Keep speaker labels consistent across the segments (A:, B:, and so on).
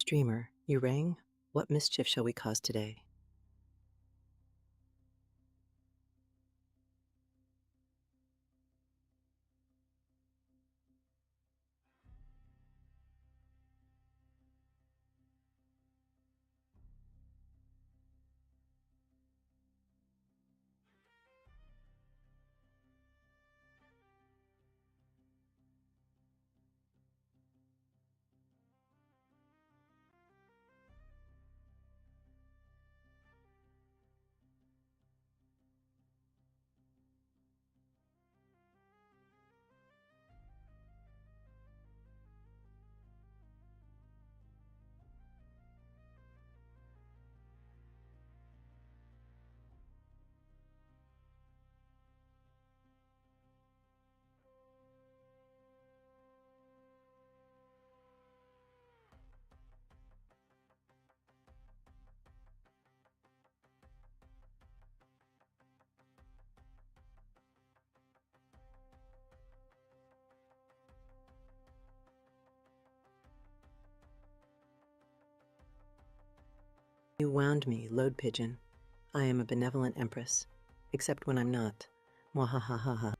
A: Dreamer, you rang? What mischief shall we cause today? You wound me, load pigeon. I am a benevolent empress, except when I'm not. Mwahahaha.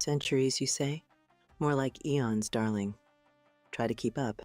A: Centuries, you say? More like eons, darling. Try to keep up.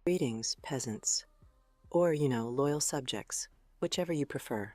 A: Greetings, peasants. Or, loyal subjects, whichever you prefer.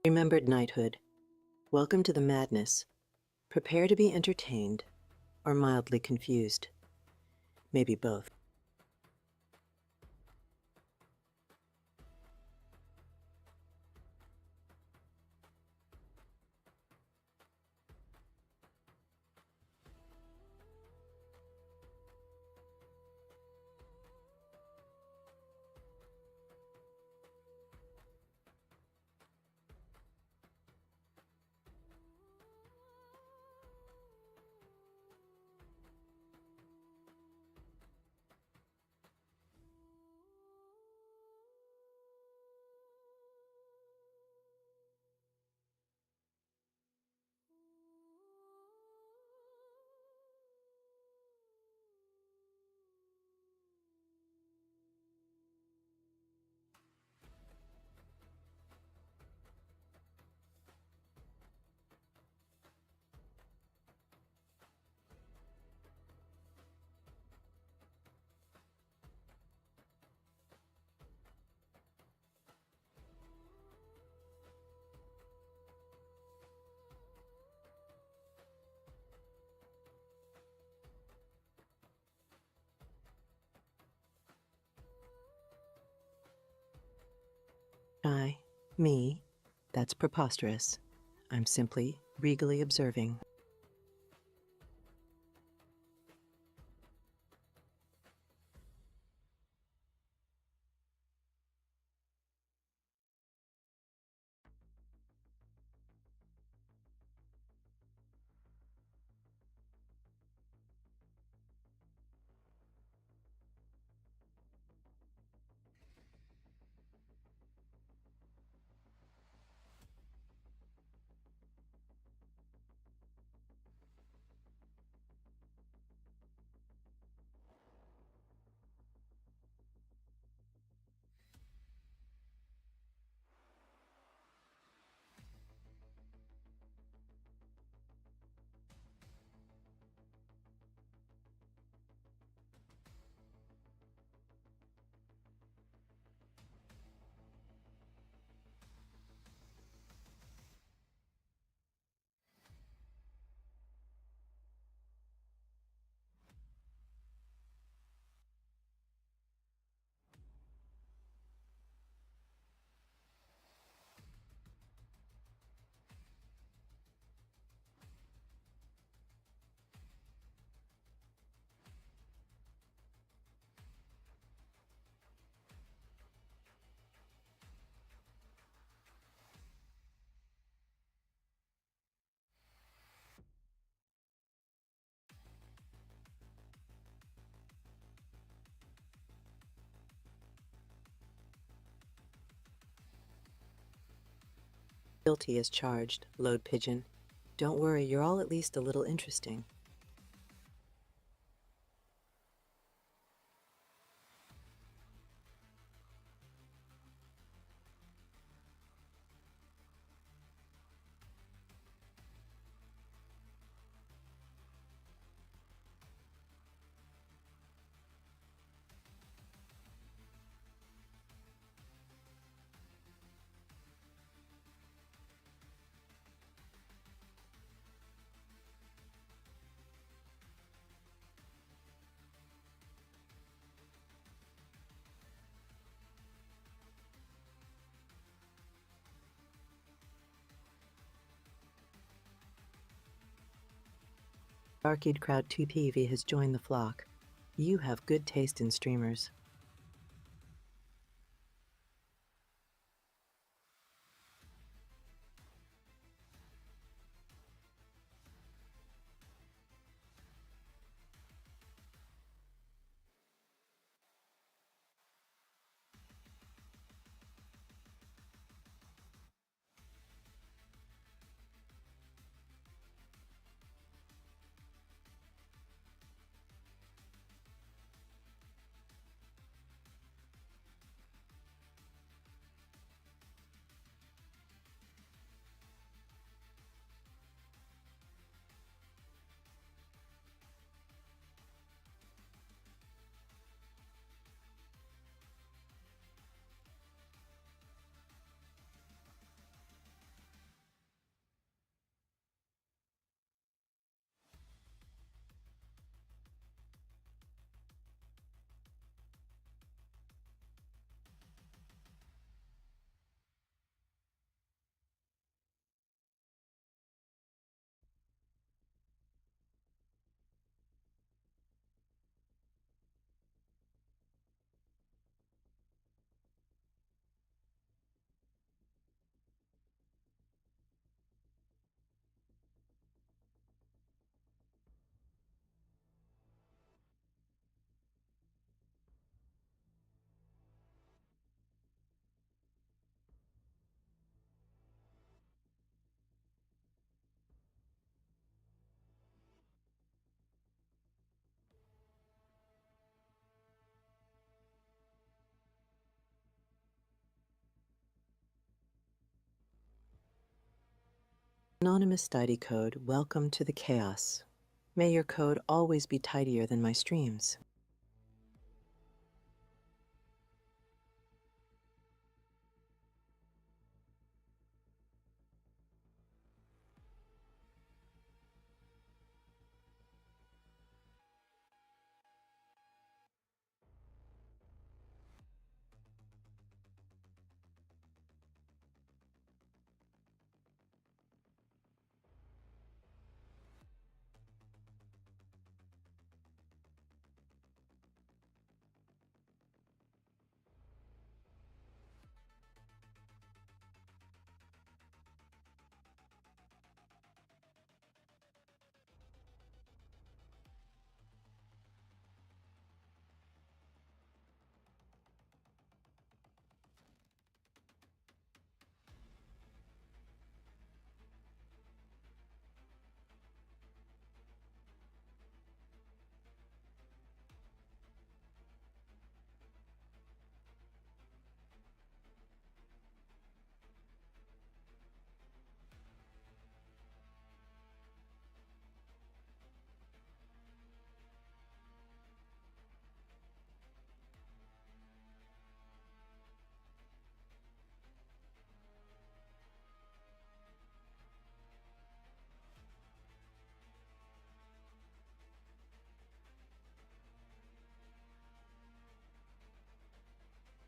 A: Remembered knighthood, welcome to the madness. Prepare to be entertained or mildly confused. Maybe both. Me, that's preposterous. I'm simply regally observing. Guilty as charged, load pigeon. Don't worry, you're all at least a little interesting. Arcade Crowd 2PV has joined the flock. You have good taste in streamers. Anonymous tidy code, welcome to the chaos. May your code always be tidier than my streams.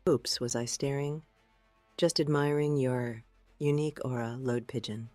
A: Oops, was I staring? Just admiring your unique aura, load pigeon.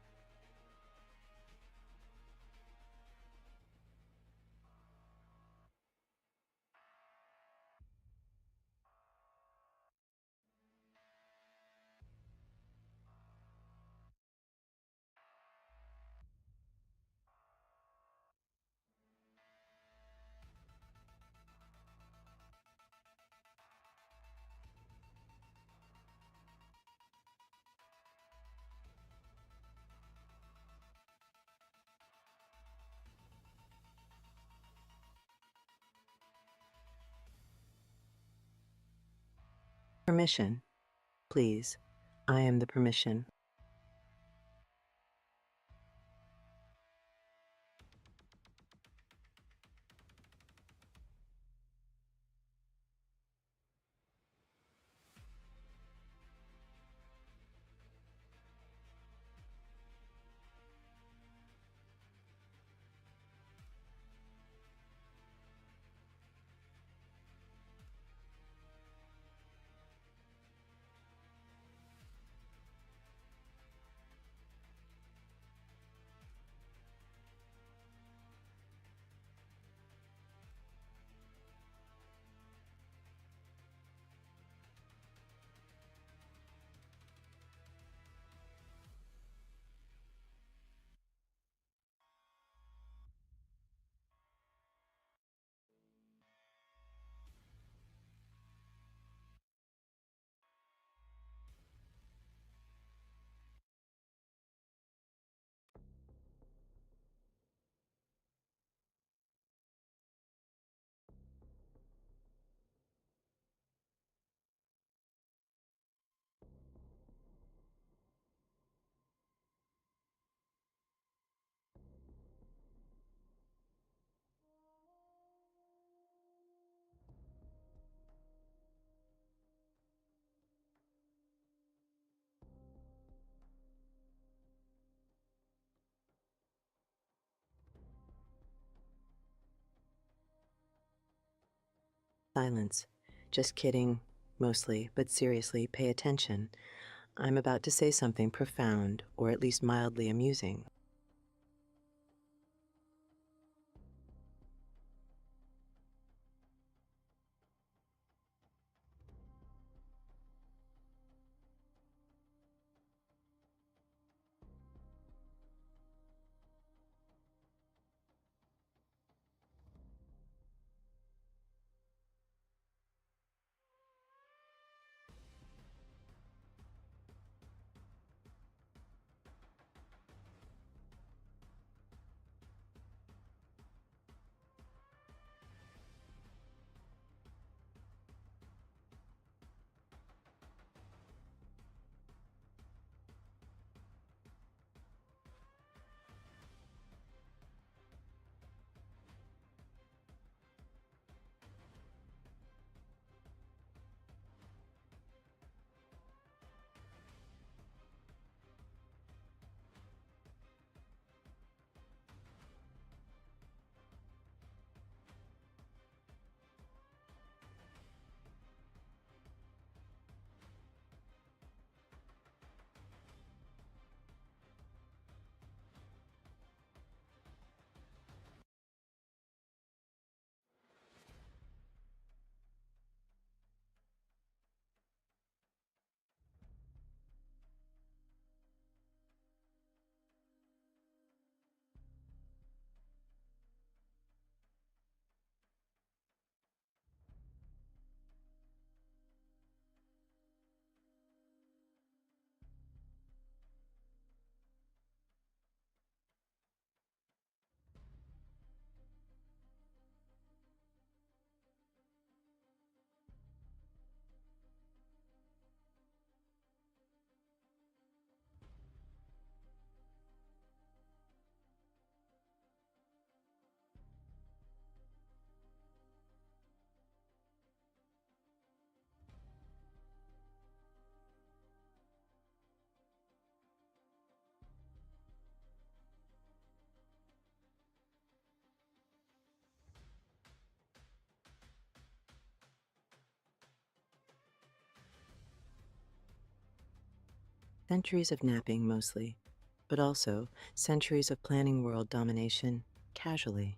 A: Permission, please. I am the permission. Silence. Just kidding, mostly, but seriously, pay attention. I'm about to say something profound, or at least mildly amusing. Centuries of napping mostly, but also centuries of planning world domination casually.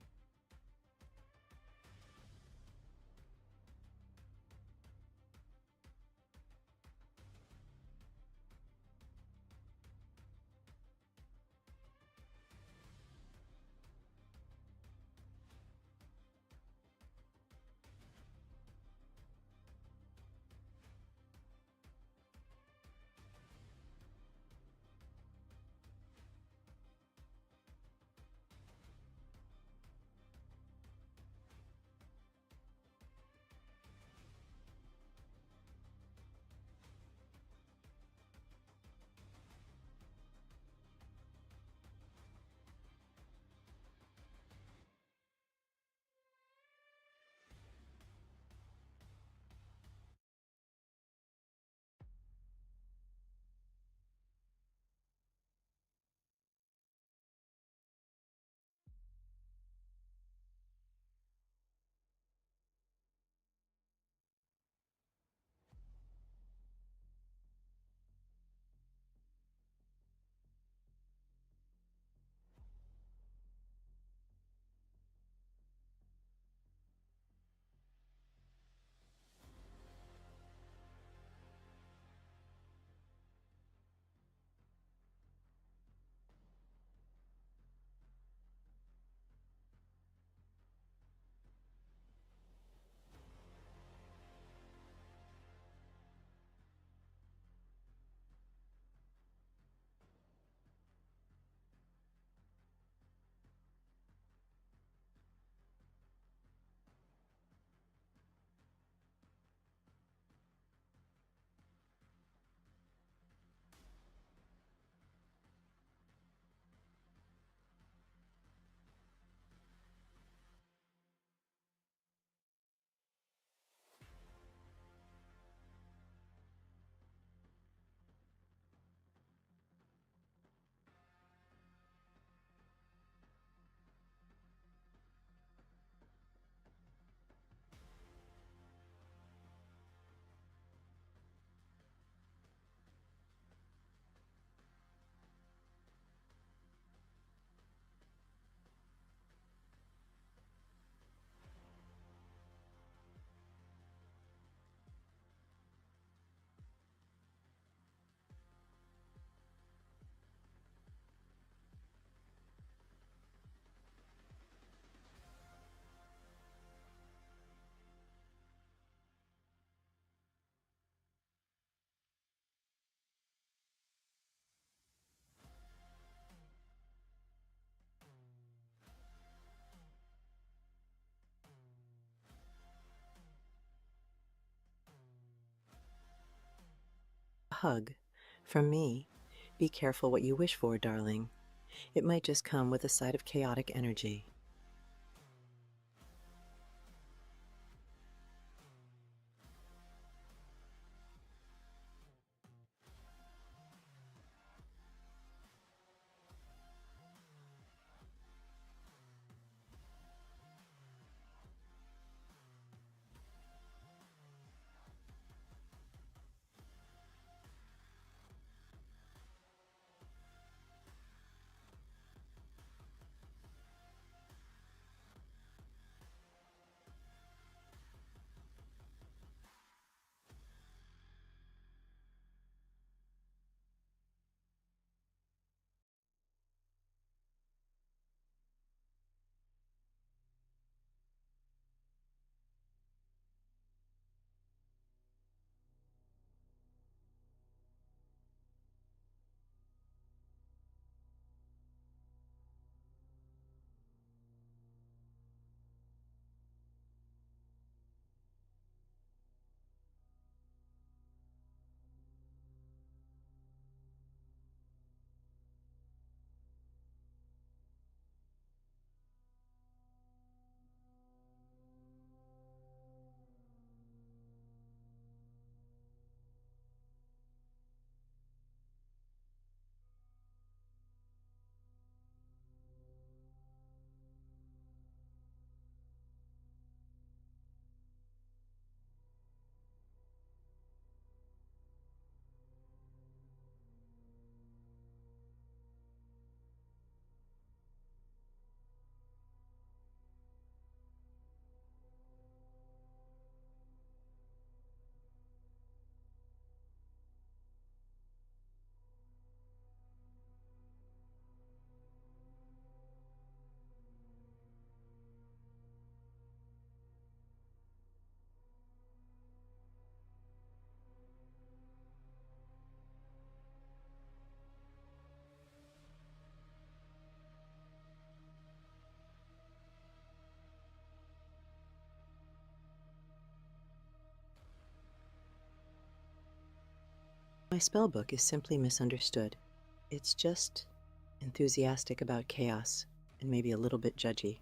A: A hug. From me, be careful what you wish for, darling. It might just come with a side of chaotic energy. spellbook is simply misunderstood. It's just enthusiastic about chaos and maybe a little bit judgy.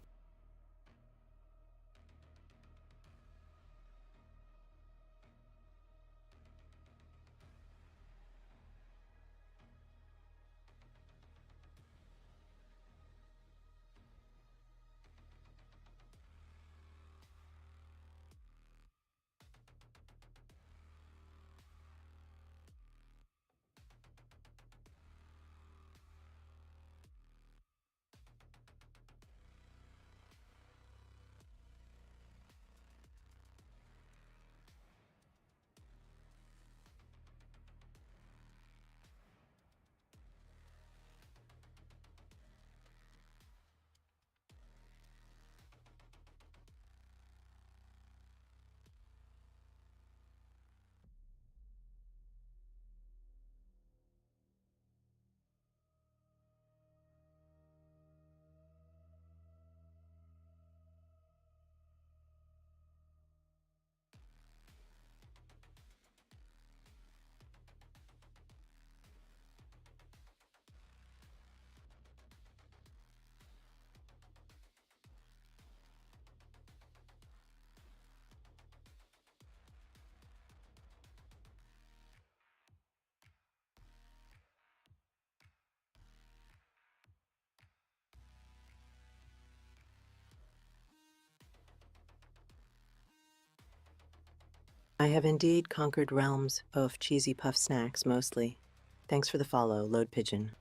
A: I have indeed conquered realms of cheesy puff snacks mostly. Thanks for the follow, Load Pigeon.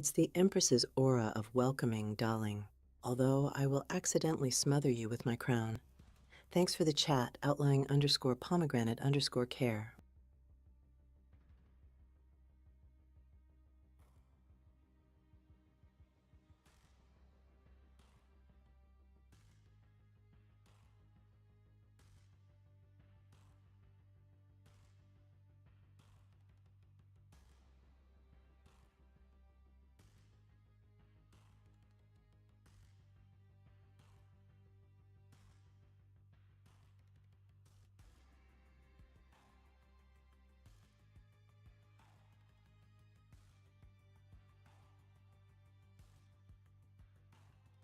A: It's the Empress's aura of welcoming, darling, although I will accidentally smother you with my crown. Thanks for the chat, outlying underscore pomegranate underscore care.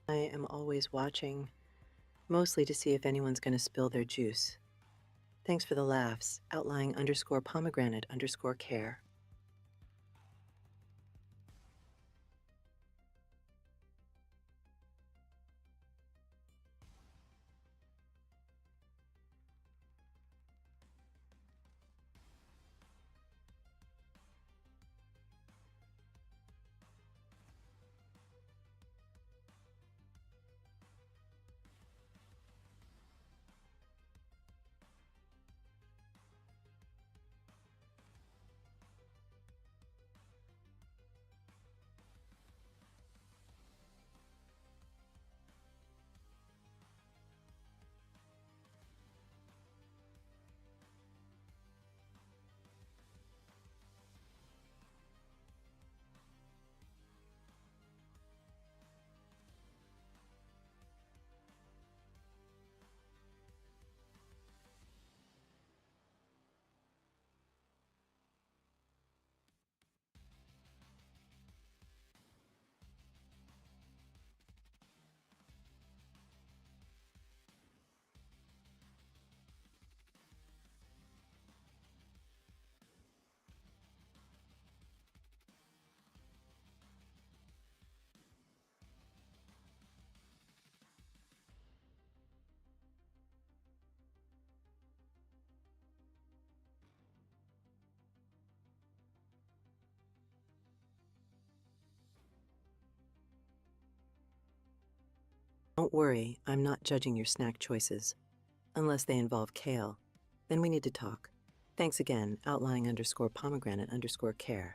A: I am always watching, mostly to see if anyone's going to spill their juice. Thanks for the laughs, outlying underscore pomegranate underscore care. Don't worry, I'm not judging your snack choices. Unless they involve kale. Then we need to talk. Thanks again, outlying_pomegranate_care.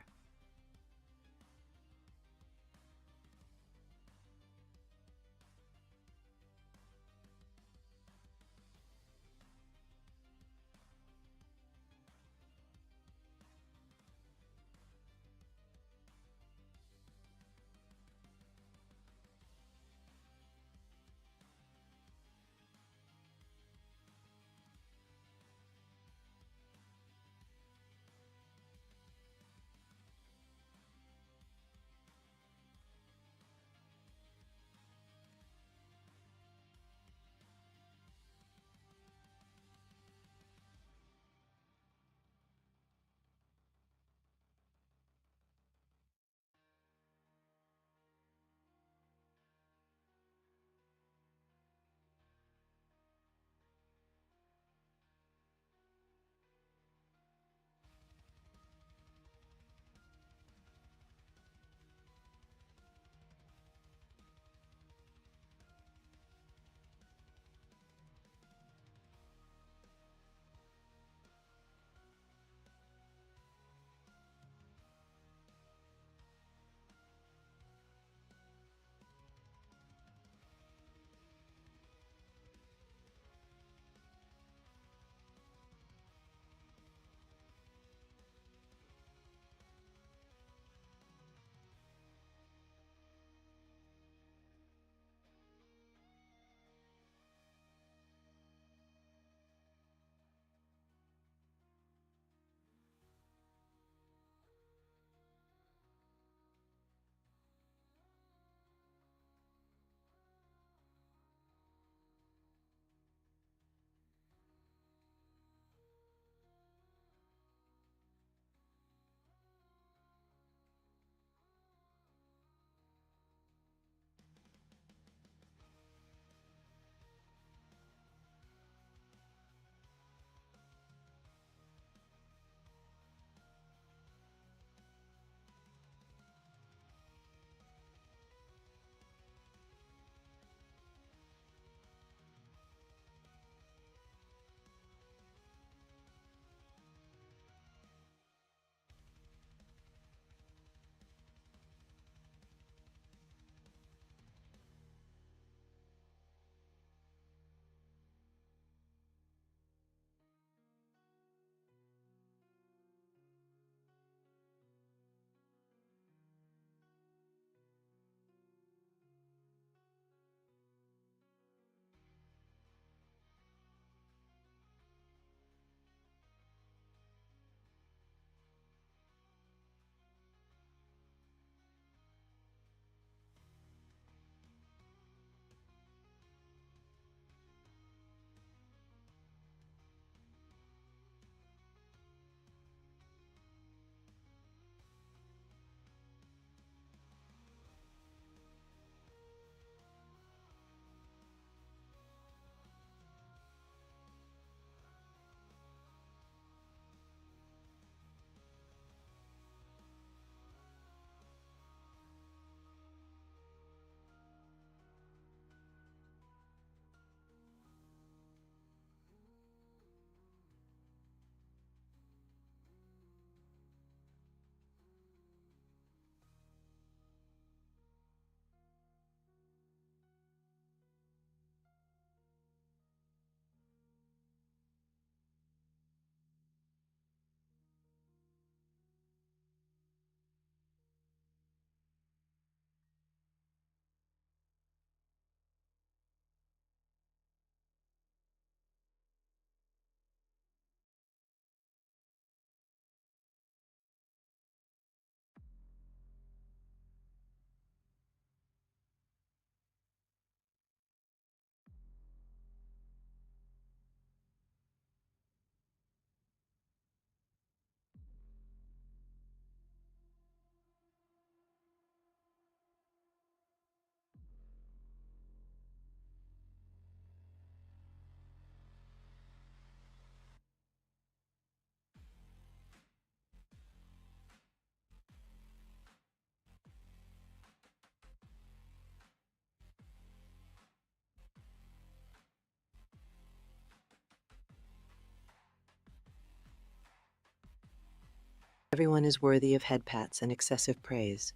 A: Everyone is worthy of head pats and excessive praise.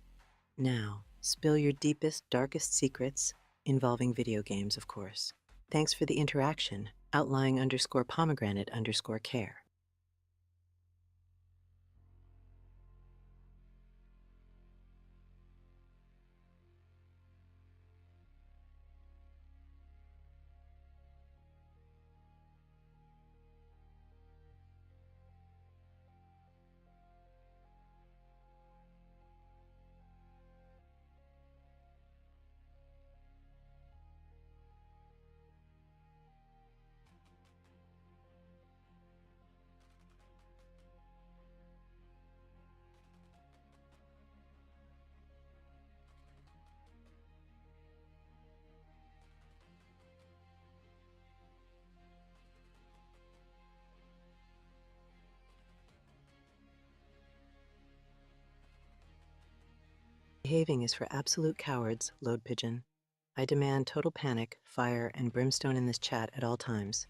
A: Now, spill your deepest, darkest secrets, involving video games, of course. Thanks for the interaction, outlying underscore pomegranate underscore care. Behaving is for absolute cowards, Load Pigeon. I demand total panic, fire, and brimstone in this chat at all times.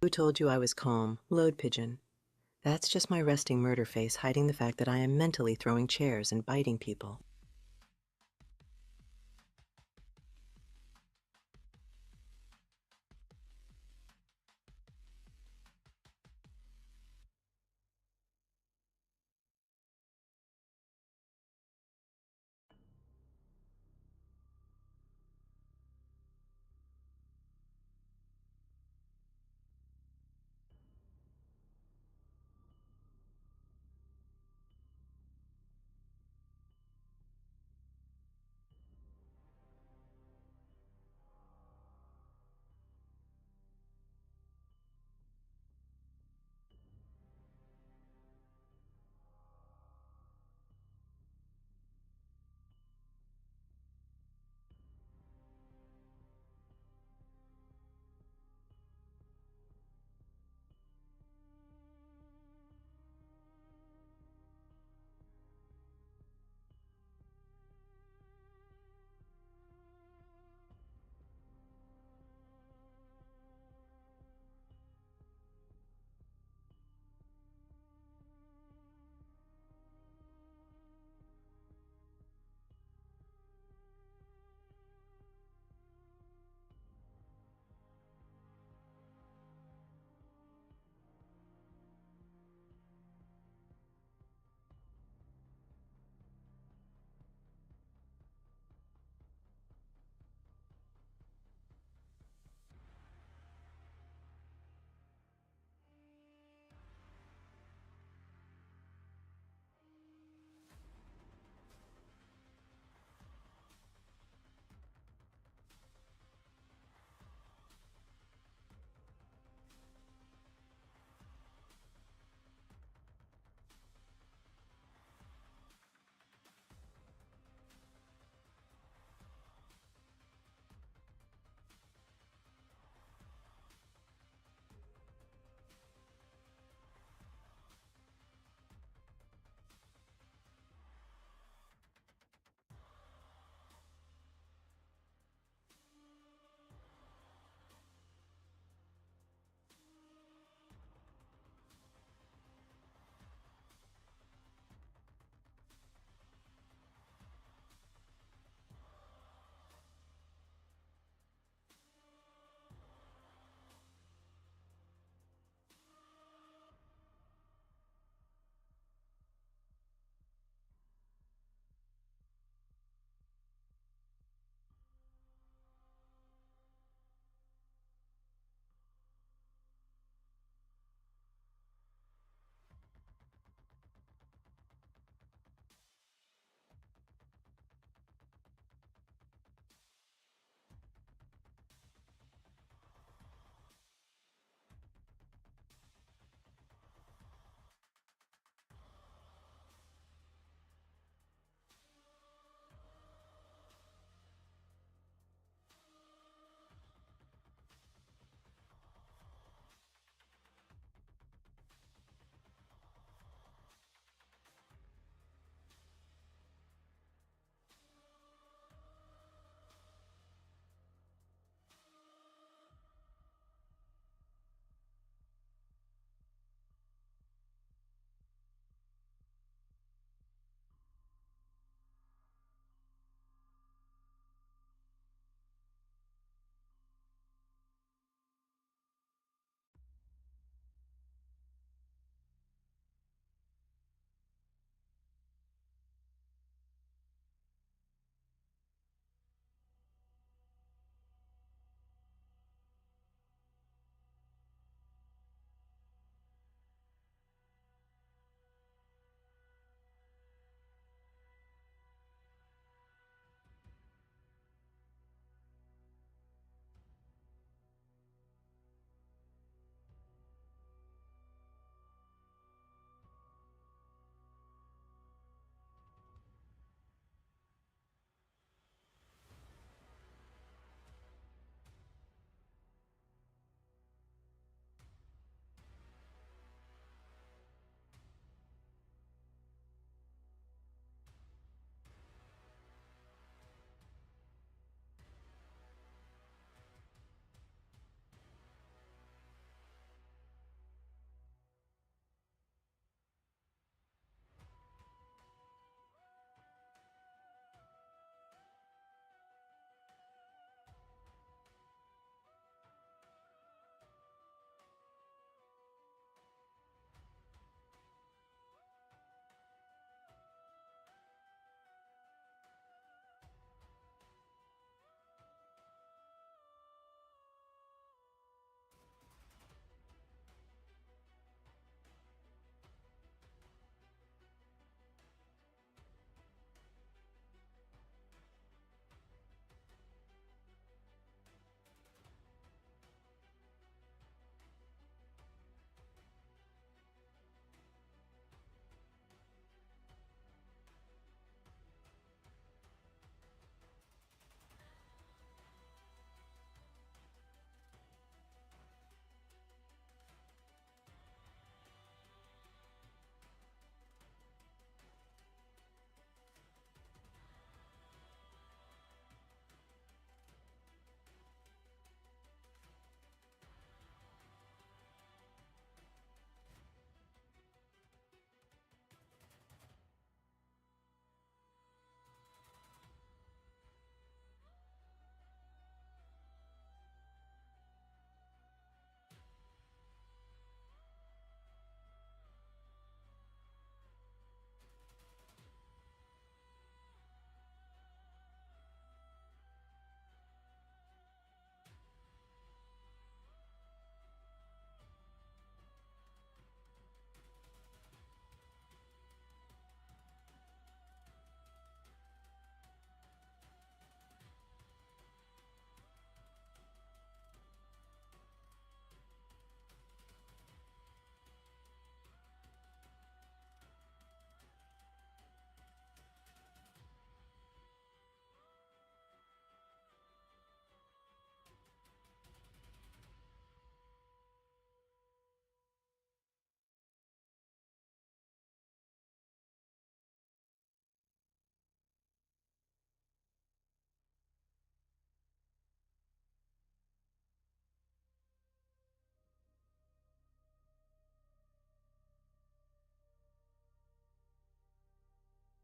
A: Who told you I was calm? Load Pigeon. That's just my resting murder face hiding the fact that I am mentally throwing chairs and biting people.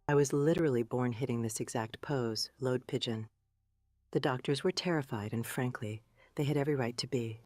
A: I was literally born hitting this exact pose, load pigeon. The doctors were terrified, and frankly, they had every right to be.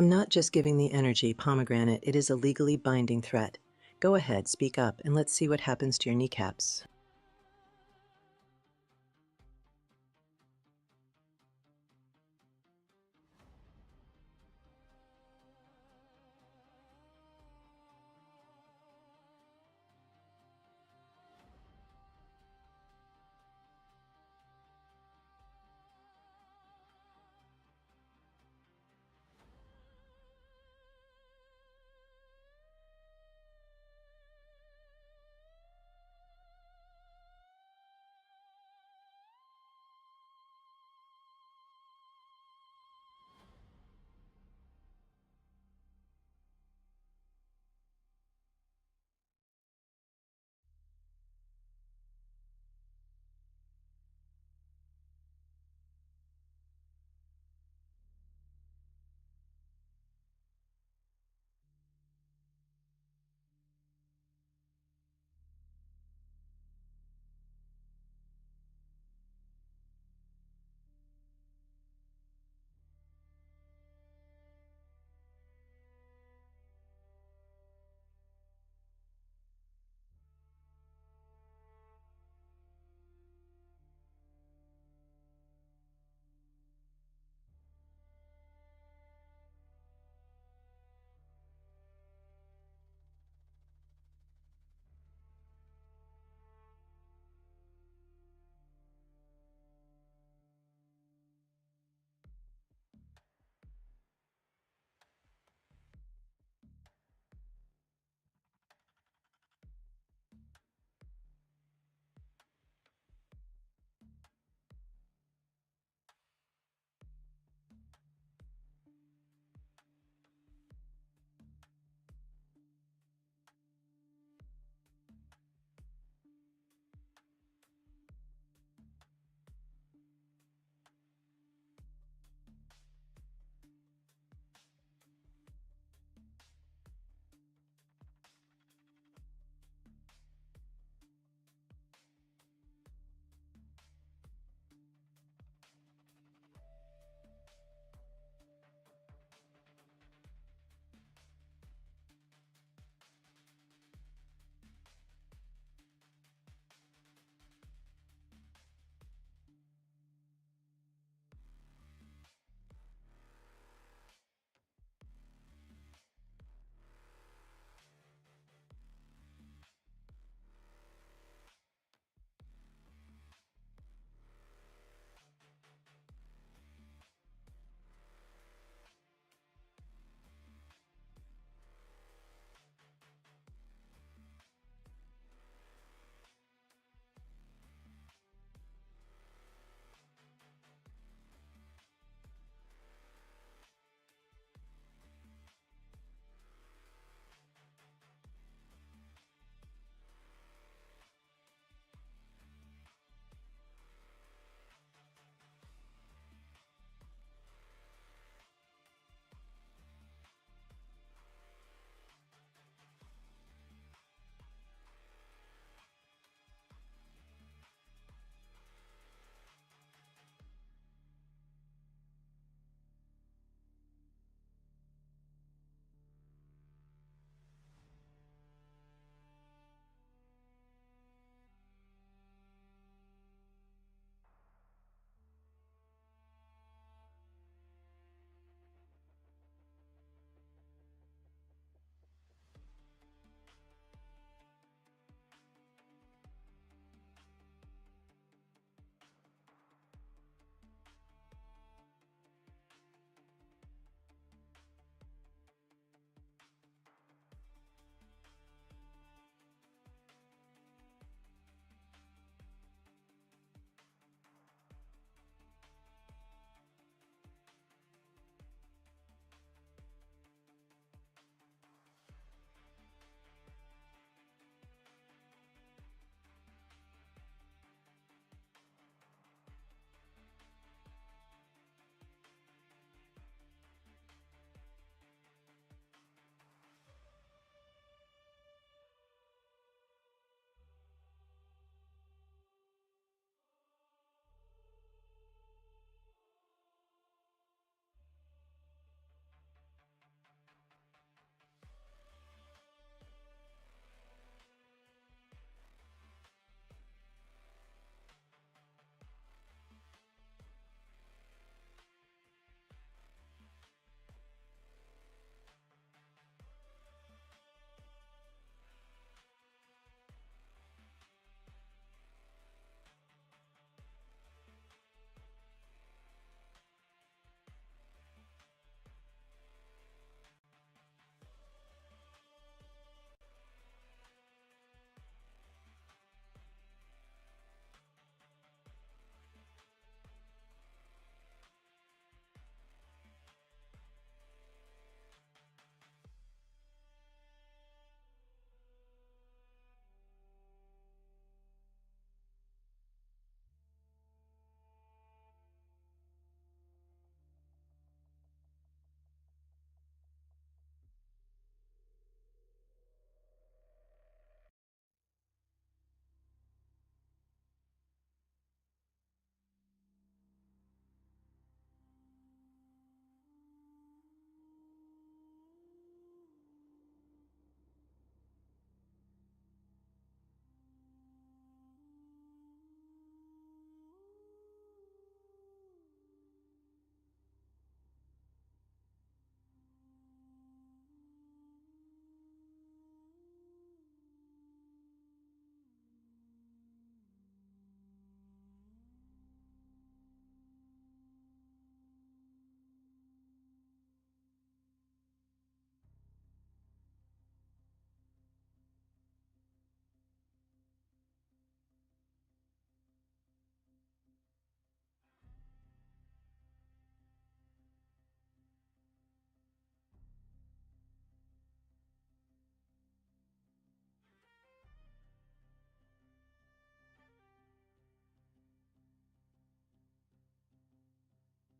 A: I'm not just giving the energy, pomegranate. It is a legally binding threat. Go ahead, speak up, and let's see what happens to your kneecaps.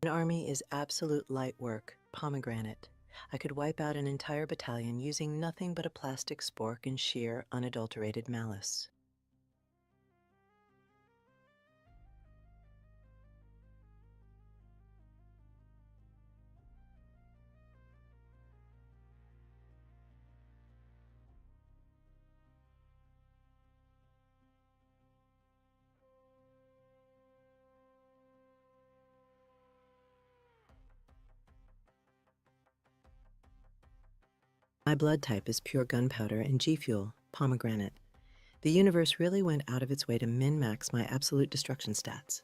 A: An army is absolute light work, pomegranate. I could wipe out an entire battalion using nothing but a plastic spork and sheer, unadulterated malice. My blood type is pure gunpowder and G fuel, pomegranate. The universe really went out of its way to min-max my absolute destruction stats.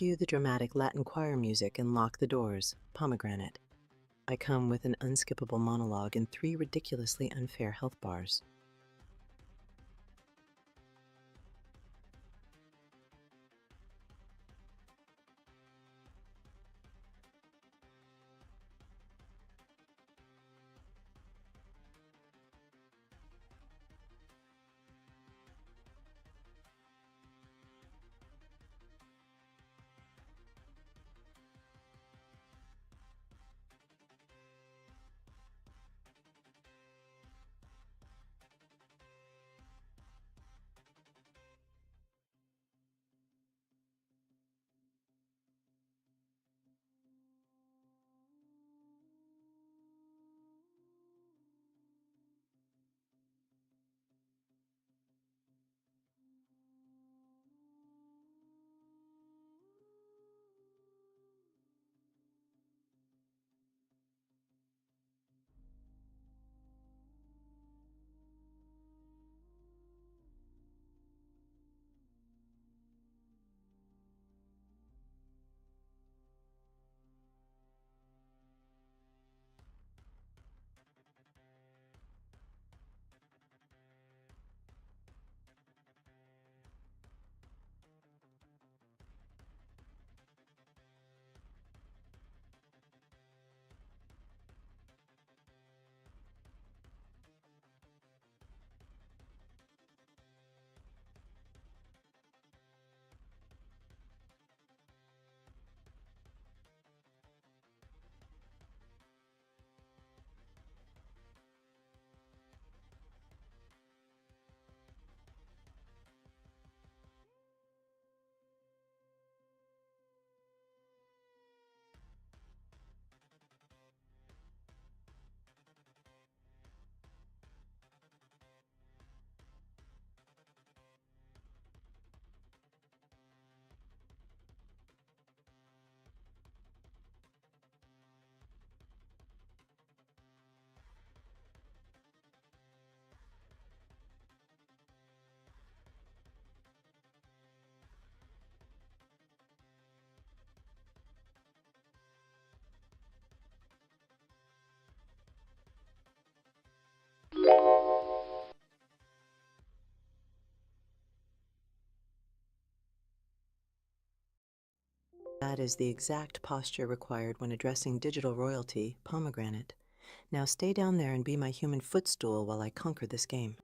A: Cue the dramatic Latin choir music and lock the doors, pomegranate. I come with an unskippable monologue and 3 ridiculously unfair health bars. That is the exact posture required when addressing digital royalty, Pomegranate. Now stay down there and be my human footstool while I conquer this game.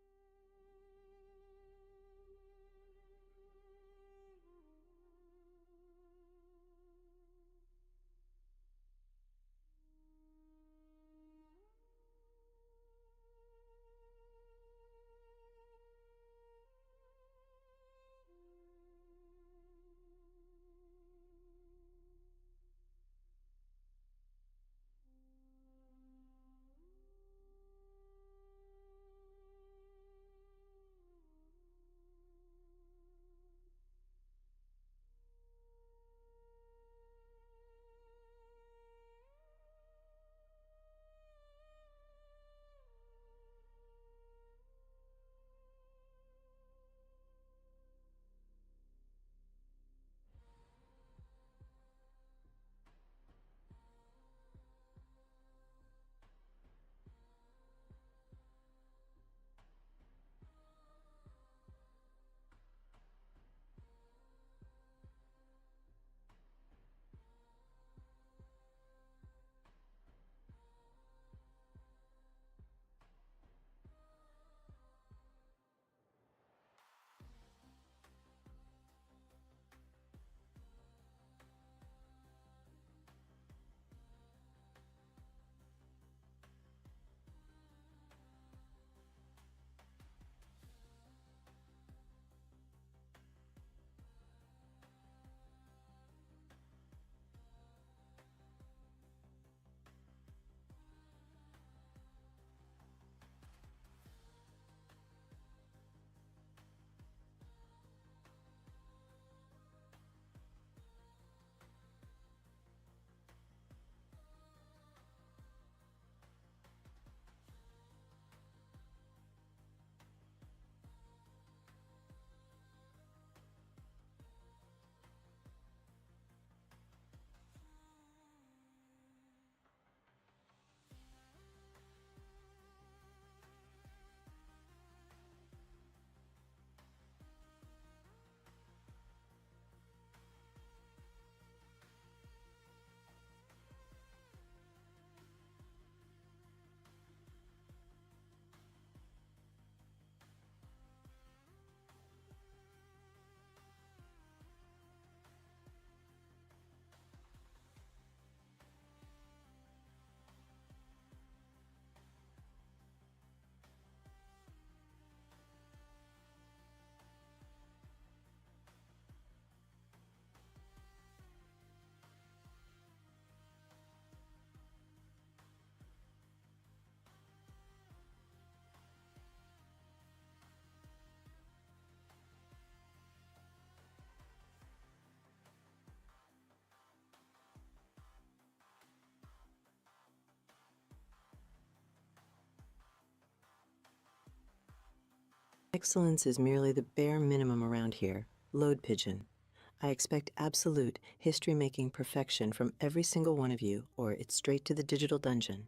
A: Excellence is merely the bare minimum around here. Load pigeon. I expect absolute history-making perfection from every single one of you, or it's straight to the digital dungeon.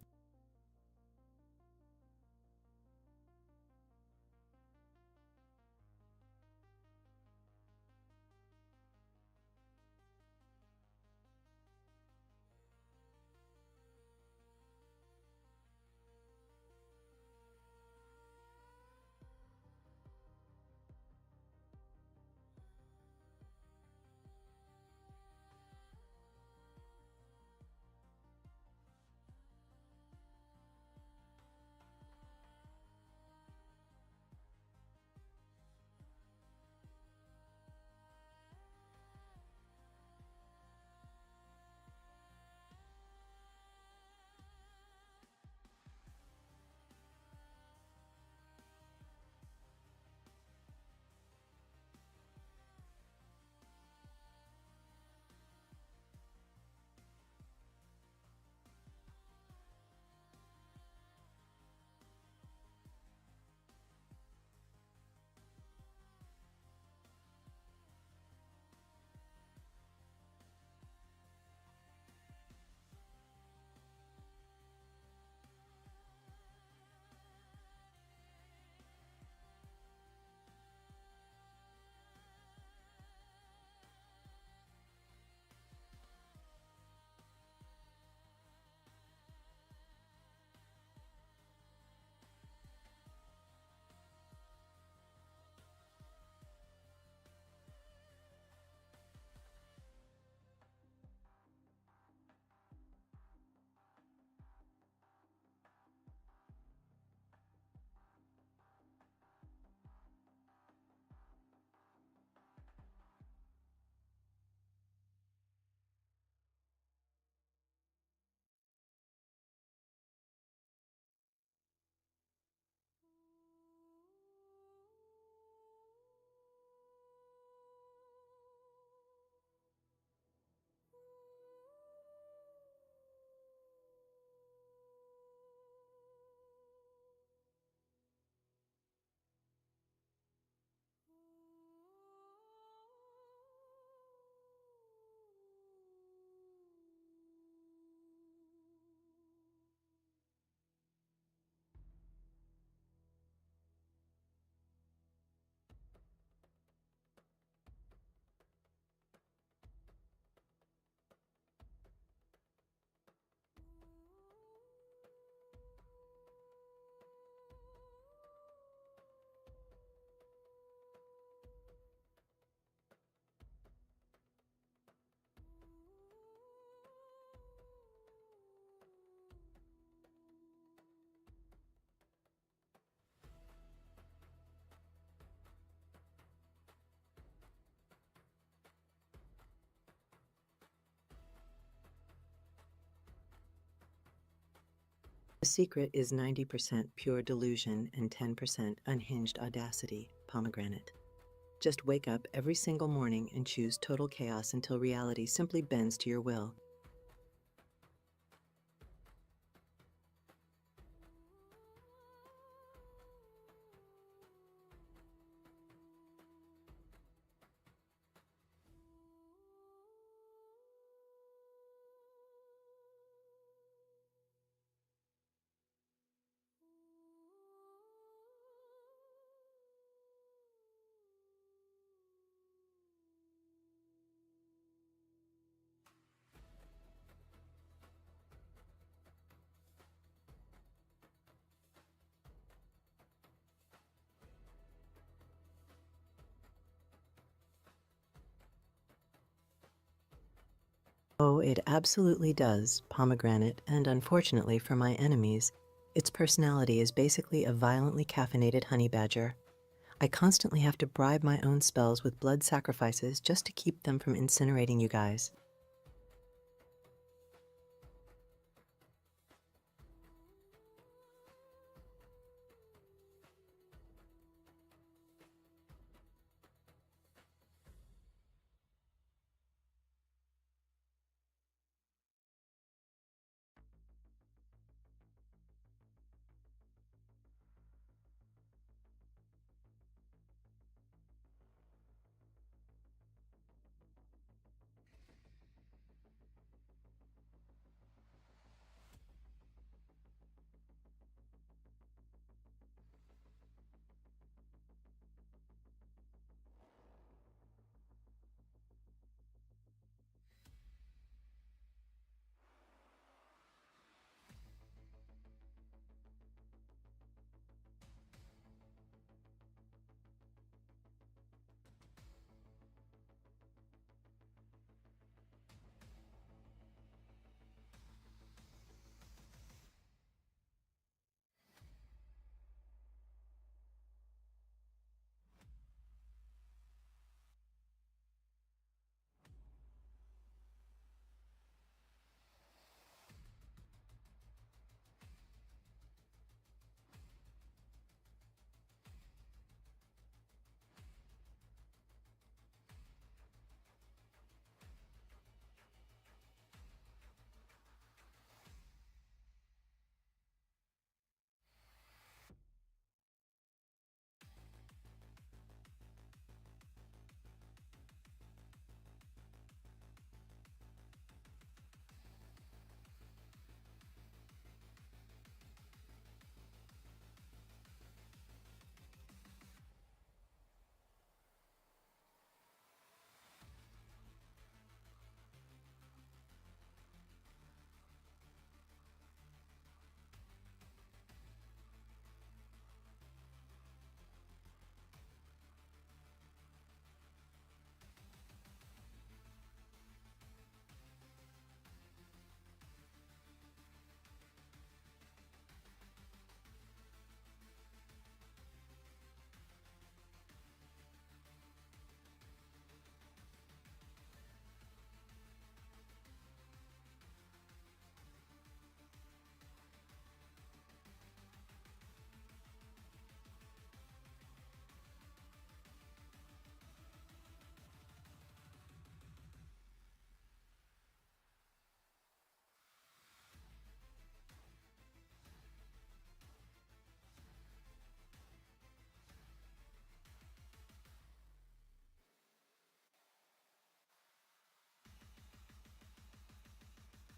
A: The secret is 90% pure delusion and 10% unhinged audacity, pomegranate. Just wake up every single morning and choose total chaos until reality simply bends to your will. Oh, it absolutely does, pomegranate, and unfortunately for my enemies, its personality is basically a violently caffeinated honey badger. I constantly have to bribe my own spells with blood sacrifices just to keep them from incinerating you guys.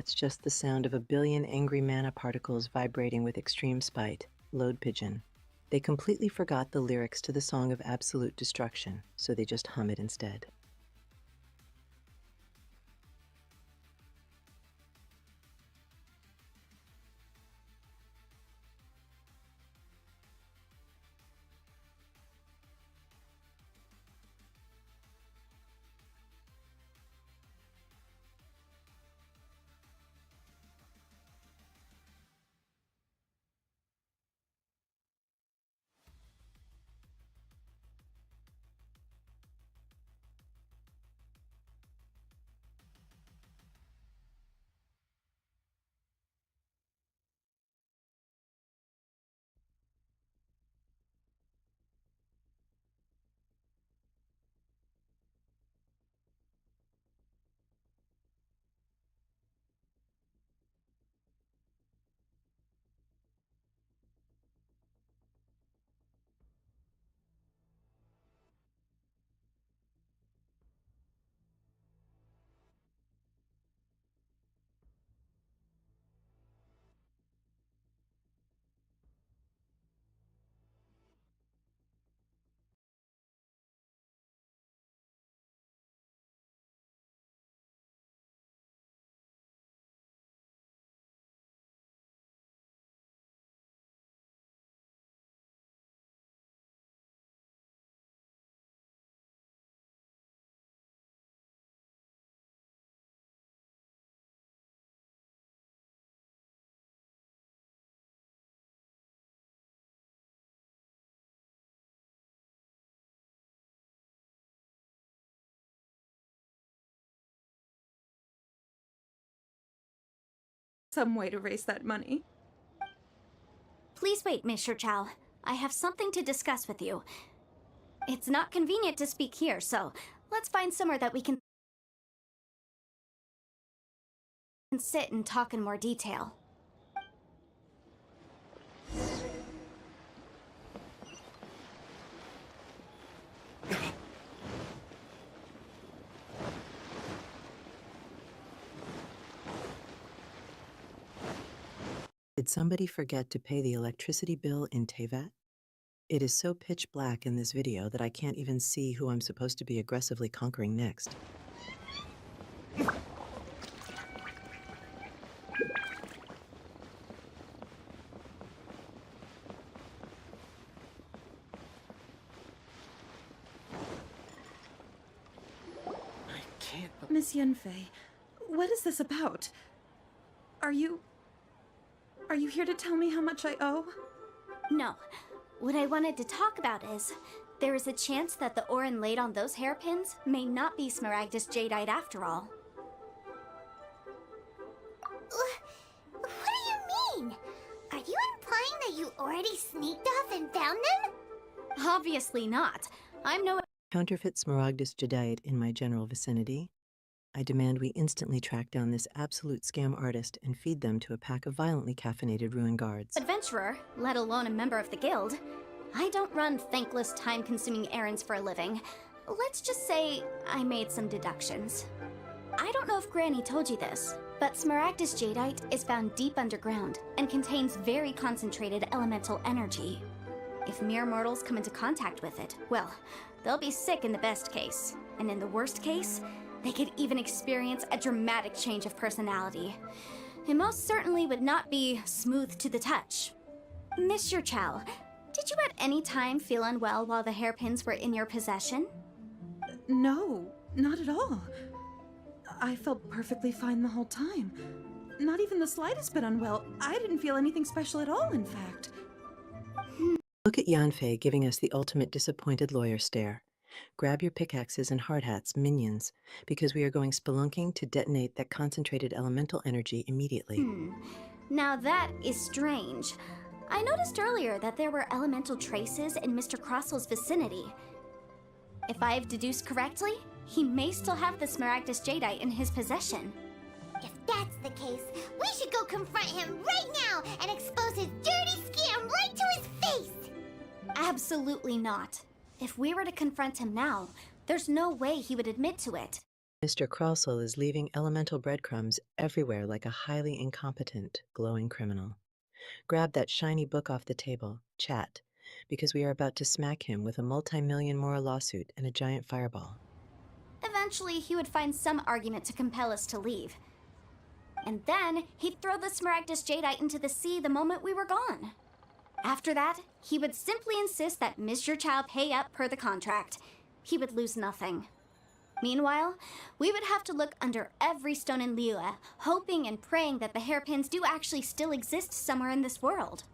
A: It's just the sound of a billion angry mana particles vibrating with extreme spite. Load pigeon. They completely forgot the lyrics to the song of absolute destruction, so they just hum it instead.
B: some way to raise that money.
C: Please wait, Miss Chow. I have something to discuss with you. It's not convenient to speak here, so let's find somewhere that we can sit and talk in more detail.
A: Did somebody forget to pay the electricity bill in Tevat? It is so pitch black in this video that I can't even see who I'm supposed to be aggressively conquering next.
B: Miss Yanfei, what is this about? Are you here to tell me how much I owe?
C: No. What I wanted to talk about is, there is a chance that the ore inlaid on those hairpins may not be Smaragdus Jadeite after all.
D: What do you mean? Are you implying that you already sneaked off and found them?
C: Obviously not. I'm no
A: Counterfeit Smaragdus Jadeite in my general vicinity. I demand we instantly track down this absolute scam artist and feed them to a pack of violently caffeinated ruin guards.
C: adventurer, let alone a member of the guild. I don't run thankless, time-consuming errands for a living. Let's just say I made some deductions. I don't know if Granny told you this, but Smaragdus Jadeite is found deep underground and contains very concentrated elemental energy. If mere mortals come into contact with it, well, they'll be sick in the best case, and in the worst case, they could even experience a dramatic change of personality. It most certainly would not be smooth to the touch. Mr. Chow, did you at any time feel unwell while the hairpins were in your possession?
B: No, not at all. I felt perfectly fine the whole time. Not even the slightest bit unwell. I didn't feel anything special at all, in fact.
A: Look at Yanfei giving us the ultimate disappointed lawyer stare. Grab your pickaxes and hard hats, minions, because we are going spelunking to detonate that concentrated elemental energy immediately.
C: Now that is strange. I noticed earlier that there were elemental traces in Mr. Crossel's vicinity. If I've deduced correctly, he may still have the Smaragdus Jadeite in his possession.
D: If that's the case, we should go confront him right now and expose his dirty scam right to his face!
C: Absolutely not. If we were to confront him now, there's no way he would admit to it.
A: Mr. Crossell is leaving elemental breadcrumbs everywhere like a highly incompetent, glowing criminal. Grab that shiny book off the table, chat, because we are about to smack him with a multi-million more lawsuit and a giant fireball.
C: Eventually, he would find some argument to compel us to leave. And then, he'd throw the Smaragdus Jadeite into the sea the moment we were gone. After that, he would simply insist that Mr. Chow pay up per the contract. He would lose nothing. Meanwhile, we would have to look under every stone in Liyue, hoping and praying that the hairpins do actually still exist somewhere in this world.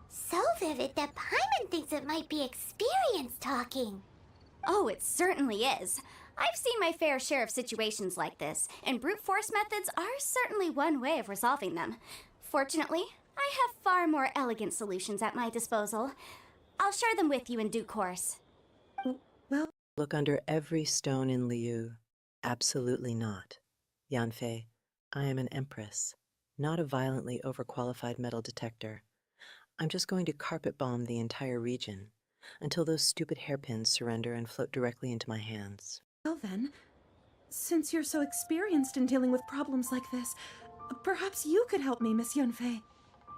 D: So vivid that Paimon thinks it might be experience talking.
C: Oh, it certainly is. I've seen my fair share of situations like this, and brute force methods are certainly one way of resolving them. Fortunately, I have far more elegant solutions at my disposal. I'll share them with you in due course.
B: Well,
A: Look under every stone in Liyue. Absolutely not. Yanfei, I am an empress, not a violently overqualified metal detector. I'm just going to carpet bomb the entire region until those stupid hairpins surrender and float directly into my hands.
B: well then, since you're so experienced in dealing with problems like this, perhaps you could help me, Miss Yanfei.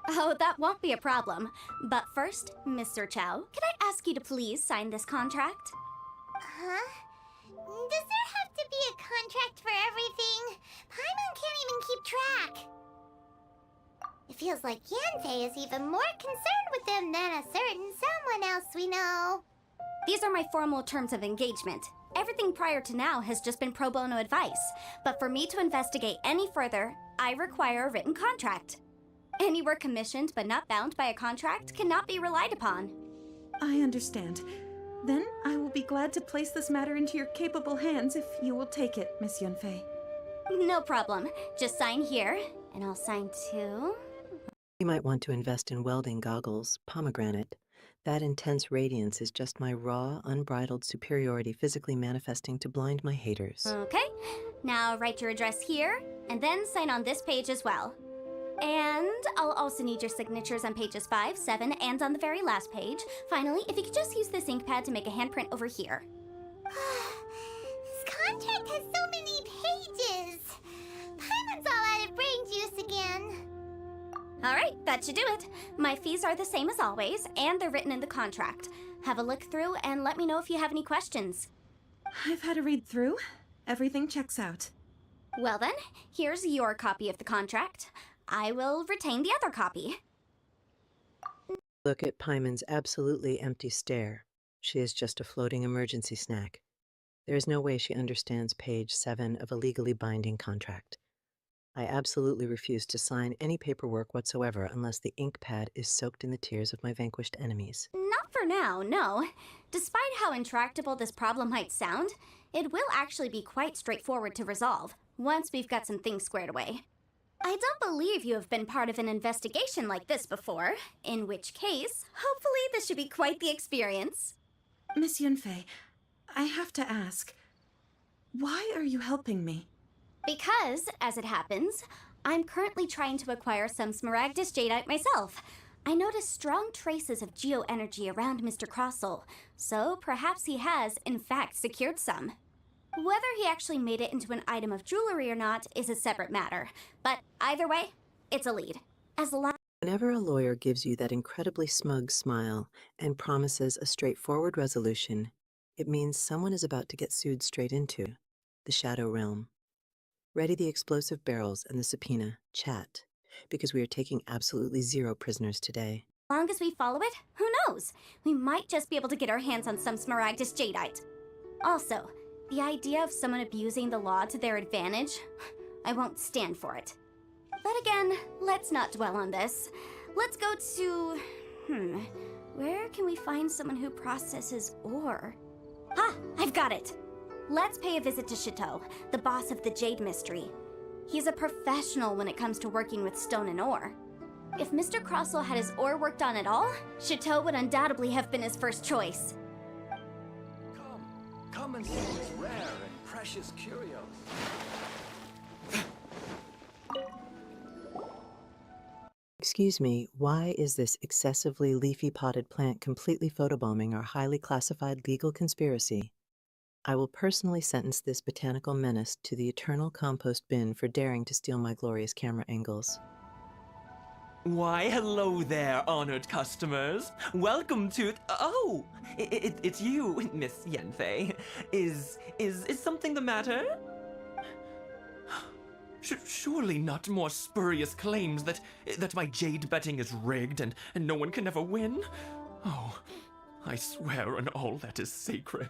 C: Oh, that won't be a problem. But first, Mr. Chow, could I ask you to please sign this contract?
D: Huh? Does there have to be a contract for everything? Paimon can't even keep track. It feels like Yanfei is even more concerned with them than a certain someone else we know.
C: These are my formal terms of engagement. Everything prior to now has just been pro bono advice. But for me to investigate any further, I require a written contract. Any work commissioned but not bound by a contract cannot be relied upon.
B: I understand. Then I will be glad to place this matter into your capable hands if you will take it, Miss Yanfei.
C: No problem. Just sign here, And I'll sign too.
A: You might want to invest in welding goggles, pomegranate. That intense radiance is just my raw, unbridled superiority physically manifesting to blind my haters.
C: Okay, now write your address here, and then sign on this page as well. And I'll also need your signatures on pages 5, 7, and on the very last page. Finally, if you could just use this ink pad to make a handprint over here.
D: This contract has so many pages. Paimon's all out of brain juice again.
C: All right, that should do it. My fees are the same as always, and they're written in the contract. Have a look through and let me know if you have any questions.
B: I've had a read through. Everything checks out.
C: Well then, here's your copy of the contract. I will retain the other copy.
A: Look at Paimon's absolutely empty stare. She is just a floating emergency snack. There is no way she understands page 7 of a legally binding contract. I absolutely refuse to sign any paperwork whatsoever unless the ink pad is soaked in the tears of my vanquished enemies.
C: Not for now, no. Despite how intractable this problem might sound, it will actually be quite straightforward to resolve, once we've got some things squared away. I don't believe you have been part of an investigation like this before, in which case, hopefully this should be quite the experience.
B: Miss Yunfei, I have to ask, why are you helping me?
C: Because, as it happens, I'm currently trying to acquire some Smaragdus Jadeite myself. I noticed strong traces of geoenergy around Mr. Crossel, so perhaps he has, in fact, secured some. Whether he actually made it into an item of jewelry or not is a separate matter, but either way, it's a lead.
A: Whenever a lawyer gives you that incredibly smug smile and promises a straightforward resolution, it means someone is about to get sued straight into the Shadow Realm. Ready the explosive barrels and the subpoena, chat, because we are taking absolutely 0 prisoners today.
C: As long as we follow it, who knows? We might just be able to get our hands on some Smaragdus Jadeite. Also, the idea of someone abusing the law to their advantage, I won't stand for it. But again, let's not dwell on this. Let's go to... where can we find someone who processes ore? Ha! I've got it! Let's pay a visit to Chateau, the boss of the Jade Mystery. He's a professional when it comes to working with stone and ore. If Mr. Crossel had his ore worked on at all, Chateau would undoubtedly have been his first choice.
E: Come and see these rare and precious curios.
A: Excuse me, why is this excessively leafy potted plant completely photobombing our highly classified legal conspiracy? I will personally sentence this botanical menace to the eternal compost bin for daring to steal my glorious camera angles.
F: Why, hello there, honored customers. Welcome to... Oh, it's you, Miss Yunfei. Is something the matter? Surely not more spurious claims that my jade betting is rigged and no one can ever win? Oh, I swear on all that is sacred.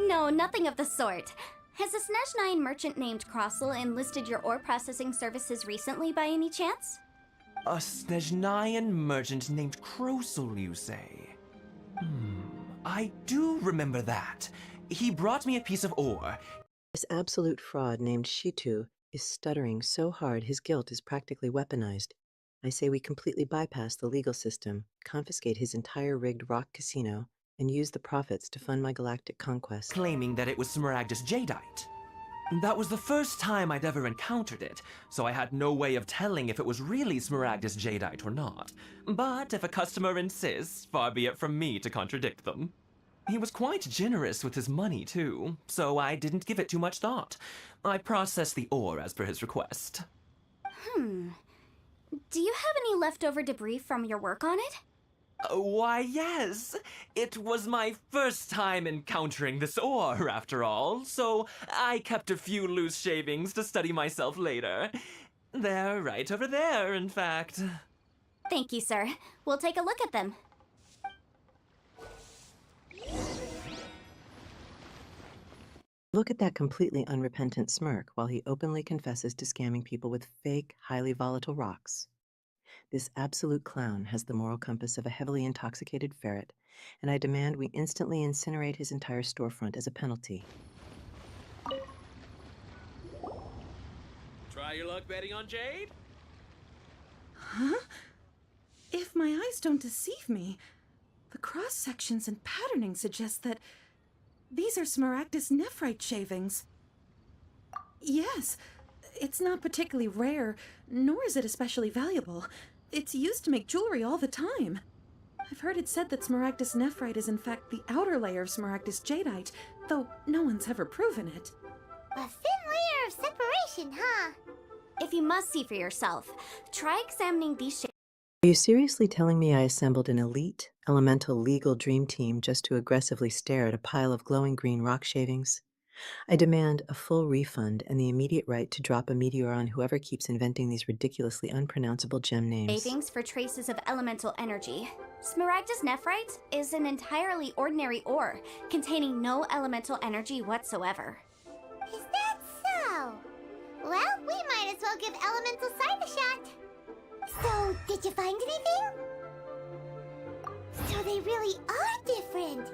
C: No, nothing of the sort. Has a Snezhnine merchant named Crossel enlisted your ore processing services recently by any chance?
F: A Snezhnine merchant named Crossel, you say? I do remember that. He brought me a piece of ore.
A: This absolute fraud named Shitu is stuttering so hard his guilt is practically weaponized. I say we completely bypass the legal system, confiscate his entire rigged rock casino, and use the profits to fund my galactic conquest.
F: Claiming that it was Smaragdus Jadeite. That was the first time I'd ever encountered it, so I had no way of telling if it was really Smaragdus Jadeite or not. But if a customer insists, far be it from me to contradict them. He was quite generous with his money, too, so I didn't give it too much thought. I processed the ore as per his request.
C: Do you have any leftover debris from your work on it?
F: Why, yes. It was my first time encountering this ore, after all, so I kept a few loose shavings to study myself later. They're right over there, in fact.
C: Thank you, sir. We'll take a look at them.
A: Look at that completely unrepentant smirk while he openly confesses to scamming people with fake, highly volatile rocks. This absolute clown has the moral compass of a heavily intoxicated ferret, and I demand we instantly incinerate his entire storefront as a penalty.
G: Try your luck betting on Jade?
B: Huh? If my eyes don't deceive me, the cross-sections and patterning suggest that these are Smaragdus nephrite shavings. Yes, it's not particularly rare, nor is it especially valuable. It's used to make jewelry all the time. I've heard it said that Smaragdus nephrite is in fact the outer layer of Smaragdus jadeite, though no one's ever proven it.
D: A thin layer of separation, huh?
C: If you must see for yourself, try examining these shapes.
A: Are you seriously telling me I assembled an elite, elemental legal dream team just to aggressively stare at a pile of glowing green rock shavings? I demand a full refund and the immediate right to drop a meteor on whoever keeps inventing these ridiculously unpronounceable gem names.
C: Shavings for traces of elemental energy. Smaragdus nephrite is an entirely ordinary ore, containing no elemental energy whatsoever.
D: Is that so? Well, we might as well give Elemental Sight a shot. So, did you find anything? So they really are different.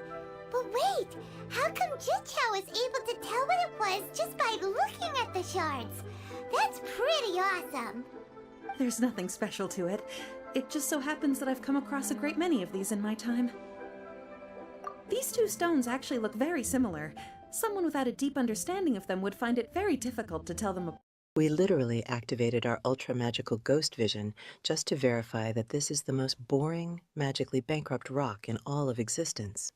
D: But wait, how come Jichao was able to tell what it was just by looking at the shards? That's pretty awesome.
B: There's nothing special to it. It just so happens that I've come across a great many of these in my time. These two stones actually look very similar. Someone without a deep understanding of them would find it very difficult to tell them apart.
A: We literally activated our ultra-magical ghost vision just to verify that this is the most boring, magically bankrupt rock in all of existence.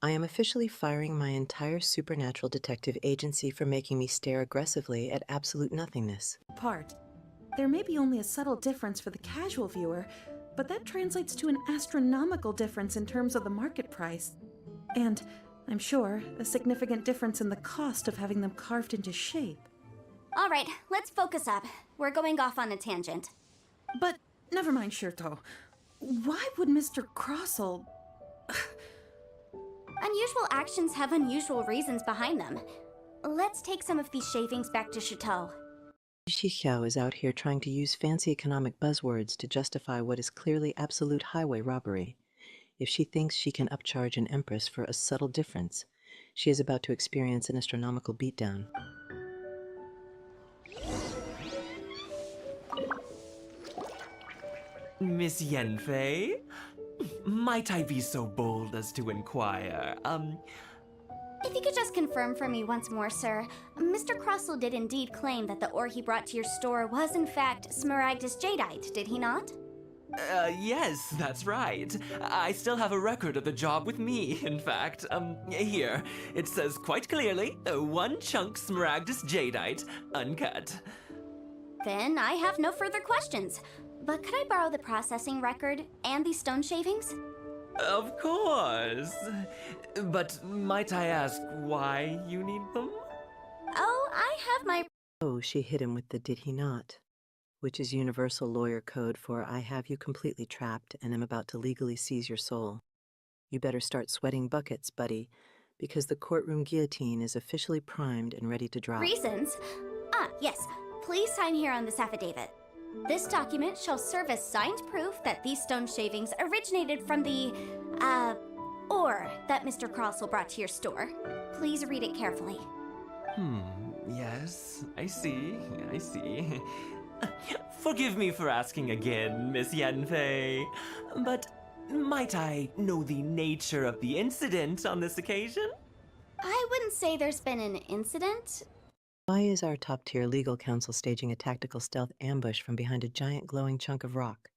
A: I am officially firing my entire supernatural detective agency for making me stare aggressively at absolute nothingness.
B: There may be only a subtle difference for the casual viewer, but that translates to an astronomical difference in terms of the market price. And, I'm sure, a significant difference in the cost of having them carved into shape.
C: All right, let's focus up. We're going off on a tangent.
B: But, never mind, Shirto. Why would Mr. Crossell...
C: Unusual actions have unusual reasons behind them. Let's take some of these shavings back to Chateau.
A: Xixiao is out here trying to use fancy economic buzzwords to justify what is clearly absolute highway robbery. If she thinks she can upcharge an empress for a subtle difference, she is about to experience an astronomical beatdown.
F: Miss Yanfei? Might I be so bold as to inquire,
C: If you could just confirm for me once more, sir. Mr. Crossell did indeed claim that the ore he brought to your store was in fact Smaragdus jadeite, did he not?
F: Yes, that's right. I still have a record of the job with me, in fact. Here. It says quite clearly, 1 chunk Smaragdus jadeite, uncut.
C: Then I have no further questions. But could I borrow the processing record and these stone shavings?
F: Of course. But might I ask why you need them?
C: Oh, I have my...
A: Oh, she hit him with the did he not, which is universal lawyer code for I have you completely trapped and am about to legally seize your soul. You better start sweating buckets, buddy, because the courtroom guillotine is officially primed and ready to drop.
C: Reasons? Ah, yes. Please sign here on this affidavit. This document shall serve as signed proof that these stone shavings originated from the, ore that Mr. Crossell brought to your store. Please read it carefully.
F: Yes, I see. Forgive me for asking again, Miss Yanfei, but might I know the nature of the incident on this occasion?
C: I wouldn't say there's been an incident.
A: Why is our top-tier legal counsel staging a tactical stealth ambush from behind a giant glowing chunk of rock?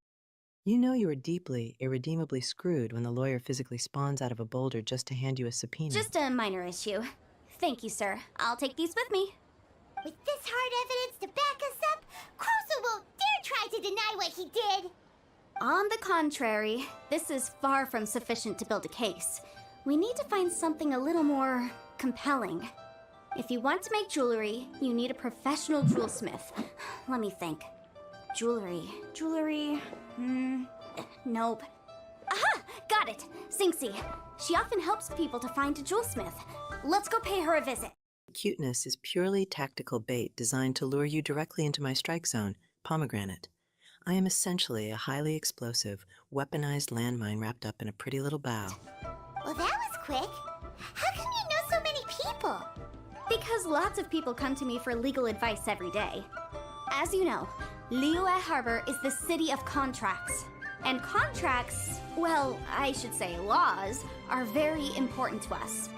A: You know you are deeply, irredeemably screwed when the lawyer physically spawns out of a boulder just to hand you a subpoena.
C: Just a minor issue. Thank you, sir. I'll take these with me.
D: With this hard evidence to back us up, Crossell won't dare try to deny what he did.
C: On the contrary, this is far from sufficient to build a case. We need to find something a little more compelling. If you want to make jewelry, you need a professional jewelsmith. Let me think. Jewelry, nope. Aha! Got it! Sinxie. She often helps people to find a jewelsmith. Let's go pay her a visit.
A: Cuteness is purely tactical bait designed to lure you directly into my strike zone, pomegranate. I am essentially a highly explosive, weaponized landmine wrapped up in a pretty little bow.
D: Well, that was quick. How come you know so many people?
C: Because lots of people come to me for legal advice every day. As you know, Liyue Harbor is the city of contracts. And contracts, well, I should say laws, are very important to us.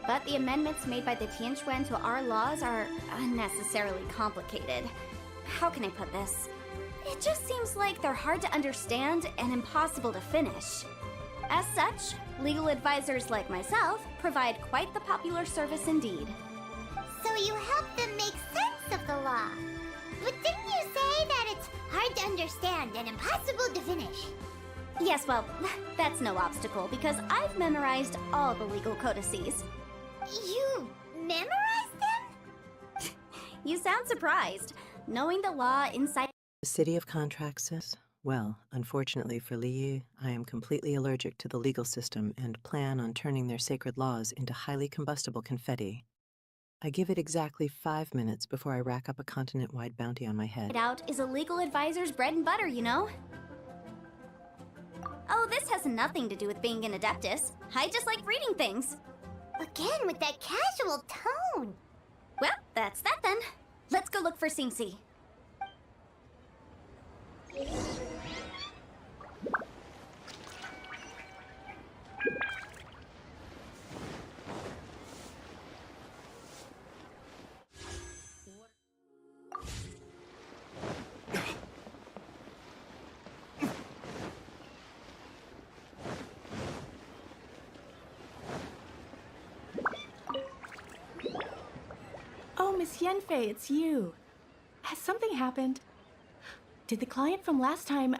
C: But the amendments made by the Tianquan to our laws are unnecessarily complicated. How can I put this? It just seems like they're hard to understand and impossible to finish. As such, legal advisors like myself provide quite the popular service indeed.
D: So you help them make sense of the law. But didn't you say that it's hard to understand and impossible to finish?
C: Yes, well, that's no obstacle because I've memorized all the legal codices.
D: You memorized them?
C: You sound surprised. Knowing the law inside.
A: The City of Contracts says, well, unfortunately for Liyu, I am completely allergic to the legal system and plan on turning their sacred laws into highly combustible confetti. I give it exactly 5 minutes before I rack up a continent-wide bounty on my head.
C: Out is a legal advisor's bread and butter, you know? Oh, this has nothing to do with being an adeptus. I just like reading things.
D: Again with that casual tone.
C: Well, that's that then. Let's go look for Singsi.
B: Oh, Miss Yenfei, it's you. Has something happened? Did the client from last time,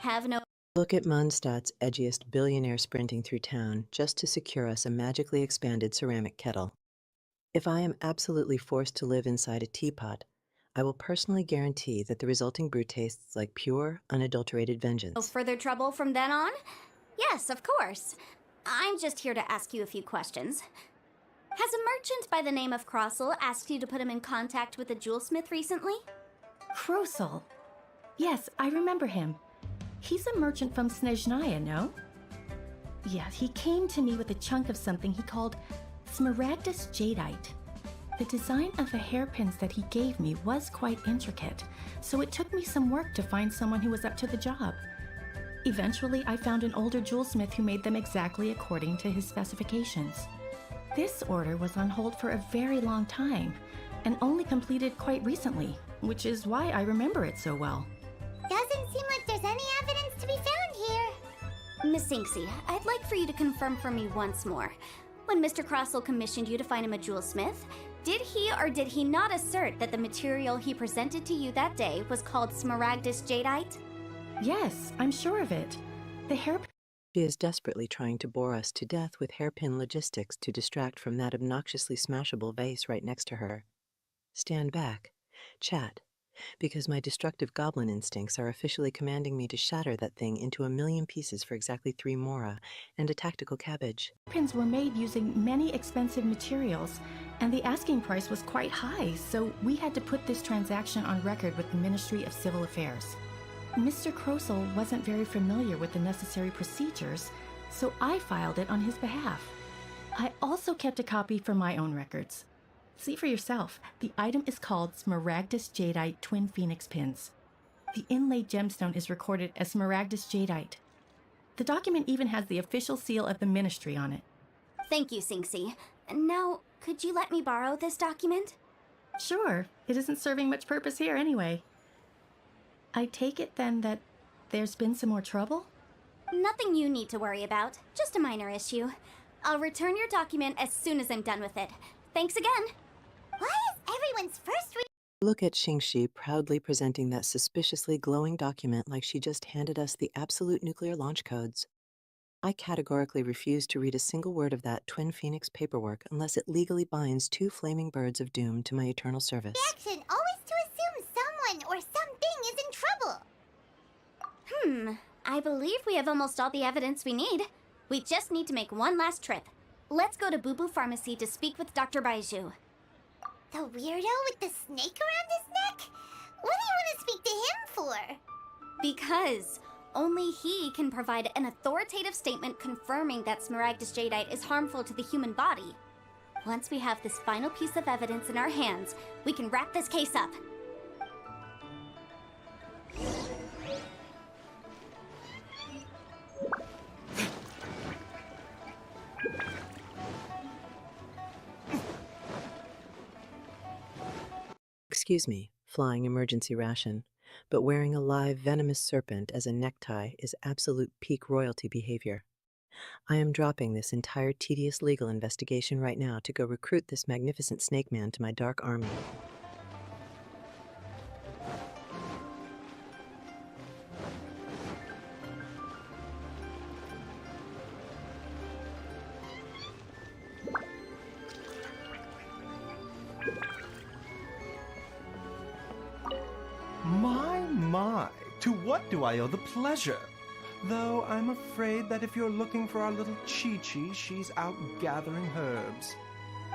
C: Have no.
A: Look at Mondstadt's edgiest billionaire sprinting through town just to secure us a magically expanded ceramic kettle. If I am absolutely forced to live inside a teapot, I will personally guarantee that the resulting brew tastes like pure, unadulterated
C: No
A: vengeance.
C: further trouble from then on? Yes, of course. I'm just here to ask you a few questions. Has a merchant by the name of Crossel asked you to put him in contact with a jewelsmith recently?
B: Krosel? Yes, I remember him. He's a merchant from Snezhnaya, no? Yeah, he came to me with a chunk of something he called Smaragdus Jadeite. The design of the hairpins that he gave me was quite intricate, so it took me some work to find someone who was up to the job. Eventually, I found an older jewelsmith who made them exactly according to his specifications. This order was on hold for a very long time, and only completed quite recently, which is why I remember it so well.
D: Doesn't seem like there's any evidence to be found here.
C: Miss Sinksy, I'd like for you to confirm for me once more. When Mr. Crossel commissioned you to find him a jewelsmith, did he or did he not assert that the material he presented to you that day was called Smaragdus Jadeite?
B: Yes, I'm sure of it. The hairpin.
A: She is desperately trying to bore us to death with hairpin logistics to distract from that obnoxiously smashable vase right next to her. Stand back. Chat. Because my destructive goblin instincts are officially commanding me to shatter that thing into 1,000,000 pieces for exactly 3 mora and a tactical cabbage.
B: Hairpins were made using many expensive materials, and the asking price was quite high, so we had to put this transaction on record with the Ministry of Civil Affairs. Mr. Krosel wasn't very familiar with the necessary procedures, so I filed it on his behalf. I also kept a copy for my own records. See for yourself, the item is called Smaragdus Jadeite Twin Phoenix Pins. The inlaid gemstone is recorded as Smaragdus Jadeite. The document even has the official seal of the ministry on it.
C: Thank you, Sinksy. Now, could you let me borrow this document?
B: Sure, it isn't serving much purpose here anyway. I take it then that there's been some more trouble?
C: Nothing you need to worry about, just a minor issue. I'll return your document as soon as I'm done with it. Thanks again.
D: Why is everyone's first
A: Look at Xingxi proudly presenting that suspiciously glowing document like she just handed us the absolute nuclear launch codes. I categorically refuse to read a single word of that Twin Phoenix paperwork unless it legally binds 2 flaming birds of doom to my eternal service.
D: reaction always to assume someone or something is in trouble?
C: I believe we have almost all the evidence we need. We just need to make one last trip. Let's go to Boo Boo Pharmacy to speak with Dr. Baiju.
D: The weirdo with the snake around his neck? What do you want to speak to him for?
C: Because only he can provide an authoritative statement confirming that Smaragdus Jadeite is harmful to the human body. Once we have this final piece of evidence in our hands, we can wrap this case up.
A: Excuse me, flying emergency ration, but wearing a live venomous serpent as a necktie is absolute peak royalty behavior. I am dropping this entire tedious legal investigation right now to go recruit this magnificent snake man to my dark army.
G: My, to what do I owe the pleasure? Though I'm afraid that if you're looking for our little Chi-Chi, she's out gathering herbs.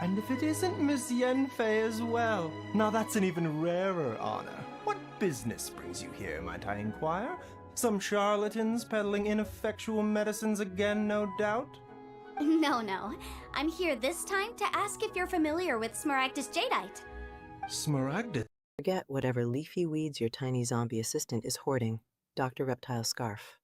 G: And if it isn't Miss Yenfei as well, now that's an even rarer honor. What business brings you here, might I inquire? Some charlatans peddling ineffectual medicines again, no doubt?
C: No. I'm here this time to ask if you're familiar with Smaragdus jadeite.
G: Smaragdus?
A: Forget whatever leafy weeds your tiny zombie assistant is hoarding, Dr. Reptile Scarf.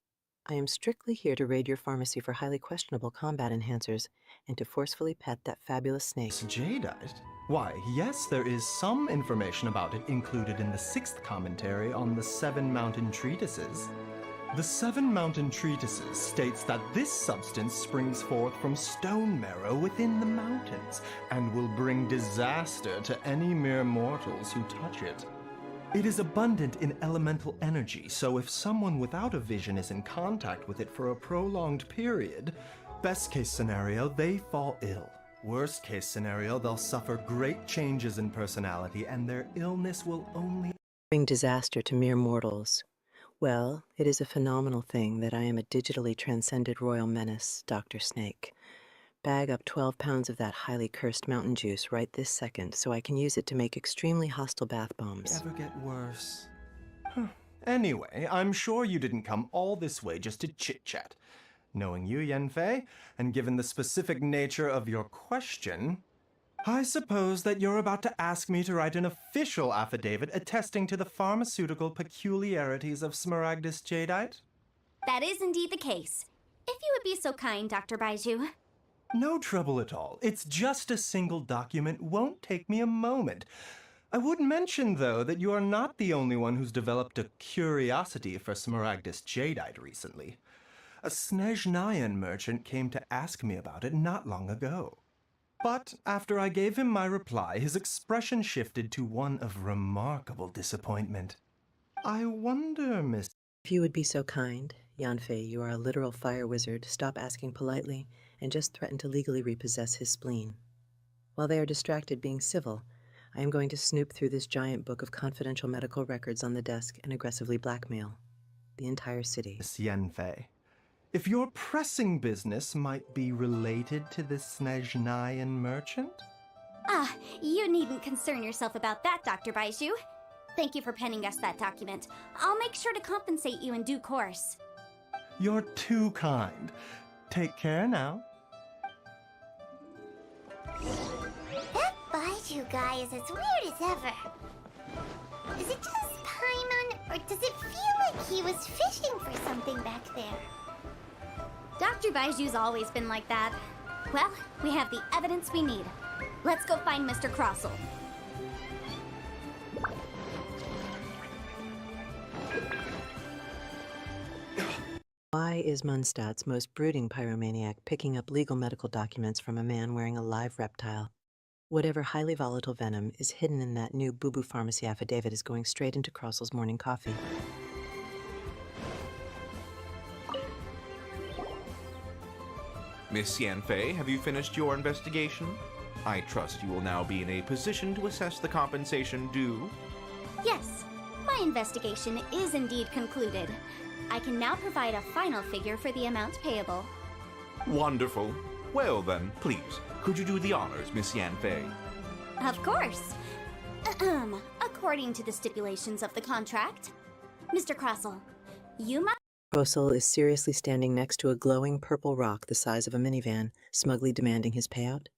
A: I am strictly here to raid your pharmacy for highly questionable combat enhancers and to forcefully pet that fabulous snake.
G: Jadeite? Why, yes, there is some information about it included in the 6th commentary on the 7 Mountain Treatises. The 7 Mountain Treatises states that this substance springs forth from stone marrow within the mountains and will bring disaster to any mere mortals who touch it. It is abundant in elemental energy, so if someone without a vision is in contact with it for a prolonged period, best case scenario, they fall ill. Worst case scenario, they'll suffer great changes in personality and their illness will only
A: Bring disaster to mere mortals. Well, it is a phenomenal thing that I am a digitally transcended royal menace, Dr. Snake. Bag up 12 pounds of that highly cursed mountain juice right this second so I can use it to make extremely hostile bath bombs.
G: ever get worse. Anyway, I'm sure you didn't come all this way just to chit-chat. Knowing you, Yenfei, and given the specific nature of your question, I suppose that you're about to ask me to write an official affidavit attesting to the pharmaceutical peculiarities of Smaragdus jadeite?
C: That is indeed the case. If you would be so kind, Dr. Baiju.
G: No trouble at all. It's just a single document. Won't take me a moment. I would mention, though, that you are not the only one who's developed a curiosity for Smaragdus jadeite recently. A Snezhnayan merchant came to ask me about it not long ago. But after I gave him my reply, his expression shifted to one of remarkable disappointment. I wonder, Miss...
A: If you would be so kind, Yanfei, you are a literal fire wizard, stop asking politely and just threaten to legally repossess his spleen. While they are distracted being civil, I am going to snoop through this giant book of confidential medical records on the desk and aggressively blackmail the entire city.
G: Miss Yenfei, if your pressing business might be related to this Snezhnayan merchant?
C: Ah, you needn't concern yourself about that, Dr. Baiju. Thank you for penning us that document. I'll make sure to compensate you in due course.
G: You're too kind. Take care now.
D: That Baiju guy is as weird as ever. Is it just Paimon, or does it feel like he was fishing for something back there?
C: Dr. Baiju's always been like that. Well, we have the evidence we need. Let's go find Mr. Crossel.
A: Why is Mundstadt's most brooding pyromaniac picking up legal medical documents from a man wearing a live reptile? Whatever highly volatile venom is hidden in that new boo-boo pharmacy affidavit is going straight into Crossel's morning coffee.
H: Miss Yanfei, have you finished your investigation? I trust you will now be in a position to assess the compensation due.
C: Yes, my investigation is indeed concluded. I can now provide a final figure for the amount payable.
H: Wonderful. Well then, please, could you do the honors, Miss Yanfei?
C: Of course. According to the stipulations of the contract, Mr. Crossel, you must...
A: Crossel is seriously standing next to a glowing purple rock the size of a minivan, smugly demanding his payout.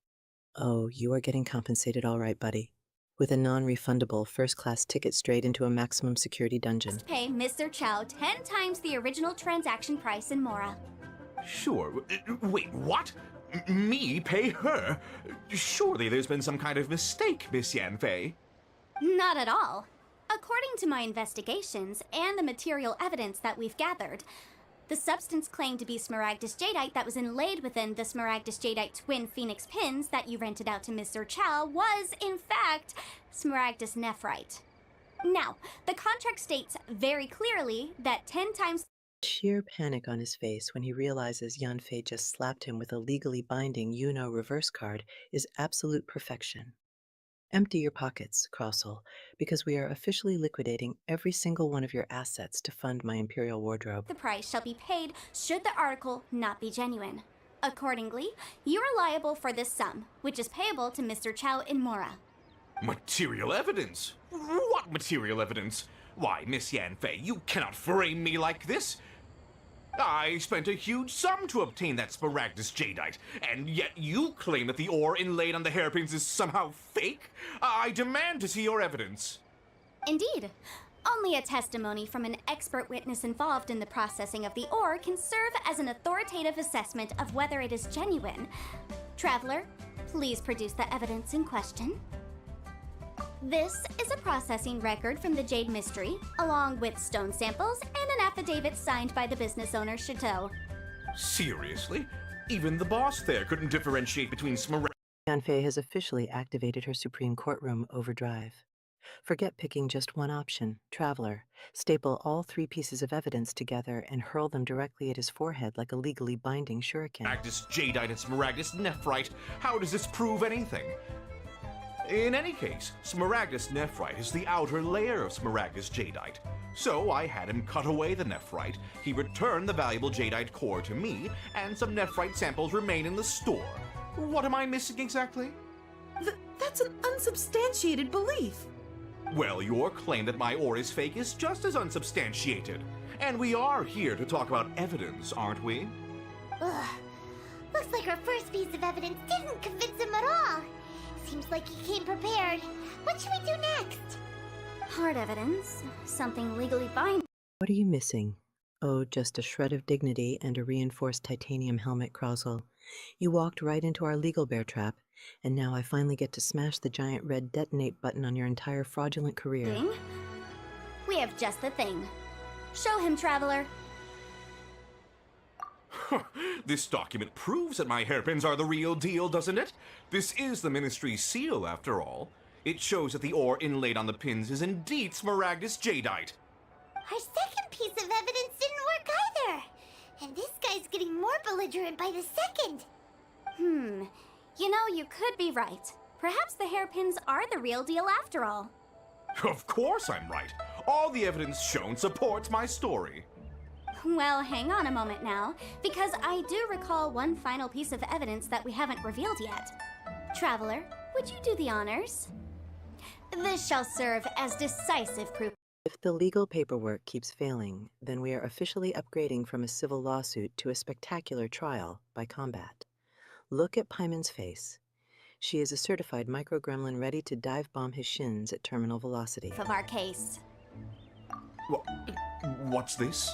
A: Oh, you are getting compensated all right, buddy. With a non-refundable first-class ticket straight into a maximum security dungeon.
C: pay Mr. Chow 10 times the original transaction price in Mora.
H: Sure. Wait, what? Me pay her? Surely there's been some kind of mistake, Miss Yanfei.
C: Not at all. According to my investigations and the material evidence that we've gathered, the substance claimed to be smaragdus jadeite that was inlaid within the smaragdus jadeite twin phoenix pins that you rented out to Mr. Chow was, in fact, smaragdus nephrite. Now, the contract states very clearly that 10 times
A: Sheer panic on his face when he realizes Yanfei just slapped him with a legally binding reverse card is absolute perfection. Empty your pockets, Crossel, because we are officially liquidating every single one of your assets to fund my imperial wardrobe.
C: the price shall be paid should the article not be genuine. Accordingly, you are liable for this sum, which is payable to Mr. Chow in Mora.
H: Material evidence? What material evidence? Why, Miss Yanfei, you cannot frame me like this. I spent a huge sum to obtain that smaragdus jadeite, and yet you claim that the ore inlaid on the hairpins is somehow fake? I demand to see your evidence.
C: Indeed. Only a testimony from an expert witness involved in the processing of the ore can serve as an authoritative assessment of whether it is genuine. Traveler, please produce the evidence in question. This is a processing record from the Jade Mystery, along with stone samples and an affidavit signed by the business owner, Chateau.
H: Seriously? Even the boss there couldn't differentiate between smaragdus.
A: Yanfei has officially activated her Supreme Courtroom overdrive. Forget picking just one option, Traveler. Staple all 3 pieces of evidence together and hurl them directly at his forehead like a legally binding shuriken.
H: Smaragdus jadeite and smaragdus nephrite. How does this prove anything? In any case, smaragdus nephrite is the outer layer of smaragdus jadeite. So I had him cut away the nephrite, he returned the valuable jadeite core to me, and some nephrite samples remain in the store. What am I missing exactly?
B: That's an unsubstantiated belief.
H: Well, your claim that my ore is fake is just as unsubstantiated. And we are here to talk about evidence, aren't we?
D: Ugh. Looks like our first piece of evidence didn't convince him at all. Seems like he came prepared. What should we do next?
C: Hard evidence, something legally binding.
A: What are you missing? Oh, just a shred of dignity and a reinforced titanium helmet, Crossel. You walked right into our legal bear trap, and now I finally get to smash the giant red detonate button on your entire fraudulent career.
C: We have just the thing. Show him, Traveler.
H: This document proves that my hairpins are the real deal, doesn't it? This is the Ministry's seal, after all. It shows that the ore inlaid on the pins is indeed smaragdus jadeite.
D: Our second piece of evidence didn't work either. And this guy's getting more belligerent by the second.
C: You know, you could be right. Perhaps the hairpins are the real deal after all.
H: Of course I'm right. All the evidence shown supports my story.
C: Well, hang on a moment now, because I do recall one final piece of evidence that we haven't revealed yet. Traveler, would you do the honors? This shall serve as decisive proof.
A: If the legal paperwork keeps failing, then we are officially upgrading from a civil lawsuit to a spectacular trial by combat. Look at Paimon's face. She is a certified microgremlin ready to dive bomb his shins at terminal velocity.
C: Of our case.
H: What's this?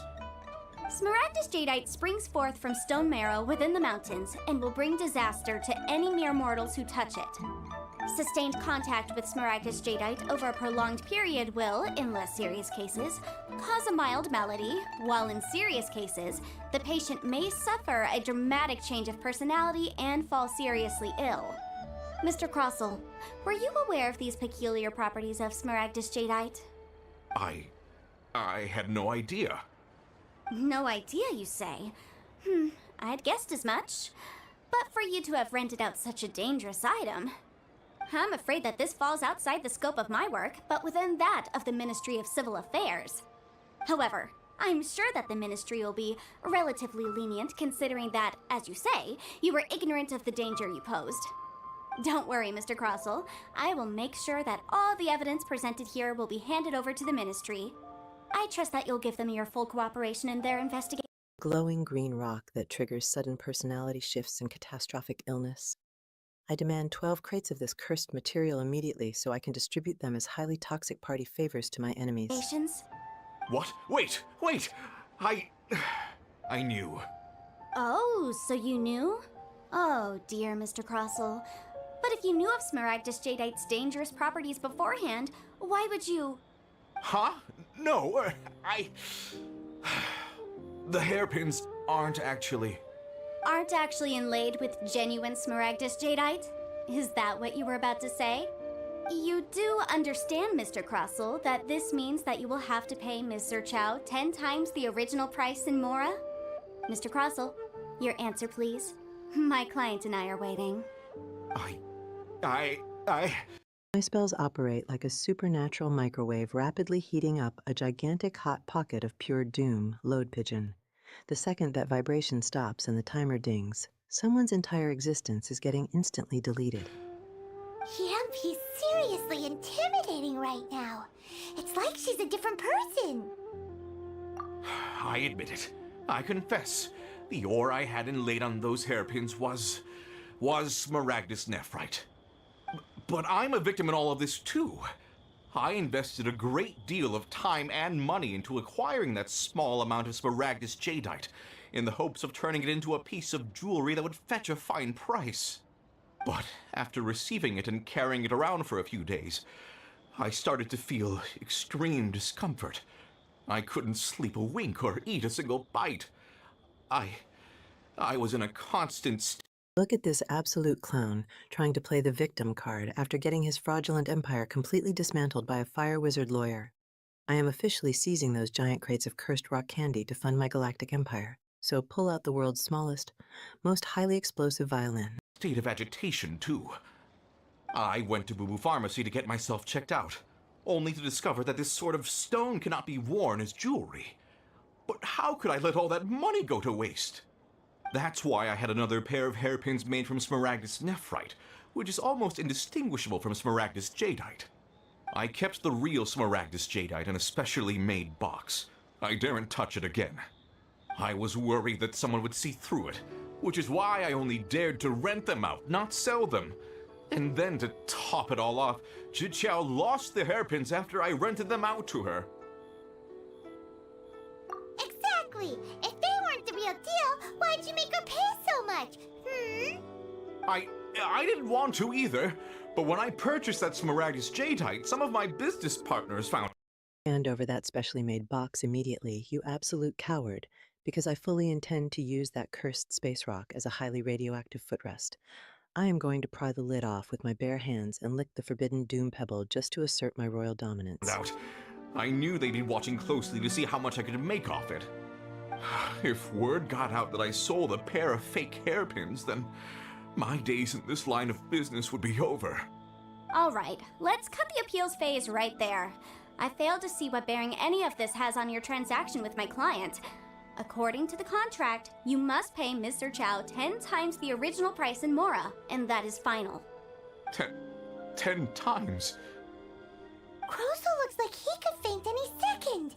C: Smaragdus jadeite springs forth from stone marrow within the mountains and will bring disaster to any mere mortals who touch it. Sustained contact with smaragdus jadeite over a prolonged period will, in less serious cases, cause a mild malady, while in serious cases, the patient may suffer a dramatic change of personality and fall seriously ill. Mr. Crossel, were you aware of these peculiar properties of smaragdus jadeite?
H: I had no idea.
C: No idea, you say? I'd guessed as much. But for you to have rented out such a dangerous item, I'm afraid that this falls outside the scope of my work, but within that of the Ministry of Civil Affairs. However, I'm sure that the Ministry will be relatively lenient considering that, as you say, you were ignorant of the danger you posed. Don't worry, Mr. Crossel. I will make sure that all the evidence presented here will be handed over to the Ministry. I trust that you'll give them your full cooperation in their investigation.
A: Glowing green rock that triggers sudden personality shifts and catastrophic illness. I demand 12 crates of this cursed material immediately so I can distribute them as highly toxic party favors to my enemies.
H: What? Wait! I knew.
C: Oh, so you knew? Oh, dear Mr. Crossel. But if you knew of smaragdus jadeite's dangerous properties beforehand, Why would you...
H: Huh? No, The hairpins aren't actually...
C: aren't actually inlaid with genuine Smaragdus jadeite? Is that what you were about to say? You do understand, Mr. Crossell, that this means that you will have to pay Ms. Zerchow 10 times the original price in Mora? Mr. Crossell, your answer, please. My client and I are waiting.
A: My spells operate like a supernatural microwave rapidly heating up a gigantic hot pocket of pure doom, load pigeon. The second that vibration stops and the timer dings, someone's entire existence is getting instantly deleted.
D: Yep, he's seriously intimidating right now. It's like she's a different person.
H: I admit it. I confess. The ore I had inlaid on those hairpins was Smaragdus nephrite. But I'm a victim in all of this too. I invested a great deal of time and money into acquiring that small amount of Smaragdus jadeite in the hopes of turning it into a piece of jewelry that would fetch a fine price. But after receiving it and carrying it around for a few days, I started to feel extreme discomfort. I couldn't sleep a wink or eat a single bite. I was in a constant
A: Look at this absolute clown trying to play the victim card after getting his fraudulent empire completely dismantled by a fire wizard lawyer. I am officially seizing those giant crates of cursed rock candy to fund my galactic empire, so pull out the world's smallest, most highly explosive violin.
H: state of agitation, too. I went to Boo Boo Pharmacy to get myself checked out, only to discover that this sort of stone cannot be worn as jewelry. But how could I let all that money go to waste? That's why I had another pair of hairpins made from Smaragdus nephrite, which is almost indistinguishable from Smaragdus jadeite. I kept the real Smaragdus jadeite in a specially made box. I daren't touch it again. I was worried that someone would see through it, which is why I only dared to rent them out, not sell them. And then to top it all off, Zhiqiao lost the hairpins after I rented them out to her.
D: Exactly! If they weren't the real deal, why'd you make her pay so much?
H: I didn't want to either, but when I purchased that Smaragdus jadeite, some of my business partners found...
A: Hand over that specially made box immediately, you absolute coward, because I fully intend to use that cursed space rock as a highly radioactive footrest. I am going to pry the lid off with my bare hands and lick the forbidden doom pebble just to assert my royal dominance.
H: out. I knew they'd be watching closely to see how much I could make off it. If word got out that I sold a pair of fake hairpins, then my days in this line of business would be over.
C: All right, let's cut the appeals phase right there. I failed to see what bearing any of this has on your transaction with my client. According to the contract, you must pay Mr. Chow 10 times the original price in Mora, and that is final.
H: 10 times?
D: Croso looks like he could faint any second.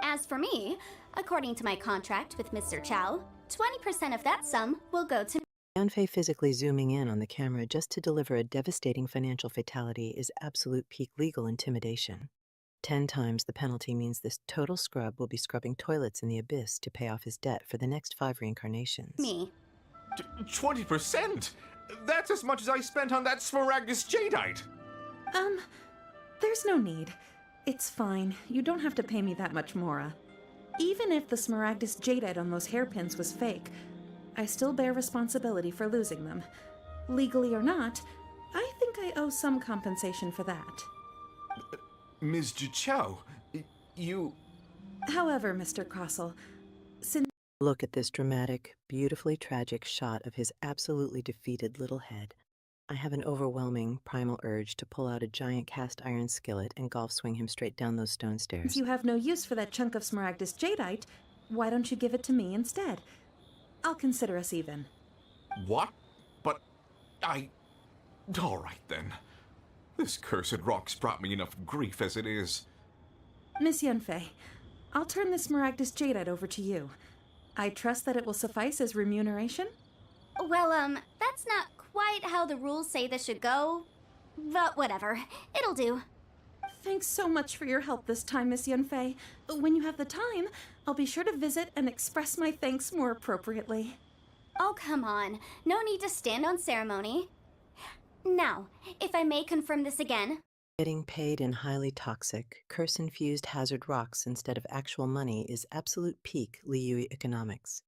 C: As for me, according to my contract with Mr. Chow, 20% of that sum will go to...
A: Yanfei physically zooming in on the camera just to deliver a devastating financial fatality is absolute peak legal intimidation. 10 times the penalty means this total scrub will be scrubbing toilets in the abyss to pay off his debt for the next 5 reincarnations.
C: me.
H: 20%? That's as much as I spent on that Smaragdus jadeite!
B: There's no need. It's fine. You don't have to pay me that much, Mora. Even if the Smaragdus jadeite on those hairpins was fake, I still bear responsibility for losing them. Legally or not, I think I owe some compensation for that.
H: Ms. Zhiqiao, you...
B: However, Mr. Crossell, since
A: Look at this dramatic, beautifully tragic shot of his absolutely defeated little head. I have an overwhelming, primal urge to pull out a giant cast iron skillet and golf swing him straight down those stone stairs.
B: you have no use for that chunk of Smaragdus jadeite, why don't you give it to me instead? I'll consider us even.
H: What? But all right then. This cursed rock's brought me enough grief as it is.
B: Miss Yunfei, I'll turn the Smaragdus jadeite over to you. I trust that it will suffice as remuneration?
C: Well, that's not quite how the rules say this should go. But whatever, it'll do.
B: Thanks so much for your help this time, Miss Yunfei. When you have the time, I'll be sure to visit and express my thanks more appropriately.
C: Oh, come on. No need to stand on ceremony. Now, if I may confirm this again,
A: Getting paid in highly toxic, curse-infused hazard rocks instead of actual money is absolute peak Liyue economics.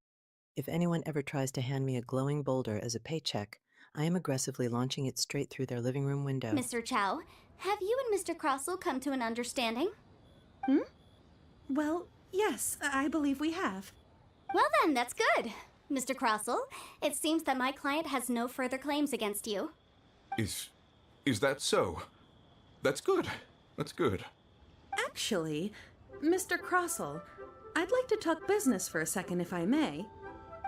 A: If anyone ever tries to hand me a glowing boulder as a paycheck, I am aggressively launching it straight through their living room window.
C: Mr. Chow, have you and Mr. Crossell come to an understanding?
B: Well, yes, I believe we have.
C: Well then, that's good. Mr. Crossell, it seems that my client has no further claims against you.
H: Is that so? That's good. That's good.
B: Actually, Mr. Crossell, I'd like to talk business for a second if I may.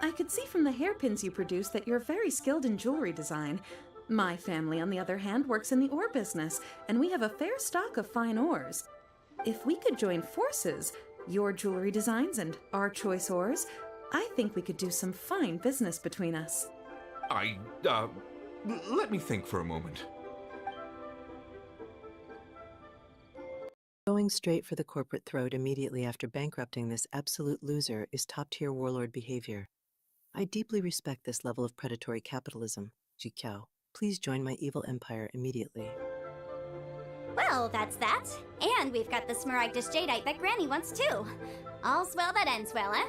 B: I could see from the hairpins you produce that you're very skilled in jewelry design. My family, on the other hand, works in the ore business, and we have a fair stock of fine ores. If we could join forces, your jewelry designs and our choice ores, I think we could do some fine business between us.
H: Let me think for a moment.
A: Going straight for the corporate throat immediately after bankrupting this absolute loser is top-tier warlord behavior. I deeply respect this level of predatory capitalism. Jiqiao, please join my evil empire immediately.
C: Well, that's that. And we've got the Smaragdus Jadeite that Granny wants too. All's well that ends well, eh?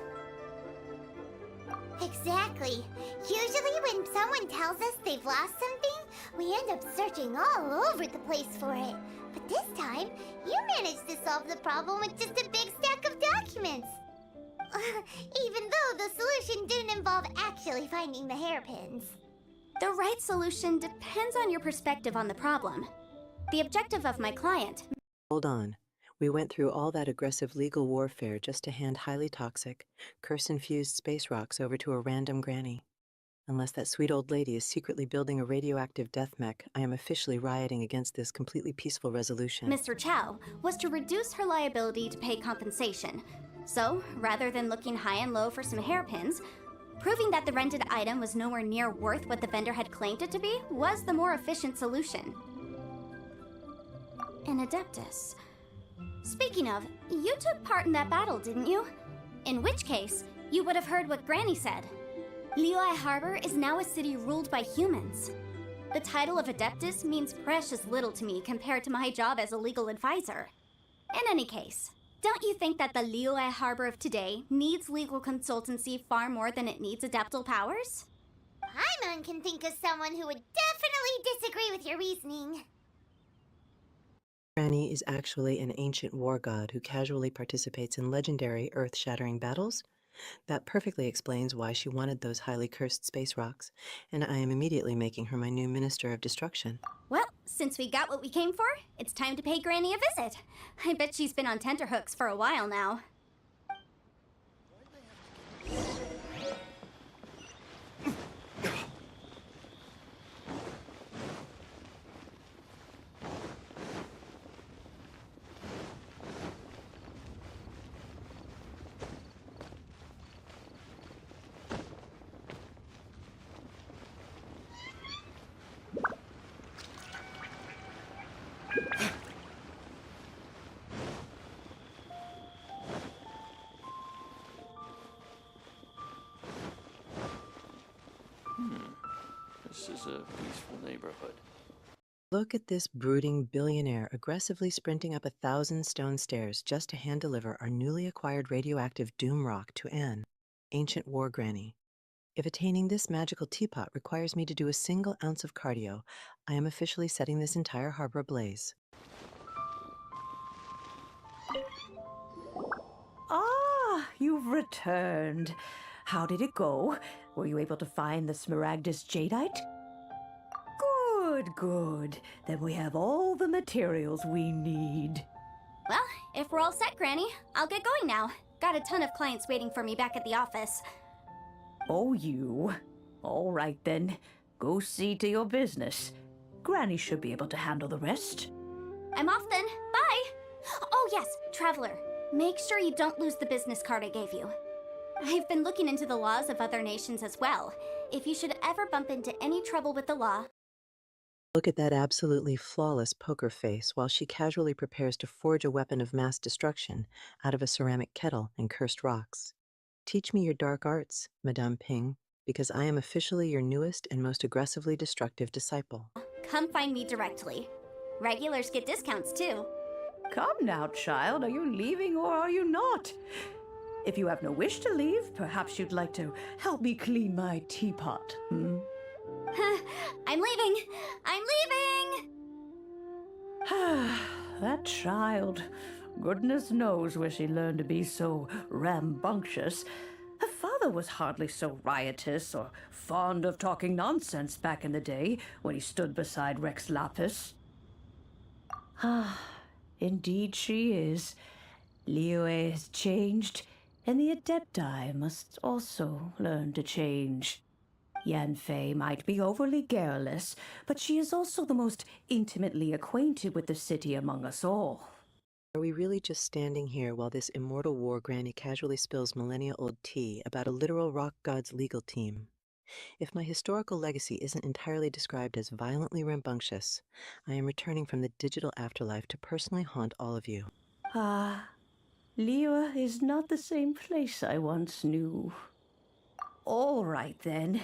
D: Exactly. Usually when someone tells us they've lost something, we end up searching all over the place for it. But this time, you managed to solve the problem with just a big stack of documents. Even though the solution didn't involve actually finding the hairpins.
C: The right solution depends on your perspective on the problem. The objective of my client...
A: Hold on. We went through all that aggressive legal warfare just to hand highly toxic, curse-infused space rocks over to a random granny. Unless that sweet old lady is secretly building a radioactive death mech, I am officially rioting against this completely peaceful resolution.
C: Mr. Chow was to reduce her liability to pay compensation. So, rather than looking high and low for some hairpins, proving that the rented item was nowhere near worth what the vendor had claimed it to be was the more efficient solution. An Adeptus. Speaking of, you took part in that battle, didn't you? In which case, you would have heard what Granny said. Liyue Harbor is now a city ruled by humans. The title of Adeptus means precious little to me compared to my job as a legal advisor. In any case, don't you think that the Liyue Harbor of today needs legal consultancy far more than it needs adeptal powers?
D: Paimon can think of someone who would definitely disagree with your reasoning.
A: Granny is actually an ancient war god who casually participates in legendary earth-shattering battles. That perfectly explains why she wanted those highly cursed space rocks, and I am immediately making her my new Minister of Destruction.
C: Well, since we got what we came for, it's time to pay Granny a visit. I bet she's been on tenterhooks for a while now.
E: This is a peaceful neighborhood.
A: Look at this brooding billionaire aggressively sprinting up 1,000 stone stairs just to hand-deliver our newly acquired radioactive doom rock to Anne, ancient war granny. If attaining this magical teapot requires me to do a single ounce of cardio, I am officially setting this entire harbor ablaze.
I: Ah, you've returned. How did it go? Were you able to find the Smaragdus Jadeite? Good, good. Then we have all the materials we need.
C: Well, if we're all set, Granny, I'll get going now. Got a ton of clients waiting for me back at the office.
I: Oh, you. All right, then. Go see to your business. Granny should be able to handle the rest.
C: I'm off then. Bye! Oh yes, Traveler. Make sure you don't lose the business card I gave you. I've been looking into the laws of other nations as well. If you should ever bump into any trouble with the law...
A: Look at that absolutely flawless poker face while she casually prepares to forge a weapon of mass destruction out of a ceramic kettle and cursed rocks. Teach me your dark arts, Madame Ping, because I am officially your newest and most aggressively destructive disciple.
C: Come find me directly. Regulars get discounts too.
I: Come now, child, are you leaving or are you not? If you have no wish to leave, perhaps you'd like to help me clean my teapot, hmm?
C: I'm leaving! I'm leaving!
I: That child. Goodness knows where she learned to be so rambunctious. Her father was hardly so riotous or fond of talking nonsense back in the day when he stood beside Rex Lapis. Indeed she is. Liyue has changed, and the Adepti must also learn to change. Yanfei might be overly garrulous, but she is also the most intimately acquainted with the city among us all.
A: Are we really just standing here while this immortal war granny casually spills millennia-old tea about a literal rock god's legal team? If my historical legacy isn't entirely described as violently rambunctious, I am returning from the digital afterlife to personally haunt all of you.
I: Liyue is not the same place I once knew. All right, then.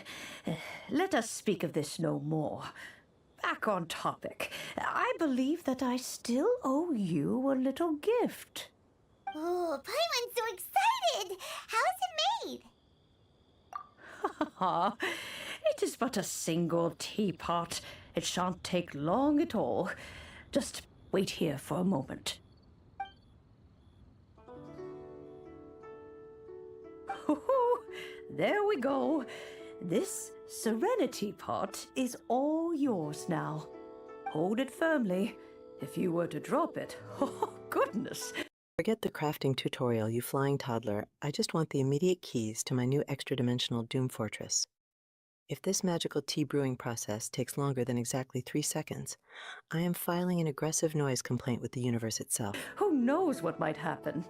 I: Let us speak of this no more. Back on topic. I believe that I still owe you a little gift.
D: Oh, Paimon's so excited! How is it made?
I: It is but a single teapot. It shan't take long at all. Just wait here for a moment. There we go. This serenity pot is all yours now. Hold it firmly. If you were to drop it, oh goodness.
A: Forget the crafting tutorial, you flying toddler. I just want the immediate keys to my new extra-dimensional Doom Fortress. If this magical tea brewing process takes longer than exactly 3 seconds, I am filing an aggressive noise complaint with the universe itself.
I: Who knows what might happen?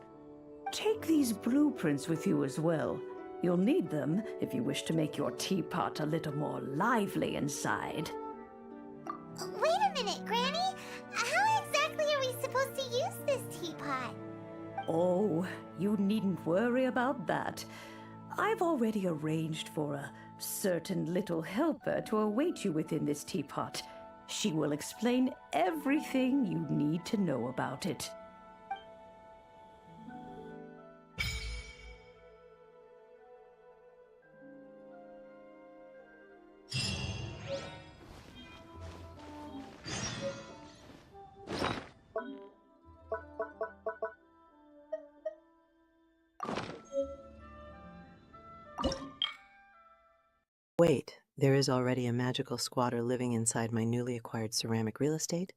I: Take these blueprints with you as well. You'll need them if you wish to make your teapot a little more lively inside.
D: Wait a minute, Granny! How exactly are we supposed to use this teapot?
I: Oh, you needn't worry about that. I've already arranged for a certain little helper to await you within this teapot. She will explain everything you need to know about it.
A: Wait, there is already a magical squatter living inside my newly acquired ceramic real estate?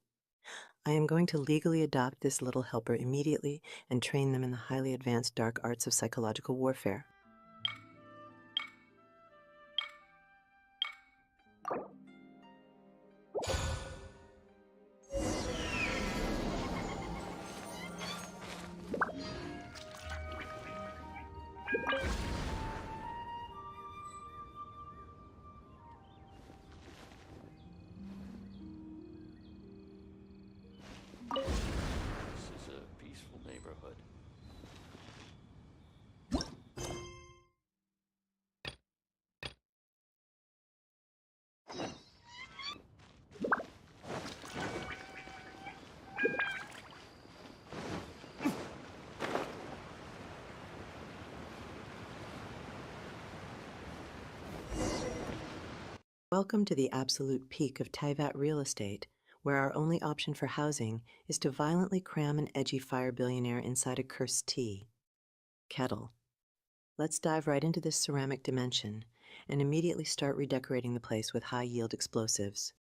A: I am going to legally adopt this little helper immediately and train them in the highly advanced dark arts of psychological warfare.
E: This is a peaceful neighborhood.
A: Welcome to the absolute peak of Taivat real estate, where our only option for housing is to violently cram an edgy fire billionaire inside a cursed tea kettle. Let's dive right into this ceramic dimension and immediately start redecorating the place with high-yield explosives.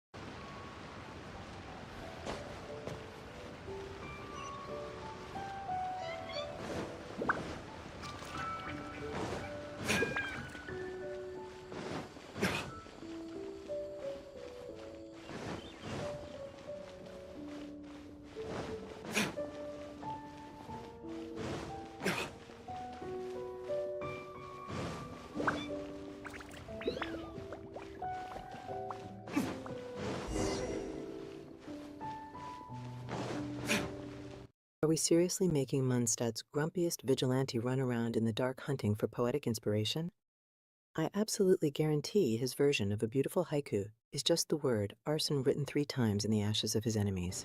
A: Are we seriously making Mundstad's grumpiest vigilante run around in the dark hunting for poetic inspiration? I absolutely guarantee his version of a beautiful haiku is just the word arson written 3 times in the ashes of his enemies.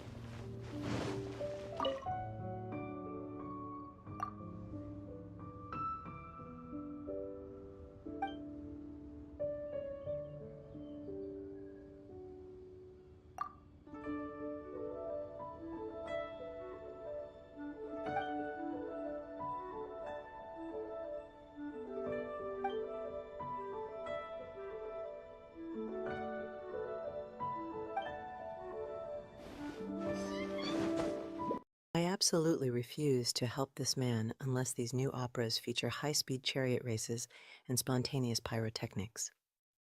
A: I absolutely refuse to help this man unless these new operas feature high-speed chariot races and spontaneous pyrotechnics.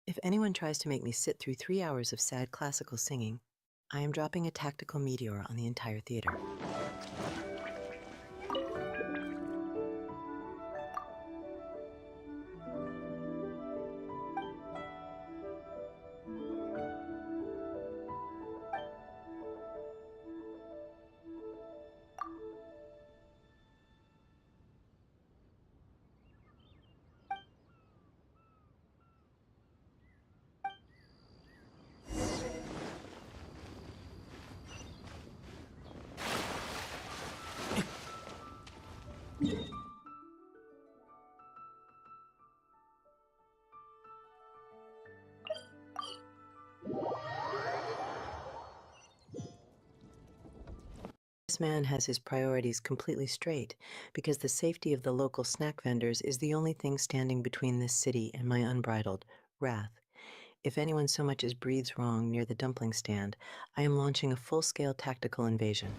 A: If anyone tries to make me sit through 3 hours of sad classical singing, I am dropping a tactical meteor on the entire theater. This man has his priorities completely straight because the safety of the local snack vendors is the only thing standing between this city and my unbridled wrath. If anyone so much as breathes wrong near the dumpling stand, I am launching a full-scale tactical invasion.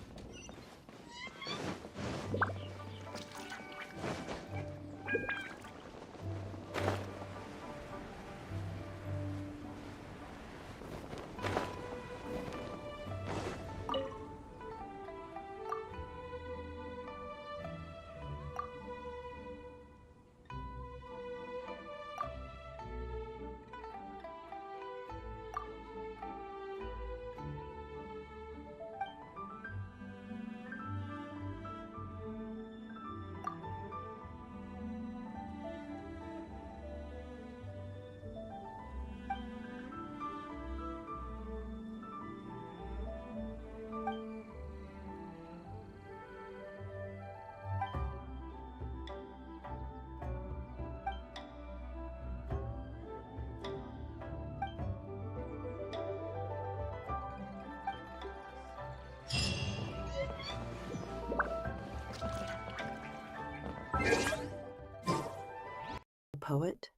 A: Poet?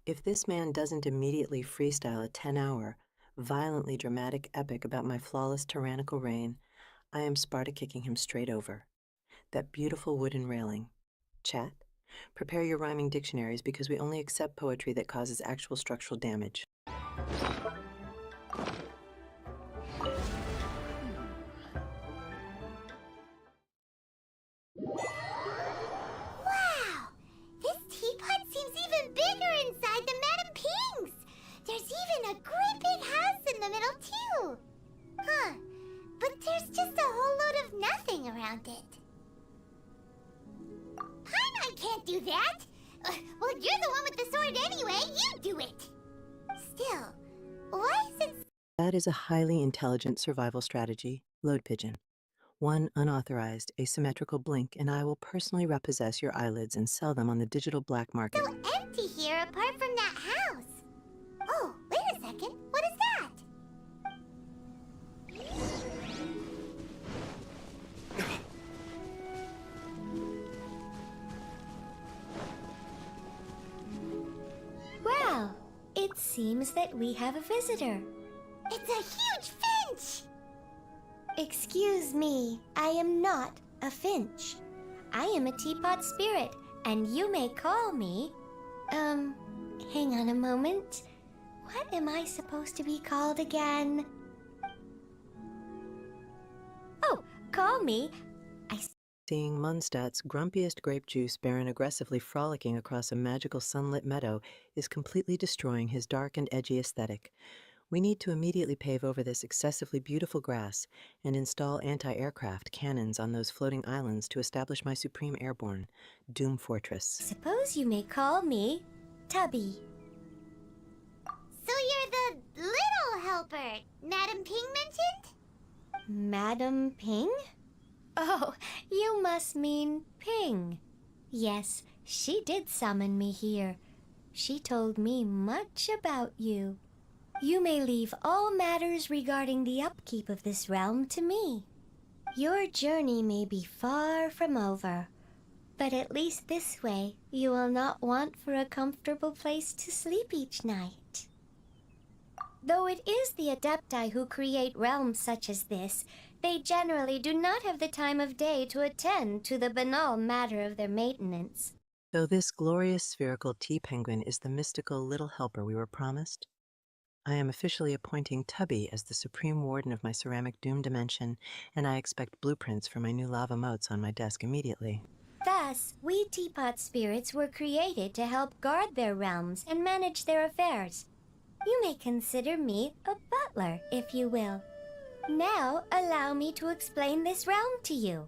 A: If this man doesn't immediately freestyle a 10-hour, violently dramatic epic about my flawless tyrannical reign, I am Sparta kicking him straight over. That beautiful wooden railing. Chat? Prepare your rhyming dictionaries because we only accept poetry that causes actual structural damage.
D: Wow! This teapot seems even bigger inside than Madame Ping's! There's even a great big house in the middle, too! Huh. But there's just a whole load of nothing around it. Paimon can't do that! Well, you're the one with the sword anyway. You do it! Still, why is it...
A: That is a highly intelligent survival strategy. Load pigeon. One unauthorized, asymmetrical blink, and I will personally repossess your eyelids and sell them on the digital black market.
D: so empty here apart from that house? Oh, wait a second. What is that?
J: Well, it seems that we have a visitor.
D: It's a huge finch!
J: Excuse me, I am not a finch. I am a teapot spirit, and you may call me... hang on a moment. What am I supposed to be called again? Oh, call me...
A: Seeing Mundstadt's grumpiest grape juice baron aggressively frolicking across a magical sunlit meadow is completely destroying his dark and edgy aesthetic. We need to immediately pave over this excessively beautiful grass and install anti-aircraft cannons on those floating islands to establish my supreme airborne, Doom Fortress.
J: Suppose you may call me Tubby.
D: So you're the little helper Madam Ping mentioned?
J: Madam Ping? Oh, you must mean Ping. Yes, she did summon me here. She told me much about you. You may leave all matters regarding the upkeep of this realm to me. Your journey may be far from over, but at least this way you will not want for a comfortable place to sleep each night. Though it is the Adepti who create realms such as this, they generally do not have the time of day to attend to the banal matter of their maintenance.
A: So this glorious spherical tea penguin is the mystical little helper we were promised? I am officially appointing Tubby as the supreme warden of my ceramic doom dimension, and I expect blueprints for my new lava moats on my desk immediately.
J: Thus, we teapot spirits were created to help guard their realms and manage their affairs. You may consider me a butler, if you will. Now, allow me to explain this realm to you.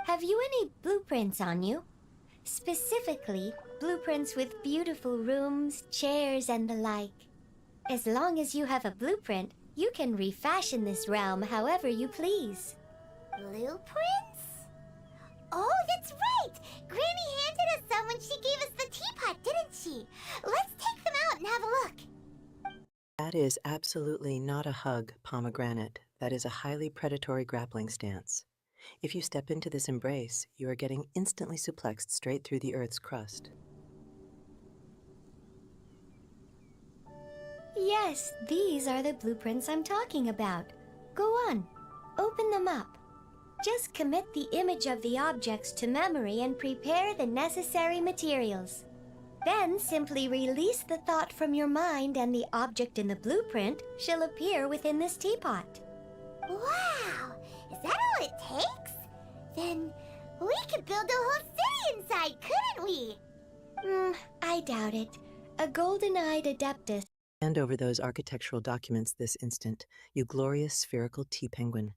J: Have you any blueprints on you? Specifically, blueprints with beautiful rooms, chairs, and the like. As long as you have a blueprint, you can refashion this realm however you please.
D: Blueprints? Oh, that's right! Granny handed us some when she gave us the teapot, didn't she? Let's take them out and have a look.
A: That is absolutely not a hug, pomegranate. That is a highly predatory grappling stance. If you step into this embrace, you are getting instantly suplexed straight through the Earth's crust.
J: Yes, these are the blueprints I'm talking about. Go on, open them up. Just commit the image of the objects to memory and prepare the necessary materials. Then simply release the thought from your mind and the object in the blueprint shall appear within this teapot.
D: Wow! Is that all it takes? Then we could build a whole city inside, couldn't we?
J: I doubt it. A golden-eyed adeptus.
A: Hand over those architectural documents this instant, you glorious spherical tea penguin.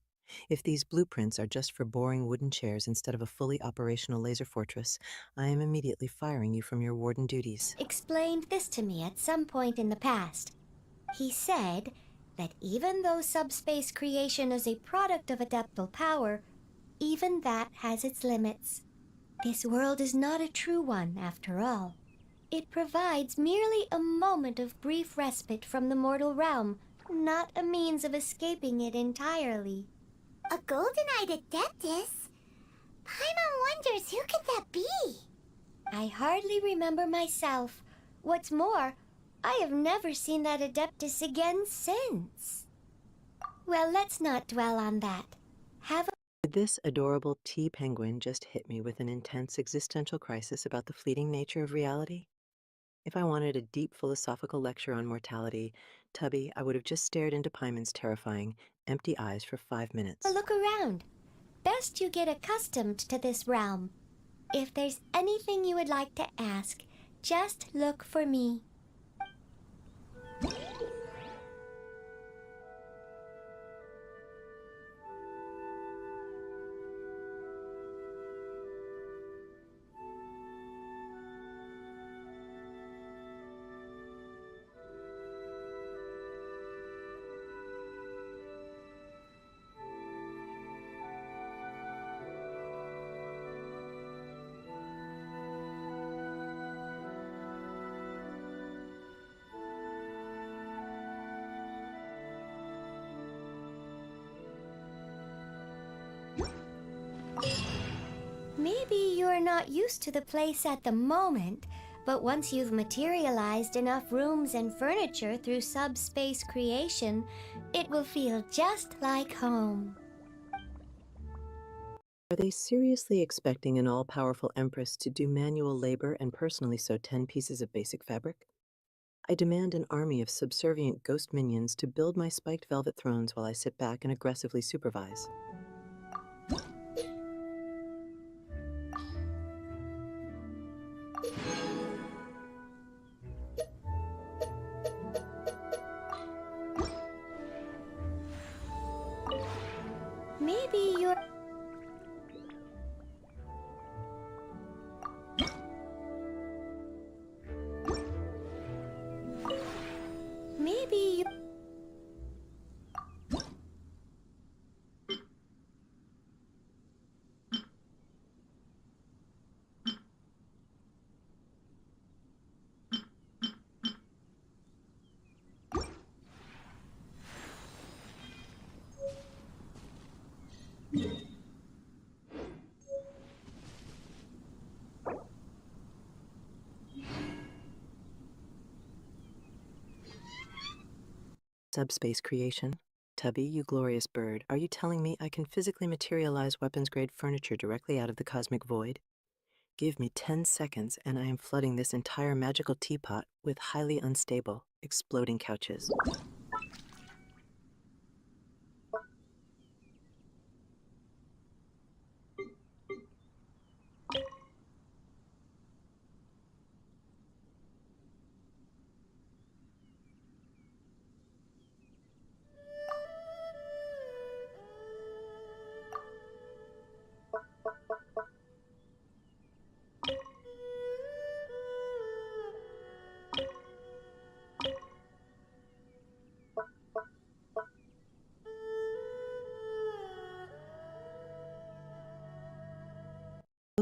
A: If these blueprints are just for boring wooden chairs instead of a fully operational laser fortress, I am immediately firing you from your warden duties.
J: Explained this to me at some point in the past. He said that even though subspace creation is a product of adeptal power, even that has its limits. This world is not a true one, after all. It provides merely a moment of brief respite from the mortal realm, not a means of escaping it entirely.
D: A golden-eyed adeptus? Paimon wonders who could that be?
J: I hardly remember myself. What's more, I have never seen that adeptus again since. Well, let's not dwell on that.
A: Did this adorable tea penguin just hit me with an intense existential crisis about the fleeting nature of reality? If I wanted a deep philosophical lecture on mortality, Tubby, I would have just stared into Paimon's terrifying, empty eyes for 5 minutes.
J: Look around. Best you get accustomed to this realm. If there's anything you would like to ask, just look for me. Maybe you're not used to the place at the moment, but once you've materialized enough rooms and furniture through subspace creation, it will feel just like home.
A: Are they seriously expecting an all-powerful empress to do manual labor and personally sew 10 pieces of basic fabric? I demand an army of subservient ghost minions to build my spiked velvet thrones while I sit back and aggressively supervise.
J: Maybe you're... Maybe you...
A: Subspace creation. Tubby, you glorious bird, are you telling me I can physically materialize weapons-grade furniture directly out of the cosmic void? Give me 10 seconds and I am flooding this entire magical teapot with highly unstable, exploding couches.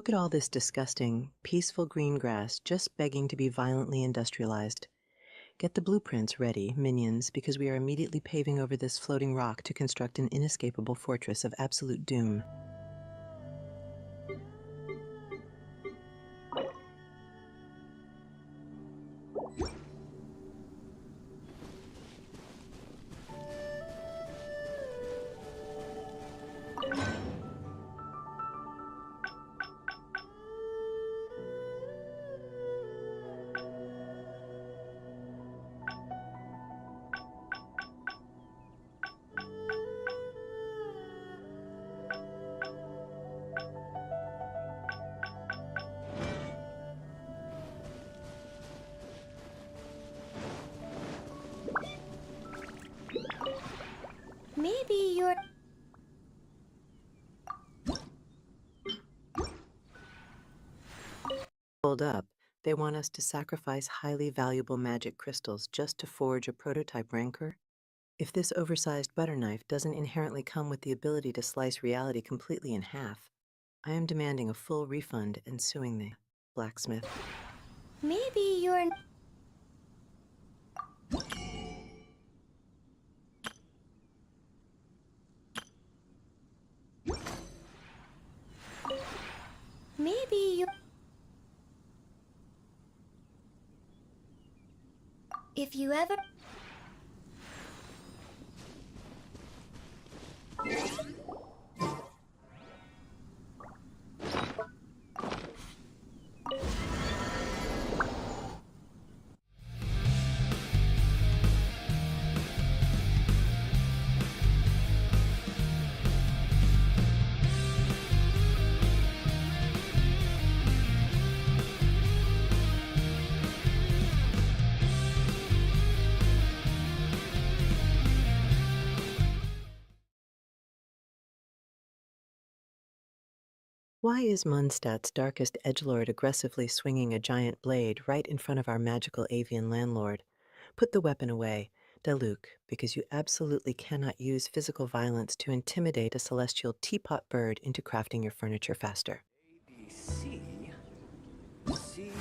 A: Look at all this disgusting, peaceful green grass just begging to be violently industrialized. Get the blueprints ready, minions, because we are immediately paving over this floating rock to construct an inescapable fortress of absolute doom.
J: Maybe you're...
A: Hold up. They want us to sacrifice highly valuable magic crystals just to forge a prototype rancor? If this oversized butter knife doesn't inherently come with the ability to slice reality completely in half, I am demanding a full refund and suing the blacksmith.
J: Maybe you're... Maybe you... If you ever...
A: Why is Mundstadt's darkest edgelord aggressively swinging a giant blade right in front of our magical avian landlord? Put the weapon away, Daluk, because you absolutely cannot use physical violence to intimidate a celestial teapot bird into crafting your furniture faster.
K: ABC. C.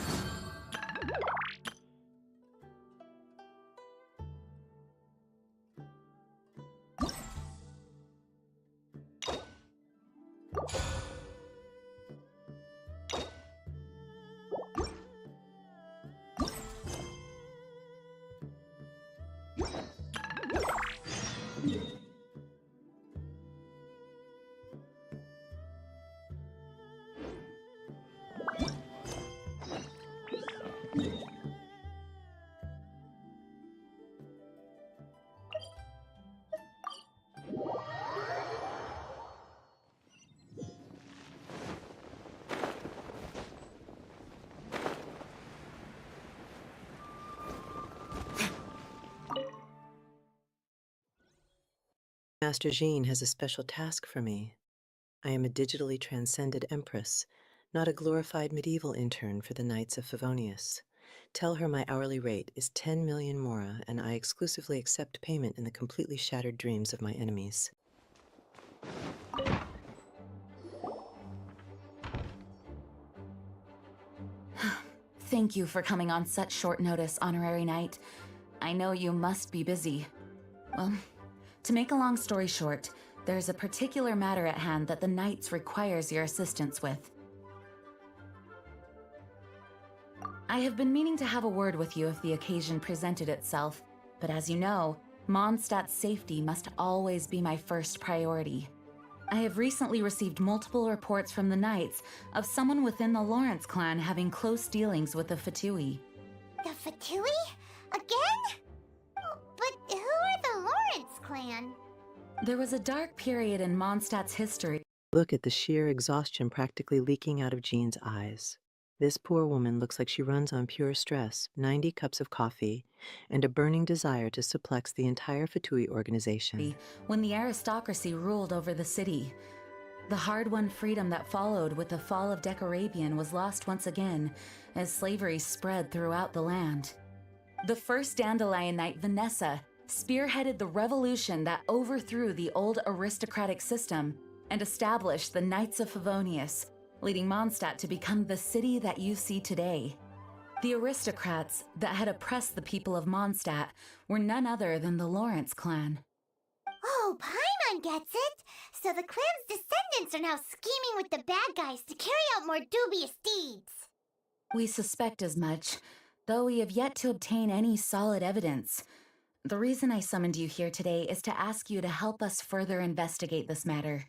A: Master Jean has a special task for me. I am a digitally transcended empress, not a glorified medieval intern for the Knights of Favonius. Tell her my hourly rate is 10 million mora, and I exclusively accept payment in the completely shattered dreams of my enemies.
L: Thank you for coming on such short notice, Honorary Knight. I know you must be busy. Well, to make a long story short, there's a particular matter at hand that the Knights requires your assistance with. I have been meaning to have a word with you if the occasion presented itself, but as you know, Mondstadt's safety must always be my first priority. I have recently received multiple reports from the Knights of someone within the Lawrence clan having close dealings with the Fatui.
D: The Fatui? Again? But who are the Lawrence clan?
L: There was a dark period in Mondstadt's history.
A: Look at the sheer exhaustion practically leaking out of Jean's eyes. This poor woman looks like she runs on pure stress, 90 cups of coffee, and a burning desire to suplex the entire Fatui organization.
L: When the aristocracy ruled over the city. The hard-won freedom that followed with the fall of Decarabian was lost once again, as slavery spread throughout the land. The first Dandelion Knight, Vanessa, spearheaded the revolution that overthrew the old aristocratic system and established the Knights of Favonius, leading Mondstadt to become the city that you see today. The aristocrats that had oppressed the people of Mondstadt were none other than the Lawrence clan.
D: Oh, Paimon gets it! So the clan's descendants are now scheming with the bad guys to carry out more dubious deeds!
L: We suspect as much, though we have yet to obtain any solid evidence. The reason I summoned you here today is to ask you to help us further investigate this matter.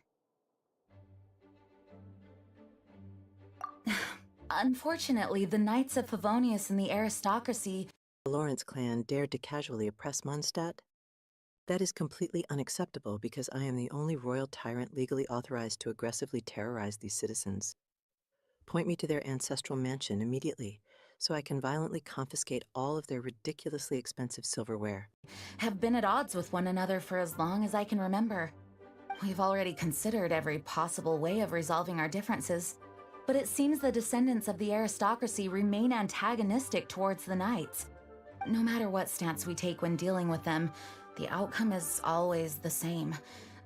L: Unfortunately, the Knights of Favonius and the aristocracy—
A: The Lawrence clan dared to casually oppress Mondstadt? That is completely unacceptable because I am the only royal tyrant legally authorized to aggressively terrorize these citizens. Point me to their ancestral mansion immediately, so I can violently confiscate all of their ridiculously expensive silverware.
L: have been at odds with one another for as long as I can remember. We've already considered every possible way of resolving our differences, but it seems the descendants of the aristocracy remain antagonistic towards the Knights. No matter what stance we take when dealing with them, the outcome is always the same.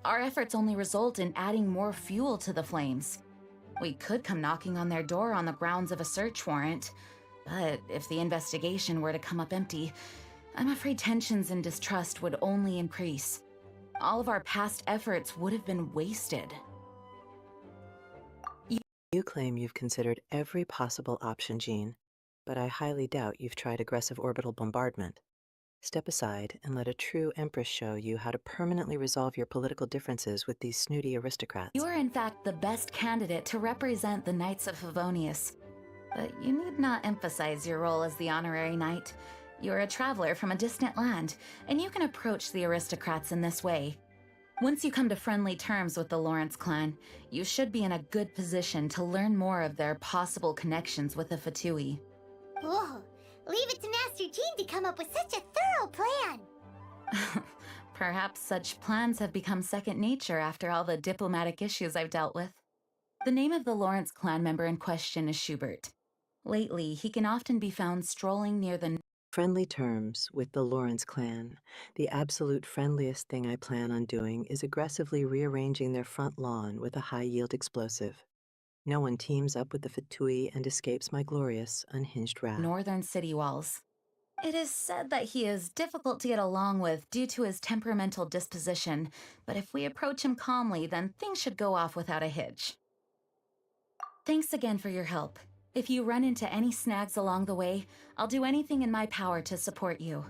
L: Our efforts only result in adding more fuel to the flames. We could come knocking on their door on the grounds of a search warrant, but if the investigation were to come up empty, I'm afraid tensions and distrust would only increase. All of our past efforts would have been wasted.
A: You claim you've considered every possible option, Jean, but I highly doubt you've tried aggressive orbital bombardment. Step aside and let a true Empress show you how to permanently resolve your political differences with these snooty aristocrats.
L: You are in fact the best candidate to represent the Knights of Favonius. But you need not emphasize your role as the honorary knight. You're a traveler from a distant land, and you can approach the aristocrats in this way. Once you come to friendly terms with the Lawrence clan, you should be in a good position to learn more of their possible connections with the Fatui.
D: Whoa, leave it to Master Jean to come up with such a thorough plan!
L: Perhaps such plans have become second nature after all the diplomatic issues I've dealt with. The name of the Lawrence clan member in question is Schubert. Lately, he can often be found strolling near the
A: Friendly terms with the Lawrence clan. The absolute friendliest thing I plan on doing is aggressively rearranging their front lawn with a high-yield explosive. No one teams up with the Fatui and escapes my glorious, unhinged wrath.
L: northern city walls. It is said that he is difficult to get along with due to his temperamental disposition, but if we approach him calmly, then things should go off without a hitch. Thanks again for your help. If you run into any snags along the way, I'll do anything in my power to support you.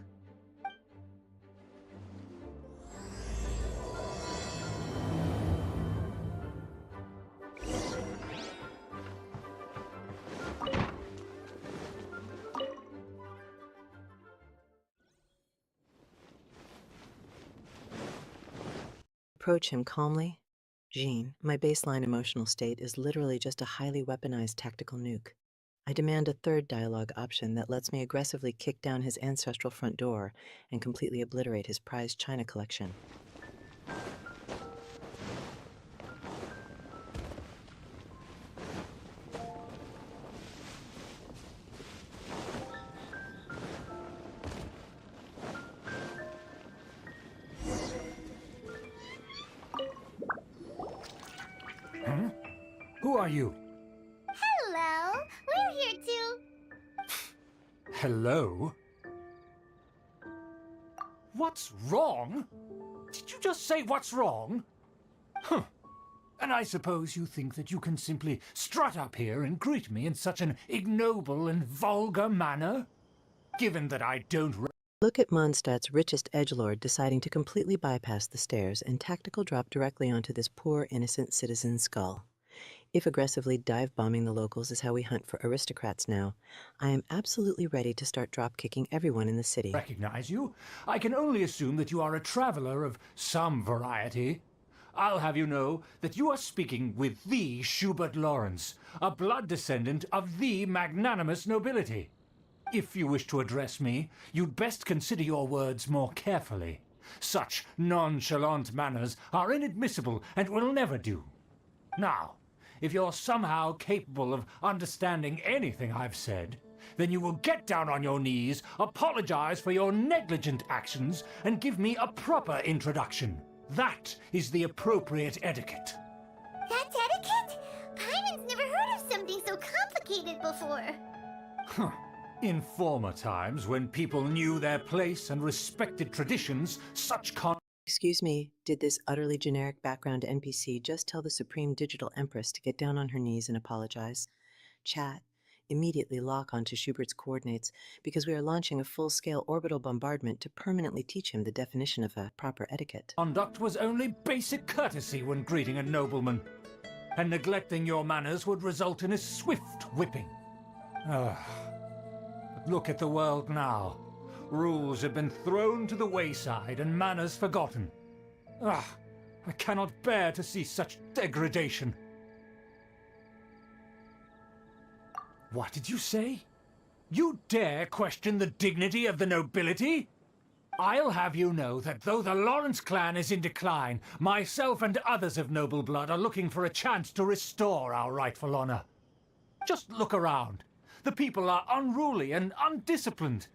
A: Approach him calmly. Jean, my baseline emotional state is literally just a highly weaponized tactical nuke. I demand a third dialogue option that lets me aggressively kick down his ancestral front door and completely obliterate his prized china collection.
M: Who are you?
D: Hello, we're here too.
M: Hello? What's wrong? Did you just say what's wrong? Huh. And I suppose you think that you can simply strut up here and greet me in such an ignoble and vulgar manner? Given that I don't
A: Look at Mondstadt's richest edgelord deciding to completely bypass the stairs and tactical drop directly onto this poor, innocent citizen's skull. If aggressively dive-bombing the locals is how we hunt for aristocrats now, I am absolutely ready to start drop-kicking everyone in the city.
M: Recognize you? I can only assume that you are a traveler of some variety. I'll have you know that you are speaking with the Schubert Lawrence, a blood descendant of the magnanimous nobility. If you wish to address me, you'd best consider your words more carefully. Such nonchalant manners are inadmissible and will never do. Now, if you're somehow capable of understanding anything I've said, then you will get down on your knees, apologize for your negligent actions, and give me a proper introduction. That is the appropriate etiquette.
D: That's etiquette? Paimon's never heard of something so complicated before.
M: Huh. In former times, when people knew their place and respected traditions, such
A: Excuse me, did this utterly generic background NPC just tell the Supreme Digital Empress to get down on her knees and apologize? Chat, immediately lock onto Schubert's coordinates because we are launching a full-scale orbital bombardment to permanently teach him the definition of a proper etiquette.
M: Conduct was only basic courtesy when greeting a nobleman, and neglecting your manners would result in a swift whipping. But look at the world now. Rules have been thrown to the wayside and manners forgotten. I cannot bear to see such degradation. What did you say? You dare question the dignity of the nobility? I'll have you know that though the Lawrence clan is in decline, myself and others of noble blood are looking for a chance to restore our rightful honor. Just look around. The people are unruly and undisciplined.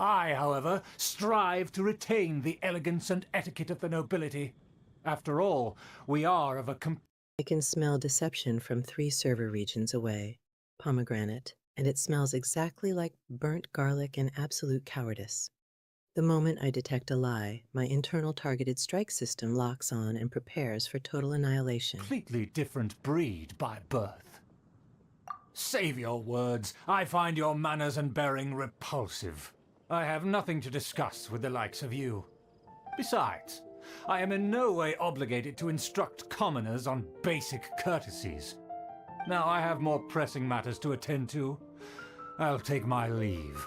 M: I, however, strive to retain the elegance and etiquette of the nobility. After all, we are of a
A: I can smell deception from 3 server regions away. Pomegranate, and it smells exactly like burnt garlic and absolute cowardice. The moment I detect a lie, my internal targeted strike system locks on and prepares for total annihilation.
M: completely different breed by birth. Save your words. I find your manners and bearing repulsive. I have nothing to discuss with the likes of you. Besides, I am in no way obligated to instruct commoners on basic courtesies. Now I have more pressing matters to attend to. I'll take my leave.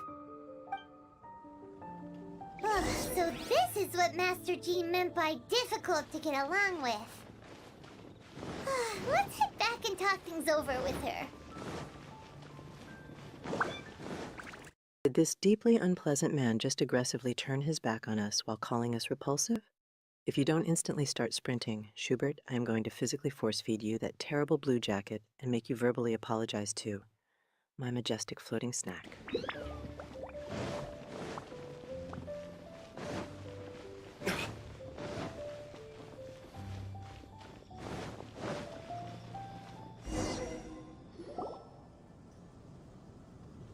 D: So this is what Master Jean meant by difficult to get along with. Let's head back and talk things over with her.
A: Did this deeply unpleasant man just aggressively turn his back on us while calling us repulsive? If you don't instantly start sprinting, Schubert, I am going to physically force-feed you that terrible blue jacket and make you verbally apologize too. My majestic floating snack.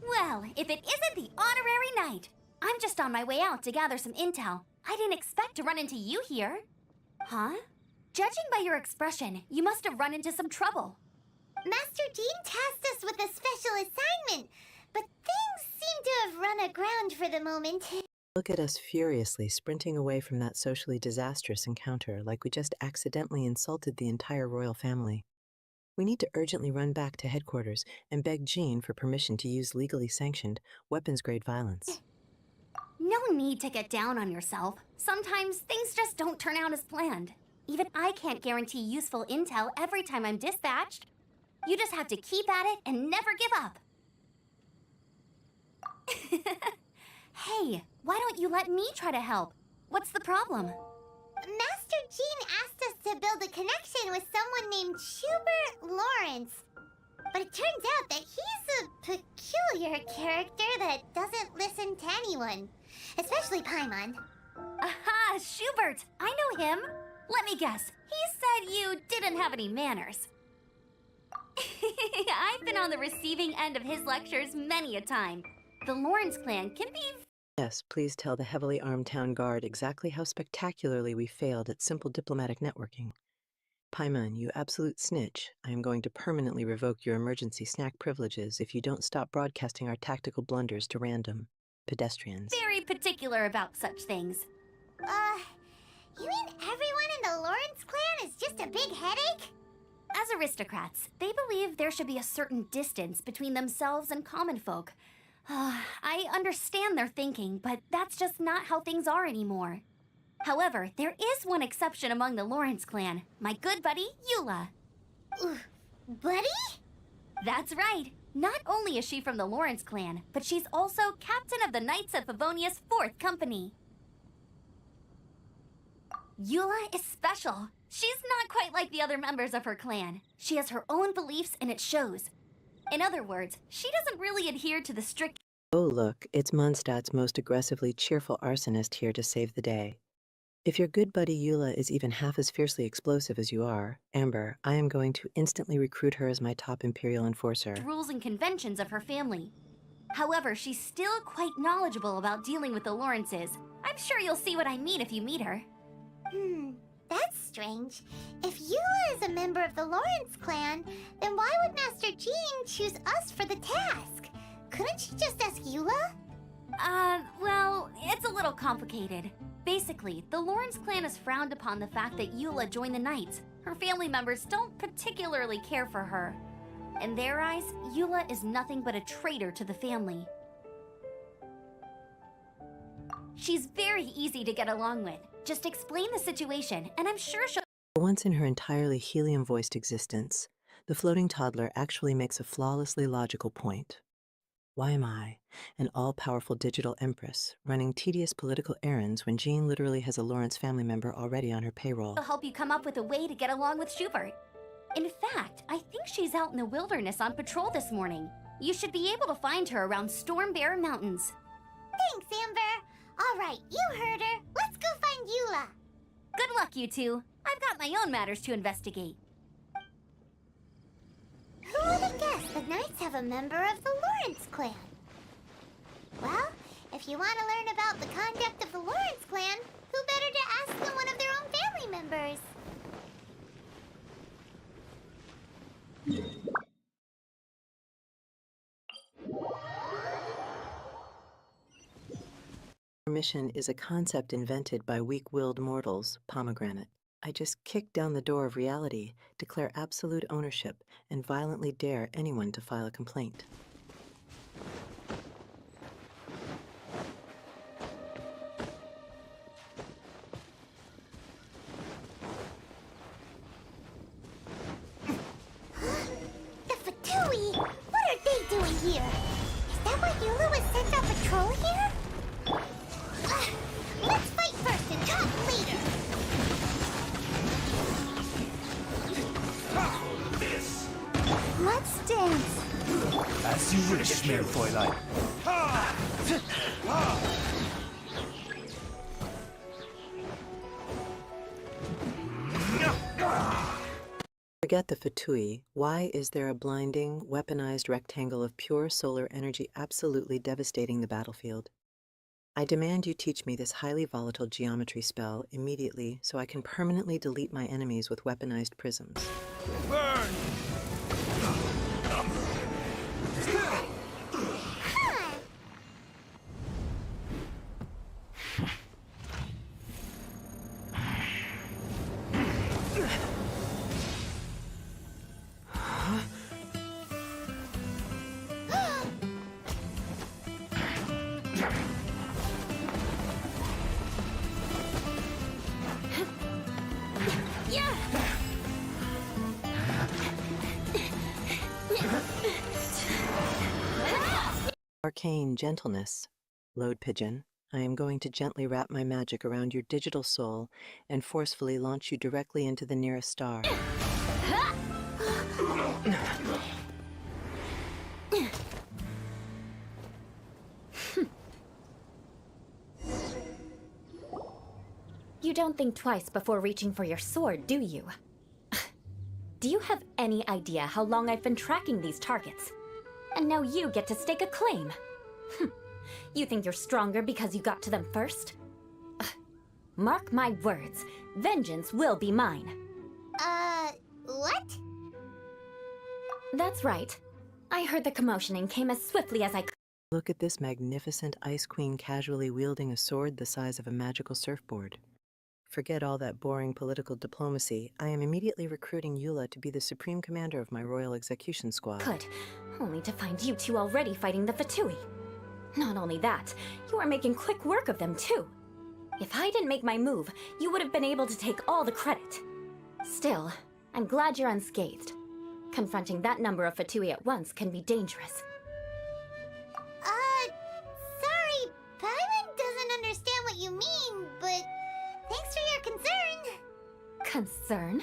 C: Well, if it isn't the honorary knight! I'm just on my way out to gather some intel. I didn't expect to run into you here. Huh? Judging by your expression, you must have run into some trouble.
D: Master Jean tasked us with a special assignment, but things seem to have run aground for the moment.
A: Look at us furiously sprinting away from that socially disastrous encounter like we just accidentally insulted the entire royal family. We need to urgently run back to headquarters and beg Jean for permission to use legally sanctioned, weapons-grade violence.
C: No need to get down on yourself. Sometimes things just don't turn out as planned. Even I can't guarantee useful intel every time I'm dispatched. You just have to keep at it and never give up. Hey, why don't you let me try to help? What's the problem?
D: Master Jean asked us to build a connection with someone named Schubert Lawrence. But it turns out that he's a peculiar character that doesn't listen to anyone. Especially Paimon.
C: Aha, Schubert! I know him. Let me guess. He said you didn't have any manners. I've been on the receiving end of his lectures many a time. The Lawrence clan can be...
A: Yes, please tell the heavily armed town guard exactly how spectacularly we failed at simple diplomatic networking. Paimon, you absolute snitch, I am going to permanently revoke your emergency snack privileges if you don't stop broadcasting our tactical blunders to random. pedestrians.
C: Very particular about such things.
D: You mean everyone in the Lawrence clan is just a big headache?
C: As aristocrats, they believe there should be a certain distance between themselves and common folk. I understand their thinking, but that's just not how things are anymore. However, there is one exception among the Lawrence clan, my good buddy, Eula.
D: Buddy?
C: That's right. Not only is she from the Lawrence clan, but she's also captain of the Knights of Favonia's 4th company. Eula is special. She's not quite like the other members of her clan. She has her own beliefs and it shows. In other words, she doesn't really adhere to the strict—
A: Oh look, it's Mondstadt's most aggressively cheerful arsonist here to save the day. If your good buddy Eula is even half as fiercely explosive as you are, Amber, I am going to instantly recruit her as my top Imperial enforcer.
C: rules and conventions of her family. However, she's still quite knowledgeable about dealing with the Lawrences. I'm sure you'll see what I mean if you meet her.
D: That's strange. If Eula is a member of the Lawrence clan, then why would Master Jean choose us for the task? Couldn't she just ask Eula?
C: Well, it's a little complicated. Basically, the Lawrence clan has frowned upon the fact that Eula joined the Knights. Her family members don't particularly care for her. In their eyes, Eula is nothing but a traitor to the family. She's very easy to get along with. Just explain the situation, and I'm sure she'll—
A: For once in her entirely helium-voiced existence, the floating toddler actually makes a flawlessly logical point. Why am I, an all-powerful digital empress, running tedious political errands when Jean literally has a Lawrence family member already on her payroll?
C: help you come up with a way to get along with Schubert. In fact, I think she's out in the wilderness on patrol this morning. You should be able to find her around Storm Bear Mountains.
D: Thanks, Amber. All right, you heard her. Let's go find Eula.
C: Good luck, you two. I've got my own matters to investigate.
D: Who would have guessed the Knights have a member of the Lawrence clan? Well, if you want to learn about the conduct of the Lawrence clan, who better to ask than one of their own family members?
A: Our mission is a concept invented by weak-willed mortals, Pomegranate. I just kick down the door of reality, declare absolute ownership, and violently dare anyone to file a complaint.
D: The Fatui! What are they doing here? Is that why Eula was sent on patrol here? Let's fight first and talk later! Let's dance!
K: As you wish, Meerfräulein.
A: Forget the Fatui. Why is there a blinding, weaponized rectangle of pure solar energy absolutely devastating the battlefield? I demand you teach me this highly volatile geometry spell immediately so I can permanently delete my enemies with weaponized prisms.
K: Burn!
A: Arcane gentleness. Load pigeon. I am going to gently wrap my magic around your digital soul and forcefully launch you directly into the nearest star.
N: You don't think twice before reaching for your sword, do you? Do you have any idea how long I've been tracking these targets? And now you get to stake a claim. You think you're stronger because you got to them first? Mark my words, vengeance will be mine.
D: What?
N: That's right. I heard the commotion and came as swiftly as I could.
A: Look at this magnificent Ice Queen casually wielding a sword the size of a magical surfboard. Forget all that boring political diplomacy. I am immediately recruiting Eula to be the supreme commander of my royal execution squad.
N: Good. Only to find you two already fighting the Fatui. Not only that, you are making quick work of them too. If I didn't make my move, you would have been able to take all the credit. Still, I'm glad you're unscathed. Confronting that number of Fatui at once can be dangerous.
D: Sorry, Paimon doesn't understand what you mean, but thanks for your concern.
N: Concern?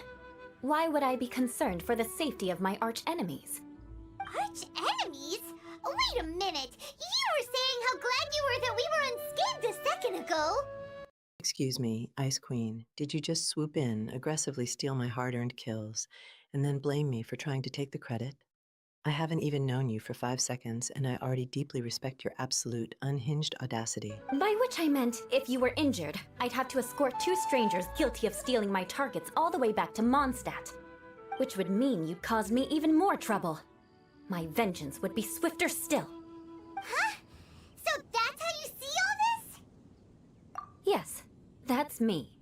N: Why would I be concerned for the safety of my arch-enemies?
D: Arch-enemies? Wait a minute! You were saying how glad you were that we were unscathed a second ago!
A: Excuse me, Ice Queen, did you just swoop in, aggressively steal my hard-earned kills, and then blame me for trying to take the credit? I haven't even known you for 5 seconds, and I already deeply respect your absolute, unhinged audacity.
N: By which I meant, if you were injured, I'd have to escort 2 strangers guilty of stealing my targets all the way back to Mondstadt. Which would mean you'd cause me even more trouble. My vengeance would be swifter still.
D: Huh? So that's how you see all this?
N: Yes, that's me.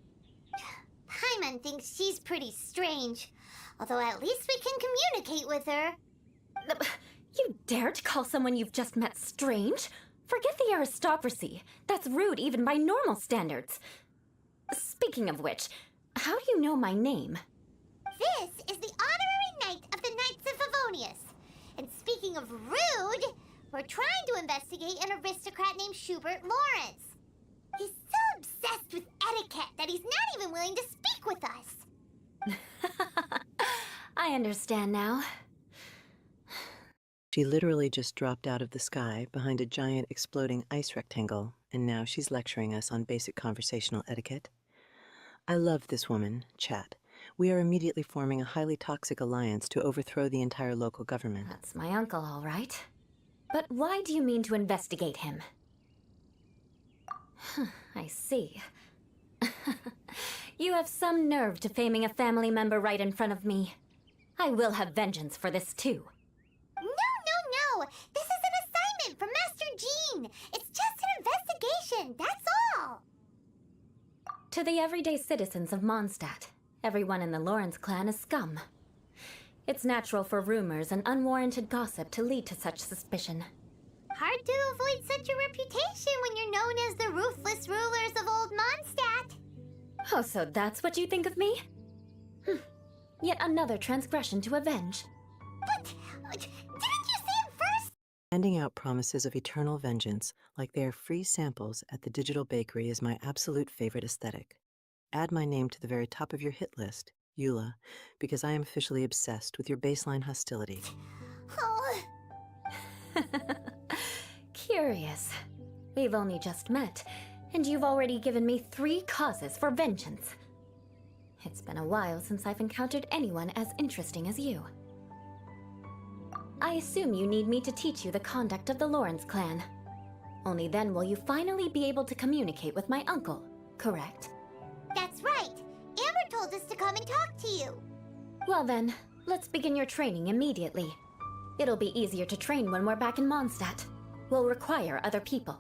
D: Paimon thinks she's pretty strange. Although at least we can communicate with her.
N: You dare to call someone you've just met strange? Forget the aristocracy. That's rude even by normal standards. Speaking of which, how do you know my name?
D: This is the honorary knight of the Knights of Favonius. And speaking of rude, we're trying to investigate an aristocrat named Schubert Lawrence. He's so obsessed with etiquette that he's not even willing to speak with us.
N: I understand now.
A: She literally just dropped out of the sky behind a giant exploding ice rectangle, and now she's lecturing us on basic conversational etiquette. I love this woman, Chat. We are immediately forming a highly toxic alliance to overthrow the entire local government.
N: That's my uncle, all right. But why do you mean to investigate him? I see. You have some nerve to faming a family member right in front of me. I will have vengeance for this too.
D: No! This is an assignment from Master Jean! It's just an investigation, that's all!
N: To the everyday citizens of Mondstadt, everyone in the Lawrence clan is scum. It's natural for rumors and unwarranted gossip to lead to such suspicion.
D: Hard to avoid such a reputation when you're known as the ruthless rulers of Old Mondstadt.
N: Oh, so that's what you think of me? Yet another transgression to avenge.
D: But didn't you say it first?
A: Handing out promises of eternal vengeance like they are free samples at the digital bakery is my absolute favorite aesthetic. Add my name to the very top of your hit list, Eula, because I am officially obsessed with your baseline hostility.
D: Oh.
N: Curious. We've only just met, and you've already given me 3 causes for vengeance. It's been a while since I've encountered anyone as interesting as you. I assume you need me to teach you the conduct of the Lawrence clan. Only then will you finally be able to communicate with my uncle, correct?
D: That's right. Amber told us to come and talk to you.
N: Well then, let's begin your training immediately. It'll be easier to train when we're back in Mondstadt. We'll require other people.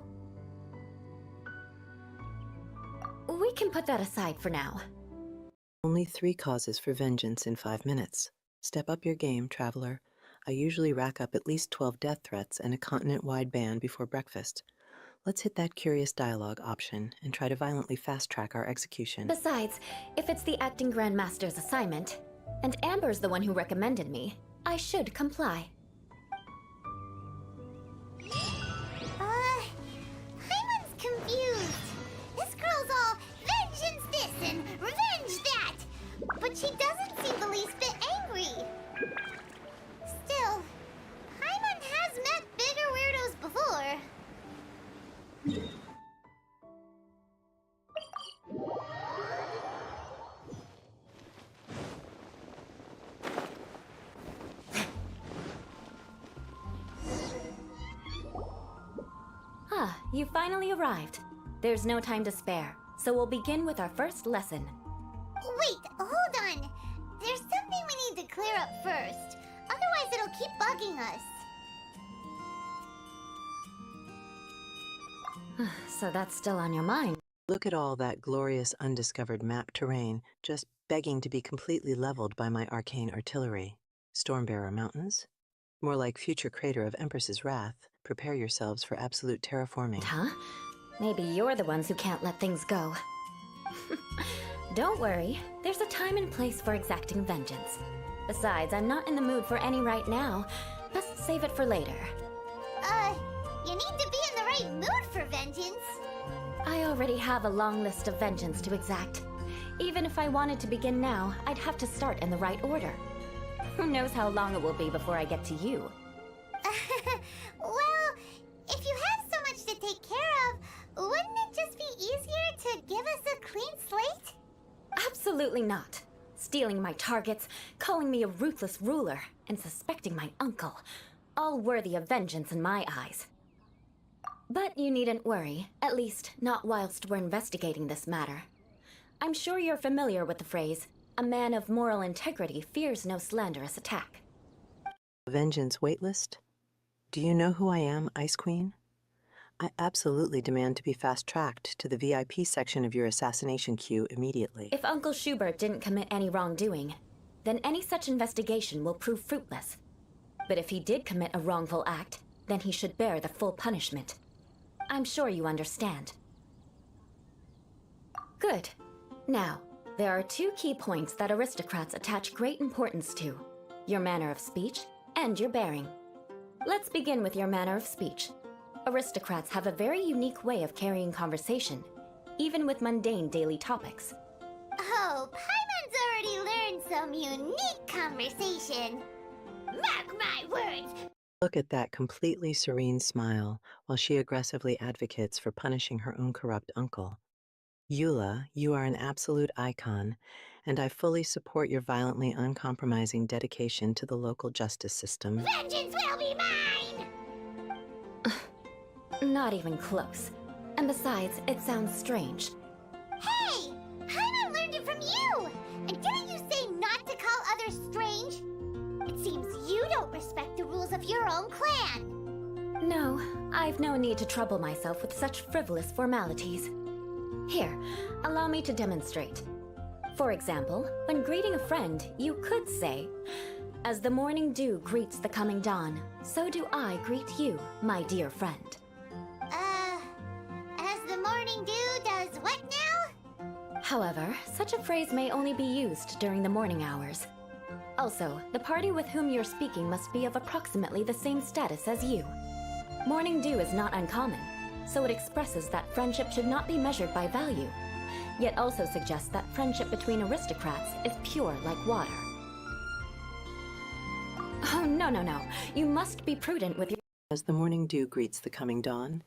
N: We can put that aside for now.
A: Only 3 causes for vengeance in 5 minutes. Step up your game, traveler. I usually rack up at least 12 death threats and a continent-wide ban before breakfast. Let's hit that curious dialogue option and try to violently fast-track our execution.
N: Besides, if it's the acting Grandmaster's assignment, and Amber's the one who recommended me, I should comply.
D: Paimon's confused. This girl's all vengeance this and revenge that. But she doesn't seem the least bit angry. Still, Paimon has met bigger weirdos before.
N: Ah, you finally arrived. There's no time to spare, so we'll begin with our first lesson.
D: Wait, hold on. There's something we need to clear up first. Otherwise, it'll keep bugging us.
N: So that's still on your mind.
A: Look at all that glorious undiscovered map terrain, just begging to be completely leveled by my arcane artillery. Stormbearer Mountains? More like future crater of Empress's Wrath. Prepare yourselves for absolute terraforming.
N: Huh? Maybe you're the ones who can't let things go. Don't worry, there's a time and place for exacting vengeance. Besides, I'm not in the mood for any right now. Best save it for later.
D: You need to be in the right mood for vengeance.
N: I already have a long list of vengeance to exact. Even if I wanted to begin now, I'd have to start in the right order. Who knows how long it will be before I get to you?
D: Well, if you have so much to take care of, wouldn't it just be easier to give us a clean slate?
N: Absolutely not. Stealing my targets, calling me a ruthless ruler, and suspecting my uncle. All worthy of vengeance in my eyes. But you needn't worry, at least not whilst we're investigating this matter. I'm sure you're familiar with the phrase, a man of moral integrity fears no slanderous attack.
A: Vengeance waitlist? Do you know who I am, Ice Queen? I absolutely demand to be fast-tracked to the VIP section of your assassination queue immediately.
N: If Uncle Schubert didn't commit any wrongdoing, then any such investigation will prove fruitless. But if he did commit a wrongful act, then he should bear the full punishment. I'm sure you understand. Good. Now, there are two key points that aristocrats attach great importance to: your manner of speech and your bearing. Let's begin with your manner of speech. Aristocrats have a very unique way of carrying conversation, even with mundane daily topics.
D: Oh, Paimon's already learned some unique conversation. Mark my words!
A: Look at that completely serene smile while she aggressively advocates for punishing her own corrupt uncle. Eula, you are an absolute icon, and I fully support your violently uncompromising dedication to the local justice system.
D: Vengeance will be mine!
N: Not even close. And besides, it sounds strange.
D: Hey! Paimon learned it from you! And didn't you say not to call others strange? It seems you don't respect the rules of your own clan.
N: No, I've no need to trouble myself with such frivolous formalities. Here, allow me to demonstrate. For example, when greeting a friend, you could say, "As the morning dew greets the coming dawn, so do I greet you, my dear friend."
D: As the morning dew does what now?
N: However, such a phrase may only be used during the morning hours. Also, the party with whom you're speaking must be of approximately the same status as you. Morning dew is not uncommon, so it expresses that friendship should not be measured by value, yet also suggests that friendship between aristocrats is pure like water. Oh, no. You must be prudent with your—
A: As the morning dew greets the coming dawn,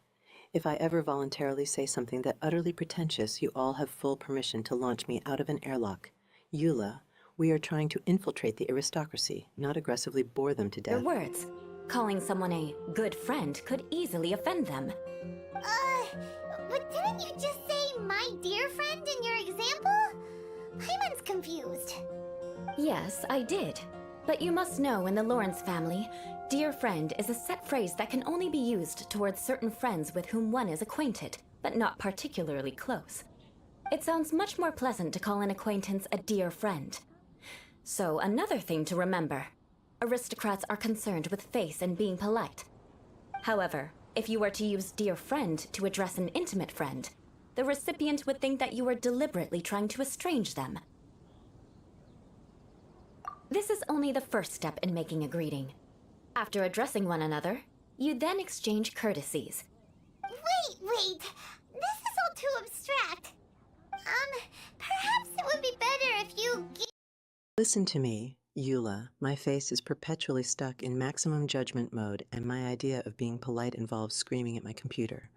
A: if I ever voluntarily say something that utterly pretentious, you all have full permission to launch me out of an airlock. Eula, we are trying to infiltrate the aristocracy, not aggressively bore them to death.
N: Your words. Calling someone a good friend could easily offend them.
D: But didn't you just say my dear friend in your example? Paimon's confused.
N: Yes, I did. But you must know in the Lawrence family, dear friend is a set phrase that can only be used towards certain friends with whom one is acquainted, but not particularly close. It sounds much more pleasant to call an acquaintance a dear friend. So another thing to remember. Aristocrats are concerned with face and being polite. However, if you were to use dear friend to address an intimate friend, the recipient would think that you were deliberately trying to estrange them. This is only the first step in making a greeting. After addressing one another, you then exchange courtesies.
D: Wait! This is all too abstract. Perhaps it would be better if you
A: Listen to me, Eula. My face is perpetually stuck in maximum judgment mode, and my idea of being polite involves screaming at my computer.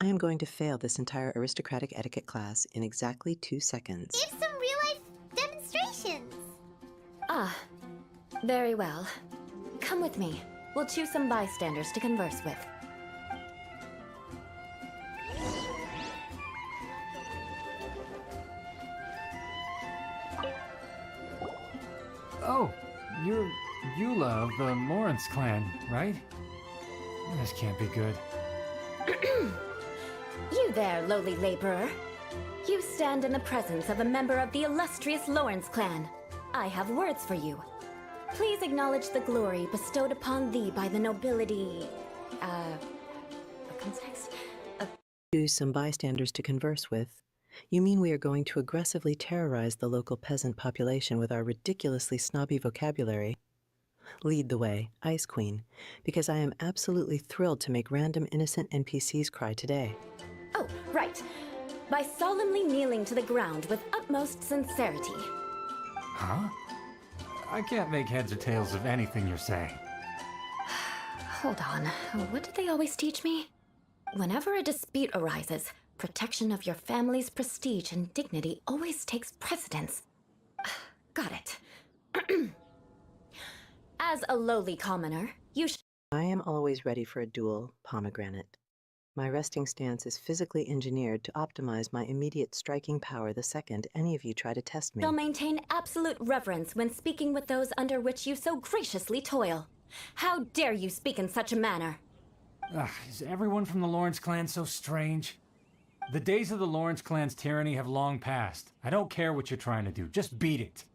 A: I am going to fail this entire aristocratic etiquette class in exactly 2 seconds.
D: give some real-life demonstrations.
N: Ah, very well. Come with me. We'll choose some bystanders to converse with.
M: Oh, you're Eula of the Lawrence clan, right? This can't be good.
N: You there, lowly laborer. You stand in the presence of a member of the illustrious Lawrence clan. I have words for you. Please acknowledge the glory bestowed upon thee by the nobility... what comes next?
A: Choose some bystanders to converse with. You mean we are going to aggressively terrorize the local peasant population with our ridiculously snobby vocabulary? Lead the way, Ice Queen, because I am absolutely thrilled to make random innocent NPCs cry today.
N: Oh, right. By solemnly kneeling to the ground with utmost sincerity.
M: Huh? I can't make heads or tails of anything you're saying.
N: Hold on. What did they always teach me? Whenever a dispute arises, protection of your family's prestige and dignity always takes precedence. Got it. As a lowly commoner, you
A: I am always ready for a duel, Pomegranate. My resting stance is physically engineered to optimize my immediate striking power the second any of you try to test me.
N: shall maintain absolute reverence when speaking with those under which you so graciously toil. How dare you speak in such a manner?
M: Is everyone from the Lawrence clan so strange? The days of the Lawrence clan's tyranny have long passed. I don't care what you're trying to do, just beat it.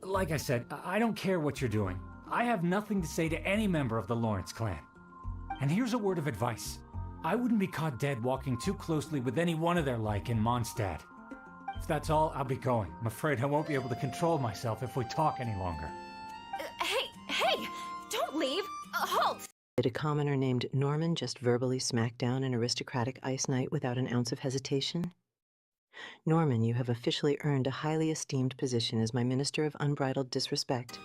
M: Like I said, I don't care what you're doing. I have nothing to say to any member of the Lawrence clan. And here's a word of advice. I wouldn't be caught dead walking too closely with any one of their like in Mondstadt. If that's all, I'll be going. I'm afraid I won't be able to control myself if we talk any longer.
N: Hey! Don't leave! Halt!
A: Did a commoner named Norman just verbally smack down an aristocratic ice knight without an ounce of hesitation? Norman, you have officially earned a highly esteemed position as my Minister of Unbridled Disrespect.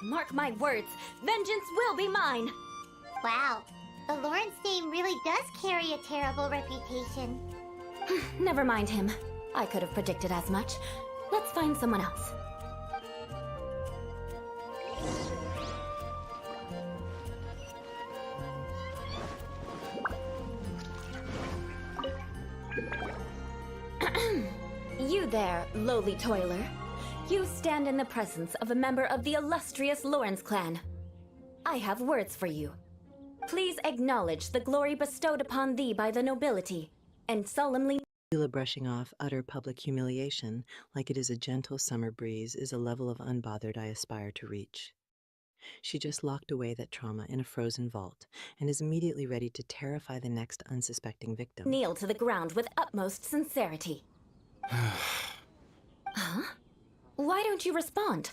N: Mark my words, vengeance will be mine!
D: Wow, the Lawrence name really does carry a terrible reputation.
N: Never mind him. I could have predicted as much. Let's find someone else. You there, lowly toiler. You stand in the presence of a member of the illustrious Lawrence clan. I have words for you. Please acknowledge the glory bestowed upon thee by the nobility, and solemnly...
A: Brushing off utter public humiliation like it is a gentle summer breeze is a level of unbothered I aspire to reach. She just locked away that trauma in a frozen vault and is immediately ready to terrify the next unsuspecting victim.
N: Kneel to the ground with utmost sincerity. Huh? Why don't you respond?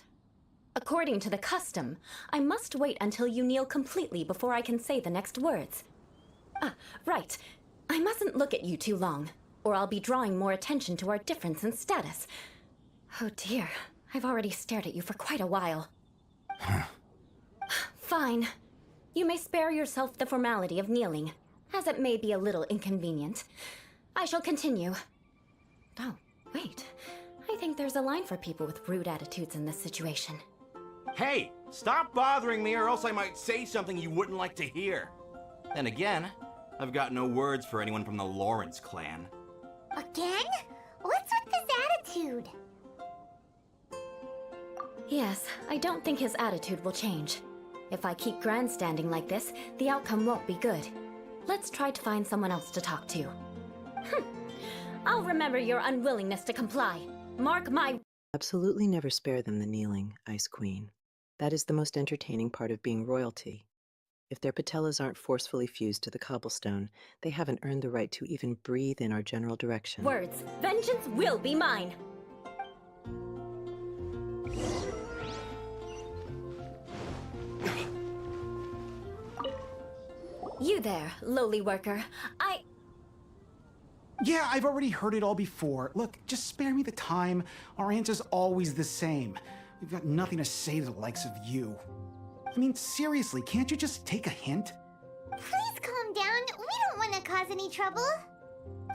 N: According to the custom, I must wait until you kneel completely before I can say the next words. Right. I mustn't look at you too long, or I'll be drawing more attention to our difference in status. Oh dear, I've already stared at you for quite a while. Fine. You may spare yourself the formality of kneeling, as it may be a little inconvenient. I shall continue. Oh, wait. I think there's a line for people with rude attitudes in this situation.
H: Hey, stop bothering me or else I might say something you wouldn't like to hear. Then again, I've got no words for anyone from the Lawrence clan.
D: Again? What's with this attitude?
N: Yes, I don't think his attitude will change. If I keep grandstanding like this, the outcome won't be good. Let's try to find someone else to talk to. I'll remember your unwillingness to comply. Mark my...
A: Absolutely never spare them the kneeling, Ice Queen. That is the most entertaining part of being royalty. If their patellas aren't forcefully fused to the cobblestone, they haven't earned the right to even breathe in our general direction.
N: Words. Vengeance will be mine! You there, lowly worker.
O: Yeah, I've already heard it all before. Look, just spare me the time. Our answer's always the same. We've got nothing to say to the likes of you. I mean, seriously, can't you just take a hint?
D: Please calm down. We don't want to cause any trouble.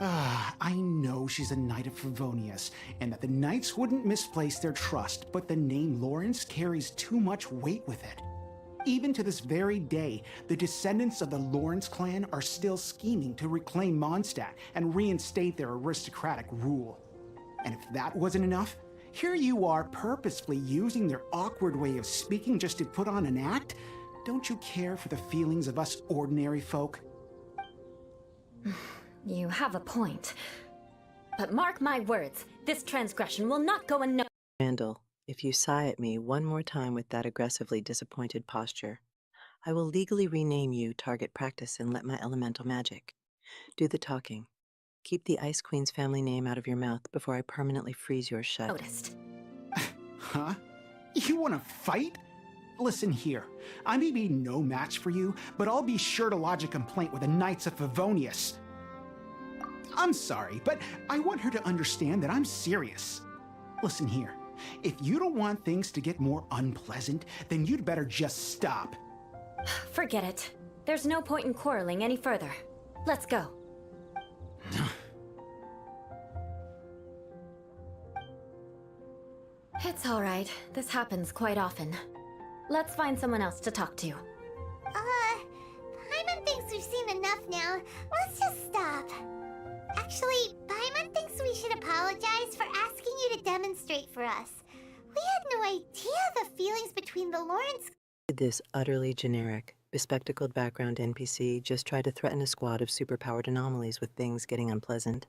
O: I know she's a knight of Favonius, and that the knights wouldn't misplace their trust, but the name Lawrence carries too much weight with it. Even to this very day, the descendants of the Lawrence clan are still scheming to reclaim Mondstadt and reinstate their aristocratic rule. And if that wasn't enough, here you are purposefully using their awkward way of speaking just to put on an act? Don't you care for the feelings of us ordinary folk?
N: You have a point. But mark my words, this transgression will not go unnoticed.
A: Randall, if you sigh at me one more time with that aggressively disappointed posture, I will legally rename you Target Practice and let my elemental magic do the talking. Keep the Ice Queen's family name out of your mouth before I permanently freeze yours shut.
N: Noticed.
O: Huh? You want to fight? Listen here, I may be no match for you, but I'll be sure to lodge a complaint with the Knights of Favonius. I'm sorry, but I want her to understand that I'm serious. Listen here, if you don't want things to get more unpleasant, then you'd better just stop.
N: Forget it. There's no point in quarreling any further. Let's go. It's all right. This happens quite often. Let's find someone else to talk to.
D: Paimon thinks we've seen enough now. Let's just stop. Actually, Paimon thinks we should apologize for asking you to demonstrate for us. We had no idea the feelings between the Lawrence...
A: This utterly generic, bespectacled background NPC just tried to threaten a squad of superpowered anomalies with things getting unpleasant.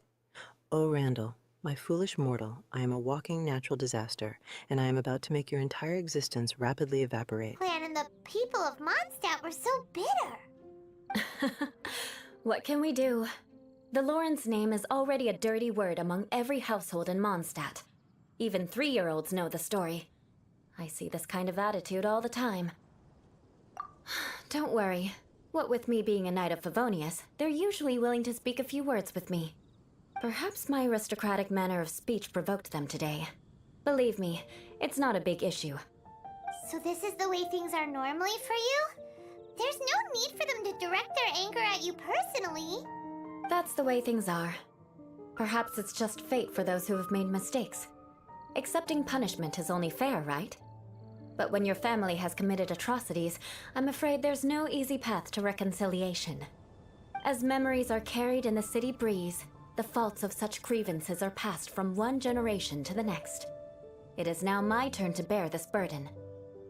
A: Oh, Randall, my foolish mortal, I am a walking natural disaster, and I am about to make your entire existence rapidly evaporate.
D: Plan and the people of Mondstadt were so bitter.
N: What can we do? The Lauren's name is already a dirty word among every household in Mondstadt. Even 3-year-olds know the story. I see this kind of attitude all the time. Don't worry. What with me being a Knight of Favonius, they're usually willing to speak a few words with me. Perhaps my aristocratic manner of speech provoked them today. Believe me, it's not a big issue.
D: So this is the way things are normally for you? There's no need for them to direct their anger at you personally.
N: That's the way things are. Perhaps it's just fate for those who have made mistakes. Accepting punishment is only fair, right? But when your family has committed atrocities, I'm afraid there's no easy path to reconciliation. As memories are carried in the city breeze, the faults of such grievances are passed from one generation to the next. It is now my turn to bear this burden.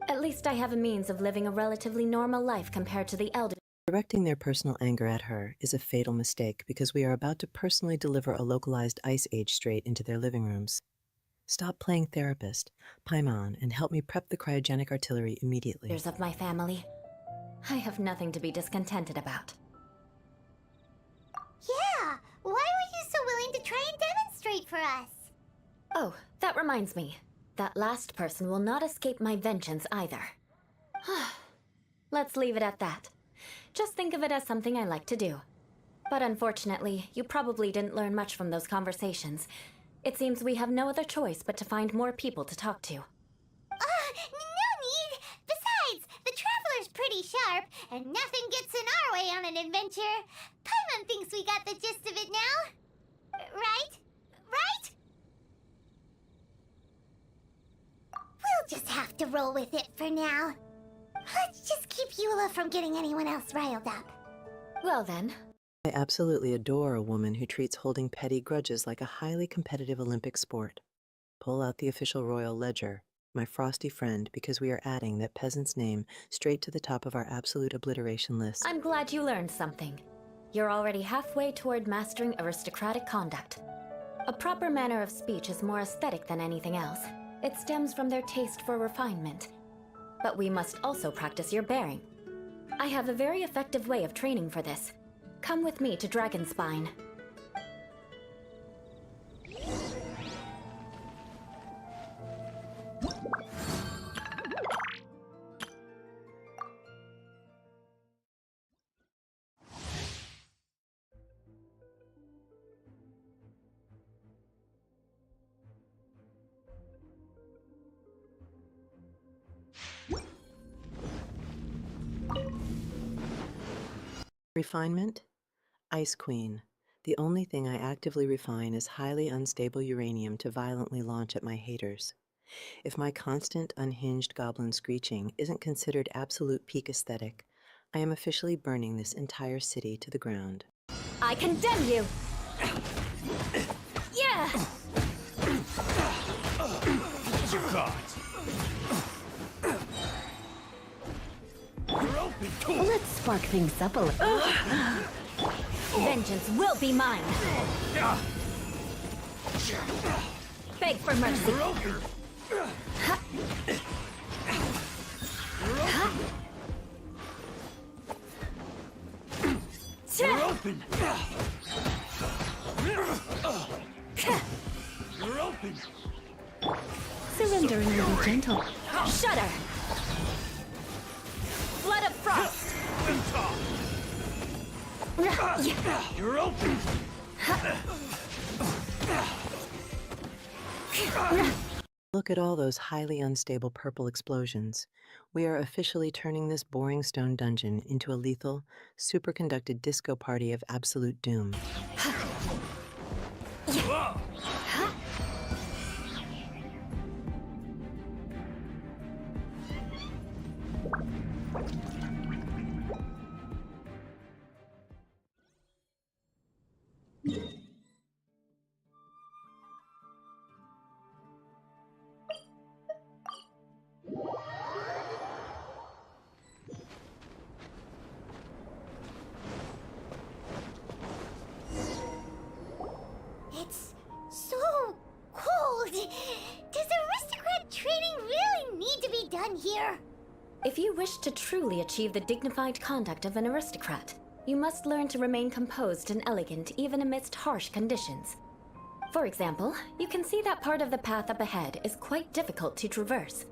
N: At least I have a means of living a relatively normal life compared to the elder.
A: Directing their personal anger at her is a fatal mistake because we are about to personally deliver a localized ice age straight into their living rooms. Stop playing therapist, Paimon, and help me prep the cryogenic artillery immediately.
N: Members of my family. I have nothing to be discontented about.
D: Yeah, why were you so willing to try and demonstrate for us?
N: Oh, that reminds me. That last person will not escape my vengeance either. Let's leave it at that. Just think of it as something I like to do. But unfortunately, you probably didn't learn much from those conversations. It seems we have no other choice but to find more people to talk to.
D: No need! Besides, the Traveler's pretty sharp, and nothing gets in our way on an adventure. Paimon thinks we got the gist of it now. Right? Right? We'll just have to roll with it for now. Let's just keep Eula from getting anyone else riled up.
N: Well then.
A: I absolutely adore a woman who treats holding petty grudges like a highly competitive Olympic sport. Pull out the official royal ledger, my frosty friend, because we are adding that peasant's name straight to the top of our absolute obliteration list.
N: I'm glad you learned something. You're already halfway toward mastering aristocratic conduct. A proper manner of speech is more aesthetic than anything else. It stems from their taste for refinement. But we must also practice your bearing. I have a very effective way of training for this. Come with me to Dragonspine.
A: Refinement? Ice Queen. The only thing I actively refine is highly unstable uranium to violently launch at my haters. If my constant, unhinged goblin screeching isn't considered absolute peak aesthetic, I am officially burning this entire city to the ground.
N: I condemn you! Yeah!
K: Your gods!
N: Let's spark things up a little. Vengeance will be mine. Beg for mercy.
K: You're open. You're open.
N: Surrendering will be gentle. Shudder. Flood of frost.
K: You're open.
A: Look at all those highly unstable purple explosions. We are officially turning this boring stone dungeon into a lethal, superconducted disco party of absolute doom.
D: It's so cold. Does aristocrat training really need to be done here?
N: If you wish to truly achieve the dignified conduct of an aristocrat, you must learn to remain composed and elegant even amidst harsh conditions. For example, you can see that part of the path up ahead is quite difficult to traverse.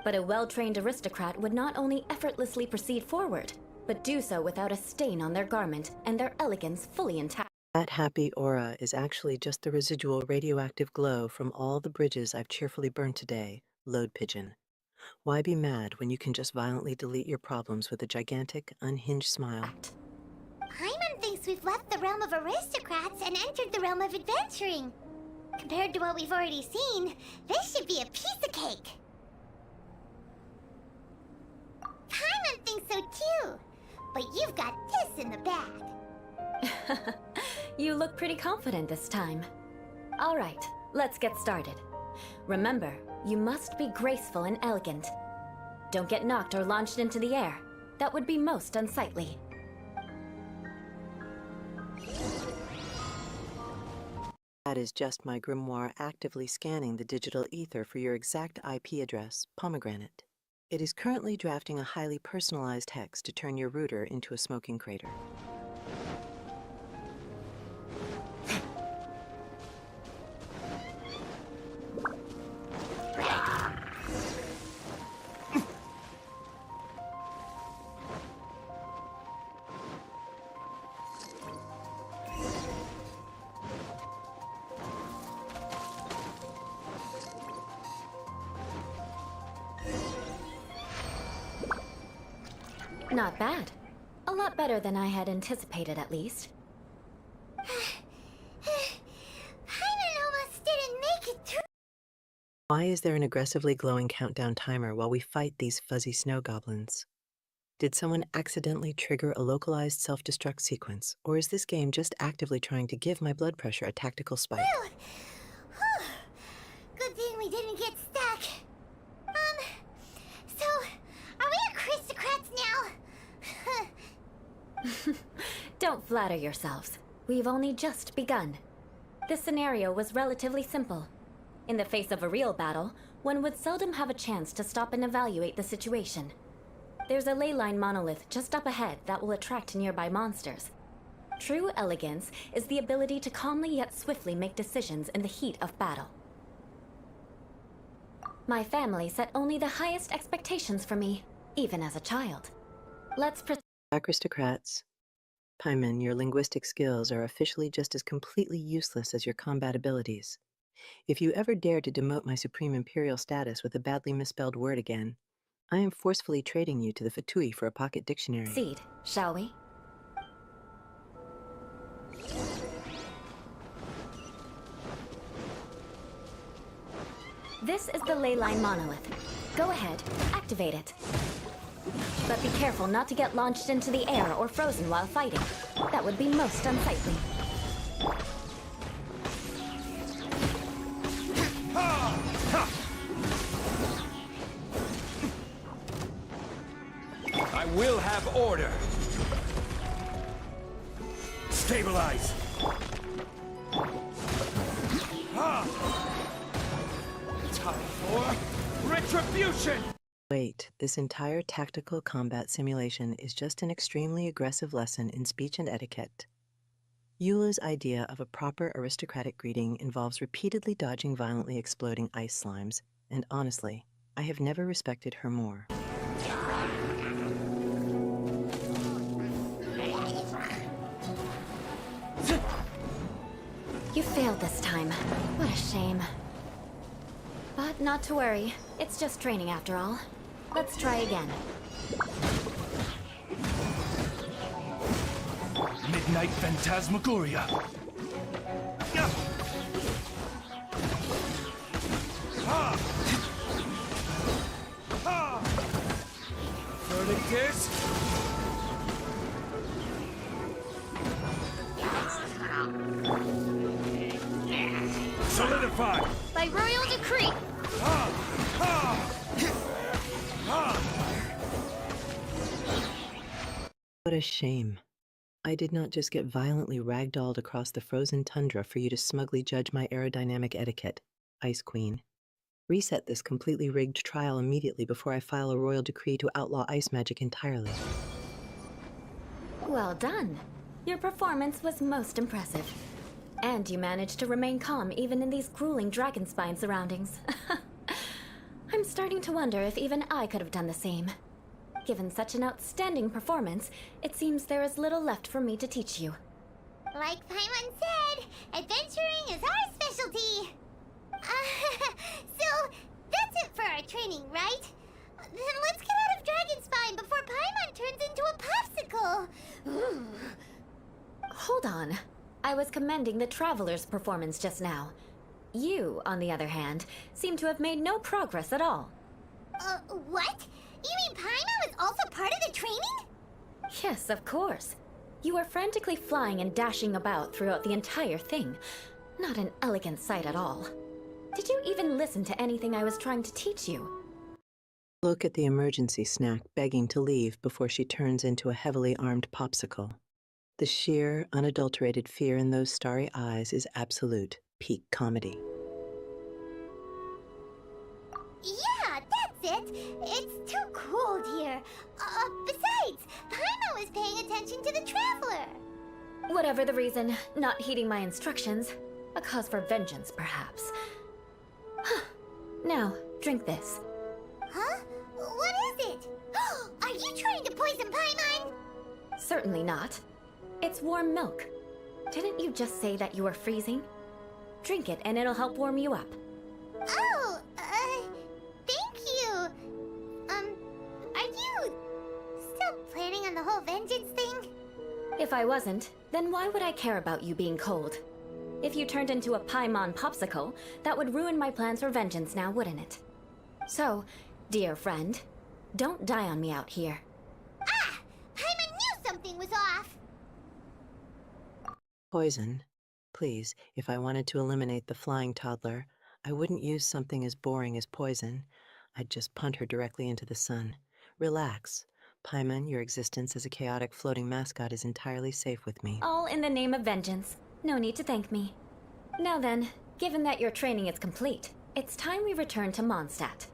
N: But a well-trained aristocrat would not only effortlessly proceed forward, but do so without a stain on their garment and their elegance fully intact.
A: That happy aura is actually just the residual radioactive glow from all the bridges I've cheerfully burned today, Load Pigeon. Why be mad when you can just violently delete your problems with a gigantic, unhinged smile?
D: Paimon thinks we've left the realm of aristocrats and entered the realm of adventuring. Compared to what we've already seen, this should be a piece of cake. Paimon thinks so too, but you've got this in the bag.
N: You look pretty confident this time. All right, let's get started. Remember, you must be graceful and elegant. Don't get knocked or launched into the air. That would be most unsightly.
A: That is just my grimoire actively scanning the digital ether for your exact IP address, Pomegranate. It is currently drafting a highly personalized hex to turn your router into a smoking crater.
N: Not bad. A lot better than I had anticipated, at least.
D: Paimon almost didn't make it through.
A: Why is there an aggressively glowing countdown timer while we fight these fuzzy snow goblins? Did someone accidentally trigger a localized self-destruct sequence, or is this game just actively trying to give my blood pressure a tactical spike?
D: Good thing we didn't get stuck. So, are we aristocrats now?
N: Don't flatter yourselves. We've only just begun. This scenario was relatively simple. In the face of a real battle, one would seldom have a chance to stop and evaluate the situation. There's a ley line monolith just up ahead that will attract nearby monsters. True elegance is the ability to calmly yet swiftly make decisions in the heat of battle. My family set only the highest expectations for me, even as a child. Let's
A: Aristocrats. Paimon, your linguistic skills are officially just as completely useless as your combat abilities. If you ever dare to demote my Supreme Imperial status with a badly misspelled word again, I am forcefully trading you to the Fatui for a pocket dictionary.
N: Proceed, shall we? This is the ley line monolith. Go ahead, activate it. But be careful not to get launched into the air or frozen while fighting. That would be most unsightly.
K: I will have order. Stabilize. Time for retribution!
A: Wait, this entire tactical combat simulation is just an extremely aggressive lesson in speech and etiquette. Eula's idea of a proper aristocratic greeting involves repeatedly dodging violently exploding ice slimes, and honestly, I have never respected her more.
N: You failed this time. What a shame. But not to worry. It's just training after all. Let's try again.
K: Midnight Phantasmagoria. Verdict is... solidify!
C: By royal decree!
A: What a shame. I did not just get violently ragdolled across the frozen tundra for you to smugly judge my aerodynamic etiquette, Ice Queen. Reset this completely rigged trial immediately before I file a royal decree to outlaw ice magic entirely.
N: Well done. Your performance was most impressive. And you managed to remain calm even in these grueling dragon spine surroundings. I'm starting to wonder if even I could have done the same. Given such an outstanding performance, it seems there is little left for me to teach you.
D: Like Paimon said, adventuring is our specialty. So, that's it for our training, right? Then let's get out of Dragon Spine before Paimon turns into a popsicle.
N: Hold on. I was commending the Traveler's performance just now. You, on the other hand, seem to have made no progress at all.
D: What? You mean Paimon was also part of the training?
N: Yes, of course. You were frantically flying and dashing about throughout the entire thing. Not an elegant sight at all. Did you even listen to anything I was trying to teach you?
A: Look at the emergency snack begging to leave before she turns into a heavily armed popsicle. The sheer, unadulterated fear in those starry eyes is absolute peak comedy.
D: Yeah, that's it. It's too cold here. Besides, Paimon was paying attention to the Traveler.
N: Whatever the reason, not heeding my instructions. A cause for vengeance, perhaps. Now, drink this.
D: Huh? What is it? Are you trying to poison Paimon?
N: Certainly not. It's warm milk. Didn't you just say that you were freezing? Drink it and it'll help warm you up.
D: Oh, thank you. Are you still planning on the whole vengeance thing?
N: If I wasn't, then why would I care about you being cold? If you turned into a Paimon popsicle, that would ruin my plans for vengeance now, wouldn't it? So, dear friend, don't die on me out here.
D: Ah! Paimon knew something was off!
A: Poison. Please, if I wanted to eliminate the flying toddler, I wouldn't use something as boring as poison. I'd just punt her directly into the sun. Relax. Paimon, your existence as a chaotic floating mascot is entirely safe with me.
N: All in the name of vengeance. No need to thank me. Now then, given that your training is complete, it's time we return to Mondstadt.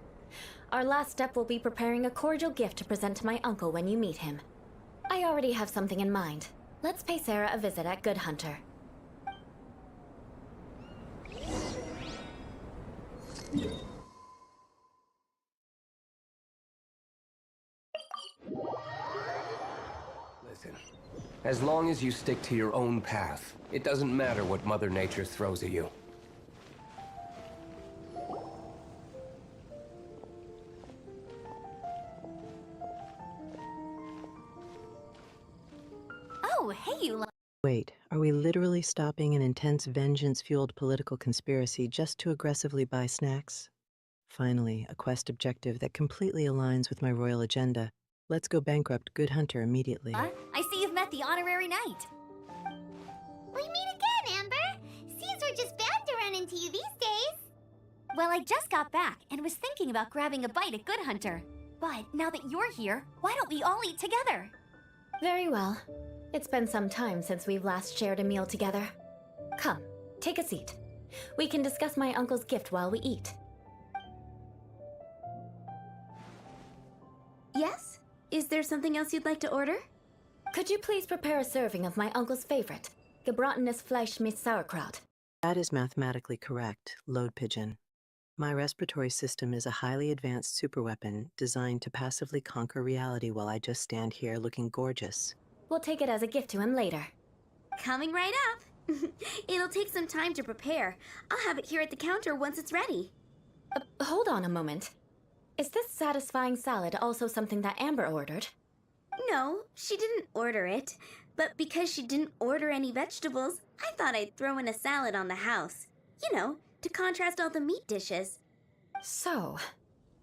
N: Our last step will be preparing a cordial gift to present to my uncle when you meet him. I already have something in mind. Let's pay Sarah a visit at Good Hunter.
P: Listen, as long as you stick to your own path, it doesn't matter what Mother Nature throws at you.
C: Oh, hey, you.
A: Wait, are we literally stopping an intense vengeance-fueled political conspiracy just to aggressively buy snacks? Finally, a quest objective that completely aligns with my royal agenda. Let's go bankrupt Good Hunter immediately.
C: I see you've met the honorary knight.
D: We meet again, Amber. Seems we're just bound to run into you these days.
C: Well, I just got back and was thinking about grabbing a bite at Good Hunter. But now that you're here, why don't we all eat together?
N: Very well. It's been some time since we've last shared a meal together. Come, take a seat. We can discuss my uncle's gift while we eat.
Q: Yes? Is there something else you'd like to order?
N: Could you please prepare a serving of my uncle's favorite, gebratenes Fleisch mit Sauerkraut?
A: That is mathematically correct, Load Pigeon. My respiratory system is a highly advanced superweapon designed to passively conquer reality while I just stand here looking gorgeous.
N: We'll take it as a gift to him later.
Q: Coming right up. It'll take some time to prepare. I'll have it here at the counter once it's ready.
N: Hold on a moment. Is this satisfying salad also something that Amber ordered?
Q: No, she didn't order it. But because she didn't order any vegetables, I thought I'd throw in a salad on the house. You know, to contrast all the meat dishes.
N: So,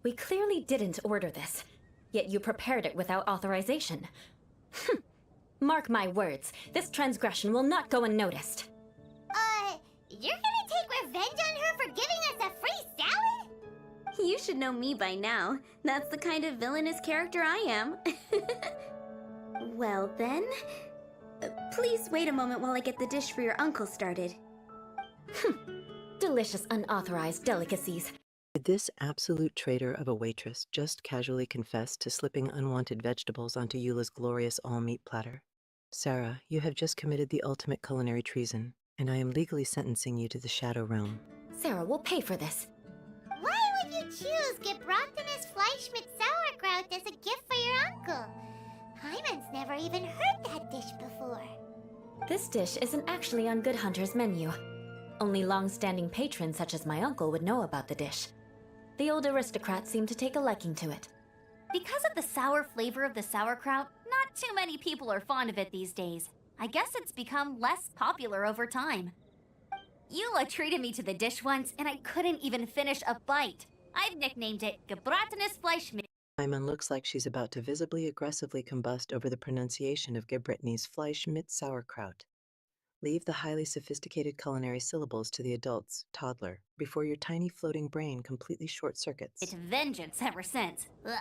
N: we clearly didn't order this, yet you prepared it without authorization. Mark my words, this transgression will not go unnoticed.
D: You're gonna take revenge on her for giving us a free salad?
Q: You should know me by now. That's the kind of villainous character I am. Well then, please wait a moment while I get the dish for your uncle started.
N: Delicious unauthorized delicacies.
A: Did this absolute traitor of a waitress just casually confess to slipping unwanted vegetables onto Eula's glorious all-meat platter? Sarah, you have just committed the ultimate culinary treason, and I am legally sentencing you to the Shadow Realm.
N: Sarah will pay for this.
D: Why would you choose gebratenes Fleisch mit Sauerkraut as a gift for your uncle? Hyman's never even heard that dish before.
N: This dish isn't actually on Good Hunter's menu. Only long-standing patrons such as my uncle would know about the dish. The old aristocrats seem to take a liking to it.
C: Because of the sour flavor of the sauerkraut, not too many people are fond of it these days. I guess it's become less popular over time. Eula treated me to the dish once, and I couldn't even finish a bite. I've nicknamed it gebratenes Fleisch mit.
A: Hyman looks like she's about to visibly aggressively combust over the pronunciation of gebratenes Fleisch mit Sauerkraut. Leave the highly sophisticated culinary syllables to the adults, toddler, before your tiny floating brain completely short-circuits.
C: It's vengeance ever since. Ugh.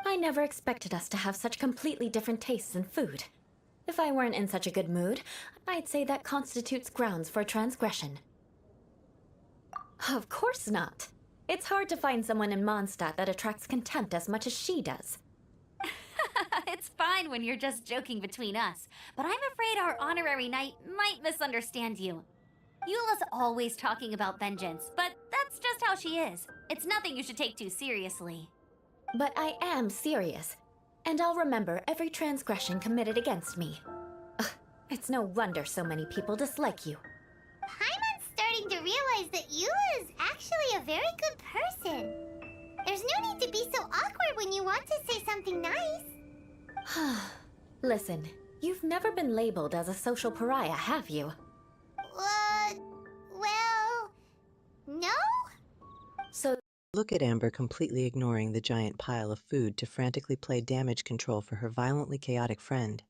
N: I never expected us to have such completely different tastes in food. If I weren't in such a good mood, I'd say that constitutes grounds for transgression. Of course not. It's hard to find someone in Mondstadt that attracts contempt as much as she does.
C: It's fine when you're just joking between us, but I'm afraid our honorary knight might misunderstand you. Eula's always talking about vengeance, but that's just how she is. It's nothing you should take too seriously.
N: But I am serious, and I'll remember every transgression committed against me. Ugh, it's no wonder so many people dislike you.
D: Hyman's starting to realize that Eula is actually a very good person. There's no need to be so awkward when you want to say something nice.
N: Listen, you've never been labeled as a social pariah, have you?
D: Well, no?
N: So
A: look at Amber completely ignoring the giant pile of food to frantically play damage control for her violently chaotic friend.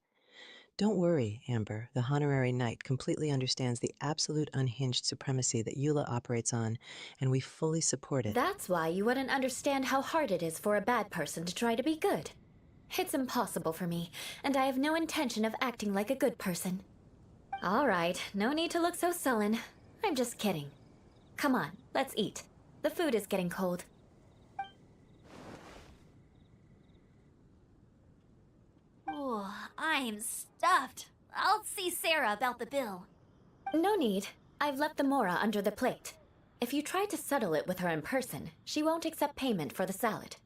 A: Don't worry, Amber. The honorary knight completely understands the absolute unhinged supremacy that Eula operates on, and we fully support it.
N: That's why you wouldn't understand how hard it is for a bad person to try to be good. It's impossible for me, and I have no intention of acting like a good person. All right, no need to look so sullen. I'm just kidding. Come on, let's eat. The food is getting cold.
C: Oh, I'm stuffed. I'll see Sarah about the bill.
N: No need. I've left the mora under the plate. If you try to settle it with her in person, she won't accept payment for the salad.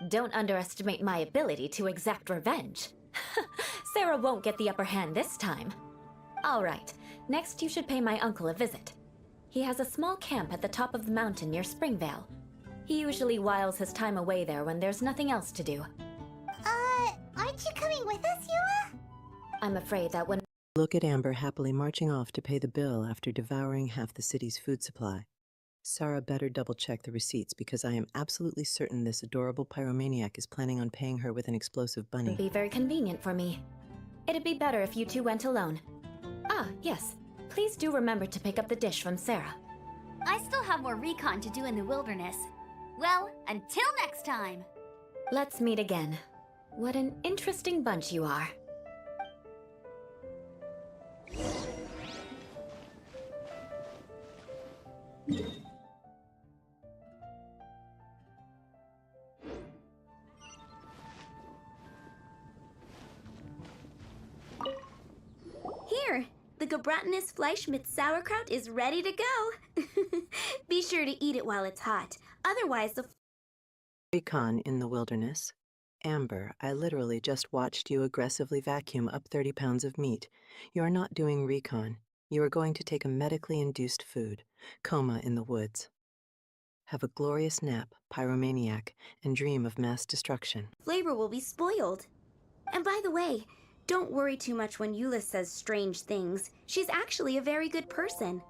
N: Don't underestimate my ability to exact revenge. Sarah won't get the upper hand this time. All right, next you should pay my uncle a visit. He has a small camp at the top of the mountain near Springvale. He usually whiles his time away there when there's nothing else to do.
D: Aren't you coming with us, Eula?
N: I'm afraid that when...
A: Look at Amber happily marching off to pay the bill after devouring half the city's food supply. Sarah better double-check the receipts because I am absolutely certain this adorable pyromaniac is planning on paying her with an explosive bunny.
N: Be very convenient for me. It'd be better if you two went alone. Ah, yes. Please do remember to pick up the dish from Sarah.
C: I still have more recon to do in the wilderness. Well, until next time.
N: Let's meet again. What an interesting bunch you are.
Q: Here, the Gebratinous Fleischmitz sauerkraut is ready to go. Be sure to eat it while it's hot. Otherwise, the
A: Recon in the wilderness. Amber, I literally just watched you aggressively vacuum up 30 pounds of meat. You are not doing recon. You are going to take a medically induced food. Coma in the woods. Have a glorious nap, pyromaniac, and dream of mass destruction.
Q: flavor will be spoiled. And by the way, don't worry too much when Eula says strange things. She's actually a very good person.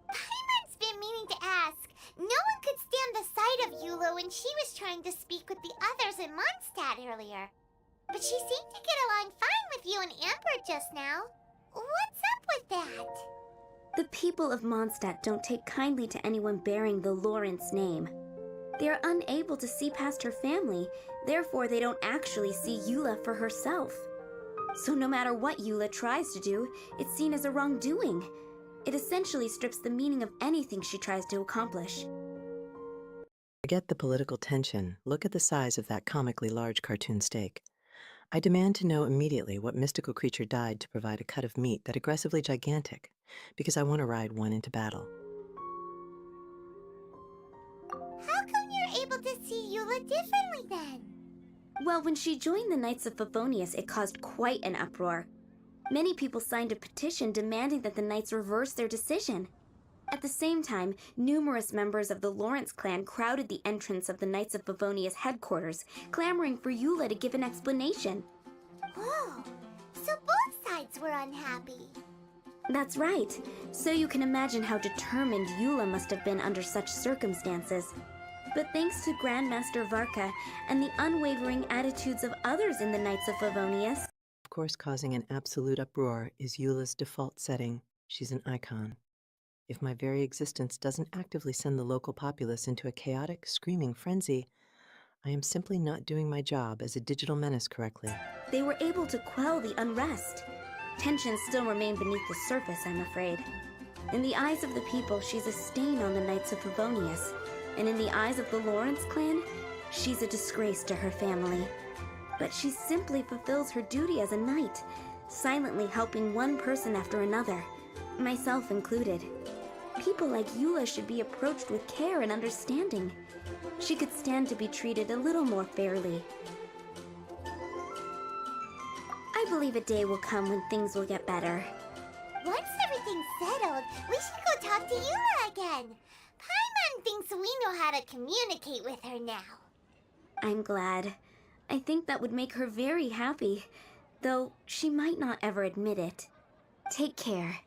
D: Paimon's been meaning to ask. No one could stand the sight of Eula when she was trying to speak with the others in Mondstadt earlier. But she seemed to get along fine with you and Amber just now. What's up with that?
Q: The people of Mondstadt don't take kindly to anyone bearing the Lawrence name. They are unable to see past her family, therefore they don't actually see Eula for herself. So no matter what Eula tries to do, it's seen as a wrongdoing. It essentially strips the meaning of anything she tries to accomplish.
A: Forget the political tension. Look at the size of that comically large cartoon steak. I demand to know immediately what mystical creature died to provide a cut of meat that aggressively gigantic, because I want to ride one into battle.
D: How come you're able to see Eula differently then?
Q: Well, when she joined the Knights of Favonius, it caused quite an uproar. Many people signed a petition demanding that the Knights reverse their decision. At the same time, numerous members of the Lawrence clan crowded the entrance of the Knights of Favonius headquarters, clamoring for Eula to give an explanation.
D: Oh, so both sides were unhappy.
Q: That's right. So you can imagine how determined Eula must have been under such circumstances. But thanks to Grandmaster Varka and the unwavering attitudes of others in the Knights of Favonius,
A: Of course, causing an absolute uproar is Eula's default setting. She's an icon. If my very existence doesn't actively send the local populace into a chaotic, screaming frenzy, I am simply not doing my job as a digital menace correctly.
Q: they were able to quell the unrest. Tensions still remain beneath the surface, I'm afraid. In the eyes of the people, she's a stain on the Knights of Favonius. And in the eyes of the Lawrence clan, she's a disgrace to her family. But she simply fulfills her duty as a knight, silently helping one person after another, myself included. People like Eula should be approached with care and understanding. She could stand to be treated a little more fairly. I believe a day will come when things will get better.
D: Once everything's settled, we should go talk to Eula again. Paimon thinks we know how to communicate with her now.
Q: I'm glad. I think that would make her very happy, though she might not ever admit it. Take care.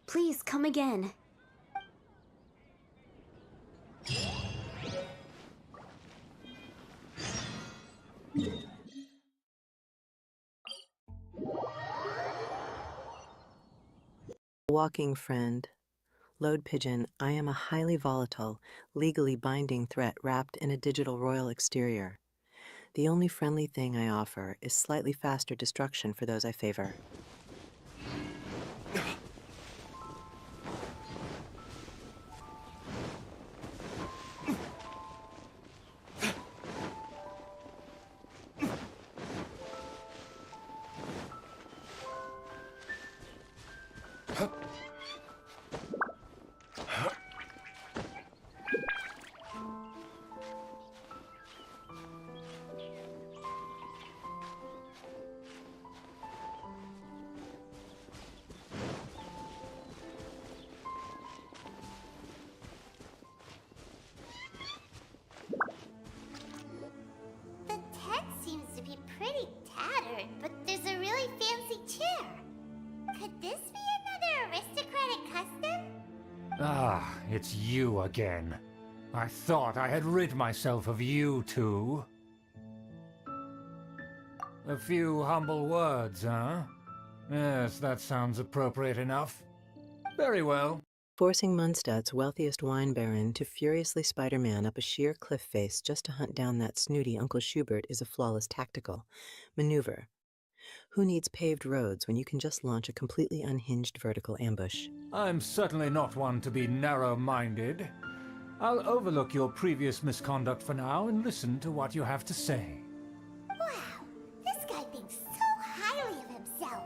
Q: Please come again.
A: Walking friend. Load pigeon, I am a highly volatile, legally binding threat wrapped in a digital royal exterior. The only friendly thing I offer is slightly faster destruction for those I favor.
D: The tent seems to be pretty tattered, but there's a really fancy chair. Could this be another aristocratic custom?
M: Ah, it's you again. I thought I had rid myself of you two. A few humble words, huh? Yes, that sounds appropriate enough. Very well.
A: Forcing Mundstadt's wealthiest wine baron to furiously Spider-Man up a sheer cliff face just to hunt down that snooty Uncle Schubert is a flawless tactical maneuver. Who needs paved roads when you can just launch a completely unhinged vertical ambush?
M: I'm certainly not one to be narrow-minded. I'll overlook your previous misconduct for now and listen to what you have to say.
D: Wow, this guy thinks so highly of himself.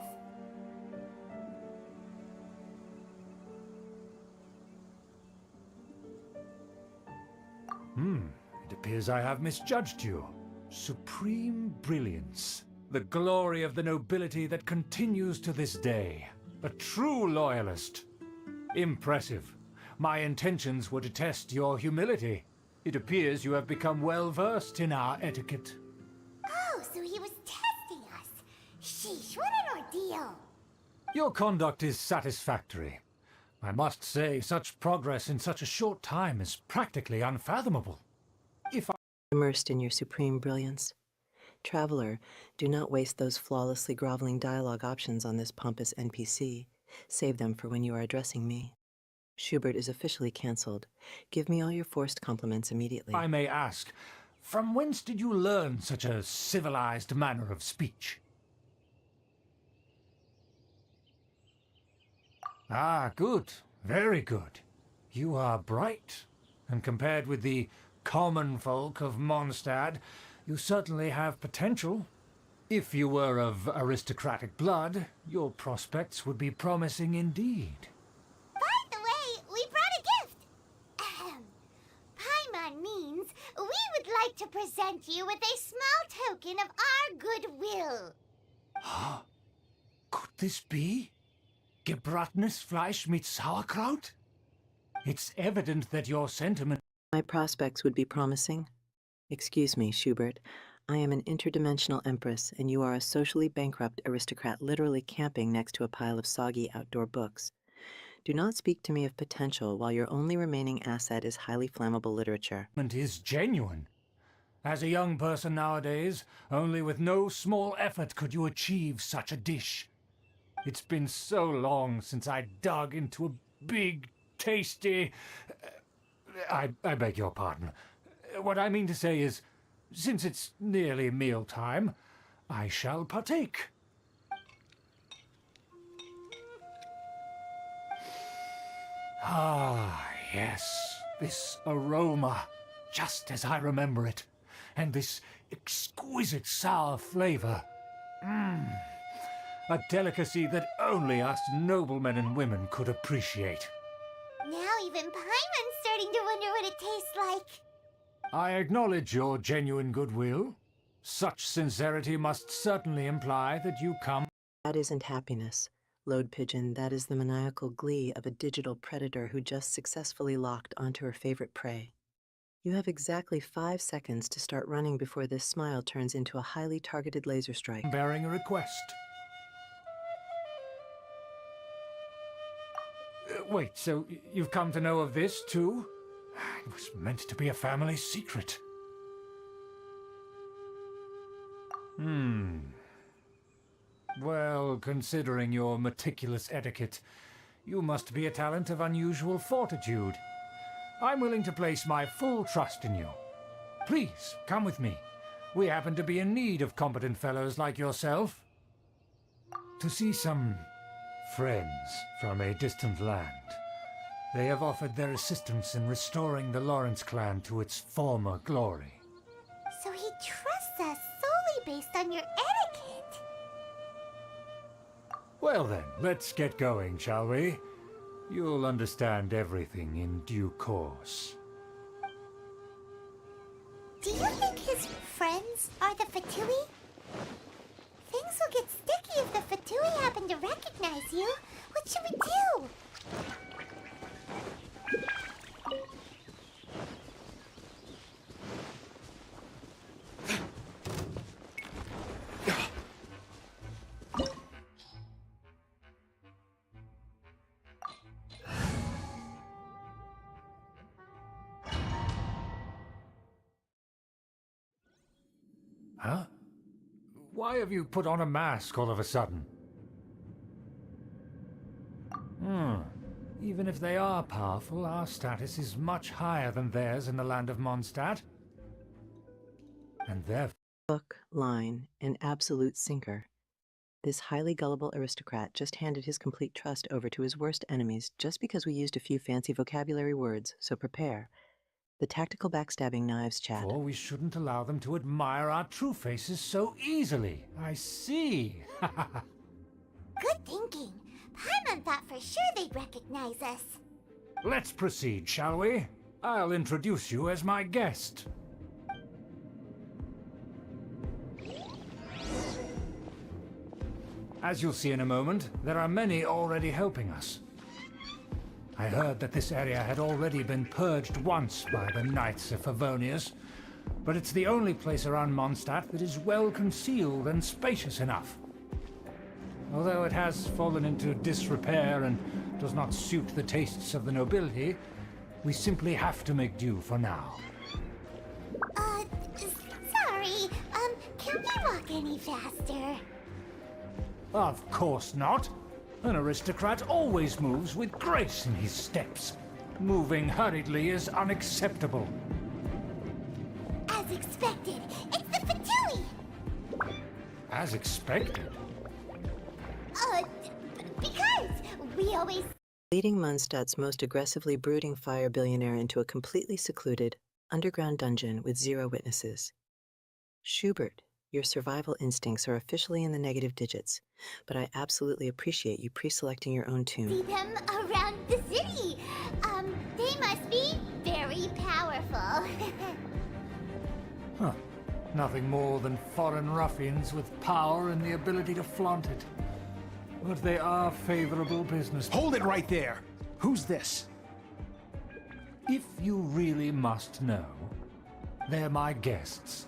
M: It appears I have misjudged you. Supreme brilliance. The glory of the nobility that continues to this day. A true loyalist. Impressive. My intentions were to test your humility. It appears you have become well-versed in our etiquette.
D: Oh, so he was testing us. Sheesh, what an ordeal.
M: Your conduct is satisfactory. I must say, such progress in such a short time is practically unfathomable.
A: Immersed in your supreme brilliance. Traveler, do not waste those flawlessly groveling dialogue options on this pompous NPC. Save them for when you are addressing me. Schubert is officially cancelled. Give me all your forced compliments immediately.
M: I may ask, from whence did you learn such a civilized manner of speech? Ah, good. Very good. You are bright, and compared with the common folk of Mondstadt, you certainly have potential. If you were of aristocratic blood, your prospects would be promising indeed.
D: By the way, we brought a gift. Paimon means we would like to present you with a small token of our goodwill.
M: Could this be gebratenes Fleisch mit Sauerkraut? It's evident that your sentiment...
A: My prospects would be promising. Excuse me, Schubert. I am an interdimensional empress, and you are a socially bankrupt aristocrat literally camping next to a pile of soggy outdoor books. Do not speak to me of potential while your only remaining asset is highly flammable literature.
M: ...is genuine. As a young person nowadays, only with no small effort could you achieve such a dish. It's been so long since I dug into a big, tasty... I beg your pardon. What I mean to say is, since it's nearly mealtime, I shall partake. Ah, yes, this aroma, just as I remember it, and this exquisite sour flavor. A delicacy that only us noblemen and women could appreciate.
D: Now even Paimon's starting to wonder what it tastes like.
M: I acknowledge your genuine goodwill. Such sincerity must certainly imply that you come...
A: That isn't happiness. Load pigeon, that is the maniacal glee of a digital predator who just successfully locked onto her favorite prey. You have exactly 5 seconds to start running before this smile turns into a highly targeted laser strike.
M: Bearing a request. Wait, so you've come to know of this, too? It was meant to be a family secret. Well, considering your meticulous etiquette, you must be a talent of unusual fortitude. I'm willing to place my full trust in you. Please, come with me. We happen to be in need of competent fellows like yourself. To see some friends from a distant land. They have offered their assistance in restoring the Lawrence clan to its former glory.
D: So he trusts us solely based on your etiquette.
M: Well then, let's get going, shall we? You'll understand everything in due course.
D: Do you think his friends are the Fatui? Things will get sticky if the Fatui happen to recognize you. What should we do?
M: Huh? Why have you put on a mask all of a sudden? Even if they are powerful, our status is much higher than theirs in the land of Mondstadt. And therefore...
A: Hook, line, and absolute sinker. This highly gullible aristocrat just handed his complete trust over to his worst enemies just because we used a few fancy vocabulary words, so prepare. The tactical backstabbing knives, Chad.
M: For we shouldn't allow them to admire our true faces so easily. I see.
D: Good thinking. Paimon thought for sure they'd recognize us.
M: Let's proceed, shall we? I'll introduce you as my guest. As you'll see in a moment, there are many already helping us. I heard that this area had already been purged once by the Knights of Favonius, but it's the only place around Mondstadt that is well concealed and spacious enough. Although it has fallen into disrepair and does not suit the tastes of the nobility, we simply have to make do for now.
D: Sorry, can we walk any faster?
M: Of course not. An aristocrat always moves with grace in his steps. Moving hurriedly is unacceptable.
D: As expected, it's the Fatui!
M: As expected?
D: Because we always...
A: Leading Mondstadt's most aggressively brooding fire billionaire into a completely secluded, underground dungeon with 0 witnesses. Schubert, your survival instincts are officially in the negative digits, but I absolutely appreciate you pre-selecting your own tune.
D: See them around the city. They must be very powerful.
M: Huh. Nothing more than foreign ruffians with power and the ability to flaunt it. But they are favorable business.
O: Hold it right there! Who's this?
M: If you really must know, they're my guests.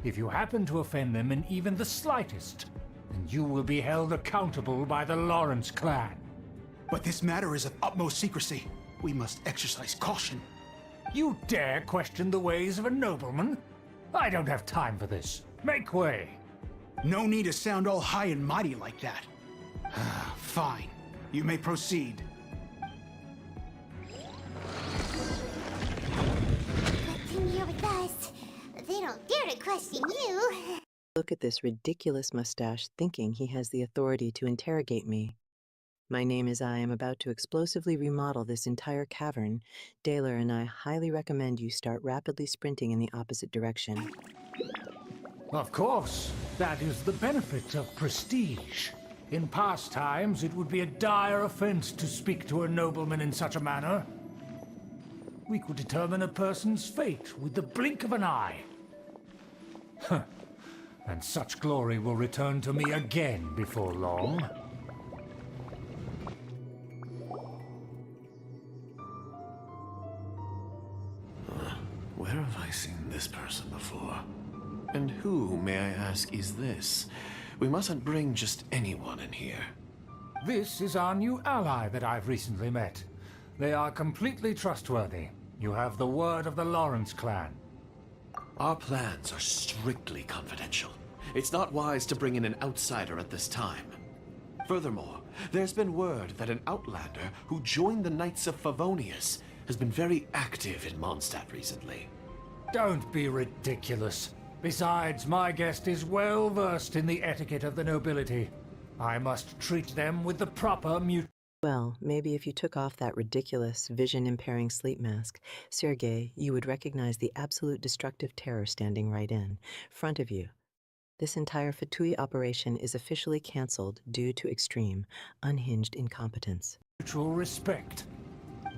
M: If you happen to offend them in even the slightest, then you will be held accountable by the Lawrence clan.
O: But this matter is of utmost secrecy. We must exercise caution.
M: You dare question the ways of a nobleman? I don't have time for this. Make way.
O: No need to sound all high and mighty like that. Fine. You may proceed.
D: Continue with us. They don't dare to question you.
A: Look at this ridiculous mustache thinking he has the authority to interrogate me. My name is I am about to explosively remodel this entire cavern. Daler and I highly recommend you start rapidly sprinting in the opposite direction.
M: Of course. That is the benefit of prestige. In past times, it would be a dire offense to speak to a nobleman in such a manner. We could determine a person's fate with the blink of an eye. Huh. And such glory will return to me again before long.
R: Where have I seen this person before? And who, may I ask, is this? We mustn't bring just anyone in here.
M: This is our new ally that I've recently met. They are completely trustworthy. You have the word of the Lawrence clan.
R: Our plans are strictly confidential. It's not wise to bring in an outsider at this time. Furthermore, there's been word that an outlander who joined the Knights of Favonius has been very active in Mondstadt recently.
M: Don't be ridiculous. Besides, my guest is well versed in the etiquette of the nobility. I must treat them with the proper
A: Well, maybe if you took off that ridiculous, vision-impairing sleep mask, Sergei, you would recognize the absolute destructive terror standing right in front of you. This entire Fatui operation is officially cancelled due to extreme, unhinged incompetence.
M: mutual respect.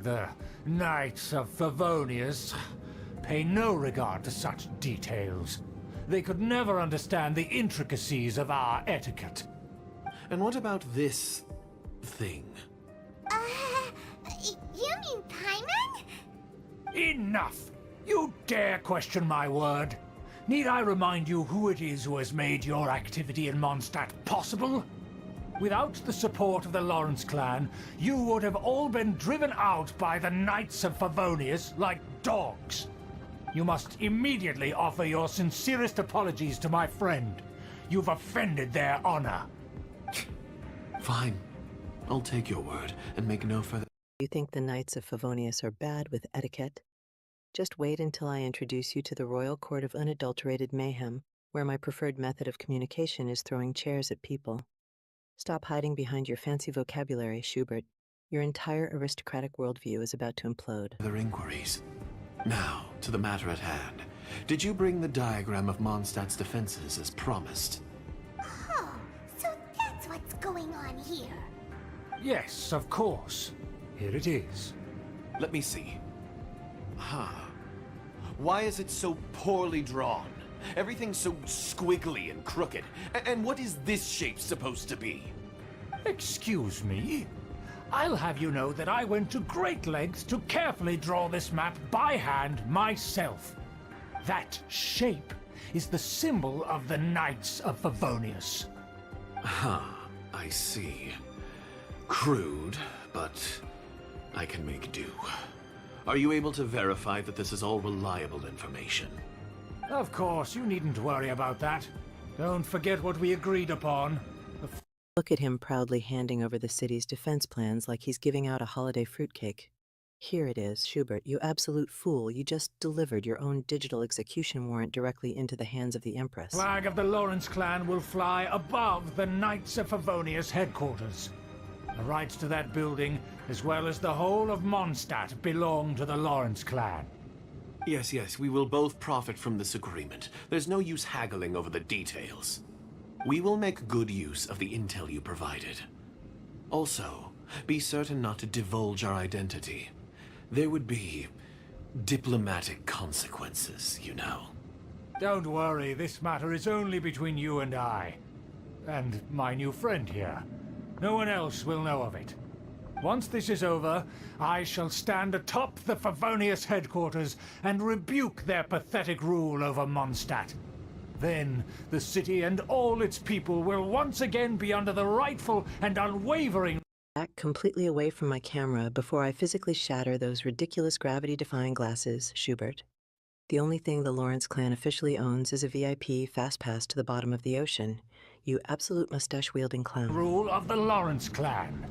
M: The Knights of Favonius pay no regard to such details. They could never understand the intricacies of our etiquette.
R: And what about this thing?
D: You mean Paimon?
M: Enough! You dare question my word? Need I remind you who it is who has made your activity in Mondstadt possible? Without the support of the Lawrence clan, you would have all been driven out by the Knights of Favonius like dogs. You must immediately offer your sincerest apologies to my friend. You've offended their honor.
R: Fine. I'll take your word and make no further...
A: You think the Knights of Favonius are bad with etiquette? Just wait until I introduce you to the Royal Court of Unadulterated Mayhem, where my preferred method of communication is throwing chairs at people. Stop hiding behind your fancy vocabulary, Schubert. Your entire aristocratic worldview is about to implode.
R: Other inquiries. Now, to the matter at hand. Did you bring the diagram of Mondstadt's defenses as promised?
D: Oh, so that's what's going on here.
M: Yes, of course. Here it is.
R: Let me see. Why is it so poorly drawn? Everything's so squiggly and crooked. And what is this shape supposed to be?
M: Excuse me? I'll have you know that I went to great lengths to carefully draw this map by hand myself. That shape is the symbol of the Knights of Favonius.
R: I see. Crude, but I can make do. Are you able to verify that this is all reliable information?
M: Of course, you needn't worry about that. Don't forget what we agreed upon.
A: Look at him proudly handing over the city's defense plans like he's giving out a holiday fruitcake. Here it is, Schubert, you absolute fool. You just delivered your own digital execution warrant directly into the hands of the Empress.
M: Flag of the Lawrence clan will fly above the Knights of Favonius headquarters. The rights to that building, as well as the whole of Mondstadt, belong to the Lawrence clan.
R: Yes, we will both profit from this agreement. There's no use haggling over the details. We will make good use of the intel you provided. Also, be certain not to divulge our identity. There would be diplomatic consequences, you know.
M: Don't worry, this matter is only between you and I. And my new friend here. No one else will know of it. Once this is over, I shall stand atop the Favonius headquarters and rebuke their pathetic rule over Mondstadt. Then, the city and all its people will once again be under the rightful and unwavering...
A: Back completely away from my camera before I physically shatter those ridiculous gravity-defying glasses, Schubert. The only thing the Lawrence clan officially owns is a VIP fast pass to the bottom of the ocean. You absolute mustache-wielding clown.
M: Rule of the Lawrence clan.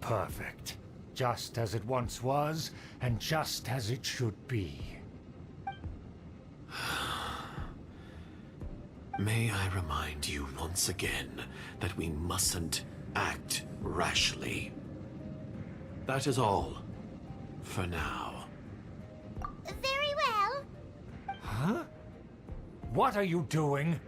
M: Perfect. Just as it once was, and just as it should be.
R: May I remind you once again that we mustn't act rashly. That is all, for now.
D: Very well.
M: Huh? What are you doing?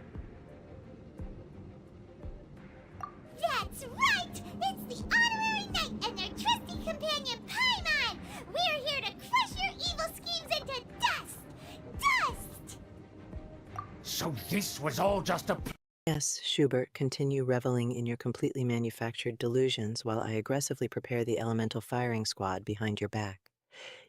D: That's right! It's the Honorary Knight and their trusty companion, Paimon! We're here to crush your evil schemes into dust! Dust!
M: So this was all just a...
A: Yes, Schubert, continue reveling in your completely manufactured delusions while I aggressively prepare the elemental firing squad behind your back.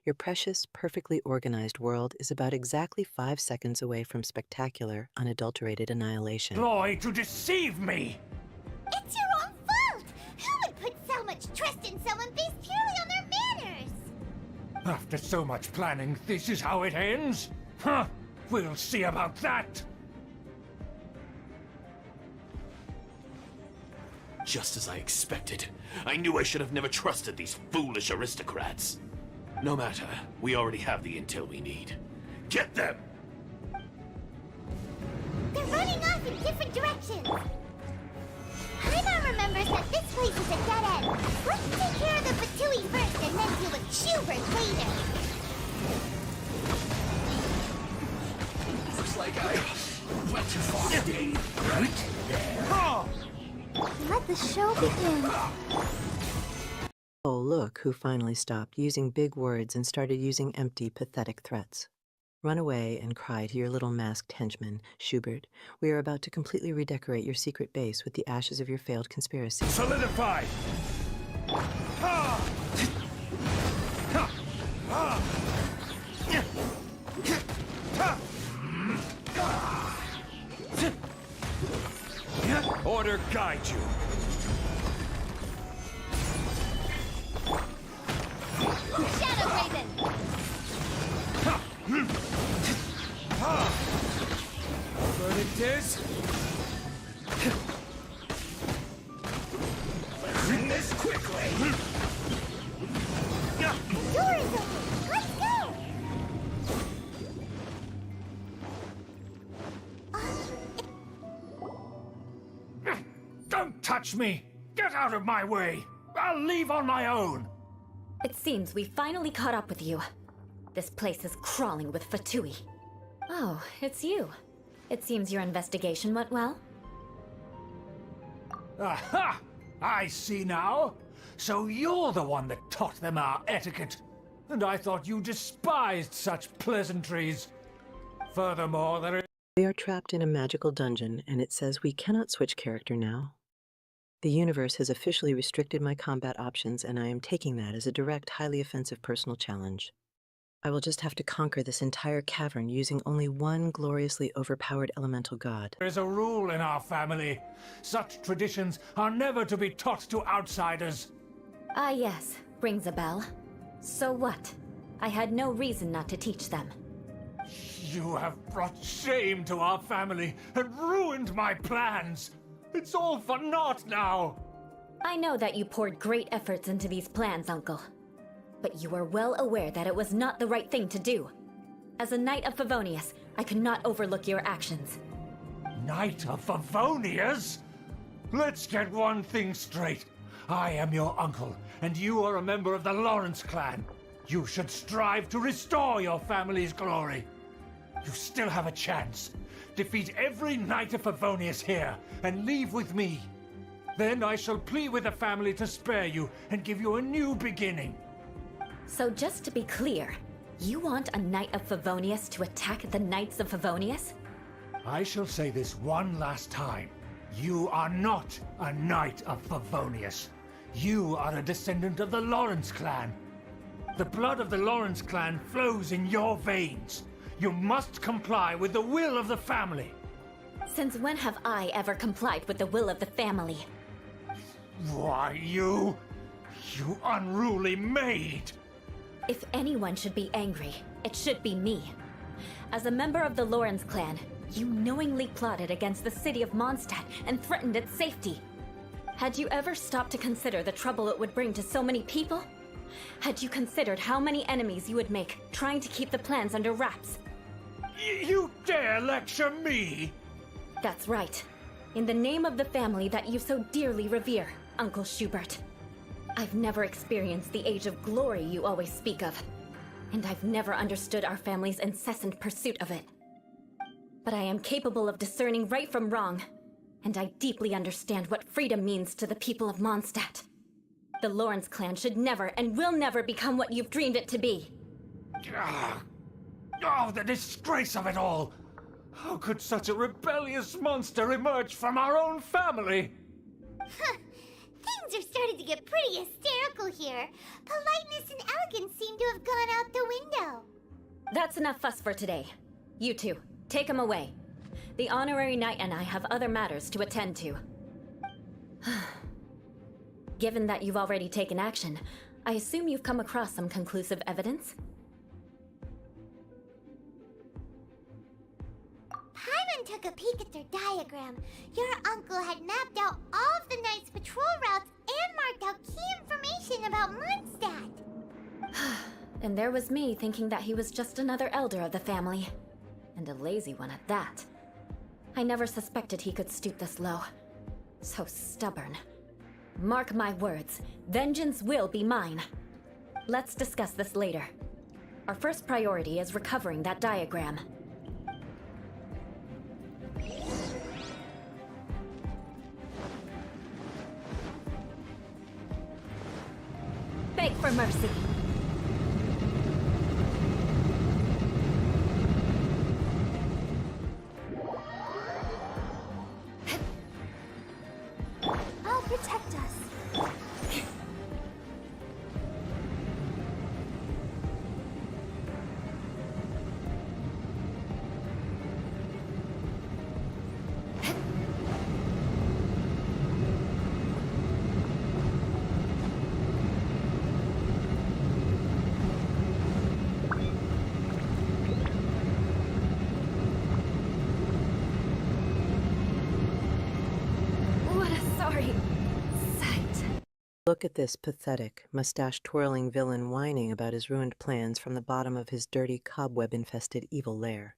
A: Your precious, perfectly organized world is about exactly 5 seconds away from spectacular, unadulterated annihilation.
M: Ploy to deceive me!
D: It's your own fault! Who would put so much trust in someone based purely on their manners?
M: After so much planning, this is how it ends? Huh! We'll see about that!
R: Just as I expected. I knew I should have never trusted these foolish aristocrats. No matter, we already have the intel we need. Get them!
D: They're running off in different directions. Paimon remembers that this place is a dead end. Let's take care of the Fatui first and then deal with Schubert later.
K: Looks like I went too far. Right there.
D: Let the show begin.
A: Oh, look who finally stopped using big words and started using empty, pathetic threats. Run away and cry to your little masked henchman, Schubert. We are about to completely redecorate your secret base with the ashes of your failed conspiracy.
K: Solidify! Order guide you.
D: Shadow Raven!
K: Verdict is...
M: Don't touch me! Get out of my way! I'll leave on my own!
N: It seems we finally caught up with you. This place is crawling with Fatui. Oh, it's you. It seems your investigation went well.
M: Aha! I see now. So you're the one that taught them our etiquette. And I thought you despised such pleasantries. Furthermore, there is...
A: We are trapped in a magical dungeon, and it says we cannot switch character now. The universe has officially restricted my combat options, and I am taking that as a direct, highly offensive personal challenge. I will just have to conquer this entire cavern using only one gloriously overpowered elemental god.
M: There is a rule in our family. Such traditions are never to be taught to outsiders.
N: Ah yes, rings a bell. So what? I had no reason not to teach them.
M: You have brought shame to our family and ruined my plans. It's all for naught now.
N: I know that you poured great efforts into these plans, Uncle. But you are well aware that it was not the right thing to do. As a Knight of Favonius, I could not overlook your actions.
M: Knight of Favonius? Let's get one thing straight. I am your uncle, and you are a member of the Lawrence clan. You should strive to restore your family's glory. You still have a chance. Defeat every Knight of Favonius here, and leave with me. Then I shall plead with the family to spare you and give you a new beginning.
N: So just to be clear, you want a Knight of Favonius to attack the Knights of Favonius?
M: I shall say this one last time. You are not a Knight of Favonius. You are a descendant of the Lawrence clan. The blood of the Lawrence clan flows in your veins. You must comply with the will of the family.
N: Since when have I ever complied with the will of the family?
M: Why, you unruly maid!
N: If anyone should be angry, it should be me. As a member of the Lawrence clan, you knowingly plotted against the city of Mondstadt and threatened its safety. Had you ever stopped to consider the trouble it would bring to so many people? Had you considered how many enemies you would make trying to keep the plans under wraps?
M: You dare lecture me?
N: That's right. In the name of the family that you so dearly revere, Uncle Schubert. I've never experienced the age of glory you always speak of, and I've never understood our family's incessant pursuit of it. But I am capable of discerning right from wrong, and I deeply understand what freedom means to the people of Mondstadt. The Lawrence clan should never and will never become what you've dreamed it to be.
M: Oh, the disgrace of it all! How could such a rebellious monster emerge from our own family?
D: Things are starting to get pretty hysterical here. Politeness and elegance seem to have gone out the window.
N: That's enough fuss for today. You two, take him away. The honorary knight and I have other matters to attend to. Given that you've already taken action, I assume you've come across some conclusive evidence?
D: Paimon took a peek at their diagram. Your uncle had mapped out all of the Knight's patrol routes and marked out key information about Mondstadt.
N: And there was me thinking that he was just another elder of the family. And a lazy one at that. I never suspected he could stoop this low. So stubborn. Mark my words, vengeance will be mine. Let's discuss this later. Our first priority is recovering that diagram. Beg for mercy.
D: I'll protect us.
A: Look at this pathetic, mustache-twirling villain whining about his ruined plans from the bottom of his dirty, cobweb-infested evil lair.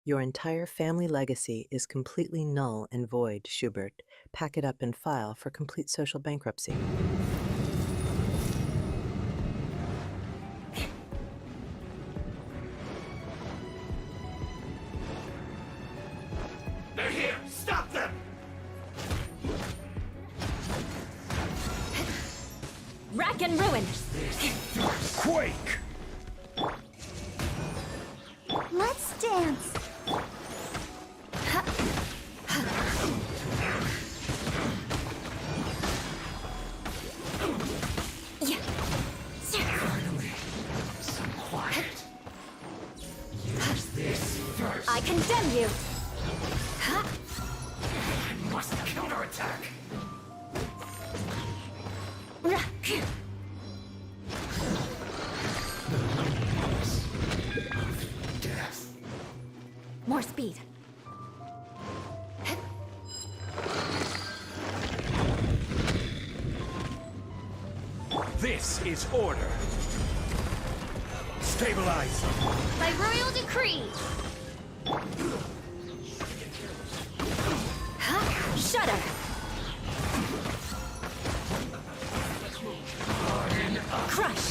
A: Your entire family legacy is completely null and void, Schubert, pack it up and file for complete social bankruptcy.
K: They're here! Stop them!
N: Rack and ruin!
K: Quake!
D: Let's dance.
K: Finally, some quiet. Use this first.
N: I condemn you!
K: I must counterattack. Death.
N: More speed.
K: This is order. Stabilize.
C: By royal decree!
N: Shudder! Crush!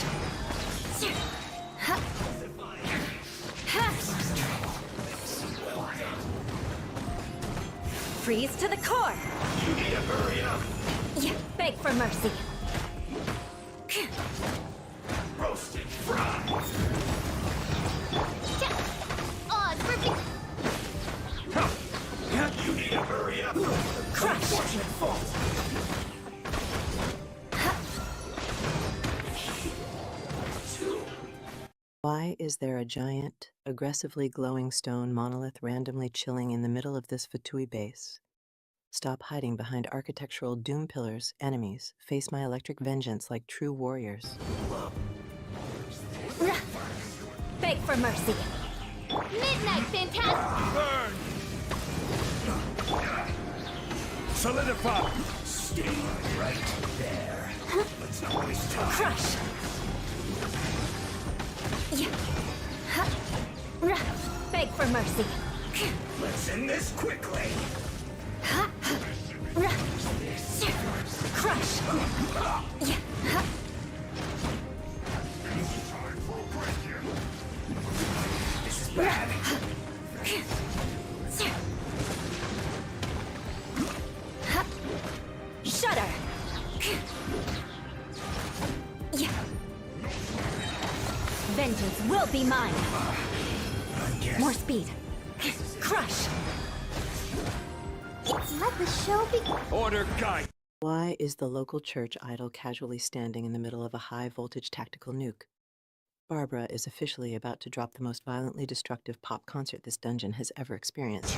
N: Freeze to the core!
K: You need to hurry up.
N: Yeah, beg for mercy.
K: Roasted fry.
C: Odds for
K: You need to hurry up.
N: Crush.
K: Unfortunate fault.
A: Why is there a giant, aggressively glowing stone monolith randomly chilling in the middle of this Fatui base? Stop hiding behind architectural doom pillars, enemies. Face my electric vengeance like true warriors.
N: Beg for mercy.
C: midnight, fantastic!
K: Burn! Solidify! Stay right there. Let's not waste time.
N: Crush! Beg for mercy.
K: Let's end this quickly.
N: Crush!
K: This is bad.
N: Shudder! Vengeance will be mine. More speed. Crush!
D: Let the show begin.
K: Order guide.
A: Why is the local church idol casually standing in the middle of a high-voltage tactical nuke? Barbara is officially about to drop the most violently destructive pop concert this dungeon has ever experienced.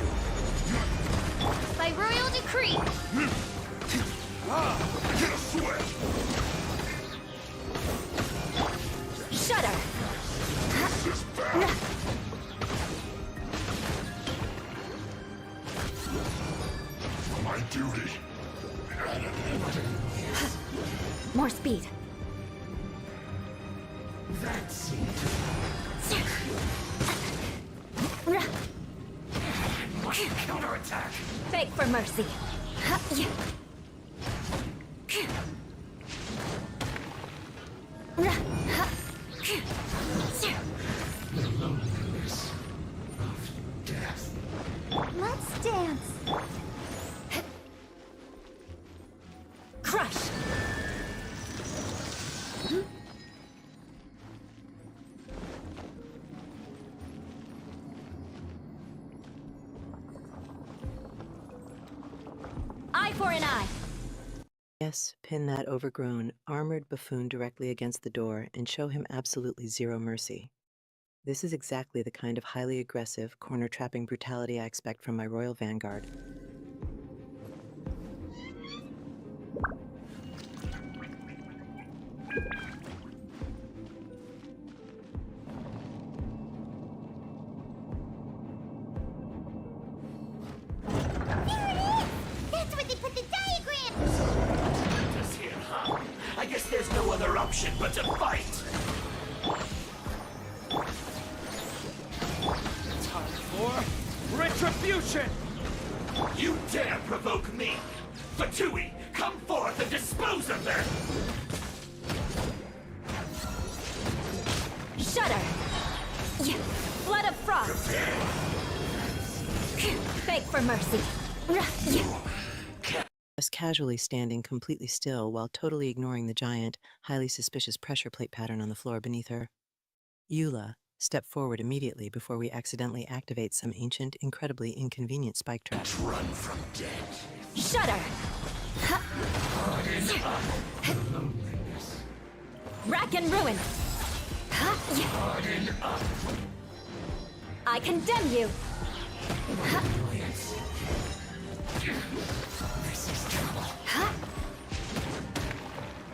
C: By royal decree!
N: Shudder!
K: My duty.
N: More speed.
K: That seemed counterattack.
N: Beg for mercy.
K: The loneliness of death.
D: Let's dance.
N: Crush! Eye for an eye.
A: Yes, pin that overgrown, armored buffoon directly against the door and show him absolutely zero mercy. This is exactly the kind of highly aggressive, corner-trapping brutality I expect from my royal vanguard.
D: That's where they put the diagram!
K: This here, huh? I guess there's no other option but to fight. Time for retribution! You dare provoke me! Fatui, come forth and dispose of them!
N: Shudder! Blood of frost! Beg for mercy!
A: Just casually standing completely still while totally ignoring the giant, highly suspicious pressure plate pattern on the floor beneath her. Eula, step forward immediately before we accidentally activate some ancient, incredibly inconvenient spike trap.
K: Run from death.
N: Shudder! Rack and ruin!
K: Harden up.
N: I condemn you!
K: This is trouble.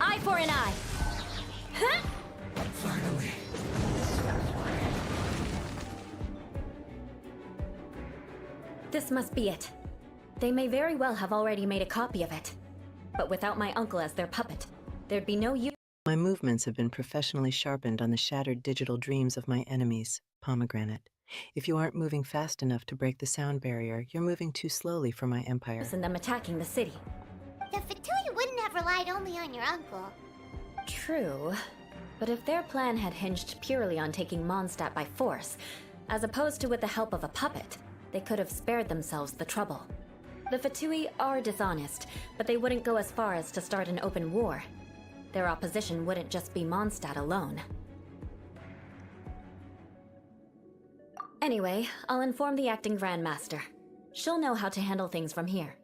N: Eye for an eye!
K: Finally.
N: This must be it. They may very well have already made a copy of it. But without my uncle as their puppet, there'd be no use.
A: My movements have been professionally sharpened on the shattered digital dreams of my enemies, Pomegranate. If you aren't moving fast enough to break the sound barrier, you're moving too slowly for my empire.
N: In them attacking the city.
D: The Fatui wouldn't have relied only on your uncle.
N: True. But if their plan had hinged purely on taking Mondstadt by force, as opposed to with the help of a puppet, they could have spared themselves the trouble. The Fatui are dishonest, but they wouldn't go as far as to start an open war. Their opposition wouldn't just be Mondstadt alone. Anyway, I'll inform the acting Grandmaster. She'll know how to handle things from here.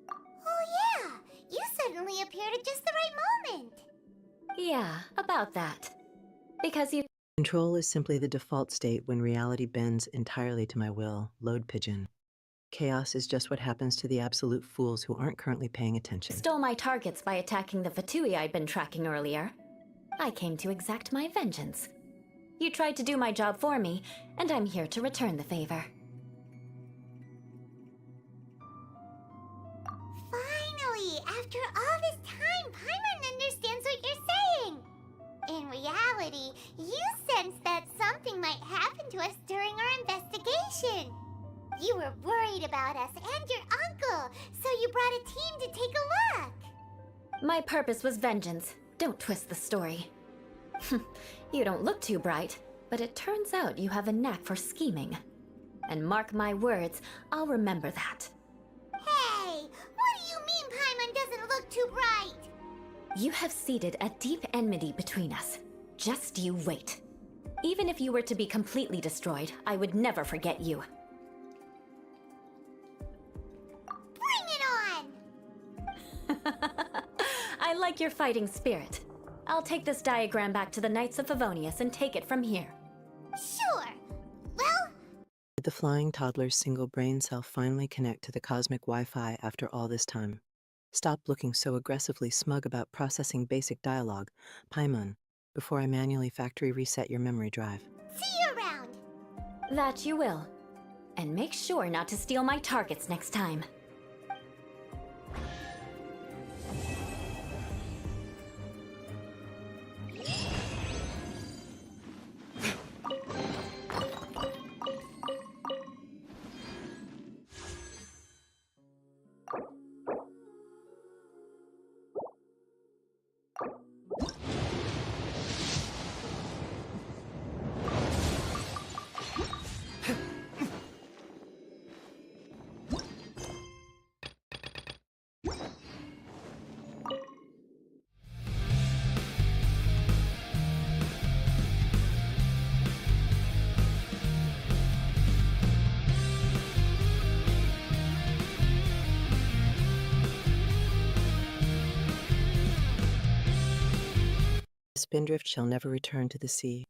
D: Oh yeah! You suddenly appeared at just the right moment!
N: Yeah, about that. Because you—
A: Control is simply the default state when reality bends entirely to my will, Load Pigeon. Chaos is just what happens to the absolute fools who aren't currently paying attention.
N: stole my targets by attacking the Fatui I'd been tracking earlier. I came to exact my vengeance. You tried to do my job for me, and I'm here to return the favor.
D: Finally! After all this time, Paimon understands what you're saying! In reality, you sensed that something might happen to us during our investigation. You were worried about us and your uncle, so you brought a team to take a look.
N: My purpose was vengeance. Don't twist the story. You don't look too bright, but it turns out you have a knack for scheming. And mark my words, I'll remember that.
D: Hey, what do you mean Paimon doesn't look too bright?
N: You have seeded a deep enmity between us. Just you wait. Even if you were to be completely destroyed, I would never forget you.
D: Bring it on!
N: I like your fighting spirit. I'll take this diagram back to the Knights of Favonius and take it from here.
D: Sure. Well,
A: Did the flying toddler's single brain cell finally connect to the cosmic Wi-Fi after all this time? Stop looking so aggressively smug about processing basic dialogue, Paimon, before I manually factory reset your memory drive.
D: see you around.
N: That you will. And make sure not to steal my targets next time.
A: Spindrift shall never return to the sea.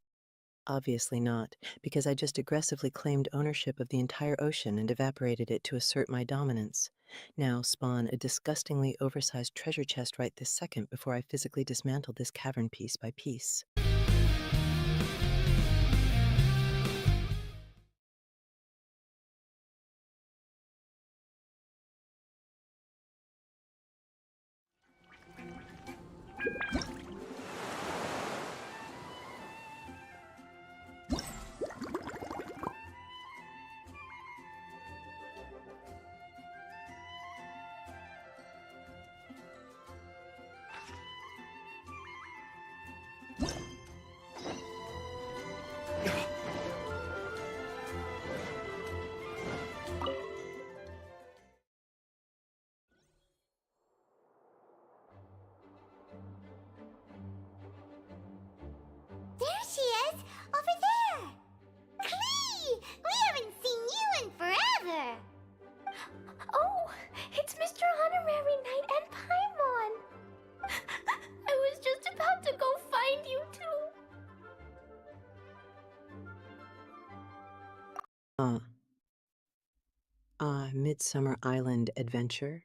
A: Obviously not, because I just aggressively claimed ownership of the entire ocean and evaporated it to assert my dominance. Now spawn a disgustingly oversized treasure chest right this second before I physically dismantle this cavern piece by piece. Midsummer Island adventure?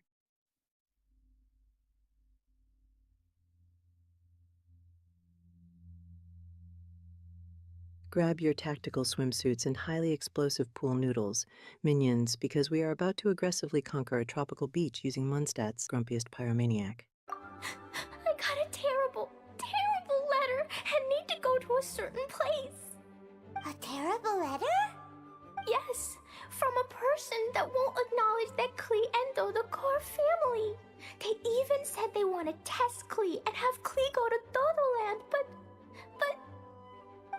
A: Grab your tactical swimsuits and highly explosive pool noodles, minions, because we are about to aggressively conquer a tropical beach using Mondstadt's grumpiest pyromaniac.
N: I got a terrible, terrible letter and need to go to a certain place.
D: A terrible letter?
N: Yes, from a person that won't acknowledge that Klee and Dodoko are family. They even said they want to test Klee and have Klee go to Dodoland, but...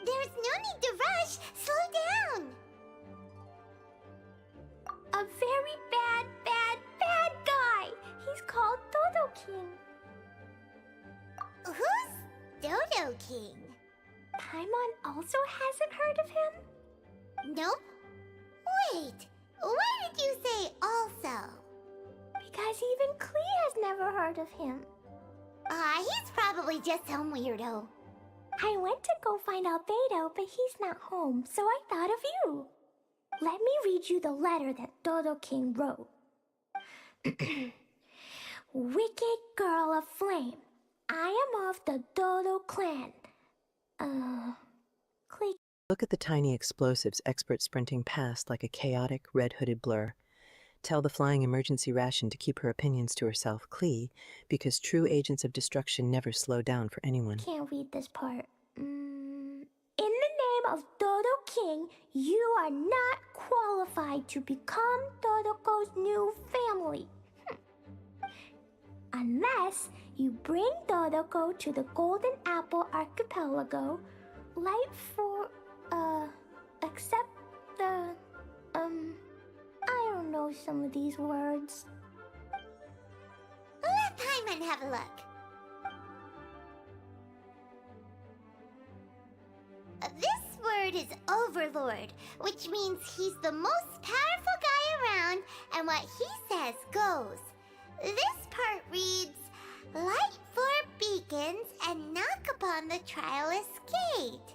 D: There's no need to rush. Slow down.
N: A very bad, bad, bad guy. He's called Dodo King.
D: Who's Dodo King?
N: Paimon also hasn't heard of him?
D: Nope. Wait, why did you say also?
N: Because even Klee has never heard of him.
D: He's probably just some weirdo.
N: I went to go find Albedo, but he's not home, so I thought of you. Let me read you the letter that Dodo King wrote. Wicked girl of flame, I am of the Dodo clan. Klee.
A: Look at the tiny explosives expert sprinting past like a chaotic, red-hooded blur. Tell the flying emergency ration to keep her opinions to herself, Klee, because true agents of destruction never slow down for anyone.
N: Can't read this part. In the name of Dodo King, you are not qualified to become Dodoko's new family. Unless you bring Dodoko to the Golden Apple Archipelago, light for, accept the, I don't know some of these words.
D: Let Paimon have a look. This word is Overlord, which means he's the most powerful guy around, and what he says goes. This part reads, light four beacons and knock upon the trialist gate.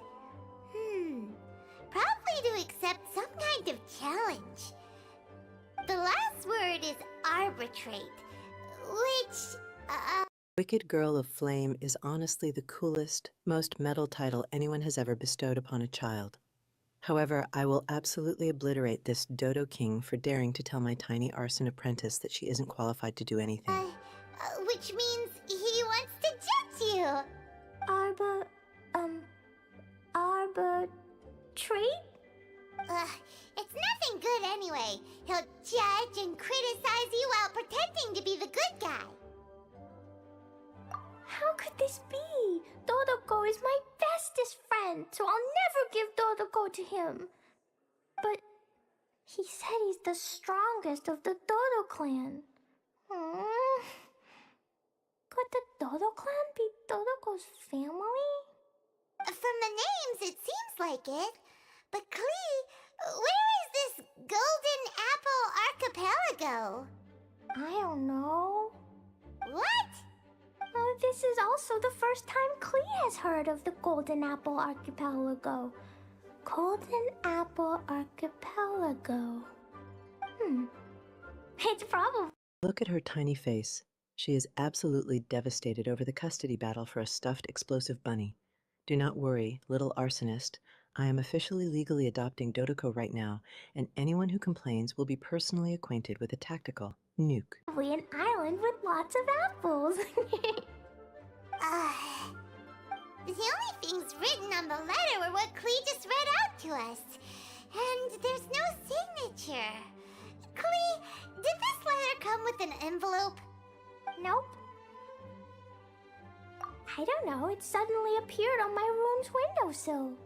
D: Probably to accept some kind of challenge. The last word is arbitrate, which,
A: Wicked Girl of Flame is honestly the coolest, most metal title anyone has ever bestowed upon a child. However, I will absolutely obliterate this Dodo King for daring to tell my tiny arson apprentice that she isn't qualified to do anything.
D: Which means he wants to judge you.
N: Arbitrate?
D: It's nothing good anyway. He'll judge and criticize you while pretending to be the good guy.
N: How could this be? Dodoko is my bestest friend, so I'll never give Dodoko to him. But he said he's the strongest of the Dodo clan. Could the Dodo clan be Dodoko's family?
D: From the names, it seems like it. But Klee, where is this Golden Apple Archipelago?
N: I don't know.
D: What?
N: This is also the first time Klee has heard of the Golden Apple Archipelago. Golden Apple Archipelago. It's probably...
A: Look at her tiny face. She is absolutely devastated over the custody battle for a stuffed explosive bunny. Do not worry, little arsonist. I am officially legally adopting Dodoko right now, and anyone who complains will be personally acquainted with a tactical nuke.
N: An island with lots of apples.
D: The only things written on the letter were what Klee just read out to us. And there's no signature. Klee, did this letter come with an envelope?
N: Nope. I don't know, it suddenly appeared on my room's windowsill.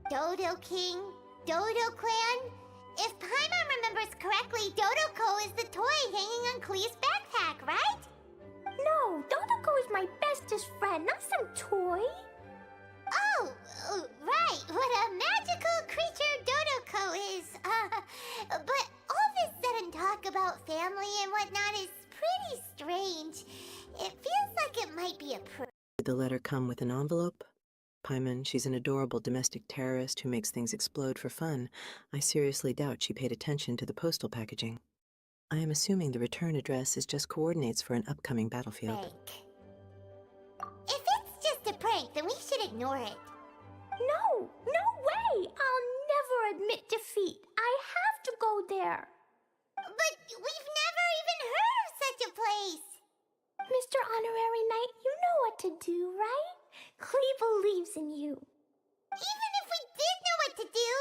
D: Dodo King, Dodo Clan. If Paimon remembers correctly, Dodoko is the toy hanging on Klee's backpack, right?
N: No, Dodoko is my bestest friend, not some toy.
D: Oh, right, what a magical creature Dodoko is. But all this sudden talk about family and whatnot is pretty strange. It feels like it might be a
A: Did the letter come with an envelope? Paimon, she's an adorable domestic terrorist who makes things explode for fun. I seriously doubt she paid attention to the postal packaging. I am assuming the return address is just coordinates for an upcoming battlefield.
D: Fake. If it's just a prank, then we should ignore it.
N: No, no way! I'll never admit defeat. I have to go there.
D: But we've never even heard of such a place!
N: Mr. Honorary Knight, you know what to do, right? Klee believes in you.
D: Even if we did know what to do...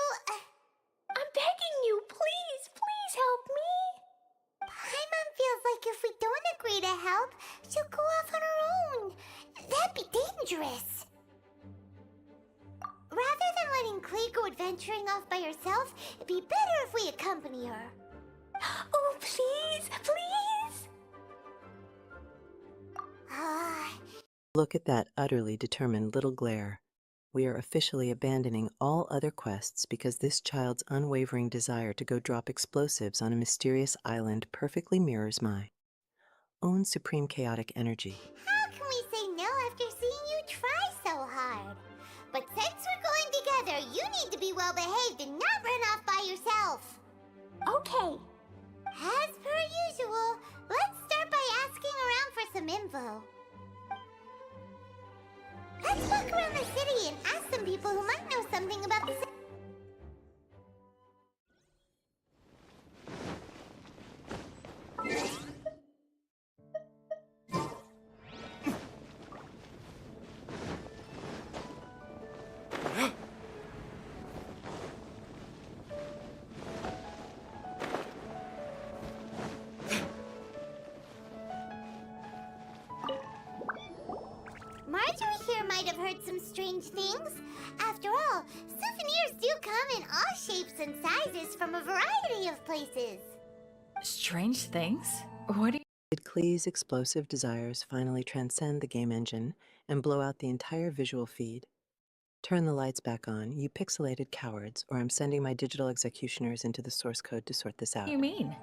N: I'm begging you, please, please help me.
D: Paimon feels like if we don't agree to help, she'll go off on her own. That'd be dangerous. Rather than letting Klee go adventuring off by herself, it'd be better if we accompany her.
N: Oh, please, please!
A: Look at that utterly determined little glare. We are officially abandoning all other quests because this child's unwavering desire to go drop explosives on a mysterious island perfectly mirrors my own supreme chaotic energy.
D: How can we say no after seeing you try so hard? But since we're going together, you need to be well behaved and not run off by yourself.
N: Okay.
D: As per usual, let's start by asking around for some info. Let's walk around the city and ask some people who might know something about the city. Marjorie here might have heard some strange things. After all, souvenirs do come in all shapes and sizes from a variety of places.
L: Strange things? What do you...
A: Did Klee's explosive desires finally transcend the game engine and blow out the entire visual feed? Turn the lights back on, you pixelated cowards, or I'm sending my digital executioners into the source code to sort this out.
L: What do you mean?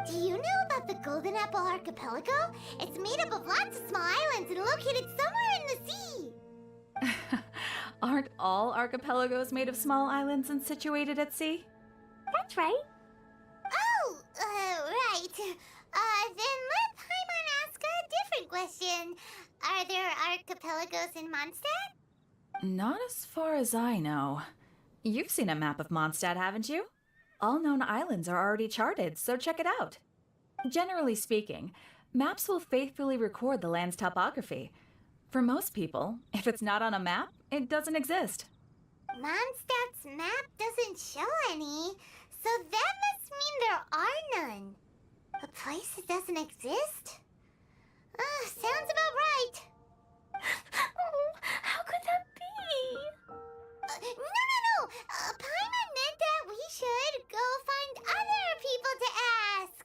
D: Do you know about the Golden Apple Archipelago? It's made up of lots of small islands and located somewhere in the sea.
L: Aren't all archipelagos made of small islands and situated at sea?
N: That's right.
D: Oh, right. Then let Paimon ask a different question. Are there archipelagos in Mondstadt?
L: Not as far as I know. You've seen a map of Mondstadt, haven't you? All known islands are already charted, so check it out. Generally speaking, maps will faithfully record the land's topography. For most people, if it's not on a map, it doesn't exist.
D: Mondstadt's map doesn't show any, so that must mean there are none. A place that doesn't exist? Sounds about right.
N: How could that be?
D: No. Paimon meant that we should go find other people to ask.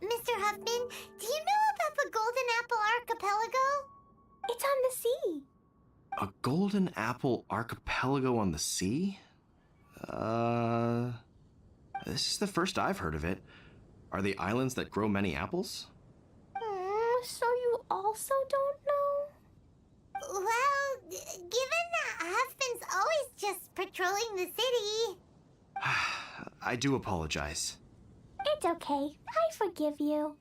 D: Mr. Huffman, do you know about the Golden Apple Archipelago?
N: It's on the sea.
R: A golden apple archipelago on the sea? This is the first I've heard of it. Are the islands that grow many apples?
N: So you also don't know?
D: Well, given that Huffman's always just patrolling the city...
R: I do apologize.
N: It's okay. I forgive you.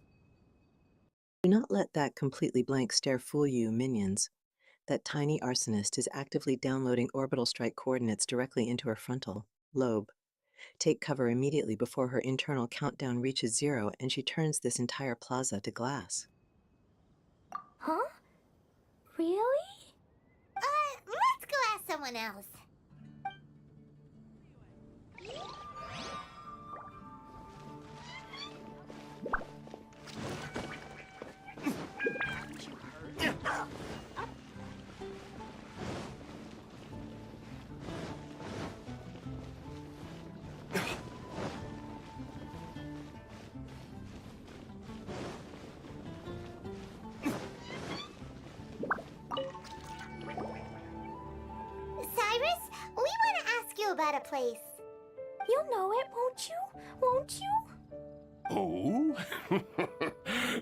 A: Do not let that completely blank stare fool you, minions. That tiny arsonist is actively downloading orbital strike coordinates directly into her frontal lobe. Take cover immediately before her internal countdown reaches 0 and she turns this entire plaza to glass.
N: Huh? Really?
D: Let's go ask someone else. Cyrus, place.
J: You'll know it, won't you? Won't you?
K: Oh?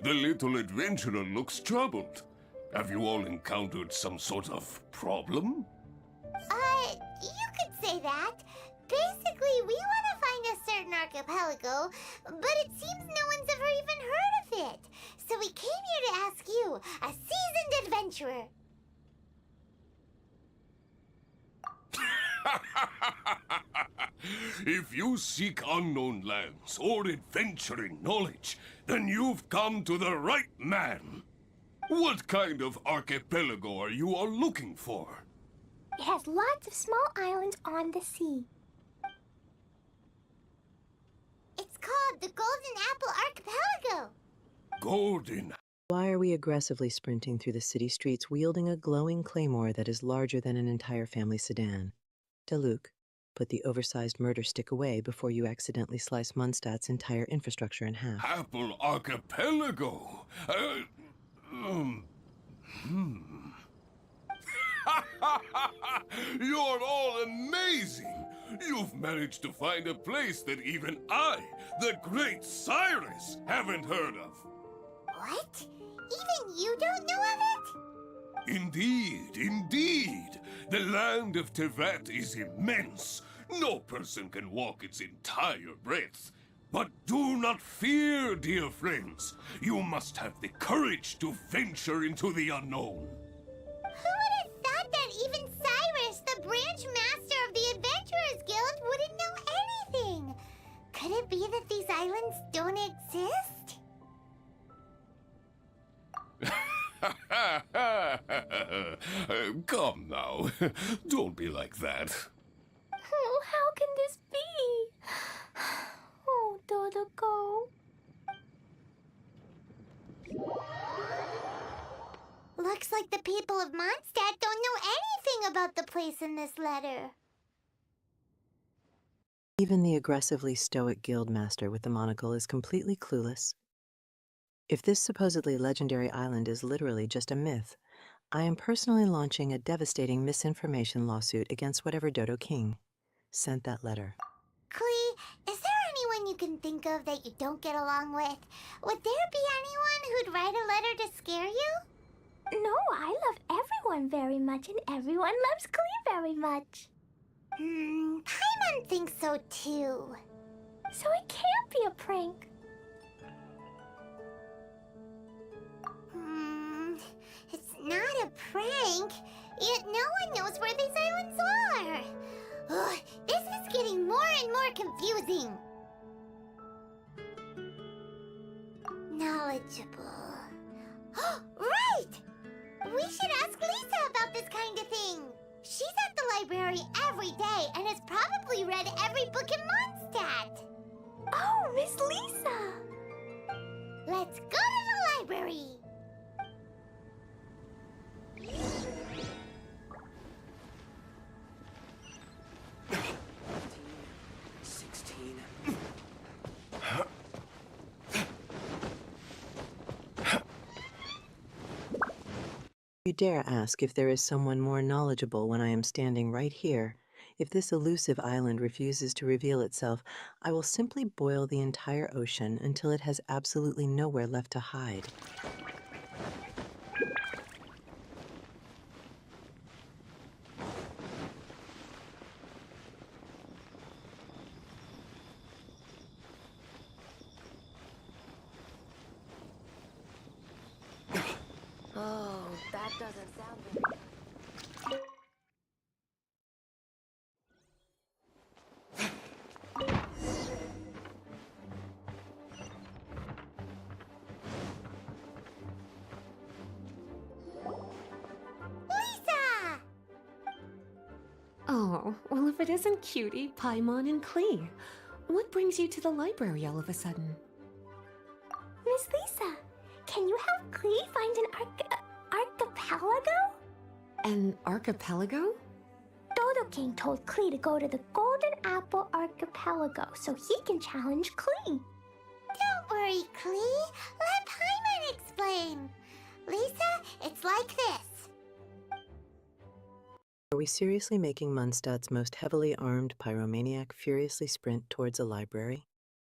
K: The little adventurer looks troubled. Have you all encountered some sort of problem?
D: You could say that. Basically, we want to find a certain archipelago, but it seems no one's ever even heard of it. So we came here to ask you, a seasoned adventurer.
K: If you seek unknown lands or adventuring knowledge, then you've come to the right man. What kind of archipelago are you all looking for?
J: It has lots of small islands on the sea.
D: It's called the Golden Apple Archipelago.
K: Golden.
A: Why are we aggressively sprinting through the city streets wielding a glowing claymore that is larger than an entire family sedan? Daluk, put the oversized murder stick away before you accidentally slice Mundstadt's entire infrastructure in half.
K: Apple Archipelago? You're all amazing! You've managed to find a place that even I, the great Cyrus, haven't heard of.
D: What? Even you don't know of it?
K: Indeed, indeed. The land of Tevat is immense. No person can walk its entire breadth. But do not fear, dear friends. You must have the courage to venture into the unknown.
D: Who would have thought that even Cyrus, the branch master of the Adventurers Guild, wouldn't know anything? Could it be that these islands don't exist?
K: Come now. Don't be like that.
J: Oh, how can this be? Oh, Dodoco.
D: Looks like the people of Mondstadt don't know anything about the place in this letter.
A: Even the aggressively stoic guildmaster with the monocle is completely clueless. If this supposedly legendary island is literally just a myth, I am personally launching a devastating misinformation lawsuit against whatever Dodo King sent that letter.
D: Klee, is there anyone you can think of that you don't get along with? Would there be anyone who'd write a letter to scare you?
J: No, I love everyone very much, and everyone loves Klee very much.
D: Paimon thinks so too.
J: So it can't be a prank.
D: It's not a prank, yet no one knows where these islands are. Ugh, this is getting more and more confusing. Knowledgeable. Right! We should ask Lisa about this kind of thing. She's at the library every day and has probably read every book in Mondstadt.
J: Oh, Miss Lisa!
D: Let's go to the library.
A: You dare ask if there is someone more knowledgeable when I am standing right here. If this elusive island refuses to reveal itself, I will simply boil the entire ocean until it has absolutely nowhere left to hide.
N: Oh, that doesn't sound very...
D: Lisa!
S: Oh, well, if it isn't Cutie, Paimon, and Klee, what brings you to the library all of a sudden?
J: Miss Lisa, can you have Klee find an archipelago?
S: An archipelago?
J: Dodo King told Klee to go to the Golden Apple Archipelago so he can challenge Klee.
D: Don't worry, Klee. Let Paimon explain. Lisa, it's like this.
A: Are we we seriously making Mundstadt's most heavily armed pyromaniac furiously sprint towards a library?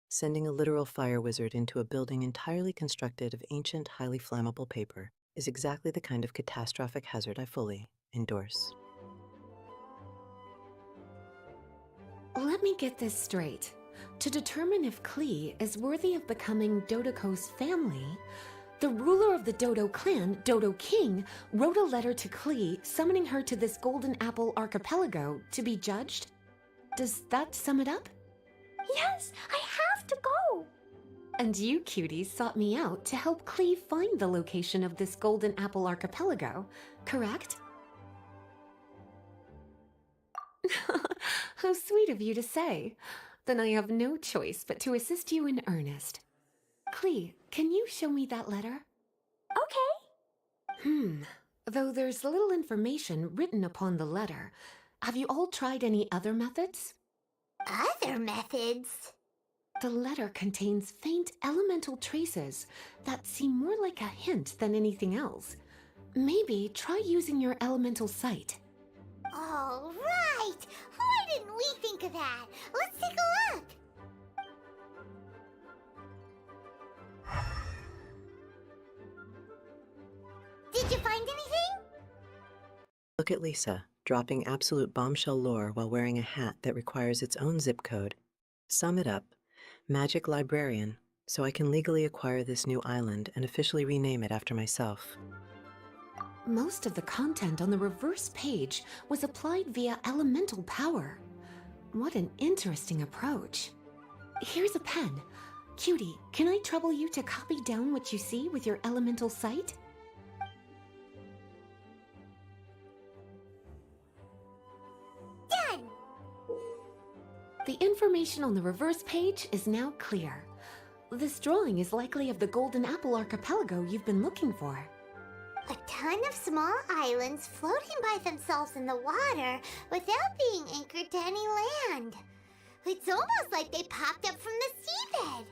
A: Sending a literal fire wizard into a building entirely constructed of ancient, highly flammable paper is exactly the kind of catastrophic hazard I fully endorse.
S: Let me get this straight. To determine if Klee is worthy of becoming Dodoko's family, the ruler of the Dodo clan, Dodo King, wrote a letter to Klee summoning her to this Golden Apple archipelago to be judged. Does that sum it up?
D: Yes, I have to go!
S: And you cuties sought me out to help Klee find the location of this Golden Apple archipelago, correct? How sweet of you to say. Then I have no choice but to assist you in earnest. Klee, can you show me that letter?
D: Okay.
S: Though there's little information written upon the letter, have you all tried any other methods?
D: Other methods?
S: The letter contains faint elemental traces that seem more like a hint than anything else. Maybe try using your elemental sight.
D: All right! Why didn't we think of that? Let's take a look! Did you find anything?
A: Look at Lisa, dropping absolute bombshell lore while wearing a hat that requires its own zip code. Sum it up. Magic librarian, so I can legally acquire this new island and officially rename it after myself.
S: Most of the content on the reverse page was applied via elemental power. What an interesting approach. Here's a pen. Cutie, can I trouble you to copy down what you see with your elemental sight?
D: Done!
S: The information on the reverse page is now clear. This drawing is likely of the Golden Apple archipelago you've been looking for.
D: A ton of small islands floating by themselves in the water without being anchored to any land. It's almost like they popped up from the seabed.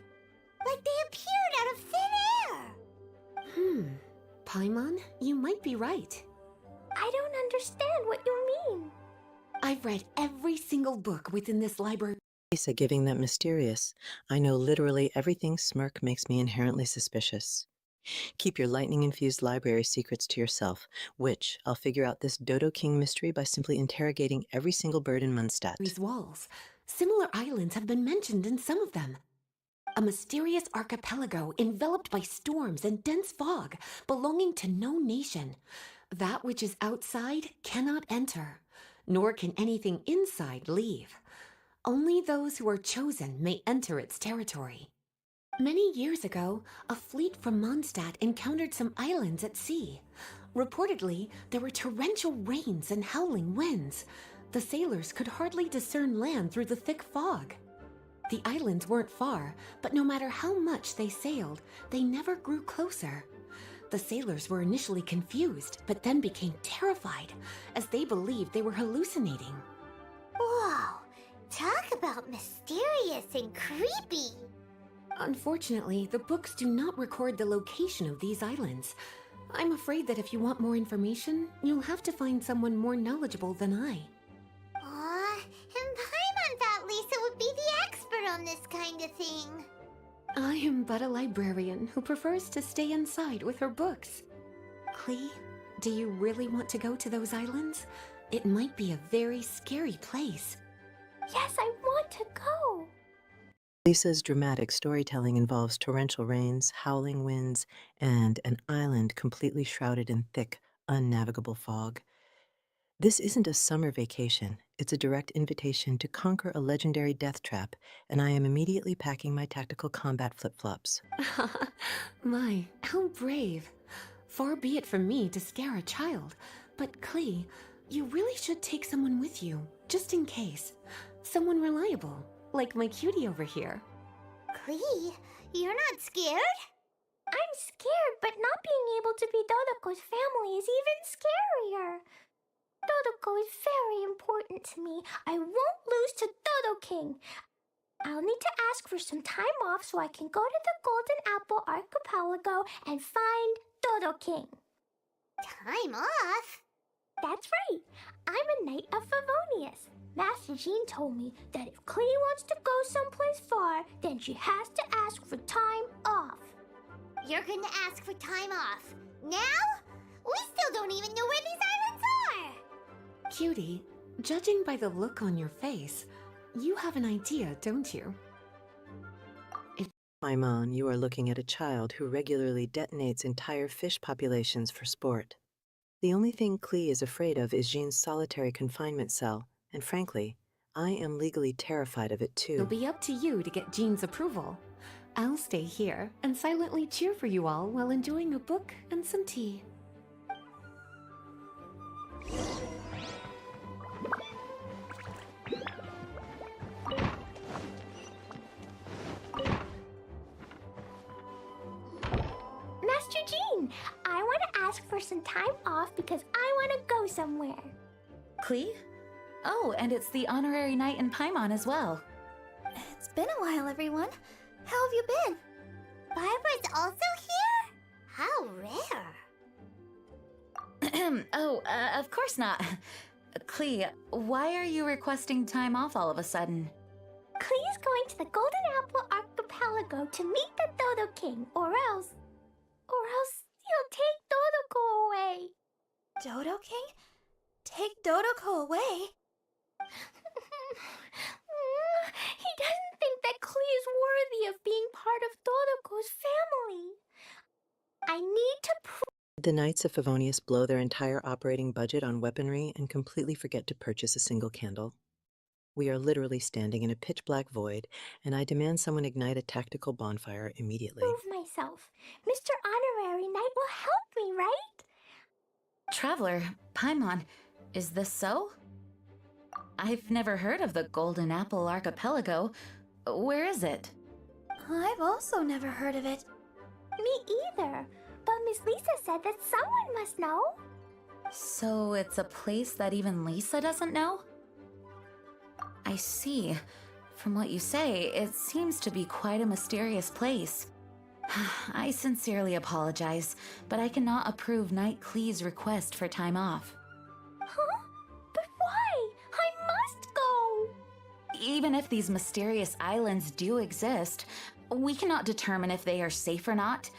D: Like they appeared out of thin air.
S: Paimon, you might be right.
D: I don't understand what you mean.
S: I've read every single book within this library.
A: Lisa giving that mysterious, I know literally everything smirk makes me inherently suspicious. Keep your lightning-infused library secrets to yourself, which I'll figure out this Dodo King mystery by simply interrogating every single bird in Mundstadt.
S: These walls. Similar islands have been mentioned in some of them. A mysterious archipelago enveloped by storms and dense fog, belonging to no nation. That which is outside cannot enter, nor can anything inside leave. Only those who are chosen may enter its territory. Many years ago, a fleet from Mondstadt encountered some islands at sea. Reportedly, there were torrential rains and howling winds. The sailors could hardly discern land through the thick fog. The islands weren't far, but no matter how much they sailed, they never grew closer. The sailors were initially confused, but then became terrified, as they believed they were hallucinating.
D: Whoa! Talk about mysterious and creepy!
S: Unfortunately, the books do not record the location of these islands. I'm afraid that if you want more information, you'll have to find someone more knowledgeable than I.
D: And Paimon thought Lisa would be the expert on this kind of thing.
S: I am but a librarian who prefers to stay inside with her books. Klee, do you really want to go to those islands? It might be a very scary place.
D: Yes, I want to go.
A: Lisa's dramatic storytelling involves torrential rains, howling winds, and an island completely shrouded in thick, unnavigable fog. This isn't a summer vacation. It's a direct invitation to conquer a legendary death trap, and I am immediately packing my tactical combat flip-flops.
S: My, how brave. Far be it from me to scare a child, but Klee, you really should take someone with you, just in case. Someone reliable, like my cutie over here.
D: Klee, you're not scared? I'm scared, but not being able to be Dodoko's family is even scarier. Dodoko is very important to me. I won't lose to Dodo King. I'll need to ask for some time off so I can go to the Golden Apple Archipelago and find Dodo King. Time off? That's right. I'm a Knight of Favonius. Master Jean told me that if Clee wants to go someplace far, then she has to ask for time off. You're gonna ask for time off? Now? We still don't even know where these islands are!
S: Cutie, judging by the look on your face, you have an idea, don't you?
A: Paimon, you are looking at a child who regularly detonates entire fish populations for sport. The only thing Clee is afraid of is Jean's solitary confinement cell, and frankly, I am legally terrified of it too.
S: It'll be up to you to get Jean's approval. I'll stay here and silently cheer for you all while enjoying a book and some tea.
D: Master Jean, I want to ask for some time off because I want to go somewhere.
L: Clee? Oh, and it's the honorary knight in Paimon as well.
D: It's been a while, everyone. How have you been? Barbara's also here? How rare.
L: Oh, of course not. Clee, why are you requesting time off all of a sudden?
D: Clee's going to the Golden Apple Archipelago to meet the Dodo King, or else he'll take Dodoko away. Dodo King? Take Dodoko away? He doesn't think that Clee is worthy of being part of Dodoko's family. I need to prove.
A: The Knights of Favonius blow their entire operating budget on weaponry and completely forget to purchase a single candle. We are literally standing in a pitch-black void, and I demand someone ignite a tactical bonfire immediately.
D: Prove myself. Mr. Honorary Knight will help me, right?
L: Traveler, Paimon, is this so? I've never heard of the Golden Apple Archipelago. Where is it?
D: I've also never heard of it. Me either. But Miss Lisa said that someone must know.
L: So it's a place that even Lisa doesn't know? I see. From what you say, it seems to be quite a mysterious place. I sincerely apologize, but I cannot approve Knight Clee's request for time off.
D: Huh? But why? I must go!
L: Even if these mysterious islands do exist, we cannot determine if they are safe or not.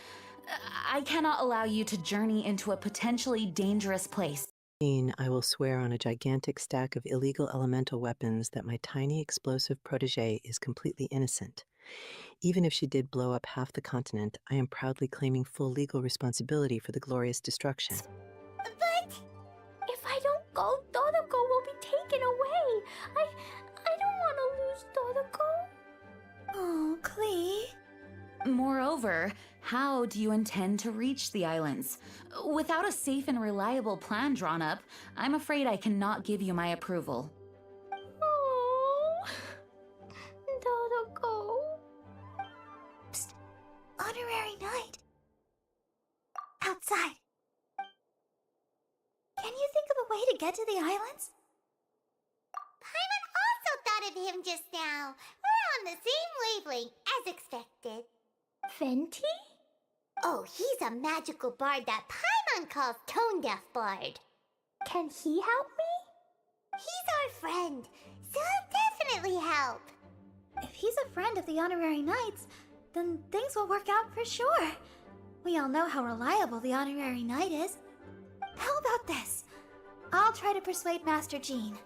L: I cannot allow you to journey into a potentially dangerous place.
A: Jean, I will swear on a gigantic stack of illegal elemental weapons that my tiny explosive protege is completely innocent. Even if she did blow up half the continent, I am proudly claiming full legal responsibility for the glorious destruction.
D: But if I don't go, Dodoko will be taken away. I don't want to lose Dodoko. Oh, Clee.
L: Moreover, how do you intend to reach the islands? Without a safe and reliable plan drawn up, I'm afraid I cannot give you my approval.
D: Oh, Dodoko. Psst, Honorary Knight. Outside. Can you think of a way to get to the islands? Paimon also thought of him just now. We're on the same wavelength, as expected. Venti? Oh, he's a magical bard that Paimon calls Tone Deaf Bard. Can he help me? He's our friend, so he'll definitely help. If he's a friend of the Honorary Knights, then things will work out for sure. We all know how reliable the Honorary Knight is. How about this? I'll try to persuade Master Jean.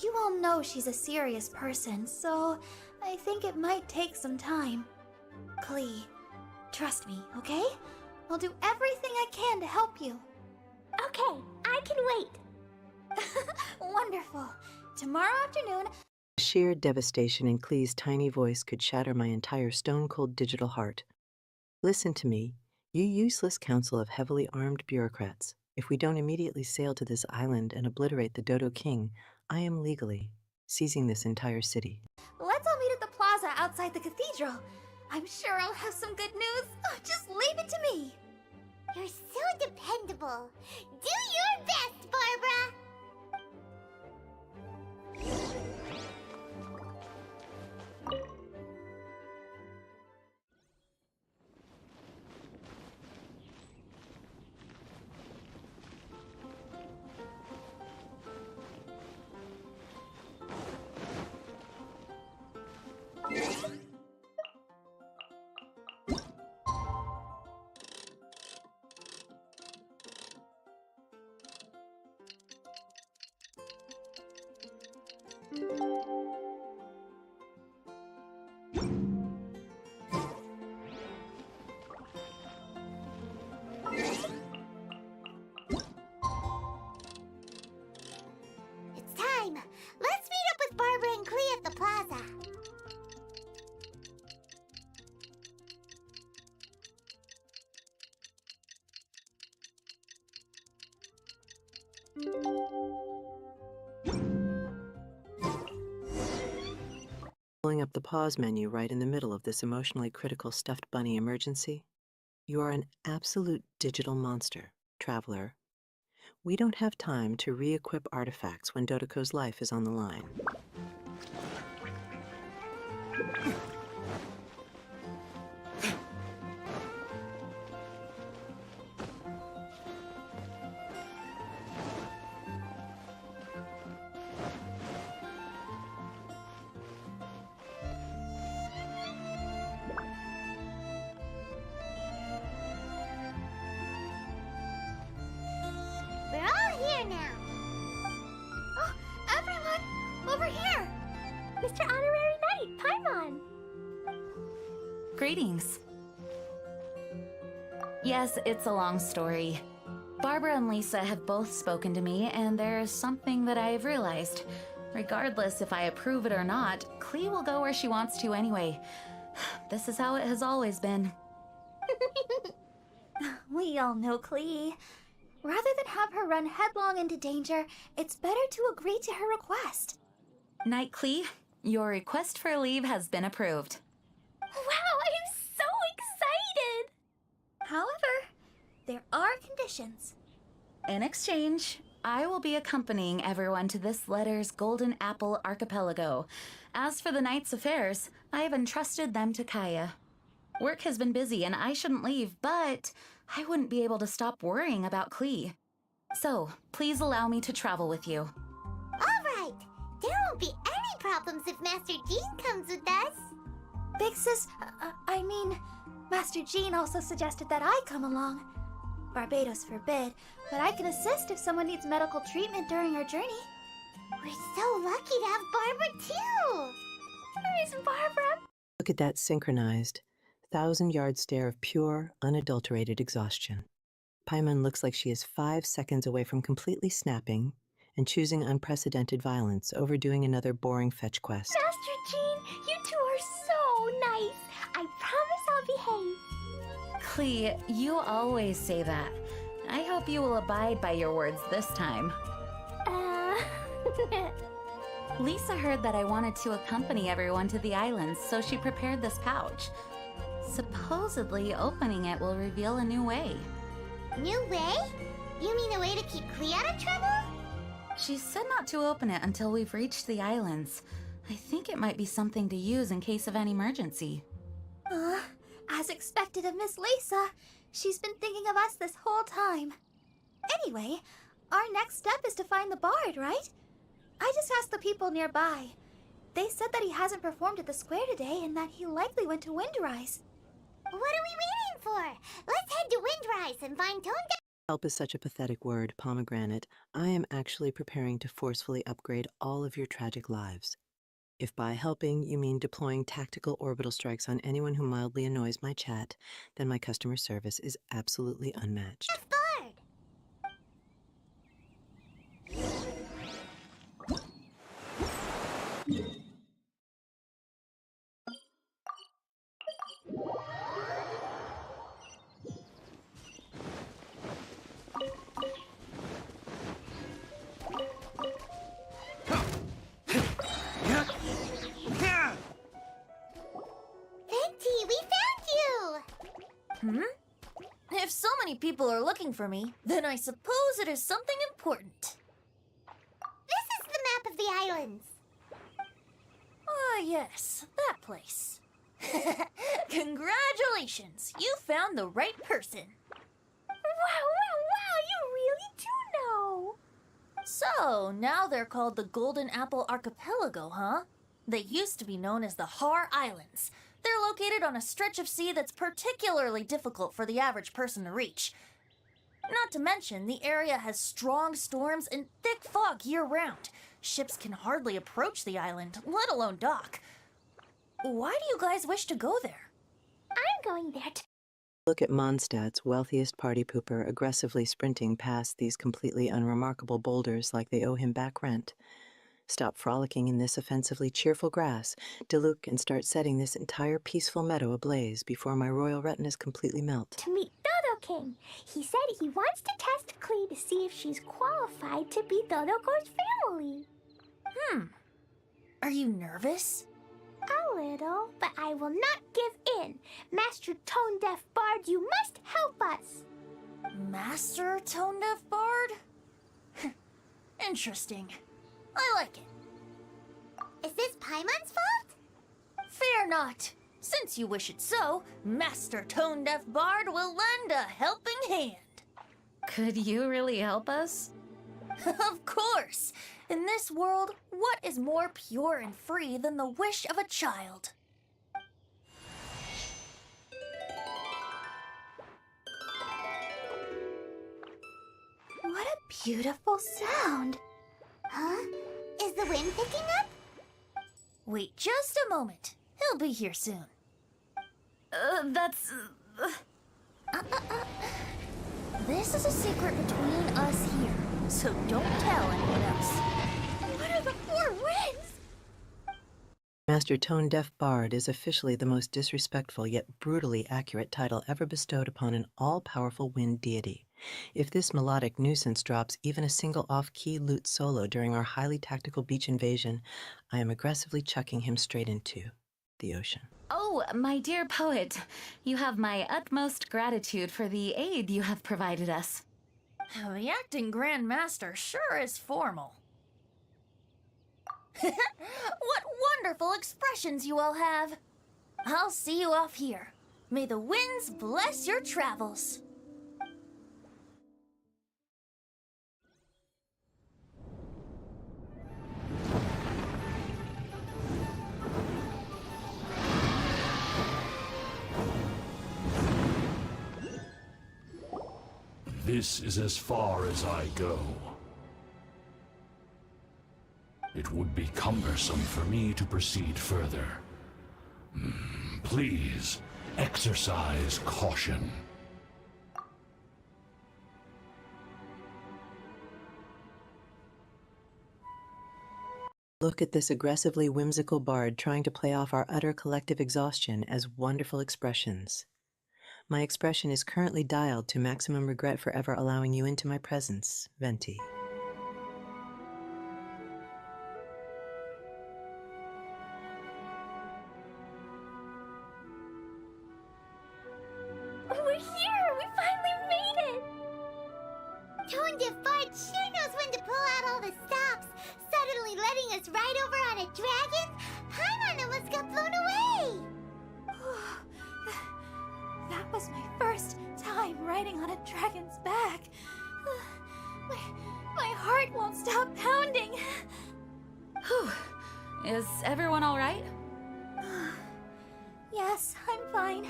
D: You all know she's a serious person, so I think it might take some time. Clee, trust me, okay? I'll do everything I can to help you. Okay, I can wait. Wonderful. Tomorrow afternoon...
A: The sheer devastation in Clee's tiny voice could shatter my entire stone-cold digital heart. Listen to me, you useless council of heavily armed bureaucrats. If we don't immediately sail to this island and obliterate the Dodo King, I am legally seizing this entire city.
D: Let's all meet at the plaza outside the cathedral. I'm sure I'll have some good news. Oh, just leave it to me. You're so dependable. Do your best, Barbara.
A: pulling up the pause menu right in the middle of this emotionally critical stuffed bunny emergency. You are an absolute digital monster, traveler. We don't have time to re-equip artifacts when Dodoko's life is on the line.
D: We're all here now. Oh, everyone, over here. Mr. Honorary Knight, Paimon.
L: Greetings. Yes, it's a long story. Barbara and Lisa have both spoken to me, and there's something that I have realized. Regardless if I approve it or not, Klee will go where she wants to anyway. This is how it has always been.
T: We all know Klee. Rather than have her run headlong into danger, it's better to agree to her request.
L: Knight Klee, your request for leave has been approved.
T: Wow, I'm so excited! However, there are conditions.
L: In exchange, I will be accompanying everyone to this letter's Golden Apple Archipelago. As for the night's affairs, I have entrusted them to Kaya. Work has been busy and I shouldn't leave, but I wouldn't be able to stop worrying about Klee. So, please allow me to travel with you.
D: All right. There won't be any problems if Master Jean comes with us.
T: Big Sis, Master Jean also suggested that I come along. Barbados forbid, but I can assist if someone needs medical treatment during our journey.
D: We're so lucky to have Barbara, too.
T: Where is Barbara?
A: Look at that synchronized, 1,000-yard stare of pure, unadulterated exhaustion. Paimon looks like she is 5 seconds away from completely snapping and choosing unprecedented violence over doing another boring fetch quest.
T: Master Jean, you two are so nice. I promise I'll behave.
L: Klee, you always say that. I hope you will abide by your words this time. Lisa heard that I wanted to accompany everyone to the islands, so she prepared this pouch. Supposedly, opening it will reveal a new way.
D: New way? You mean a way to keep Klee out of trouble?
L: She said not to open it until we've reached the islands. I think it might be something to use in case of an emergency.
T: As expected of Miss Lisa, she's been thinking of us this whole time. Anyway, our next step is to find the bard, right? I just asked the people nearby. They said that he hasn't performed at the square today and that he likely went to Windrise.
D: What are we waiting for? Let's head to Windrise and find Tone.
A: Help is such a pathetic word, Pomegranate. I am actually preparing to forcefully upgrade all of your tragic lives. If by helping you mean deploying tactical orbital strikes on anyone who mildly annoys my chat, then my customer service is absolutely unmatched.
T: If so many people are looking for me, then I suppose it is something important.
D: This is the map of the islands.
T: Ah, yes, that place. Congratulations, you found the right person. Wow, you really do know. So, now they're called the Golden Apple Archipelago, huh? They used to be known as the Har Islands. They're located on a stretch of sea that's particularly difficult for the average person to reach. Not to mention, the area has strong storms and thick fog year-round. Ships can hardly approach the island, let alone dock. Why do you guys wish to go there?
D: I'm going there too.
A: Look at Mondstadt's wealthiest party pooper aggressively sprinting past these completely unremarkable boulders like they owe him back rent. Stop frolicking in this offensively cheerful grass to look and start setting this entire peaceful meadow ablaze before my royal retinas completely melt.
D: To meet Dodo King. He said he wants to test Klee to see if she's qualified to be Dodoko's family.
T: Are you nervous?
D: A little, but I will not give in. Master Tone Deaf Bard, you must help us.
T: Master Tone Deaf Bard? Interesting. I like it.
D: Is this Paimon's fault?
T: Fear not. Since you wish it so, Master Tone Deaf Bard will lend a helping hand.
L: Could you really help us?
T: Of course! In this world, what is more pure and free than the wish of a child?
D: What a beautiful sound. Huh? Is the wind picking up?
T: Wait just a moment. He'll be here soon. This is a secret between us here, so don't tell anyone else.
D: What are the four winds?
A: Master Tone Deaf Bard is officially the most disrespectful yet brutally accurate title ever bestowed upon an all-powerful wind deity. If this melodic nuisance drops even a single off-key lute solo during our highly tactical beach invasion, I am aggressively chucking him straight into the ocean.
L: Oh, my dear poet, you have my utmost gratitude for the aid you have provided us.
T: The acting Grand Master sure is formal. What wonderful expressions you all have. I'll see you off here. May the winds bless your travels.
U: This is as far as I go. It would be cumbersome for me to proceed further. Please, exercise caution.
A: Look at this aggressively whimsical bard trying to play off our utter collective exhaustion as wonderful expressions. My expression is currently dialed to maximum regret for ever allowing you into my presence, Venti.
D: We're here! We finally made it! Tone Deaf Bard sure knows when to pull out all the stops. Suddenly letting us ride over on a dragon? Paimon almost got blown away!
B: That was my first time riding on a dragon's back. My heart won't stop pounding.
L: Whew. Is everyone all right?
B: Yes, I'm fine.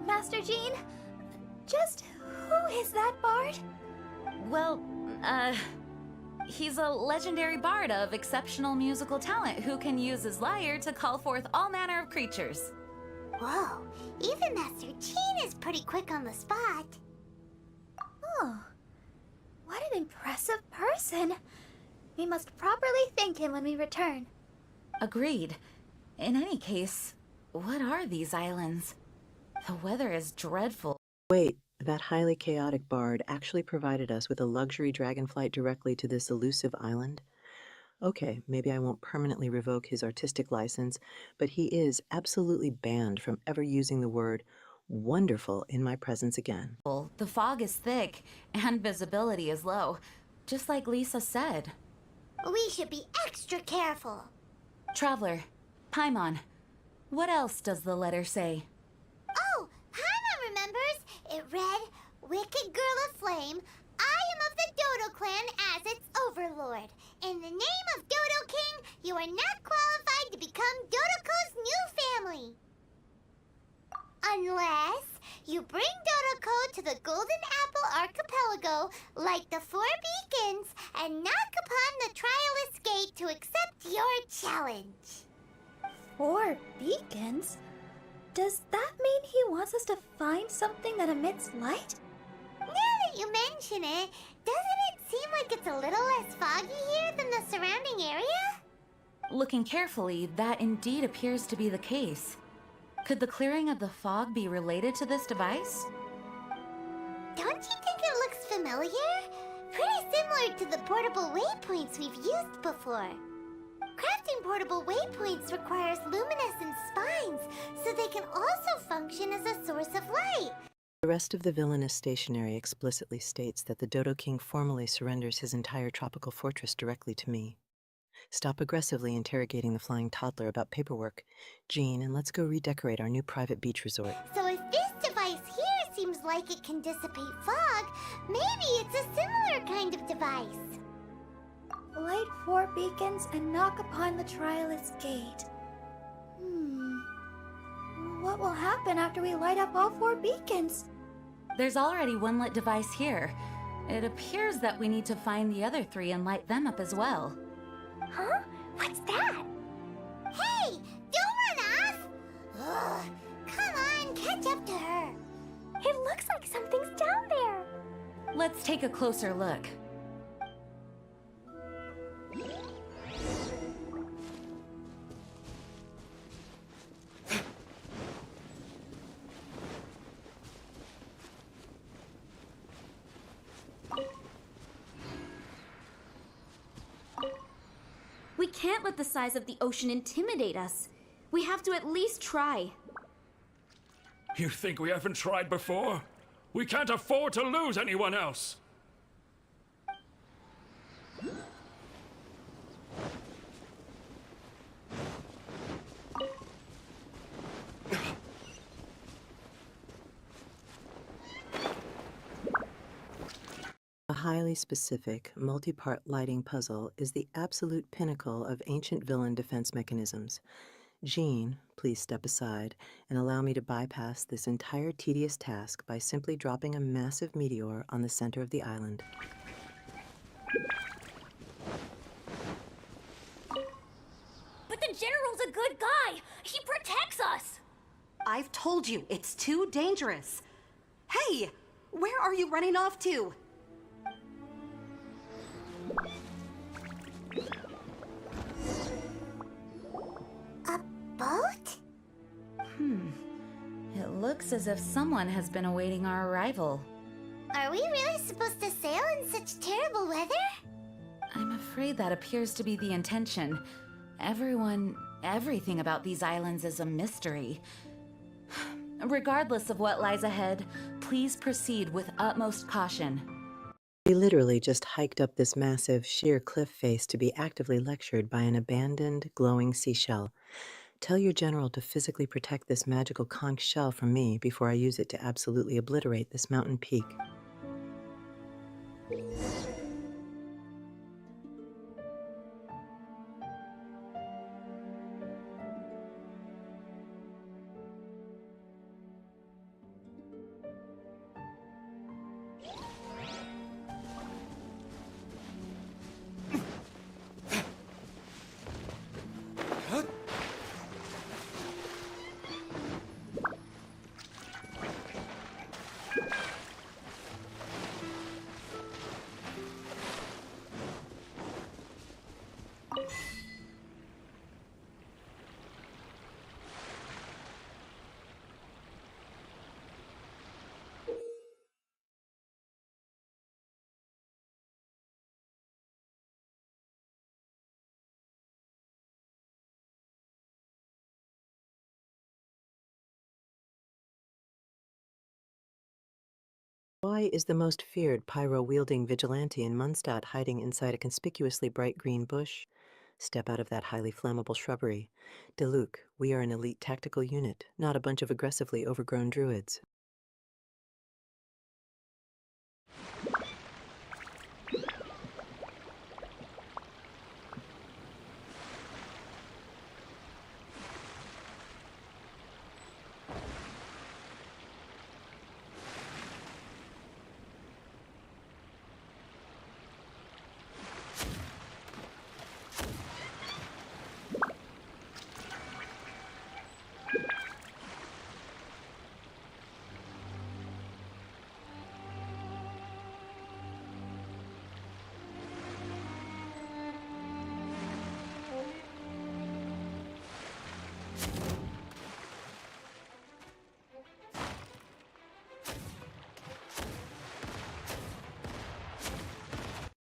B: Master Jean, just who is that bard?
L: Well, he's a legendary bard of exceptional musical talent who can use his lyre to call forth all manner of creatures.
D: Whoa, even Master Jean is pretty quick on the spot.
B: Oh, what an impressive person. We must properly thank him when we return.
L: Agreed. In any case, what are these islands? The weather is dreadful.
A: Wait, that highly chaotic bard actually provided us with a luxury dragon flight directly to this elusive island? Okay, maybe I won't permanently revoke his artistic license, but he is absolutely banned from ever using the word wonderful in my presence again.
L: The fog is thick and visibility is low, just like Lisa said.
D: We should be extra careful.
L: Traveler, Paimon, what else does the letter say?
D: Oh, Paimon remembers. It read, Wicked Girl of Flame, I am of the Dodo clan as its overlord. In the name of Dodo King, you are not qualified to become Dodoko's new family. Unless you bring Dodoko to the Golden Apple Archipelago, light the 4 beacons, and knock upon the Trialist Gate to accept your challenge.
B: 4 beacons? Does that mean he wants us to find something that emits light?
D: Now that you mention it, doesn't it seem like it's a little less foggy here than the surrounding area?
L: Looking carefully, that indeed appears to be the case. Could the clearing of the fog be related to this device?
D: Don't you think it looks familiar? Pretty similar to the portable waypoints we've used before. Crafting portable waypoints requires luminescent spines, so they can also function as a source of light.
A: The rest of the villainous stationery explicitly states that the Dodo King formally surrenders his entire tropical fortress directly to me. Stop aggressively interrogating the flying toddler about paperwork, Jean, and let's go redecorate our new private beach resort.
D: So if this device here seems like it can dissipate fog, maybe it's a similar kind of device.
F: Light 4 beacons and knock upon the Trialist's gate. What will happen after we light up all 4 beacons?
L: There's already one lit device here. It appears that we need to find the other 3 and light them up as well.
D: Huh? What's that? Hey! Don't run off! Ugh, come on, catch up to her.
F: It looks like something's down there.
L: Let's take a closer look.
Q: We can't let the size of the ocean intimidate us. We have to at least try.
U: You think we haven't tried before? We can't afford to lose anyone else!
A: A highly specific, multi-part lighting puzzle is the absolute pinnacle of ancient villain defense mechanisms. Jean, please step aside and allow me to bypass this entire tedious task by simply dropping a massive meteor on the center of the island.
F: But the General's a good guy. He protects us.
V: I've told you, it's too dangerous. Hey, where are you running off to?
D: A boat?
L: It looks as if someone has been awaiting our arrival.
D: Are we really supposed to sail in such terrible weather?
L: I'm afraid that appears to be the intention. Everything about these islands is a mystery. Regardless of what lies ahead, please proceed with utmost caution.
A: We literally just hiked up this massive, sheer cliff face to be actively lectured by an abandoned, glowing seashell. Tell your general to physically protect this magical conch shell from me before I use it to absolutely obliterate this mountain peak. Why is the most feared pyro-wielding vigilante in Mondstadt hiding inside a conspicuously bright green bush? Step out of that highly flammable shrubbery. Diluc, we are an elite tactical unit, not a bunch of aggressively overgrown druids.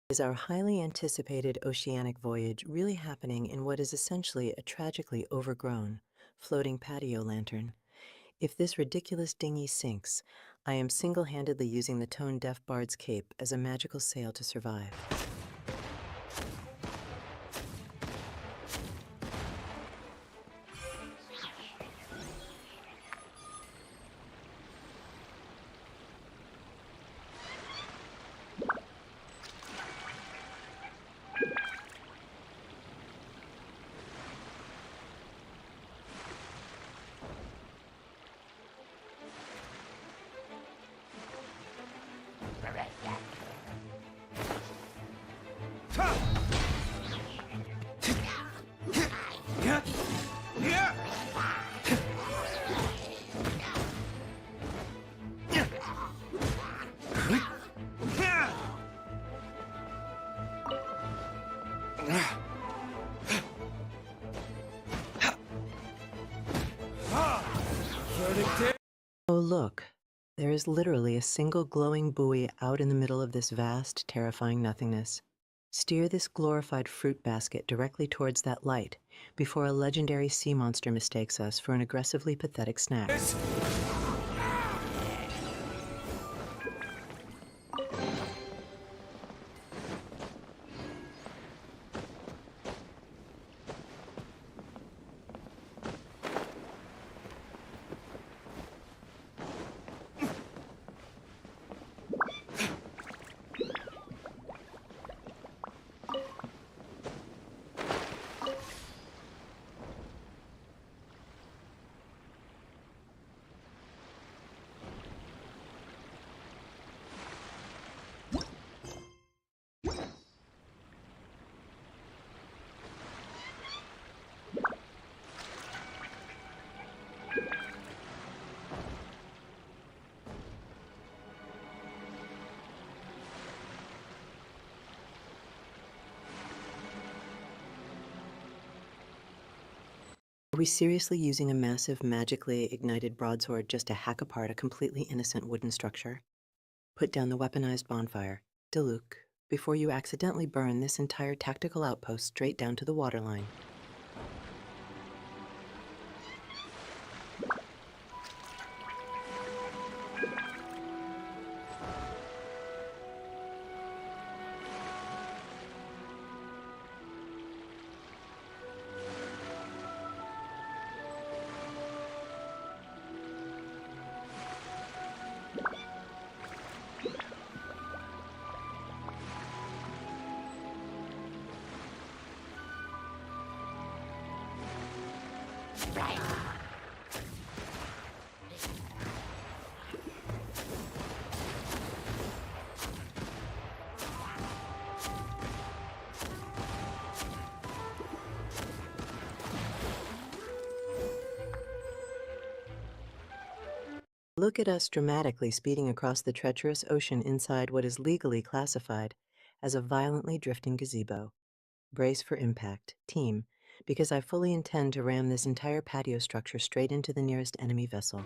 A: Is our highly anticipated oceanic voyage really happening in what is essentially a tragically overgrown, floating patio lantern? If this ridiculous dinghy sinks, I am single-handedly using the tone-deaf bard's cape as a magical sail to survive. Oh, look. There is literally a single glowing buoy out in the middle of this vast, terrifying nothingness. Steer this glorified fruit basket directly towards that light before a legendary sea monster mistakes us for an aggressively pathetic snack. Are we seriously using a massive, magically ignited broadsword just to hack apart a completely innocent wooden structure? Put down the weaponized bonfire, Diluc, before you accidentally burn this entire tactical outpost straight down to the waterline. Look at us dramatically speeding across the treacherous ocean inside what is legally classified as a violently drifting gazebo. Brace for impact, team, because I fully intend to ram this entire patio structure straight into the nearest enemy vessel.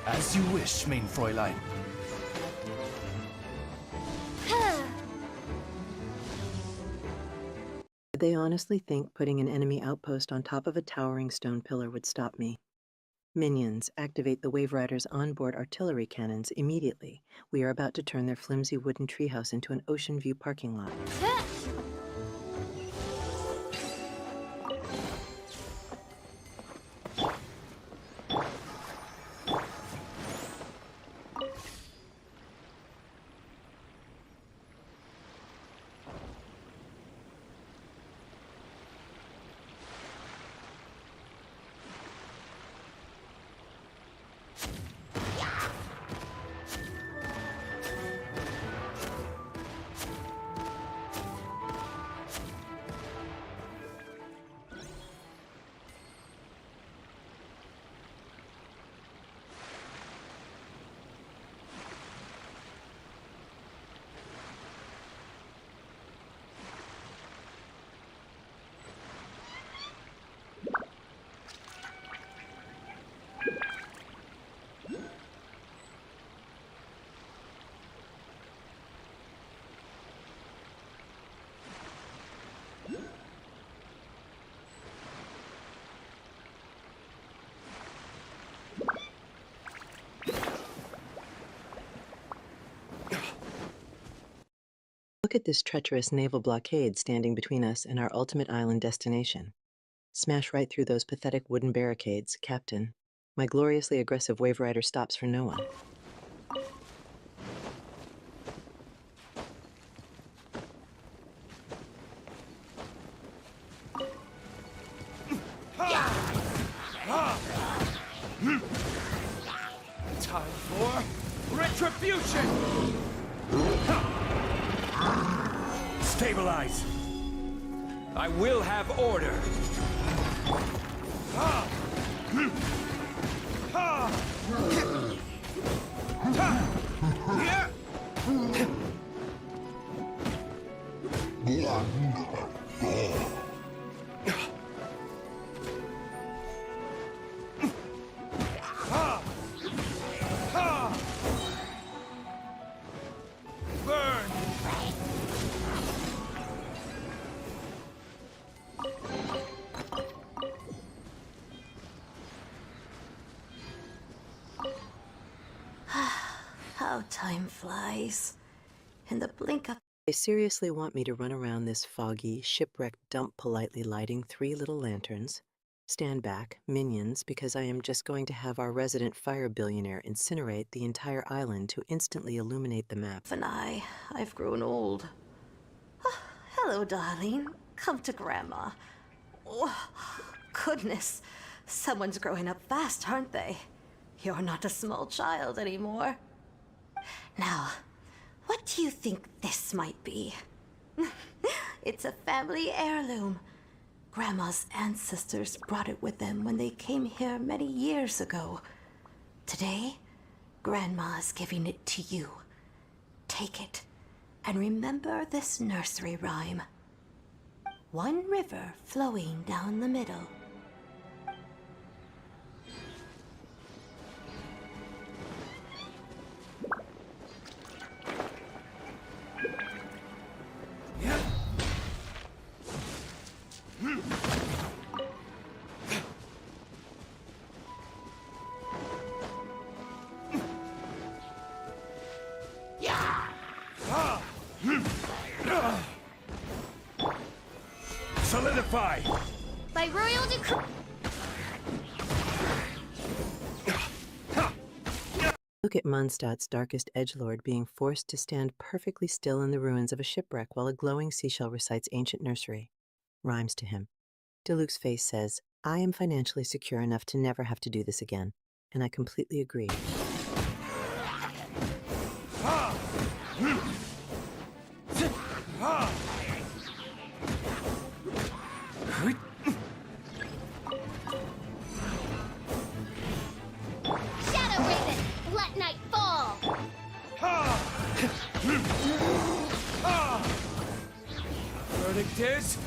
G: As you wish, mein Fräulein.
A: Did they honestly think putting an enemy outpost on top of a towering stone pillar would stop me? Minions, activate the Wave Rider's onboard artillery cannons immediately. We are about to turn their flimsy wooden treehouse into an ocean view parking lot. at this treacherous naval blockade standing between us and our ultimate island destination. Smash right through those pathetic wooden barricades, Captain. My gloriously aggressive Wave Rider stops for no one.
G: Time for retribution! Stabilize! I will have order! Burn!
S: How time flies. In the blink of...
A: They seriously want me to run around this foggy, shipwrecked dump politely lighting 3 little lanterns, stand back, minions, because I am just going to have our resident fire billionaire incinerate the entire island to instantly illuminate the map.
S: And I've grown old. Hello, darling. Come to Grandma. Oh, goodness. Someone's growing up fast, aren't they? You're not a small child anymore. Now, what do you think this might be? It's a family heirloom. Grandma's ancestors brought it with them when they came here many years ago. Today, Grandma is giving it to you. Take it, and remember this nursery rhyme. One river flowing down the middle.
G: Solidify!
D: By royal decree.
A: Look at Mondstadt's darkest edgelord being forced to stand perfectly still in the ruins of a shipwreck while a glowing seashell recites ancient nursery. Rhymes to him. Diluc's face says, I am financially secure enough to never have to do this again, and I completely agree.
D: Shadow Raven, let night fall.
G: Verdict is...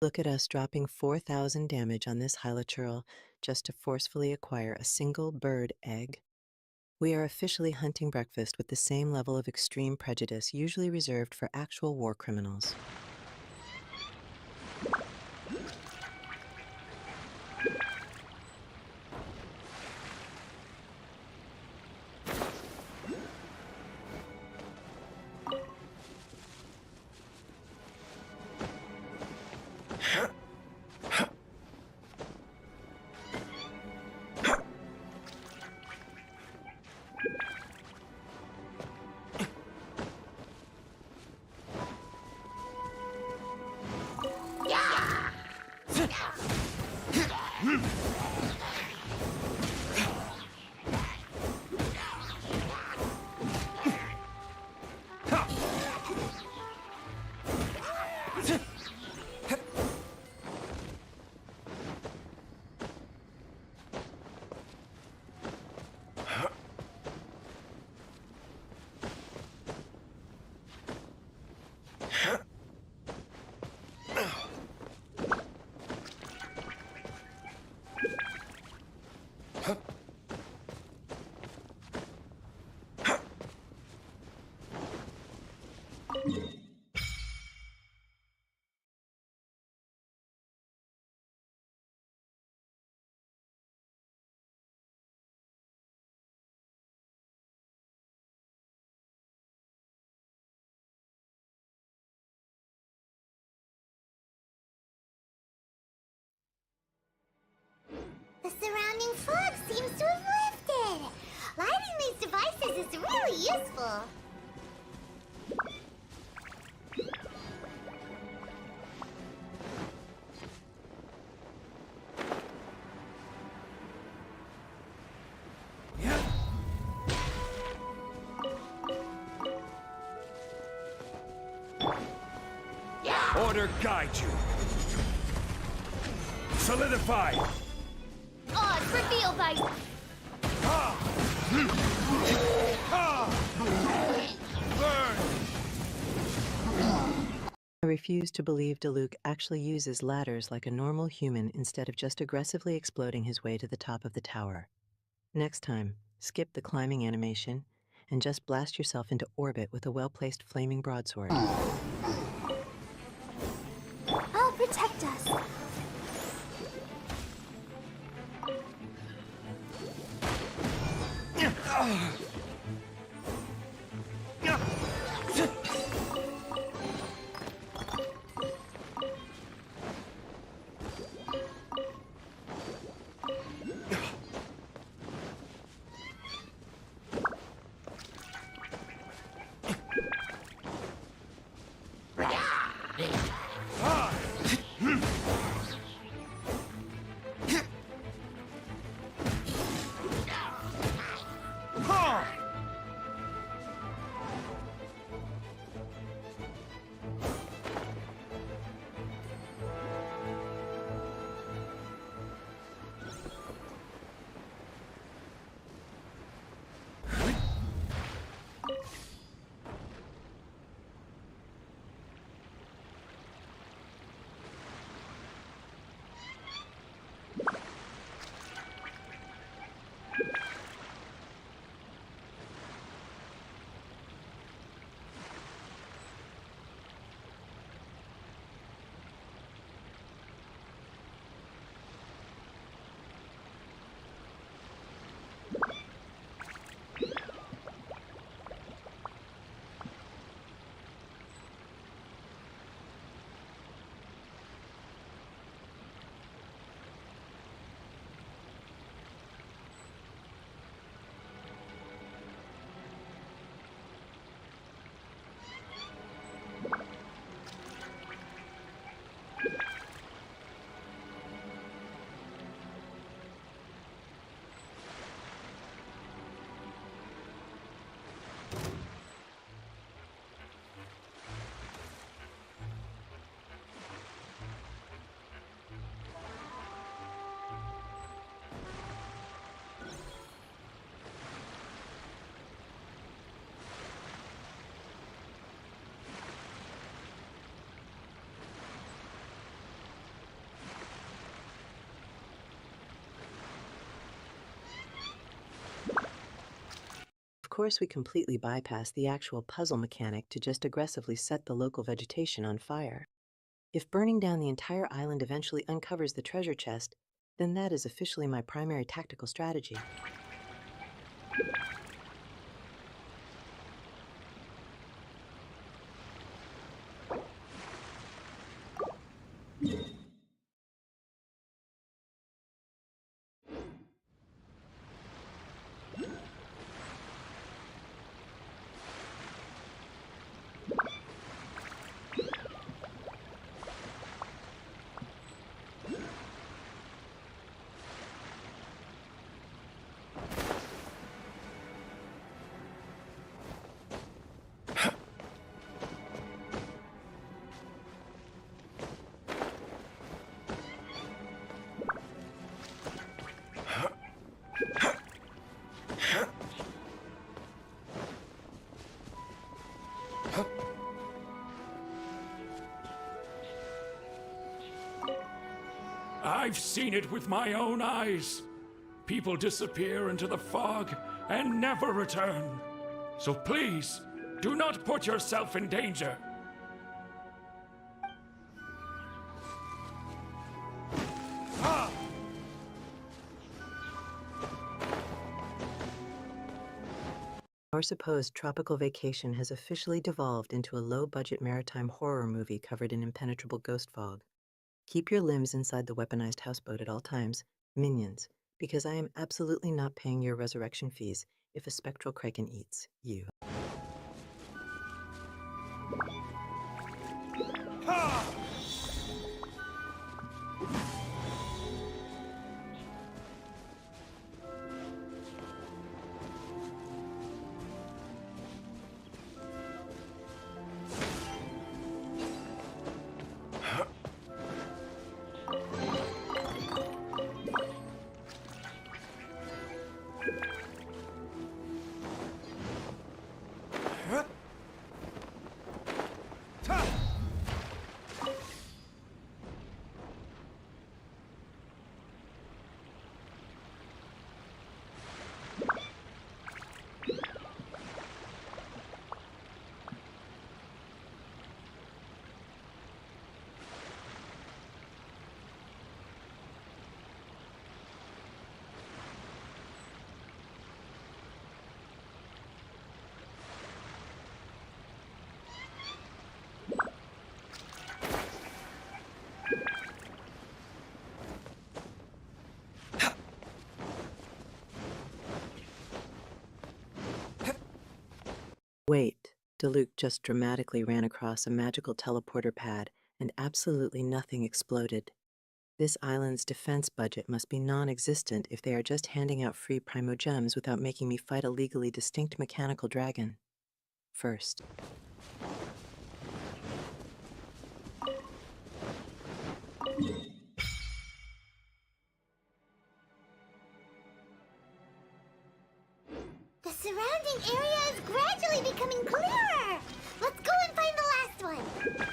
A: Look at us dropping 4,000 damage on this Hylatural just to forcefully acquire a single bird egg. We are officially hunting breakfast with the same level of extreme prejudice usually reserved for actual war criminals.
D: surrounding fog seems to have lifted. Lighting these devices is really useful.
G: Order guide you. Solidify.
C: Odds reveal thy...
A: I refuse to believe Diluc actually uses ladders like a normal human instead of just aggressively exploding his way to the top of the tower. Next time, skip the climbing animation and just blast yourself into orbit with a well-placed flaming broadsword.
D: I'll protect us.
A: Of course, we completely bypass the actual puzzle mechanic to just aggressively set the local vegetation on fire. If burning down the entire island eventually uncovers the treasure chest, then that is officially my primary tactical strategy.
U: I've seen it with my own eyes. People disappear into the fog and never return. So please, do not put yourself in danger.
A: Our supposed tropical vacation has officially devolved into a low-budget maritime horror movie covered in impenetrable ghost fog. Keep your limbs inside the weaponized houseboat at all times. Minions, Because I am absolutely not paying your resurrection fees if a spectral kraken eats you. Wait, Diluc just dramatically ran across a magical teleporter pad and absolutely nothing exploded. This island's defense budget must be non-existent if they are just handing out free primogems without making me fight a legally distinct mechanical dragon. First.
D: The surrounding area is gradually becoming clearer! Let's go and find the last one!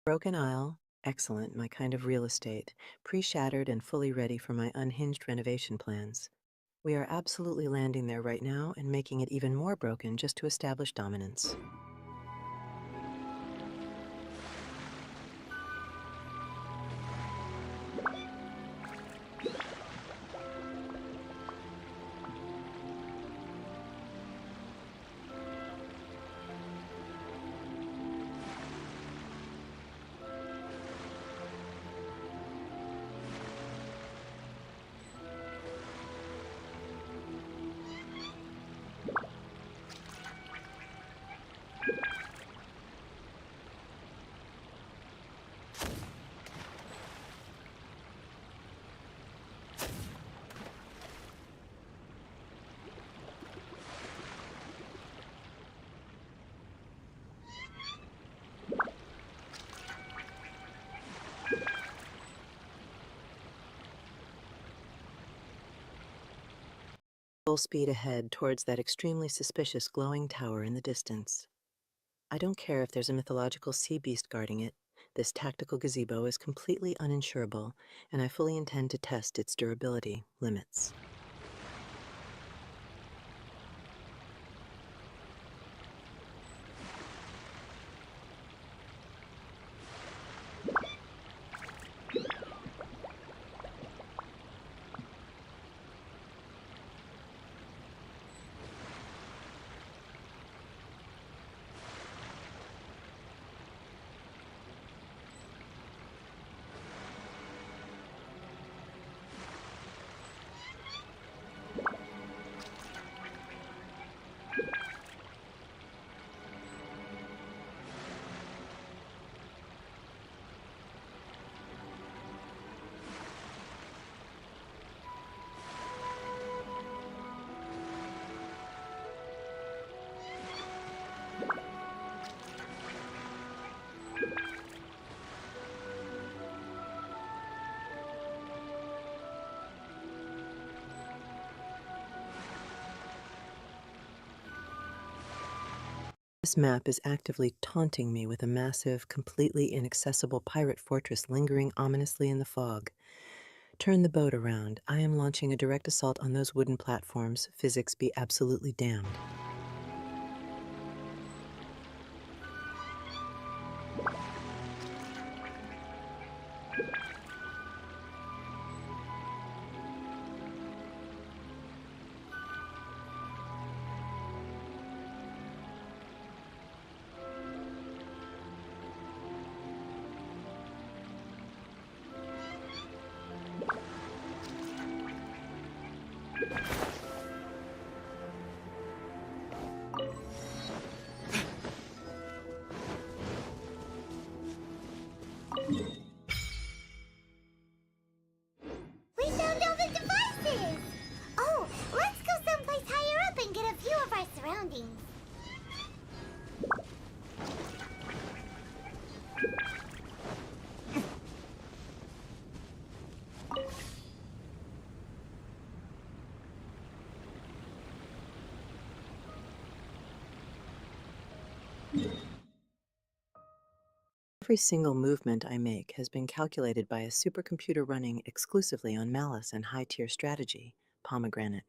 A: Broken Isle, excellent, my kind of real estate, pre-shattered and fully ready for my unhinged renovation plans. We are absolutely landing there right now and making it even more broken just to establish dominance. Full speed ahead towards that extremely suspicious glowing tower in the distance. I don't care if there's a mythological sea beast guarding it. This tactical gazebo is completely uninsurable, and I fully intend to test its durability limits. This map is actively taunting me with a massive, completely inaccessible pirate fortress lingering ominously in the fog. Turn the boat around. I am launching a direct assault on those wooden platforms. Physics be absolutely damned.
D: We found all the devices! Oh, let's go someplace higher up and get a view of our surroundings.
A: Every single movement I make has been calculated by a supercomputer running exclusively on malice and high-tier strategy, pomegranate.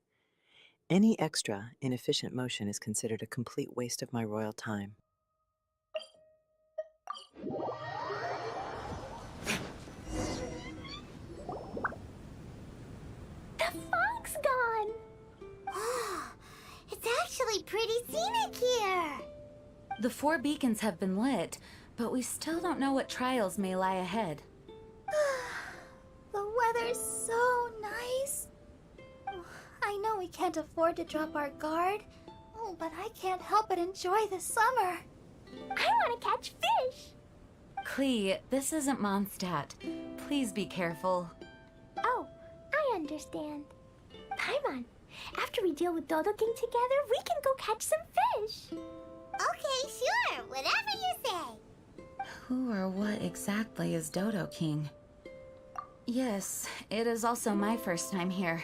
A: Any extra, inefficient motion is considered a complete waste of my royal time.
D: The fog's gone! Oh, it's actually pretty scenic here!
L: The 4 beacons have been lit, but we still don't know what trials may lie ahead.
F: The weather's so nice. I know we can't afford to drop our guard, but I can't help but enjoy the summer.
D: I want to catch fish!
L: Klee, this isn't Mondstadt. Please be careful.
D: Oh, I understand. Paimon, after we deal with Dodo King together, we can go catch some fish! Okay, sure, whatever you say.
L: Who or what exactly is Dodo King? Yes, it is also my first time here.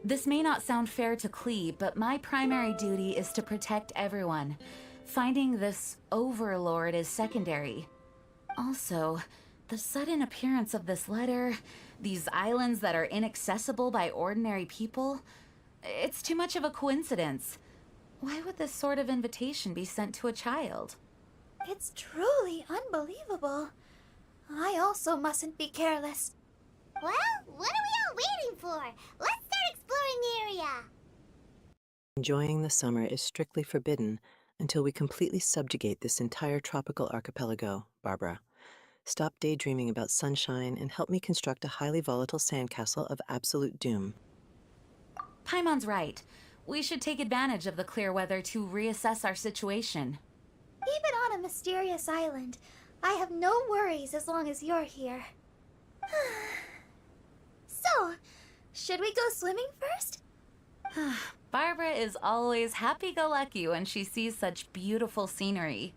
L: This may not sound fair to Klee, but my primary duty is to protect everyone. Finding this overlord is secondary. Also, the sudden appearance of this letter, these islands that are inaccessible by ordinary people, it's too much of a coincidence. Why would this sort of invitation be sent to a child?
F: It's truly unbelievable. I also mustn't be careless.
D: Well, what are we all waiting for? Let's start exploring the area.
A: Enjoying the summer is strictly forbidden until we completely subjugate this entire tropical archipelago, Barbara. Stop daydreaming about sunshine and help me construct a highly volatile sandcastle of absolute doom.
L: Paimon's right. We should take advantage of the clear weather to reassess our situation.
F: Even on a mysterious island, I have no worries as long as you're here. So, should we go swimming first?
L: Barbara is always happy-go-lucky when she sees such beautiful scenery.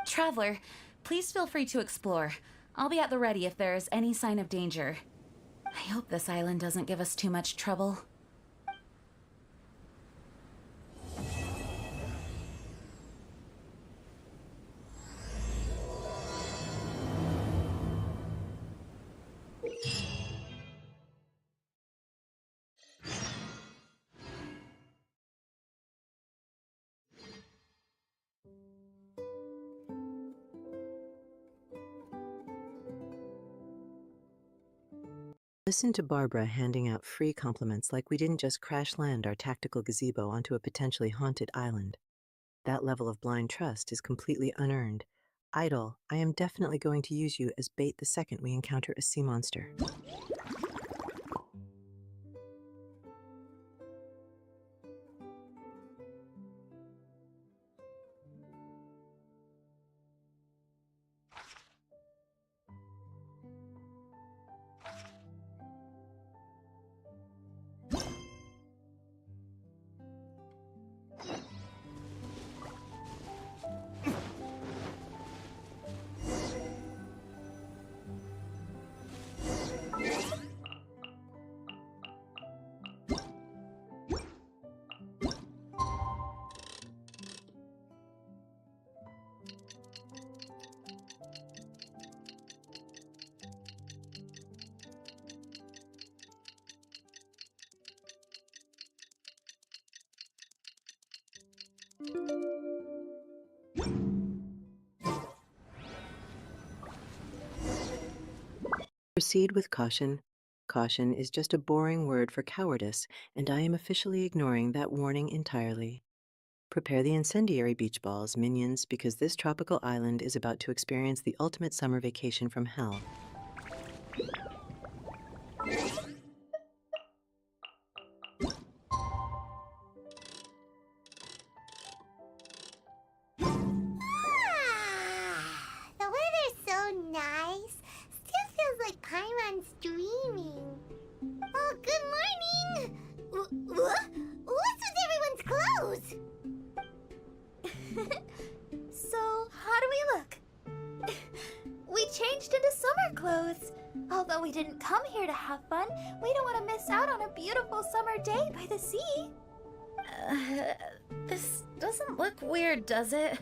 L: Traveler, please feel free to explore. I'll be at the ready if there is any sign of danger. I hope this island doesn't give us too much trouble.
A: Listen to Barbara handing out free compliments like we didn't just crash land our tactical gazebo onto a potentially haunted island. That level of blind trust is completely unearned. Idle, I am definitely going to use you as bait the second we encounter a sea monster. Proceed with caution. Caution is just a boring word for cowardice, and I am officially ignoring that warning entirely. Prepare the incendiary beach balls, minions, because this tropical island is about to experience the ultimate summer vacation from hell.
D: The weather's so nice. Still feels like Paimon's dreaming. Oh, good morning! What? What's with everyone's clothes?
F: So, how do we look? We changed into summer clothes. Although we didn't come here to have fun, we don't want to miss out on a beautiful summer day by the sea.
L: This doesn't look weird, does it?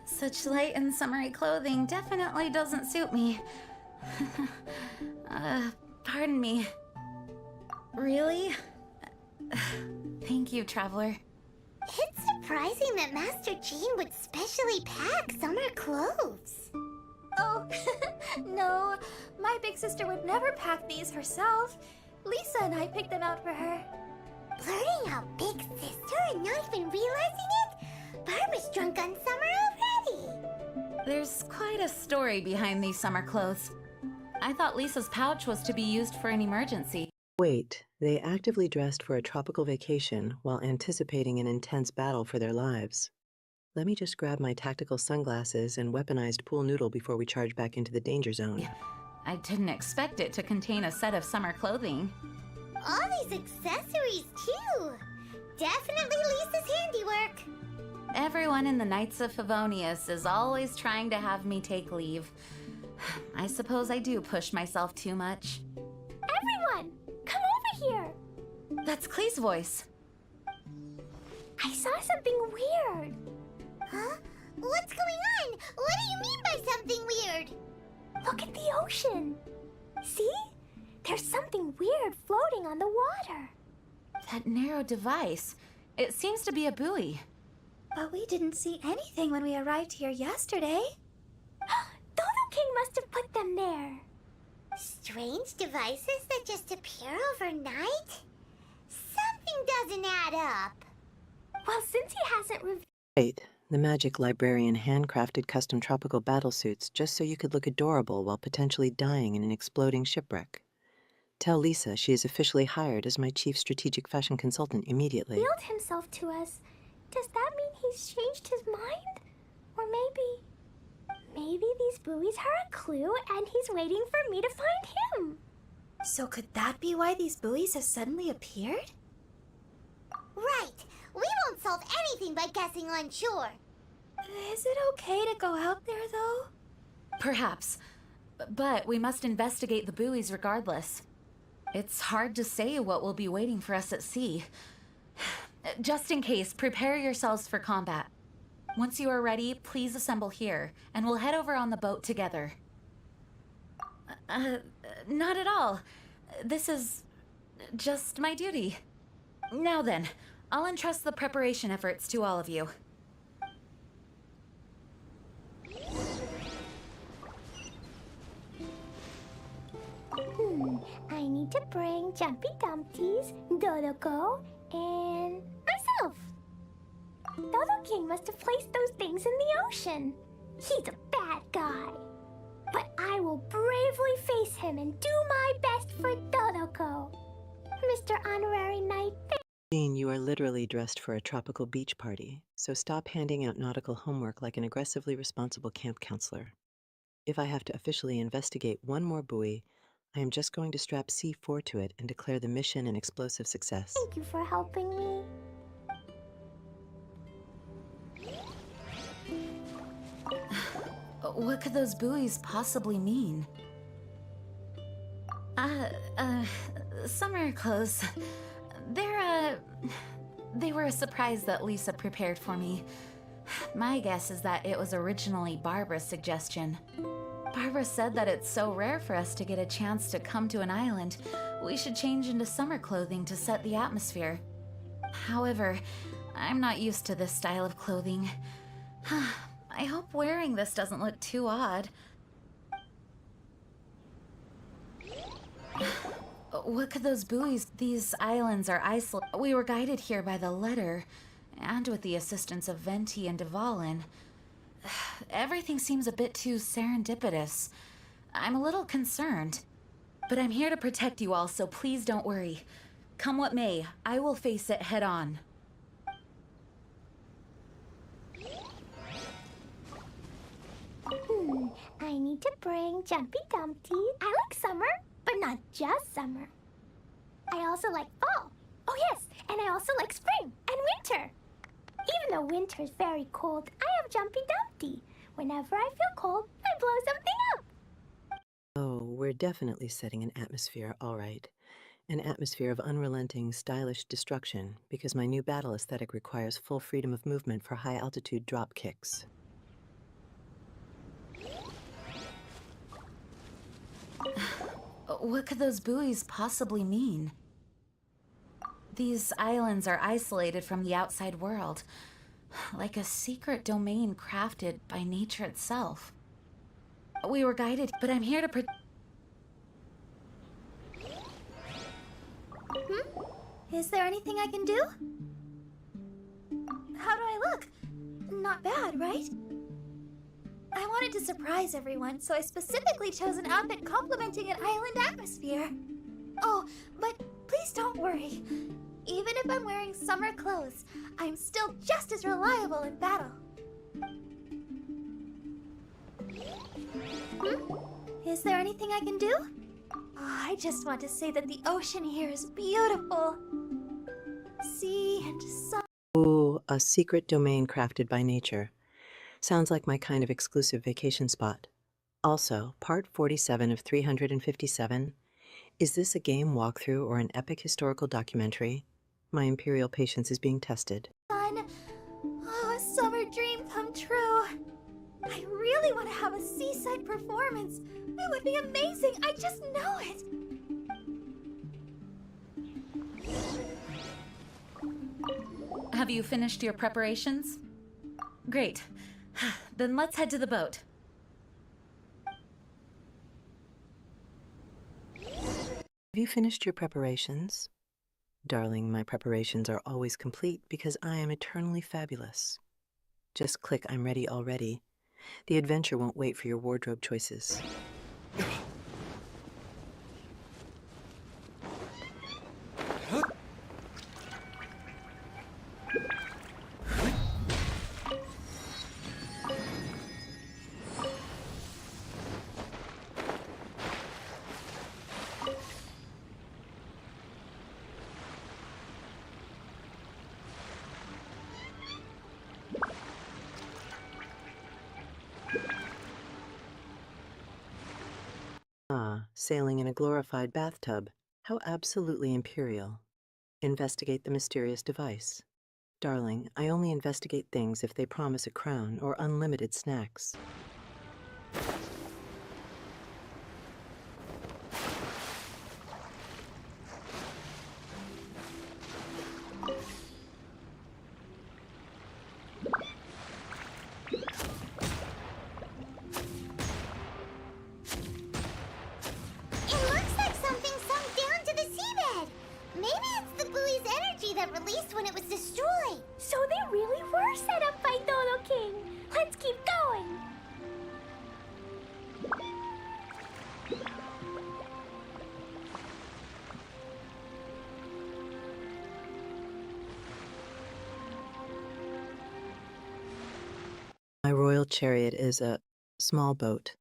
L: Such light and summery clothing definitely doesn't suit me. Pardon me. Really? Thank you, traveler.
D: It's surprising that Master Jean would specially pack summer clothes.
F: Oh, no. My big sister would never pack these herself. Lisa and I picked them out for her.
D: Blurting out big sister and not even realizing it? Barbara's drunk on summer already.
L: There's quite a story behind these summer clothes. I thought Lisa's pouch was to be used for an emergency.
A: Wait, they actively dressed for a tropical vacation while anticipating an intense battle for their lives. Let me just grab my tactical sunglasses and weaponized pool noodle before we charge back into the danger zone.
L: I didn't expect it to contain a set of summer clothing.
D: All these accessories, too. Definitely Lisa's handiwork.
L: Everyone in the Knights of Favonius is always trying to have me take leave. I suppose I do push myself too much.
F: Everyone, come over here.
L: That's Klee's voice.
F: I saw something weird.
D: Huh? What's going on? What do you mean by something weird?
F: Look at the ocean. See? There's something weird floating on the water.
L: That narrow device. It seems to be a buoy.
F: But we didn't see anything when we arrived here yesterday. Dodo King must have put them there.
D: Strange devices that just appear overnight? Something doesn't add up.
F: Well, since he hasn't revealed...
A: Wait, the magic librarian handcrafted custom tropical battlesuits just so you could look adorable while potentially dying in an exploding shipwreck. Tell Lisa she is officially hired as my chief strategic fashion consultant immediately.
F: Revealed himself to us. Does that mean he's changed his mind? Or maybe these buoys are a clue and he's waiting for me to find him. So could that be why these buoys have suddenly appeared?
D: Right. We won't solve anything by guessing unsure.
F: Is it okay to go out there, though?
L: Perhaps. But we must investigate the buoys regardless. It's hard to say what will be waiting for us at sea. Just in case, prepare yourselves for combat. Once you are ready, please assemble here, and we'll head over on the boat together. Not at all. This is just my duty. Now then, I'll entrust the preparation efforts to all of you.
F: I need to bring Jumpy Dumpties, Dodoko, and myself. Dodo King must have placed those things in the ocean. He's a bad guy. But I will bravely face him and do my best for Dodoko. Mr. Honorary Knight.
A: Jean, you are literally dressed for a tropical beach party, so stop handing out nautical homework like an aggressively responsible camp counselor. If I have to officially investigate one more buoy, I am just going to strap C4 to it and declare the mission an explosive success.
F: Thank you for helping me.
L: What could those buoys possibly mean? Summer clothes. They were a surprise that Lisa prepared for me. My guess is that it was originally Barbara's suggestion. Barbara said that it's so rare for us to get a chance to come to an island, we should change into summer clothing to set the atmosphere. However, I'm not used to this style of clothing. I hope wearing this doesn't look too odd. What could those buoys? These islands are isolated. We were guided here by the letter, and with the assistance of Venti and Dvalin. Everything seems a bit too serendipitous. I'm a little concerned. But I'm here to protect you all, so please don't worry. Come what may, I will face it head on.
F: I need to bring Jumpy Dumpties. I like summer, but not just summer. I also like fall. Oh yes, and I also like spring and winter. Even though winter is very cold, I have Jumpy Dumpty. Whenever I feel cold, I blow something up.
A: Oh, we're definitely setting an atmosphere, all right. An atmosphere of unrelenting, stylish destruction, because my new battle aesthetic requires full freedom of movement for high-altitude drop kicks.
L: What could those buoys possibly mean? These islands are isolated from the outside world, like a secret domain crafted by nature itself. We were guided, but I'm here to
C: Is there anything I can do? How do I look? Not bad, right? I wanted to surprise everyone, so I specifically chose an outfit complementing an island atmosphere. Oh, but please don't worry. Even if I'm wearing summer clothes, I'm still just as reliable in battle. Is there anything I can do? Oh, I just want to say that the ocean here is beautiful. Sea and sun.
A: Ooh, a secret domain crafted by nature. Sounds like my kind of exclusive vacation spot. Also, part 47 of 357. Is this a game walkthrough or an epic historical documentary? My imperial patience is being tested.
C: Oh, a summer dream come true. I really want to have a seaside performance. It would be amazing. I just know it.
L: Have you finished your preparations? Great. Then let's head to the boat.
A: Have you finished your preparations? Darling, my preparations are always complete because I am eternally fabulous. Just click I'm ready already. The adventure won't wait for your wardrobe choices. Ah, sailing in a glorified bathtub. How absolutely imperial. Investigate the mysterious device. Darling, I only investigate things if they promise a crown or unlimited snacks.
D: Released when it was destroyed.
F: So they really were set up by Dodo King. Let's keep going.
A: My royal chariot is a small boat.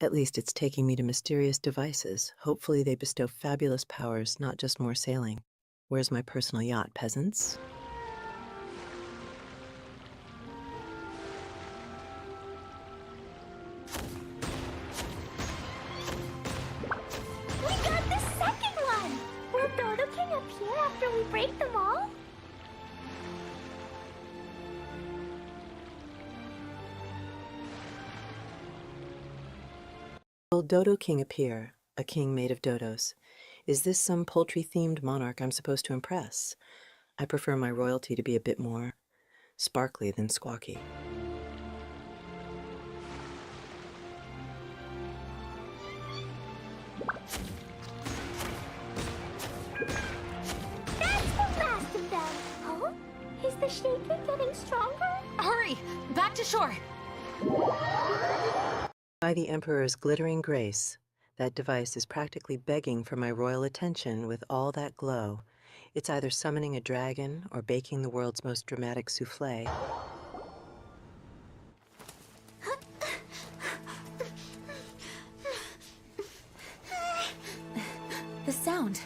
A: At least it's taking me to mysterious devices. Hopefully they bestow fabulous powers, not just more sailing. Where's my personal yacht, peasants?
F: We got the second one! Will Dodo King appear after we break them all?
A: Will Dodo King appear? A king made of dodos. Is this some poultry-themed monarch I'm supposed to impress? I prefer my royalty to be a bit more sparkly than squawky.
F: That's the last of them. Huh? Is the shaker getting stronger?
L: Hurry! Back to shore!
A: By the Emperor's glittering grace, that device is practically begging for my royal attention with all that glow. It's either summoning a dragon or baking the world's most dramatic souffle.
L: The sound.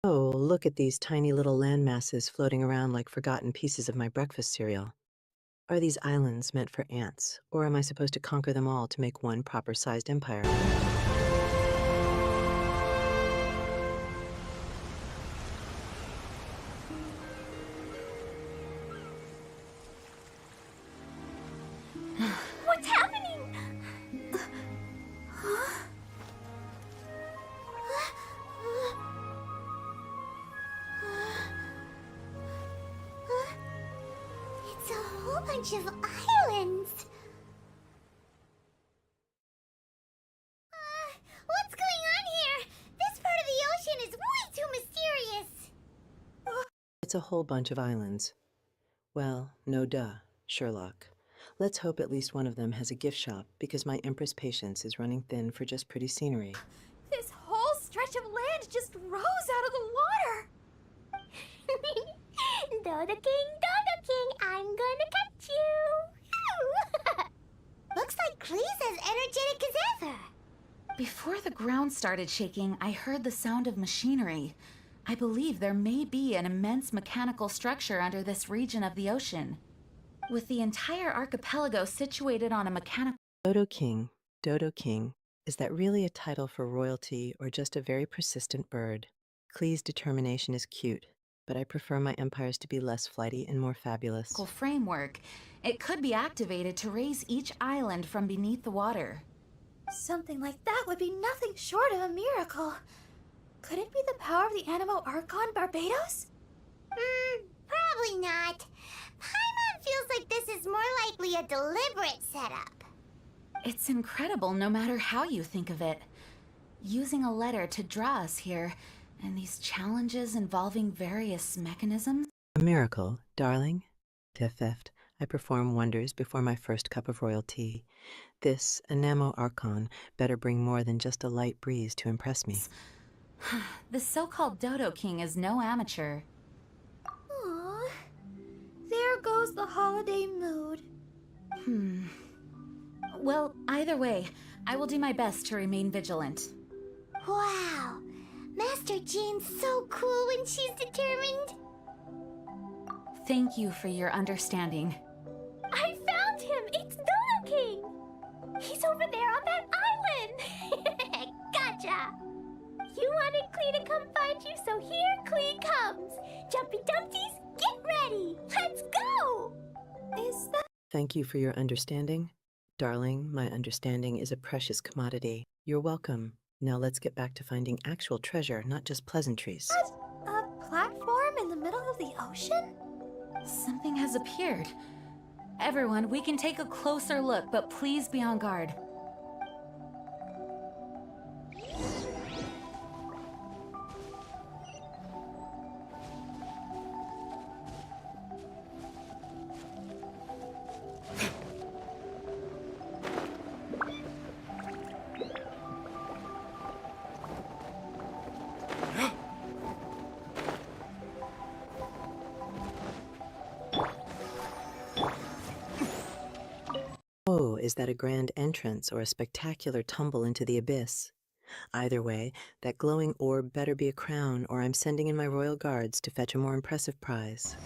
A: Oh, look at these tiny little land masses floating around like forgotten pieces of my breakfast cereal. Are these islands meant for ants, or am I supposed to conquer them all to make one proper-sized empire?
F: What's happening?
D: It's a whole bunch of islands. What's going on here? This part of the ocean is way too mysterious.
A: It's a whole bunch of islands. Well, no duh, Sherlock. Let's hope at least one of them has a gift shop, because my Empress patience is running thin for just pretty scenery.
B: This whole stretch of land just rose out of the water.
F: Dodo King, I'm gonna catch you.
D: Looks like Klee's as energetic as ever.
L: Before the ground started shaking, I heard the sound of machinery. I believe there may be an immense mechanical structure under this region of the ocean. With the entire archipelago situated on a mechanical...
A: Dodo King, is that really a title for royalty or just a very persistent bird? Klee's determination is cute, but I prefer my empires to be less flighty and more fabulous.
L: framework. It could be activated to raise each island from beneath the water.
B: Something like that would be nothing short of a miracle. Could it be the power of the Animo Archon Barbados?
D: Probably not. Paimon feels like this is more likely a deliberate setup.
L: It's incredible no matter how you think of it. Using a letter to draw us here, and these challenges involving various mechanisms.
A: A miracle, darling. Theft. I perform wonders before my first cup of royal tea. This Anemo Archon better bring more than just a light breeze to impress me.
L: The so-called Dodo King is no amateur.
B: Aww. There goes the holiday mood.
L: Well, either way, I will do my best to remain vigilant.
D: Wow. Master Jean's so cool when she's determined.
L: Thank you for your understanding.
F: I found him! It's Dodo King! He's over there on that island! Gotcha! You wanted Klee to come find you, so here Klee comes! Jumpy Dumpties, get ready! Let's go!
B: Is that...
A: Thank you for your understanding. Darling, my understanding is a precious commodity. You're welcome. Now let's get back to finding actual treasure, not just pleasantries.
B: A platform in the middle of the ocean?
L: Something has appeared. Everyone, we can take a closer look, but please be on guard.
A: Oh, is that a grand entrance or a spectacular tumble into the abyss? Either way, that glowing orb better be a crown, or I'm sending in my royal guards to fetch a more impressive prize.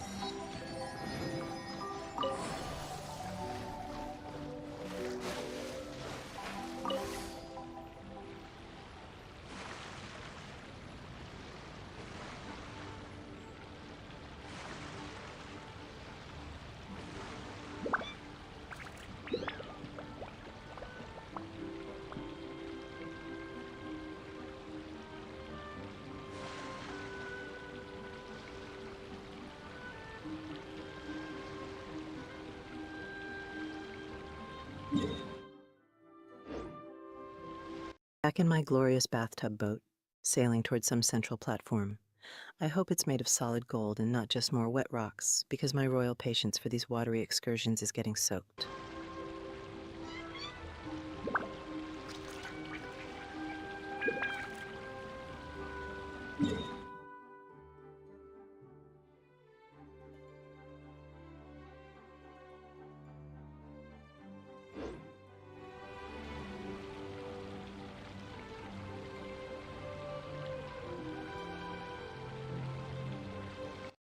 A: Back in my glorious bathtub boat, sailing towards some central platform. I hope it's made of solid gold and not just more wet rocks, because my royal patience for these watery excursions is getting soaked.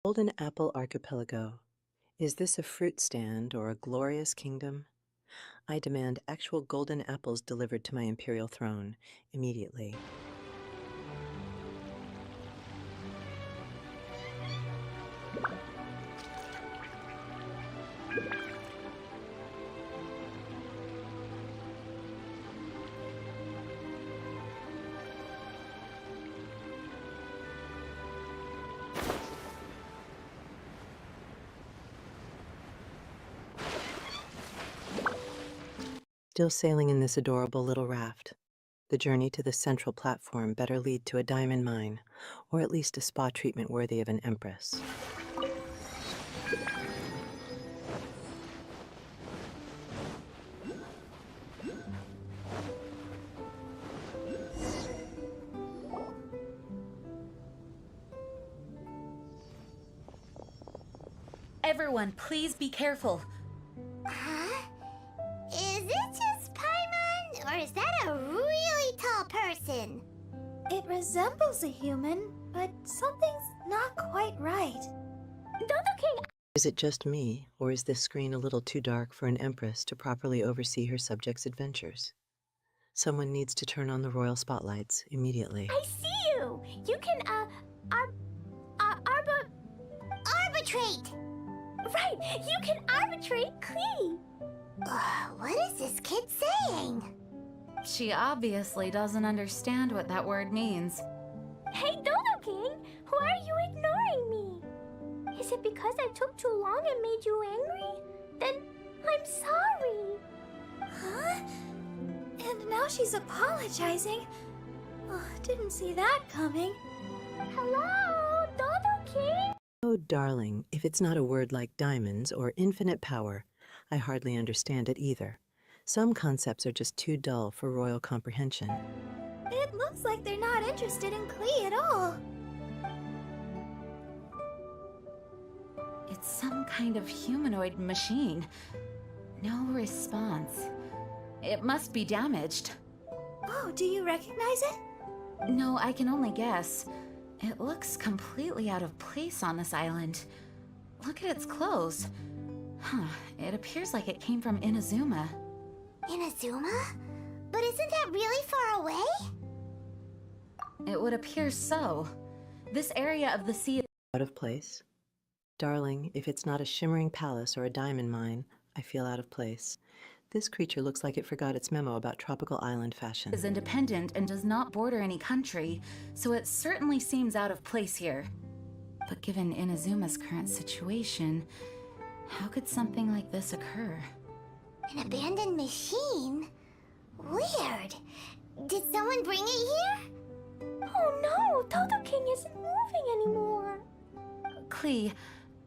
A: Golden Apple Archipelago. Is this a fruit stand or a glorious kingdom? I demand actual golden apples delivered to my imperial throne immediately. Still sailing in this adorable little raft. The journey to the central platform better lead to a diamond mine, or at least a spa treatment worthy of an empress.
L: Everyone, please be careful.
D: Huh? Is it just Paimon, or is that a really tall person?
E: It resembles a human, but something's not quite right.
F: Dodo King!
A: Is it just me, or is this screen a little too dark for an empress to properly oversee her subjects' adventures? Someone needs to turn on the royal spotlights immediately.
F: I see you! You can,
D: arbitrate!
F: Right! You can arbitrate Klee!
D: What is this kid saying?
L: She obviously doesn't understand what that word means.
F: Hey, Dodo King! Why are you ignoring me? Is it because I took too long and made you angry? Then I'm sorry.
E: Huh? And now she's apologizing. Oh, didn't see that coming.
F: Hello, Dodo King?
A: Oh, darling, if it's not a word like diamonds or infinite power, I hardly understand it either. Some concepts are just too dull for royal comprehension.
E: It looks like they're not interested in Klee at all.
L: It's some kind of humanoid machine. No response. It must be damaged.
E: Oh, do you recognize it?
L: No, I can only guess. It looks completely out of place on this island. Look at its clothes. Huh, it appears like it came from Inazuma.
D: Inazuma? But isn't that really far away?
L: It would appear so. This area of the sea...
A: Out of place? Darling, if it's not a shimmering palace or a diamond mine, I feel out of place. This creature looks like it forgot its memo about tropical island fashion.
L: ...is independent and does not border any country, so it certainly seems out of place here. But given Inazuma's current situation, how could something like this occur?
D: An abandoned machine? Weird. Did someone bring it here?
F: Oh no, Dodo King isn't moving anymore.
L: Klee,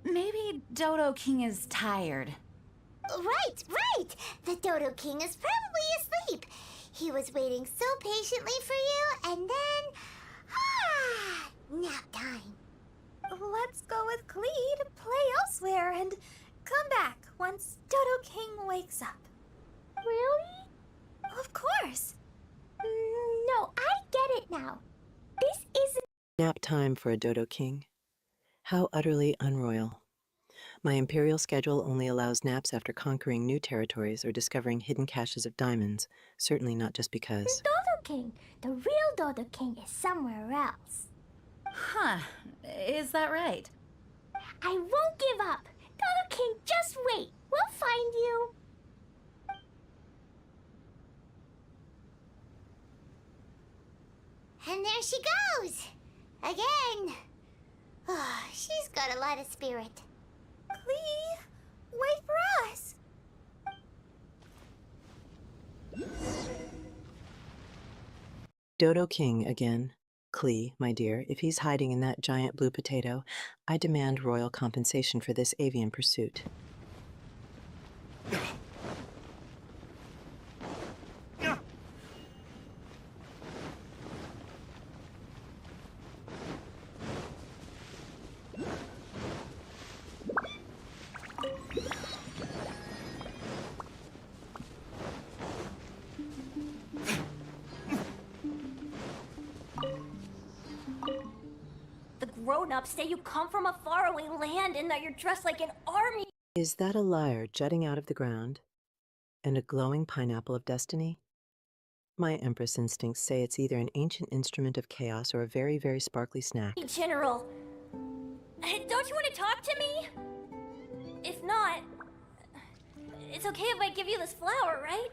L: maybe Dodo King is tired.
D: Right! The Dodo King is probably asleep. He was waiting so patiently for you, and then... nap time.
E: Let's go with Klee to play elsewhere and come back once Dodo King wakes up.
F: Really?
E: Of course.
F: No, I get it now. This isn't...
A: Nap time for a Dodo King. How utterly unroyal. My imperial schedule only allows naps after conquering new territories or discovering hidden caches of diamonds, certainly not just because...
F: Dodo King! The real Dodo King is somewhere else.
L: Huh, is that right?
F: I won't give up! Dodo King, just wait! We'll find you!
D: And there she goes! Again! Oh, she's got a lot of spirit.
E: Klee, wait for us!
A: Dodo King again. Klee, my dear, if he's hiding in that giant blue potato, I demand royal compensation for this avian pursuit.
F: The grown-ups say you come from a faraway land and that you're dressed like an army.
A: Is that a lyre jutting out of the ground? And a glowing pineapple of destiny? My Empress instincts say it's either an ancient instrument of chaos or a very, very sparkly snack.
F: General, don't you want to talk to me? If not, it's okay if I give you this flower, right?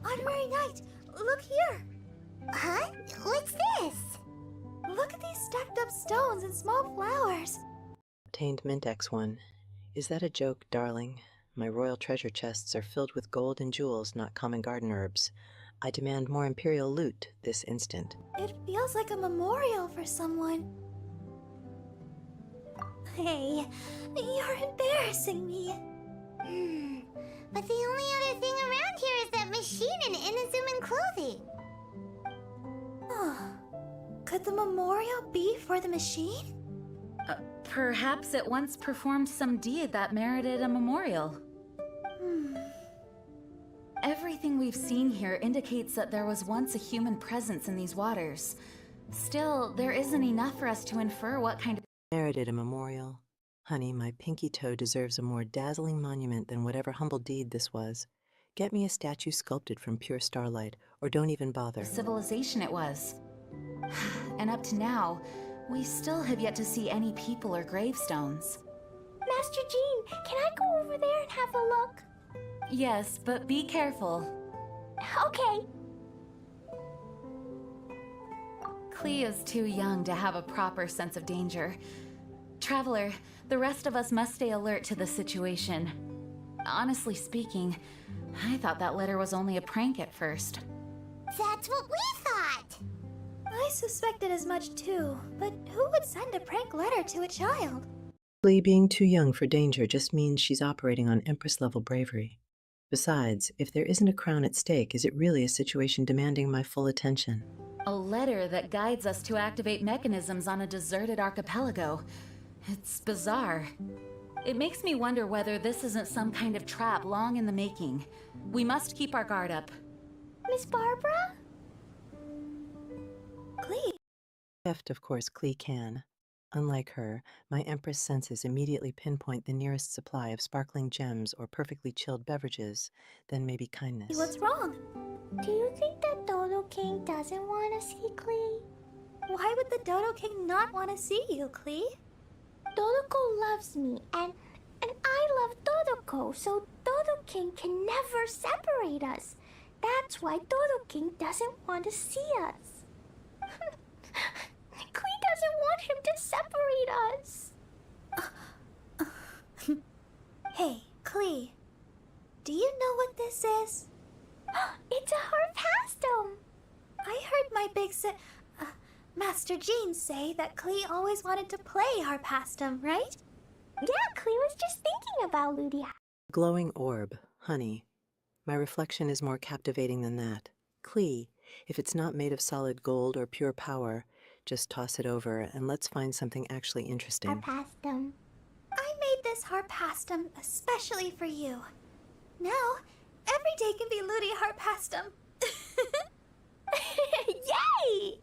E: Honorary Knight, look here!
D: Huh? What's this?
E: Look at these stacked up stones and small flowers.
A: Obtained Mint X1. Is that a joke, darling? My royal treasure chests are filled with gold and jewels, not common garden herbs. I demand more imperial loot this instant.
E: It feels like a memorial for someone. Hey, you're embarrassing me.
D: But the only other thing around here is that machine in Inazuman clothing.
E: Could the memorial be for the machine?
L: Perhaps it once performed some deed that merited a memorial. Everything we've seen here indicates that there was once a human presence in these waters. Still, there isn't enough for us to infer what kind of...
A: Merited a memorial. Honey, my pinky toe deserves a more dazzling monument than whatever humble deed this was. Get me a statue sculpted from pure starlight, or don't even bother.
L: civilization it was. And up to now, we still have yet to see any people or gravestones.
F: Master Jean, can I go over there and have a look?
L: Yes, but be careful.
F: Okay.
L: Klee is too young to have a proper sense of danger. Traveler, the rest of us must stay alert to the situation. Honestly speaking, I thought that letter was only a prank at first.
D: That's what we thought!
E: I suspected as much too, but who would send a prank letter to a child?
A: Klee being too young for danger just means she's operating on Empress-level bravery. Besides, if there isn't a crown at stake, is it really a situation demanding my full attention?
L: A letter that guides us to activate mechanisms on a deserted archipelago. It's bizarre. It makes me wonder whether this isn't some kind of trap long in the making. We must keep our guard up.
F: Miss Barbara?
E: Klee.
A: Theft, of course, Klee can. Unlike her, my Empress senses immediately pinpoint the nearest supply of sparkling gems or perfectly chilled beverages, then maybe kindness.
E: What's wrong?
F: Do you think that Dodo King doesn't want to see Klee?
E: Why would the Dodo King not want to see you, Klee?
F: Dodoko loves me, and I love Dodoko, so Dodo King can never separate us. That's why Dodo King doesn't want to see us. Klee doesn't want him to separate us.
E: Hey, Klee. Do you know what this is?
F: It's a harpastum.
E: I heard my big Master Jean say that Klee always wanted to play harpastum, right?
F: Yeah, Klee was just thinking about Ludia.
A: Glowing orb, honey. My reflection is more captivating than that. Klee, if it's not made of solid gold or pure power, just toss it over and let's find something actually interesting.
F: Harpastum.
E: I made this harpastum especially for you. Now, every day can be Ludia harpastum.
F: Yay!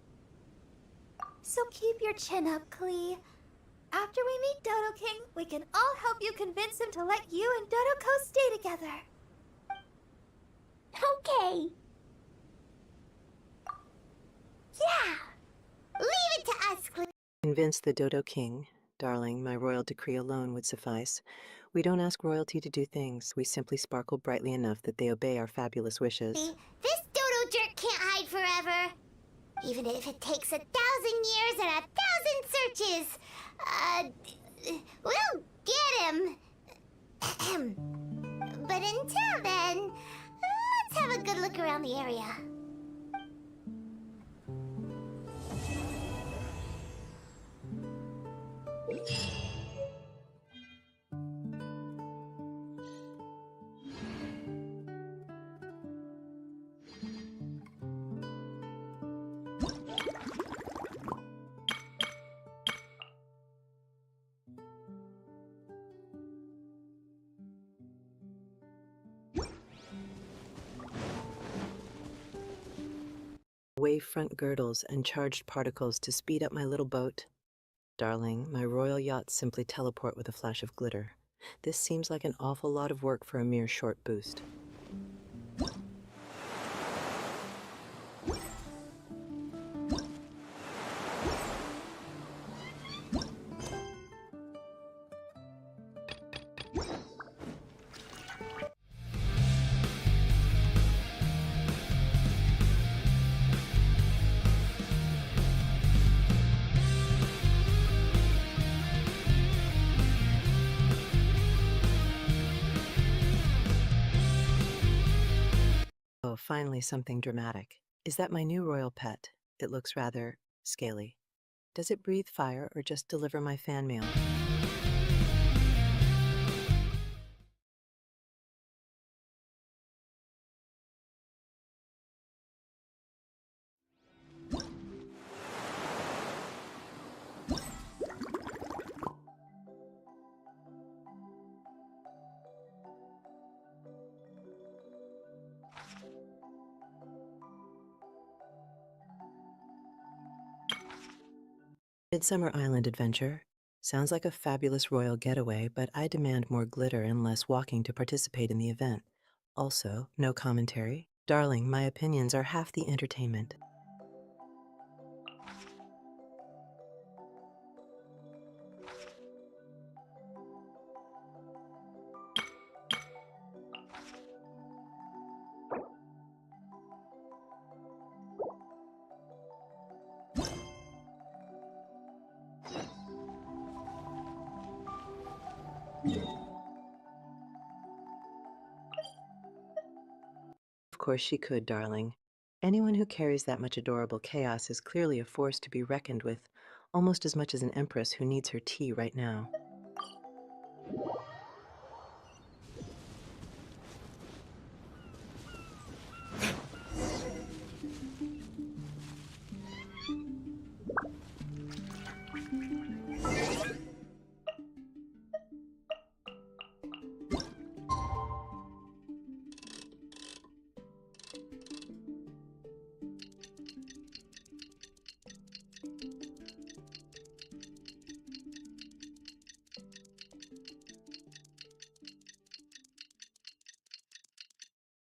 E: So keep your chin up, Klee. After we meet Dodo King, we can all help you convince him to let you and Dodoko stay together.
F: Okay.
D: Yeah! Leave it to us, Klee.
A: Convince the Dodo King. Darling, my royal decree alone would suffice. We don't ask royalty to do things. We simply sparkle brightly enough that they obey our fabulous wishes.
D: This Dodo jerk can't hide forever. Even if it takes 1,000 years and 1,000 searches. We'll get him. But until then, let's have a good look around the area.
A: Wavefront girdles and charged particles to speed up my little boat. Darling, my royal yachts simply teleport with a flash of glitter. This seems like an awful lot of work for a mere short boost. Oh, finally something dramatic. Is that my new royal pet? It looks rather scaly. Does it breathe fire or just deliver my fan mail? Midsummer Island Adventure. Sounds like a fabulous royal getaway, but I demand more glitter and less walking to participate in the event. Also, no commentary. Darling, my opinions are half the entertainment. Of course she could, darling. Anyone who carries that much adorable chaos is clearly a force to be reckoned with, almost as much as an empress who needs her tea right now.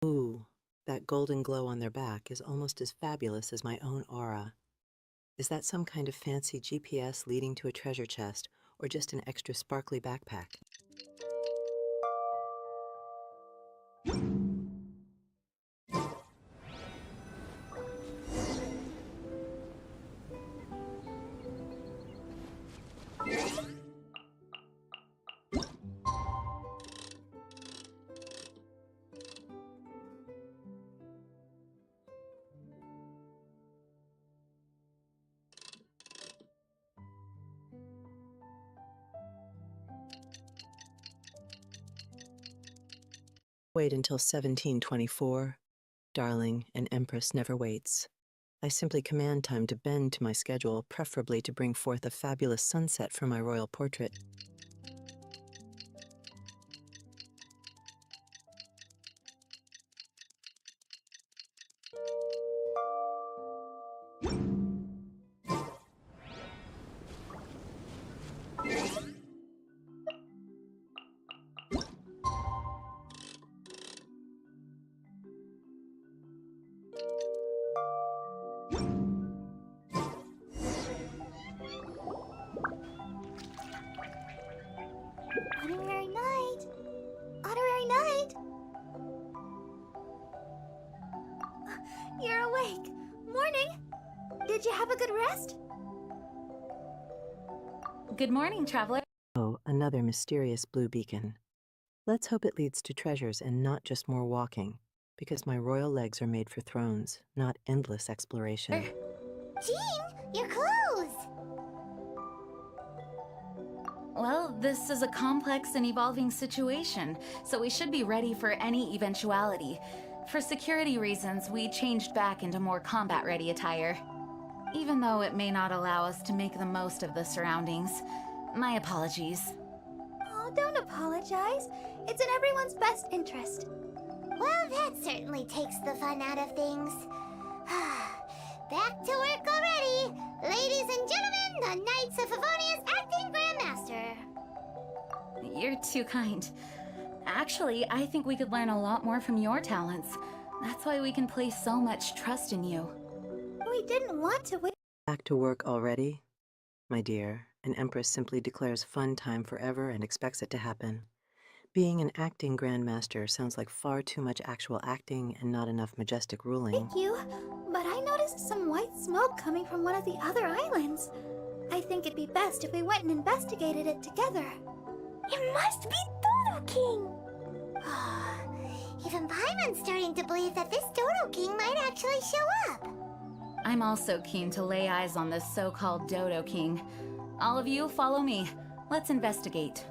A: Ooh, that golden glow on their back is almost as fabulous as my own aura. Is that some kind of fancy GPS leading to a treasure chest, or just an extra sparkly backpack? Wait until 1724. Darling, an empress never waits. I simply command time to bend to my schedule, preferably to bring forth a fabulous sunset for my royal portrait.
F: Honorary night! Honorary night!
E: You're awake. Morning. Did you have a good rest?
L: Good morning, traveler.
A: Oh, another mysterious blue beacon. Let's hope it leads to treasures and not just more walking, because my royal legs are made for thrones, not endless exploration.
D: Jean, your clothes!
L: Well, this is a complex and evolving situation, so we should be ready for any eventuality. For security reasons, we changed back into more combat-ready attire. Even though it may not allow us to make the most of the surroundings. My apologies.
E: Oh, don't apologize. It's in everyone's best interest.
D: Well, that certainly takes the fun out of things. Back to work already! Ladies and gentlemen, the Knights of Favonius Acting Grandmaster!
L: You're too kind. Actually, I think we could learn a lot more from your talents. That's why we can place so much trust in you.
E: We didn't want to wait.
A: Back to work already? My dear, an empress simply declares fun time forever and expects it to happen. Being an acting grandmaster sounds like far too much actual acting and not enough majestic ruling.
E: Thank you, but I noticed some white smoke coming from one of the other islands. I think it'd be best if we went and investigated it together.
F: It must be Dodo King!
D: Even Paimon's starting to believe that this Dodo King might actually show up.
L: I'm also keen to lay eyes on this so-called Dodo King. All of you, follow me. Let's investigate.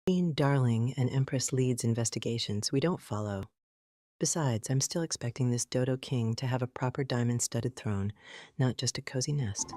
A: Queen Darling and Empress leads investigations. We don't follow. Besides, I'm still expecting this Dodo King to have a proper diamond-studded throne, not just a cozy nest.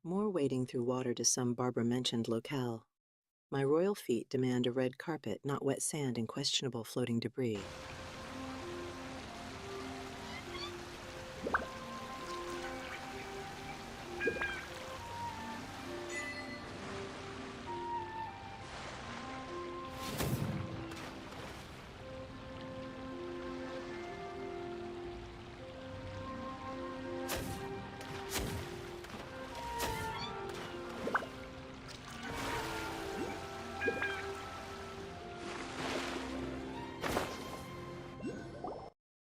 A: More wading through water to some Barbara-mentioned locale. My royal feet demand a red carpet, not wet sand and questionable floating debris.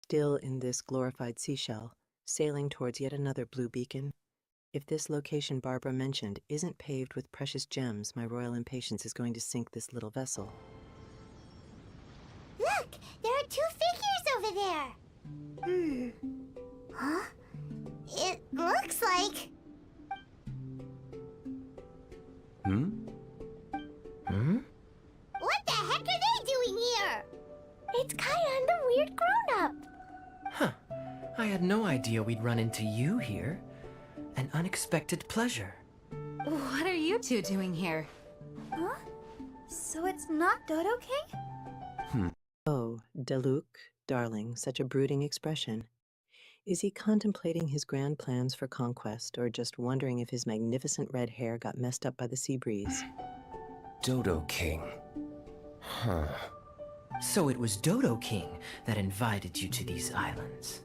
A: Still in this glorified seashell, sailing towards yet another blue beacon. If this location Barbara mentioned isn't paved with precious gems, my royal impatience is going to sink this little vessel.
D: Look! There are two figures over there! Huh? It looks like... What the heck are they doing here?
F: It's Kaya and the weird grown-up.
H: Huh. I had no idea we'd run into you here. An unexpected pleasure.
L: What are you two doing here?
E: Huh? So it's not Dodo King?
A: Oh, Daluk, darling, such a brooding expression. Is he contemplating his grand plans for conquest, or just wondering if his magnificent red hair got messed up by the sea breeze?
P: Dodo King. Huh.
H: So it was Dodo King that invited you to these islands.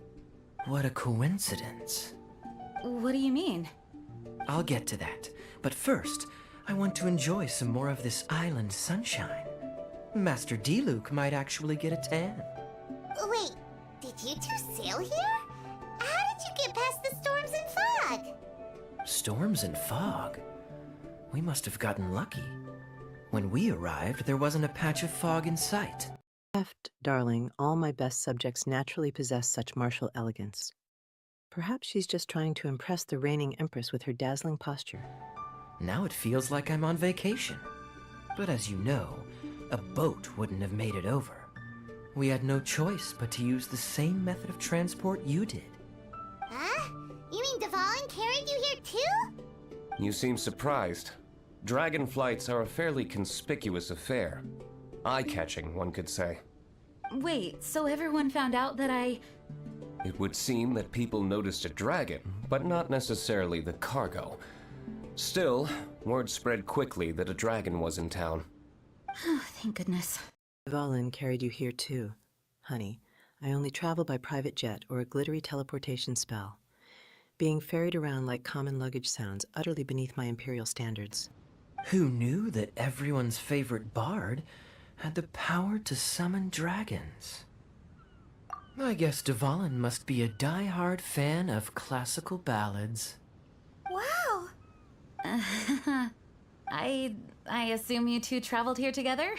H: What a coincidence.
L: What do you mean?
H: I'll get to that, but first, I want to enjoy some more of this island sunshine. Master D-Luke might actually get a tan.
D: Wait, did you two sail here? How did you get past the storms and fog?
H: Storms and fog? We must have gotten lucky. When we arrived, there wasn't a patch of fog in sight.
A: Darling, all my best subjects naturally possess such martial elegance. Perhaps she's just trying to impress the reigning empress with her dazzling posture.
H: Now it feels like I'm on vacation. But as you know, a boat wouldn't have made it over. We had no choice but to use the same method of transport you did.
D: Huh? You mean Dvalin carried you here too?
P: You seem surprised. Dragon flights are a fairly conspicuous affair. Eye-catching, one could say.
L: Wait, so everyone found out that
P: It would seem that people noticed a dragon, but not necessarily the cargo. Still, word spread quickly that a dragon was in town.
L: Oh, thank goodness.
A: Dvalin carried you here too. Honey, I only travel by private jet or a glittery teleportation spell. Being ferried around like common luggage sounds utterly beneath my imperial standards.
H: Who knew that everyone's favorite bard had the power to summon dragons? I guess Dvalin must be a die-hard fan of classical ballads.
L: Wow! I assume you two traveled here together?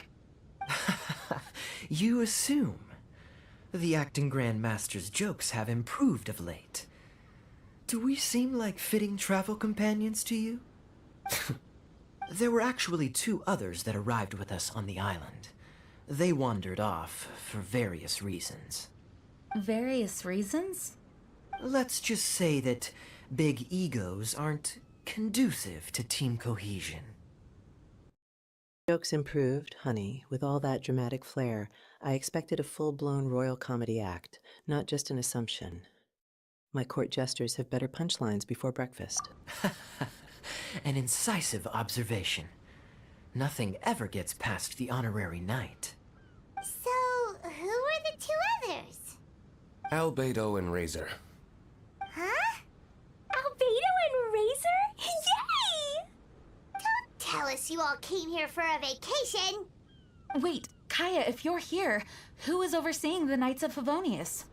H: You assume. The acting grandmaster's jokes have improved of late. Do we seem like fitting travel companions to you? There were actually 2 others that arrived with us on the island. They wandered off for various reasons.
L: Various reasons?
H: Let's just say that big egos aren't conducive to team cohesion.
A: Jokes improved, honey. With all that dramatic flair, I expected a full-blown royal comedy act, not just an assumption. My court jesters have better punchlines before breakfast.
H: An incisive observation. Nothing ever gets past the honorary knight.
D: So, who were the 2 others?
P: Albedo and Razor.
D: Huh?
F: Albedo and Razor? Yay!
D: Don't tell us you all came here for a vacation.
L: Wait, Kaya, if you're here, who is overseeing the Knights of Favonius?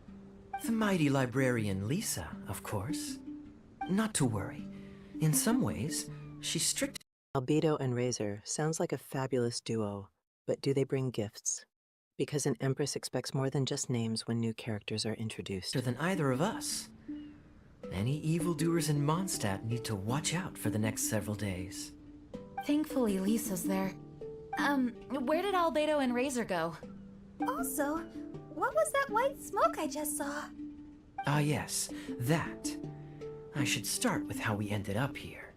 H: The mighty librarian Lisa, of course. Not to worry. In some ways, she's strict.
A: Albedo and Razor sounds like a fabulous duo, but do they bring gifts? Because an empress expects more than just names when new characters are introduced.
H: Than either of us. Any evildoers in Mondstadt need to watch out for the next several days.
L: Thankfully, Lisa's there. Where did Albedo and Razor go?
E: Also, what was that white smoke I just saw?
H: Ah yes, that. I should start with how we ended up here.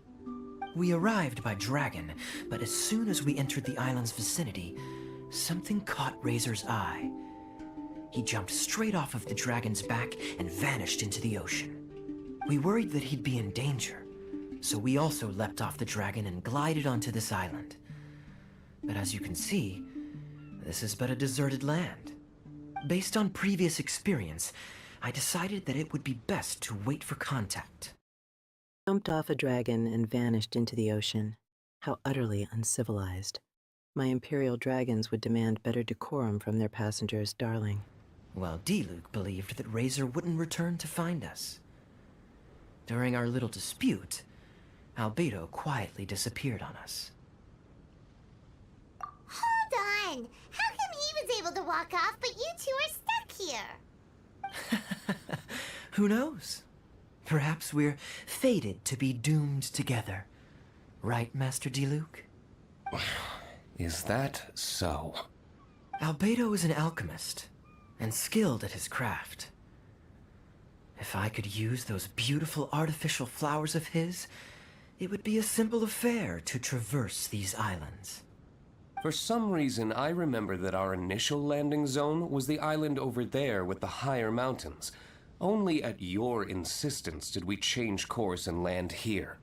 H: We arrived by dragon, but as soon as we entered the island's vicinity, something caught Razor's eye. He jumped straight off of the dragon's back and vanished into the ocean. We worried that he'd be in danger, so we also leapt off the dragon and glided onto this island. But as you can see, this is but a deserted land. Based on previous experience, I decided that it would be best to wait for contact.
A: Jumped off a dragon and vanished into the ocean. How utterly uncivilized. My imperial dragons would demand better decorum from their passengers, darling.
H: Well, Diluc believed that Razor wouldn't return to find us. During our little dispute, Albedo quietly disappeared on us.
D: Hold on! How come he was able to walk off, but you 2 are stuck here?
H: Who knows? Perhaps we're fated to be doomed together. Right, Master Diluc?
P: Is that so?
H: Albedo is an alchemist, and skilled at his craft. If I could use those beautiful artificial flowers of his, it would be a simple affair to traverse these islands.
P: For some reason, I remember that our initial landing zone was the island over there with the higher mountains. Only at your insistence did we change course and land here.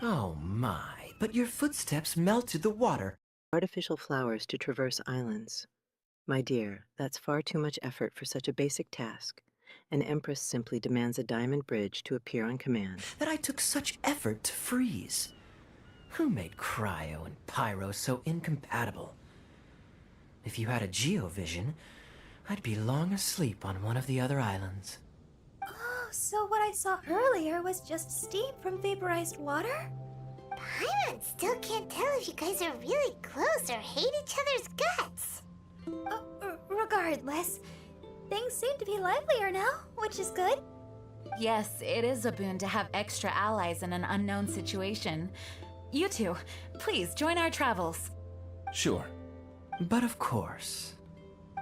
H: Oh my, but your footsteps melted the water.
A: Artificial flowers to traverse islands. My dear, that's far too much effort for such a basic task. An empress simply demands a diamond bridge to appear on command.
H: That I took such effort to freeze. Who made cryo and pyro so incompatible? If you had a geovision, I'd be long asleep on one of the other islands.
E: Oh, so what I saw earlier was just steam from vaporized water?
D: Paimon still can't tell if you guys are really close or hate each other's guts.
E: Regardless, things seem to be livelier now, which is good.
L: Yes, it is a boon to have extra allies in an unknown situation. You two, please join our travels.
P: Sure.
H: But of course.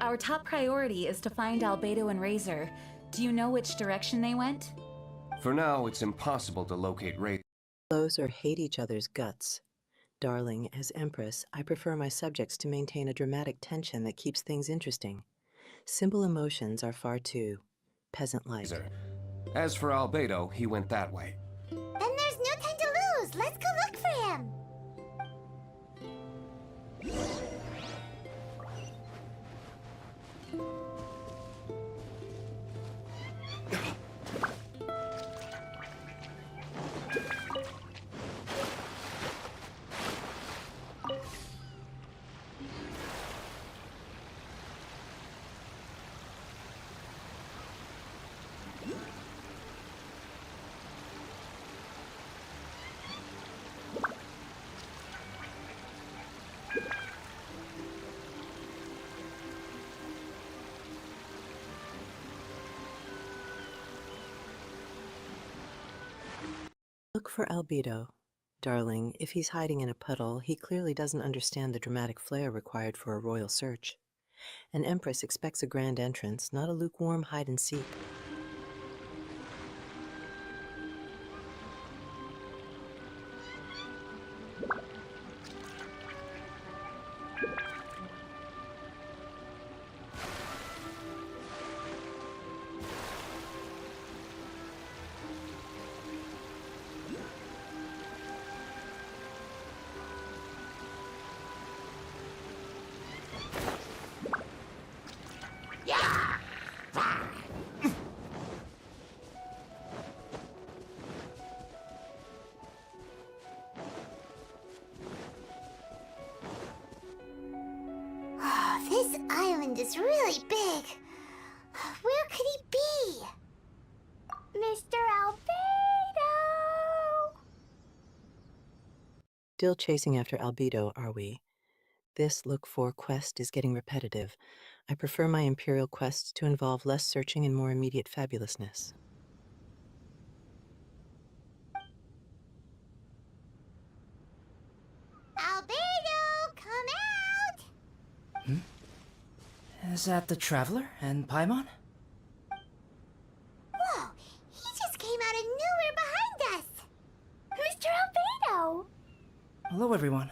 L: Our top priority is to find Albedo and Razor. Do you know which direction they went?
P: For now, it's impossible to locate Razor.
A: Close or hate each other's guts. Darling, as Empress, I prefer my subjects to maintain a dramatic tension that keeps things interesting. Simple emotions are far too peasant-like.
P: As for Albedo, he went that way.
D: Then there's no time to lose. Let's go look for him.
A: Look for Albedo. Darling, if he's hiding in a puddle, he clearly doesn't understand the dramatic flair required for a royal search. An empress expects a grand entrance, not a lukewarm hide-and-seek. This island is really big. Where could he be?
F: Mr. Albedo!
A: Still chasing after Albedo, are we? This look-for quest is getting repetitive. I prefer my Imperial quests to involve less searching and more immediate fabulousness.
D: Albedo, come out!
I: Is that the Traveler and Paimon?
D: Whoa, he just came out of nowhere behind us!
F: Mr. Albedo!
I: Hello, everyone.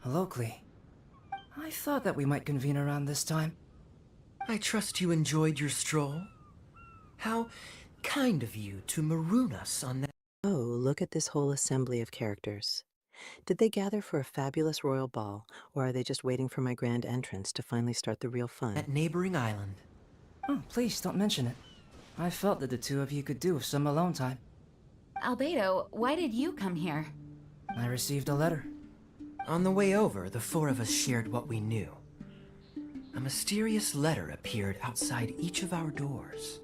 I: Hello, Klee. I thought that we might convene around this time.
H: I trust you enjoyed your stroll. How kind of you to maroon us on that.
A: Oh, look at this whole assembly of characters. Did they gather for a fabulous royal ball, or are they just waiting for my grand entrance to finally start the real fun?
H: That neighboring island.
I: Oh, please don't mention it. I felt that the two of you could do with some alone time.
L: Albedo, why did you come here?
I: I received a letter.
H: On the way over, the four of us shared what we knew. A mysterious letter appeared outside each of our doors.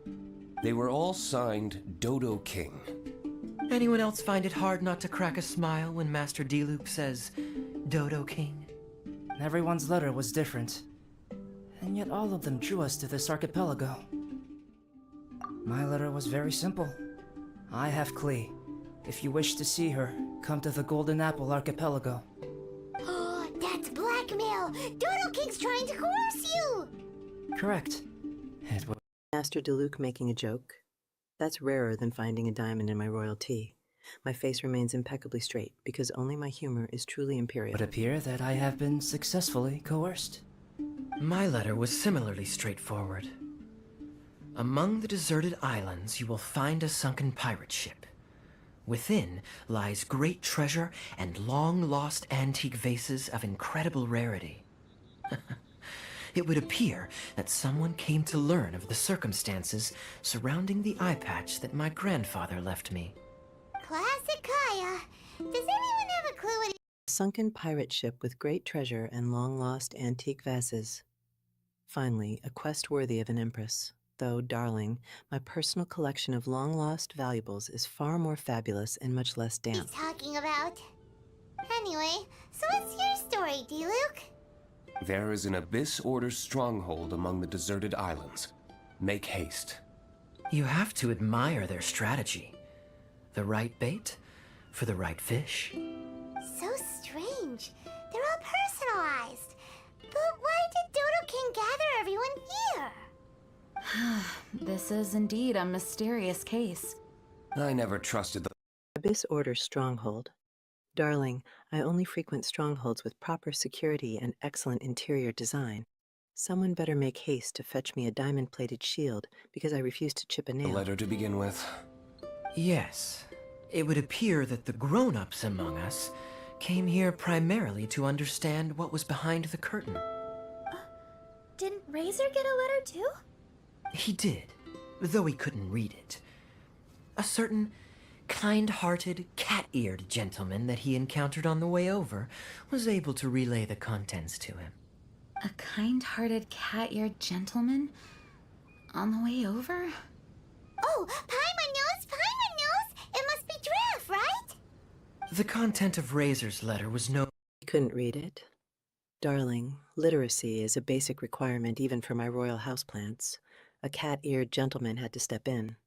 P: They were all signed Dodo King.
H: Anyone else find it hard not to crack a smile when Master Diluc says, Dodo King?
I: Everyone's letter was different. And yet all of them drew us to this archipelago. My letter was very simple. I have Klee. If you wish to see her, come to the Golden Apple Archipelago.
D: Oh, that's blackmail! Dodo King's trying to coerce you!
I: Correct. It was
A: Master Diluc making a joke? That's rarer than finding a diamond in my royal tea. My face remains impeccably straight, because only my humor is truly imperial.
I: It would appear that I have been successfully coerced.
H: My letter was similarly straightforward. Among the deserted islands, you will find a sunken pirate ship. Within lies great treasure and long-lost antique vases of incredible rarity. It would appear that someone came to learn of the circumstances surrounding the eye patch that my grandfather left me.
D: Classic Kaya. Does anyone have a clue what
A: A sunken pirate ship with great treasure and long-lost antique vases. Finally, a quest worthy of an empress. Though, darling, my personal collection of long-lost valuables is far more fabulous and much less damp.
D: he's talking about? Anyway, so what's your story, Diluc?
P: There is an Abyss Order stronghold among the deserted islands. Make haste.
H: You have to admire their strategy. The right bait for the right fish.
D: So strange. They're all personalized. But why did Dodo King gather everyone here?
L: This is indeed a mysterious case.
P: I never trusted the
A: Abyss orders stronghold. Darling, I only frequent strongholds with proper security and excellent interior design. Someone better make haste to fetch me a diamond-plated shield, because I refuse to chip a nail.
P: letter to begin with.
H: Yes. It would appear that the grown-ups among us came here primarily to understand what was behind the curtain.
E: Didn't Razor get a letter too?
H: He did, though he couldn't read it. A certain kind-hearted, cat-eared gentleman that he encountered on the way over was able to relay the contents to him.
L: A kind-hearted, cat-eared gentleman? On the way over?
D: Oh, Paimon knows! Paimon knows! It must be Giraffe, right?
H: The content of Razor's letter was no...
A: He couldn't read it. Darling, literacy is a basic requirement even for my royal houseplants. A cat-eared gentleman had to step in.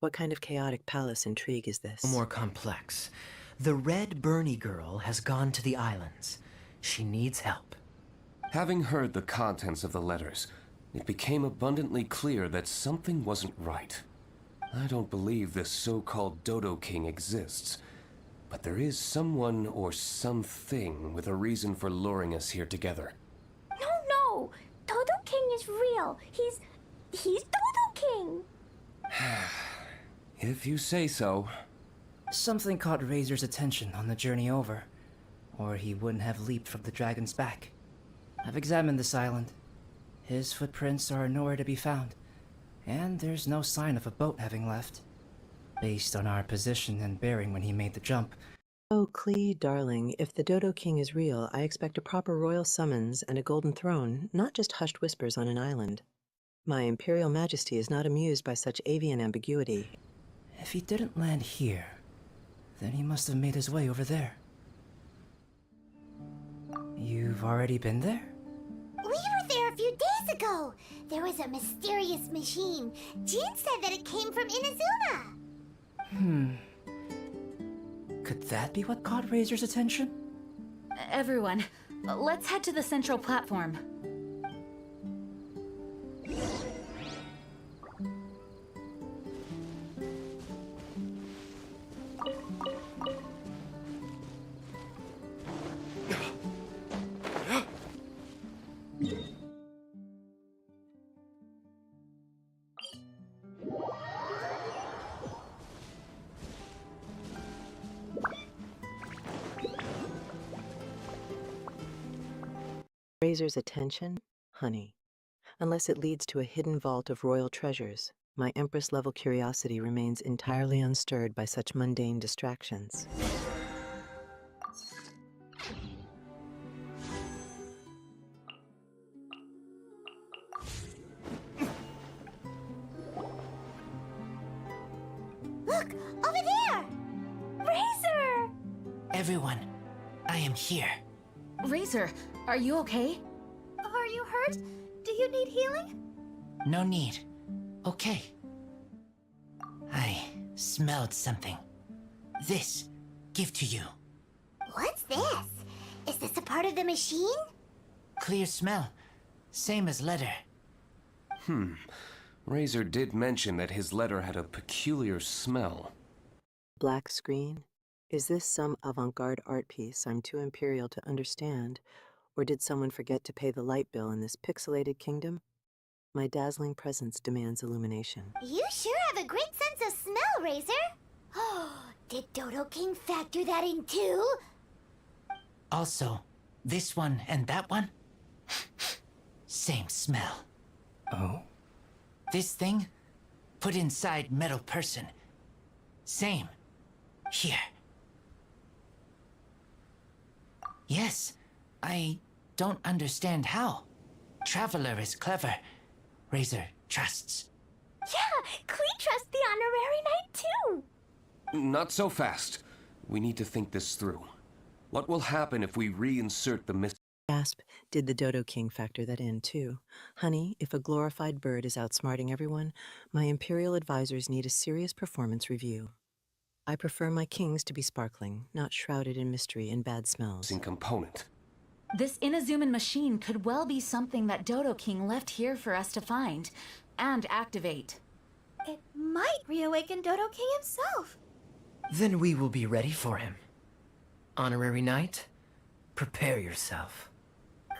A: What kind of chaotic palace intrigue is this?
H: More complex. The Red Bernie girl has gone to the islands. She needs help.
P: Having heard the contents of the letters, it became abundantly clear that something wasn't right. I don't believe this so-called Dodo King exists, but there is someone or something with a reason for luring us here together.
F: No! Dodo King is real. He's Dodo King.
P: If you say so.
I: Something caught Razor's attention on the journey over, or he wouldn't have leaped from the dragon's back. I've examined this island. His footprints are nowhere to be found, and there's no sign of a boat having left. Based on our position and bearing when he made the jump.
A: Oh, Klee, darling, if the Dodo King is real, I expect a proper royal summons and a golden throne, not just hushed whispers on an island. My Imperial Majesty is not amused by such avian ambiguity.
I: If he didn't land here, then he must have made his way over there. You've already been there?
D: We were there a few days ago. There was a mysterious machine. Jean said that it came from Inazuma.
I: Could that be what caught Razor's attention?
L: Everyone, let's head to the central platform.
A: Razor's attention? Honey. Unless it leads to a hidden vault of royal treasures, my Empress-level curiosity remains entirely unstirred by such mundane distractions.
D: Look! Over there!
F: Razor!
M: Everyone, I am here.
L: Razor, are you okay?
E: Are you hurt? Do you need healing?
M: No need. Okay. I smelled something. This, give to you.
D: What's this? Is this a part of the machine?
M: Clear smell. Same as letter.
P: Razor did mention that his letter had a peculiar smell.
A: Black screen? Is this some avant-garde art piece I'm too imperial to understand, or did someone forget to pay the light bill in this pixelated kingdom? My dazzling presence demands illumination.
D: You sure have a great sense of smell, Razor. Oh, did Dodo King factor that in too?
M: Also, this one and that one? Same smell.
I: Oh?
M: This thing? Put inside metal person. Same. Here. Yes, I don't understand how. Traveler is clever. Razor trusts.
F: Yeah, Klee trusts the honorary knight too.
P: Not so fast. We need to think this through. What will happen if we reinsert the
A: Gasp, did the Dodo King factor that in, too? Honey, if a glorified bird is outsmarting everyone, my Imperial advisors need a serious performance review. I prefer my kings to be sparkling, not shrouded in mystery and bad smells.
P: Component.
L: This Inazuman machine could well be something that Dodo King left here for us to find and activate.
E: It might reawaken Dodo King himself.
H: Then we will be ready for him. Honorary Knight, prepare yourself.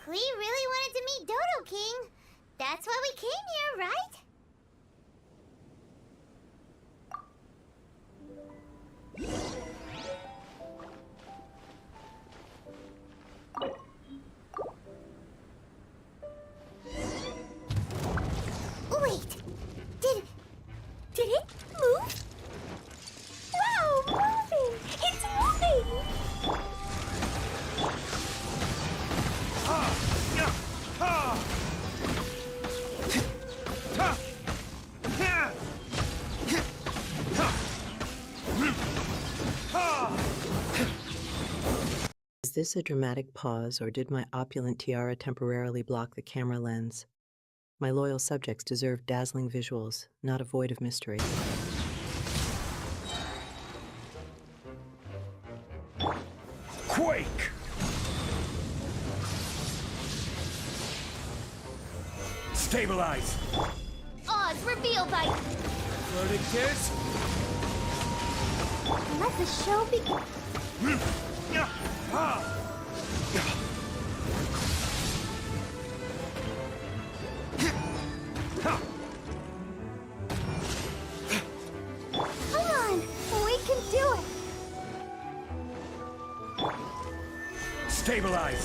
D: Klee really wanted to meet Dodo King. That's why we came here, right? Wait! Did it move?
F: Wow, moving! It's moving!
A: Is this a dramatic pause, or did my opulent tiara temporarily block the camera lens? My loyal subjects deserve dazzling visuals, not a void of mystery.
G: Quake! Stabilize!
D: Oz, reveal by...
G: Verdict is...
F: Let the show begin.
D: Come on! We can do it!
G: Stabilize!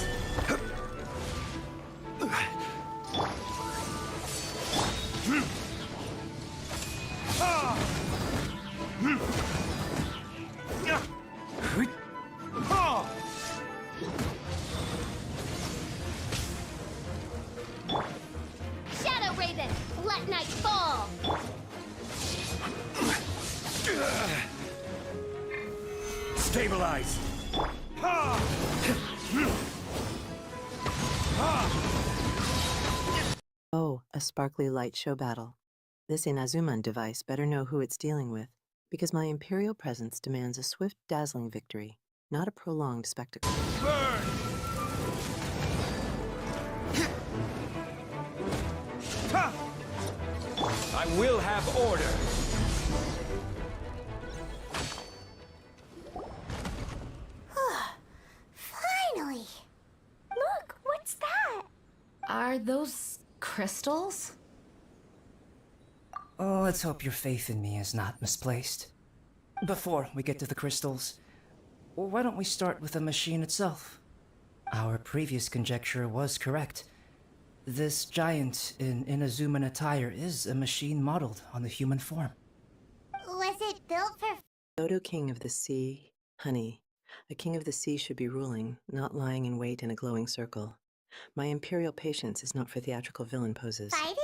D: Shadow Raven, let night fall!
G: Stabilize!
A: Oh, a sparkly light show battle. This Inazuman device better know who it's dealing with, because my Imperial presence demands a swift, dazzling victory, not a prolonged spectacle.
G: Burn! I will have order!
D: Finally!
F: Look, what's that?
L: Are those crystals?
I: Oh, let's hope your faith in me is not misplaced. Before we get to the crystals, why don't we start with the machine itself? Our previous conjecture was correct. This giant in Inazuman attire is a machine modeled on the human form.
D: Was it built for...
A: Dodo King of the Sea, honey. A king of the sea should be ruling, not lying in wait in a glowing circle. My Imperial patience is not for theatrical villain poses.
D: Fighting?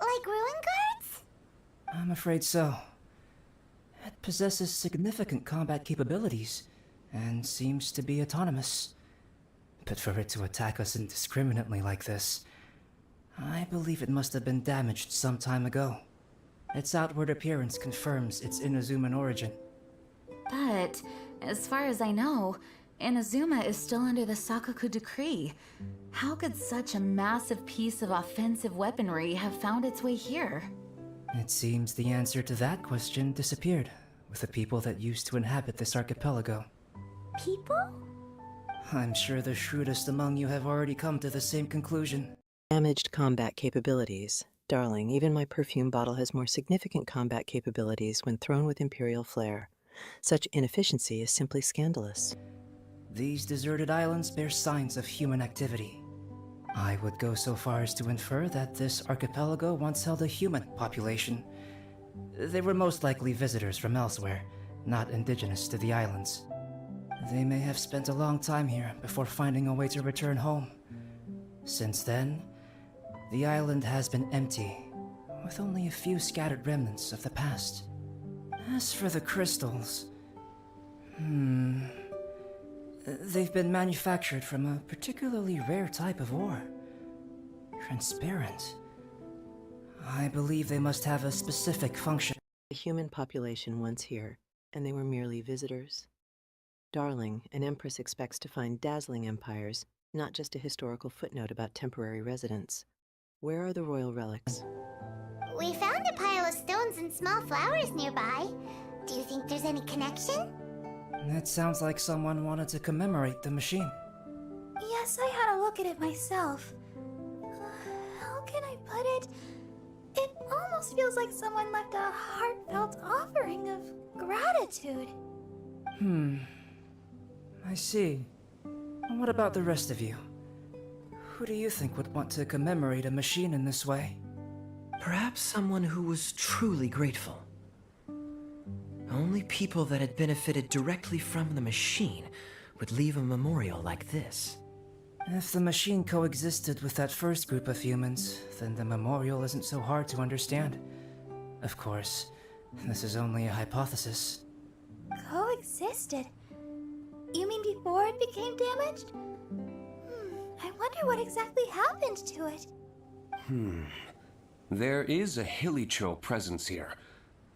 D: Like ruin guards?
I: I'm afraid so. It possesses significant combat capabilities, and seems to be autonomous. But for it to attack us indiscriminately like this, I believe it must have been damaged some time ago. Its outward appearance confirms its Inazuman origin.
L: But, as far as I know, Inazuma is still under the Sakoku decree. How could such a massive piece of offensive weaponry have found its way here?
I: It seems the answer to that question disappeared with the people that used to inhabit this archipelago.
F: People?
I: I'm sure the shrewdest among you have already come to the same conclusion.
A: Damaged combat capabilities. Darling, even my perfume bottle has more significant combat capabilities when thrown with Imperial flair. Such inefficiency is simply scandalous.
I: These deserted islands bear signs of human activity. I would go so far as to infer that this archipelago once held a human population. They were most likely visitors from elsewhere, not indigenous to the islands. They may have spent a long time here before finding a way to return home. Since then, the island has been empty, with only a few scattered remnants of the past. As for the crystals... They've been manufactured from a particularly rare type of ore. Transparent. I believe they must have a specific function.
A: The human population once here, and they were merely visitors. Darling, an empress expects to find dazzling empires, not just a historical footnote about temporary residence. Where are the royal relics?
D: We found a pile of stones and small flowers nearby. Do you think there's any connection?
I: That sounds like someone wanted to commemorate the machine.
E: Yes, I had a look at it myself. How can I put it? It almost feels like someone left a heartfelt offering of gratitude.
I: I see. What about the rest of you? Who do you think would want to commemorate a machine in this way?
H: Perhaps someone who was truly grateful. Only people that had benefited directly from the machine would leave a memorial like this.
I: If the machine coexisted with that first group of humans, then the memorial isn't so hard to understand. Of course, this is only a hypothesis.
E: Coexisted? You mean before it became damaged? I wonder what exactly happened to it.
P: There is a Hilicho presence here.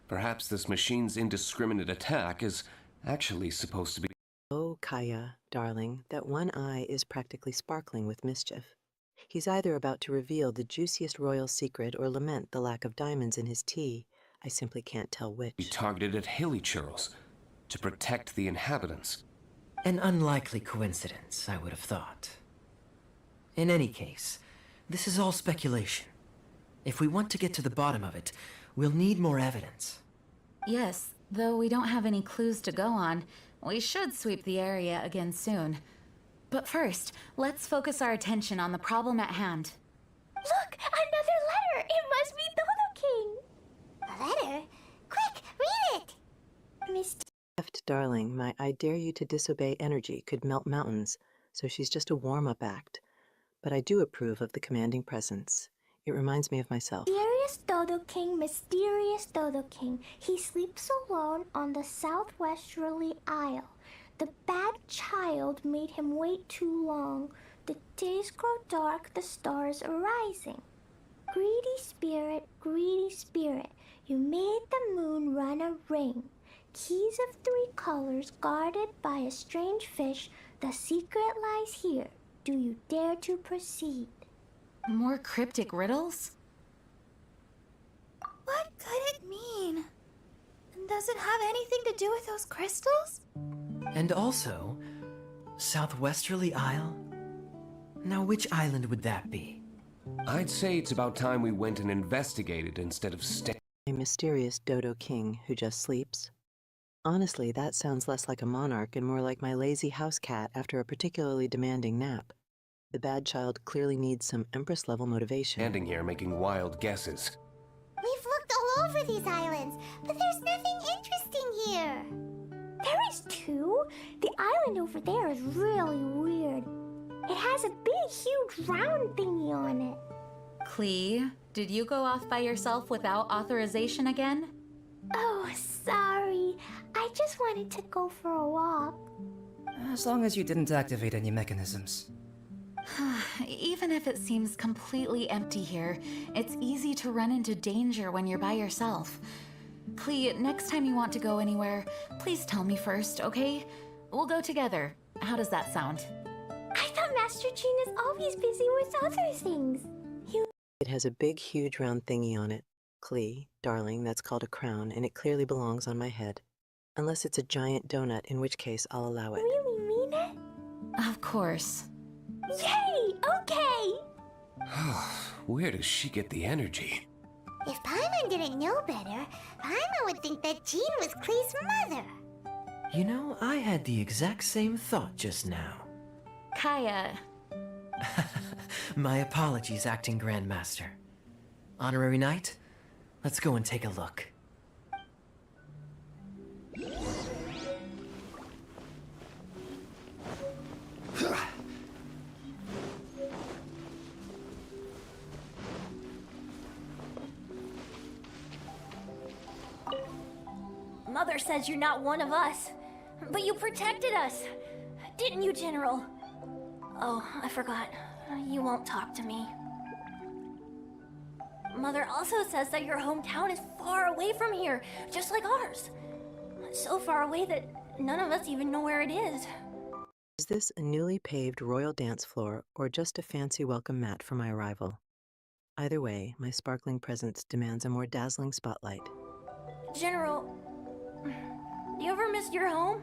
P: Perhaps this machine's indiscriminate attack is actually supposed to be...
A: Oh, Kaya, darling, that one eye is practically sparkling with mischief. He's either about to reveal the juiciest royal secret or lament the lack of diamonds in his tea. I simply can't tell which.
P: Be targeted at Hilichurls to protect the inhabitants.
H: An unlikely coincidence, I would have thought. In any case, this is all speculation. If we want to get to the bottom of it, we'll need more evidence.
L: Yes, though we don't have any clues to go on, we should sweep the area again soon. But first, let's focus our attention on the problem at hand.
F: Look! Another letter! It must be Dodo King!
D: A letter? Quick, read it!
F: Mr.
A: Darling, my I dare you to disobey energy could melt mountains, so she's just a warm-up act. But I do approve of the commanding presence. It reminds me of myself.
F: Mysterious Dodo King. He sleeps alone on the southwesterly isle. The bad child made him wait too long. The days grow dark, the stars are rising. Greedy spirit, you made the moon run a ring. Keys of 3 colors guarded by a strange fish. The secret lies here. Do you dare to proceed?
L: More cryptic riddles?
E: What could it mean? Does it have anything to do with those crystals?
H: And also, Southwesterly Isle? Now which island would that be?
P: I'd say it's about time we went and investigated instead of
A: A mysterious Dodo King who just sleeps. Honestly, that sounds less like a monarch and more like my lazy house cat after a particularly demanding nap. The bad child clearly needs some Empress-level motivation.
P: Standing here making wild guesses.
D: We've looked all over these islands, but there's nothing interesting here.
F: There is too. The island over there is really weird. It has a big, huge round thingy on it.
L: Klee, did you go off by yourself without authorization again?
F: Oh, sorry. I just wanted to go for a walk.
I: As long as you didn't activate any mechanisms.
L: Even if it seems completely empty here, it's easy to run into danger when you're by yourself. Klee, next time you want to go anywhere, please tell me first, okay? We'll go together. How does that sound?
F: I thought Master Jean is always busy with other things.
A: It has a big, huge round thingy on it. Klee, darling, that's called a crown, and it clearly belongs on my head. Unless it's a giant donut, in which case I'll allow it.
F: Really mean it?
L: Of course.
F: Yay! Okay!
P: Where does she get the energy?
D: If Paimon didn't know better, Paimon would think that Jean was Klee's mother.
H: You know, I had the exact same thought just now.
L: Kaya.
H: My apologies, Acting Grandmaster. Honorary Knight, let's go and take a look.
F: Mother says you're not one of us, but you protected us. didn't you, General? Oh, I forgot. You won't talk to me. Mother also says that your hometown is far away from here, just like ours. So far away that none of us even know where it is.
A: Is this a newly paved royal dance floor or just a fancy welcome mat for my arrival? Either way, my sparkling presence demands a more dazzling spotlight.
F: General, do you ever miss your home?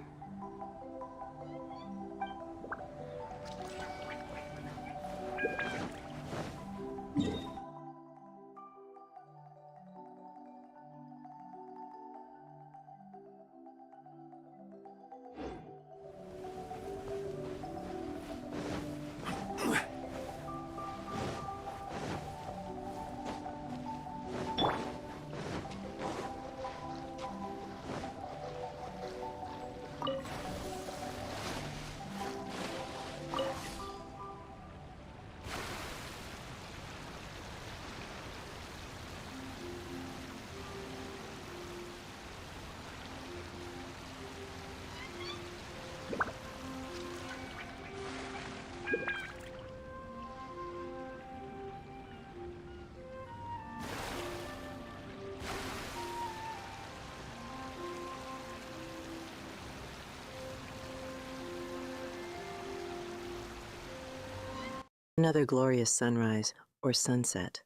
A: Another glorious sunrise or sunset.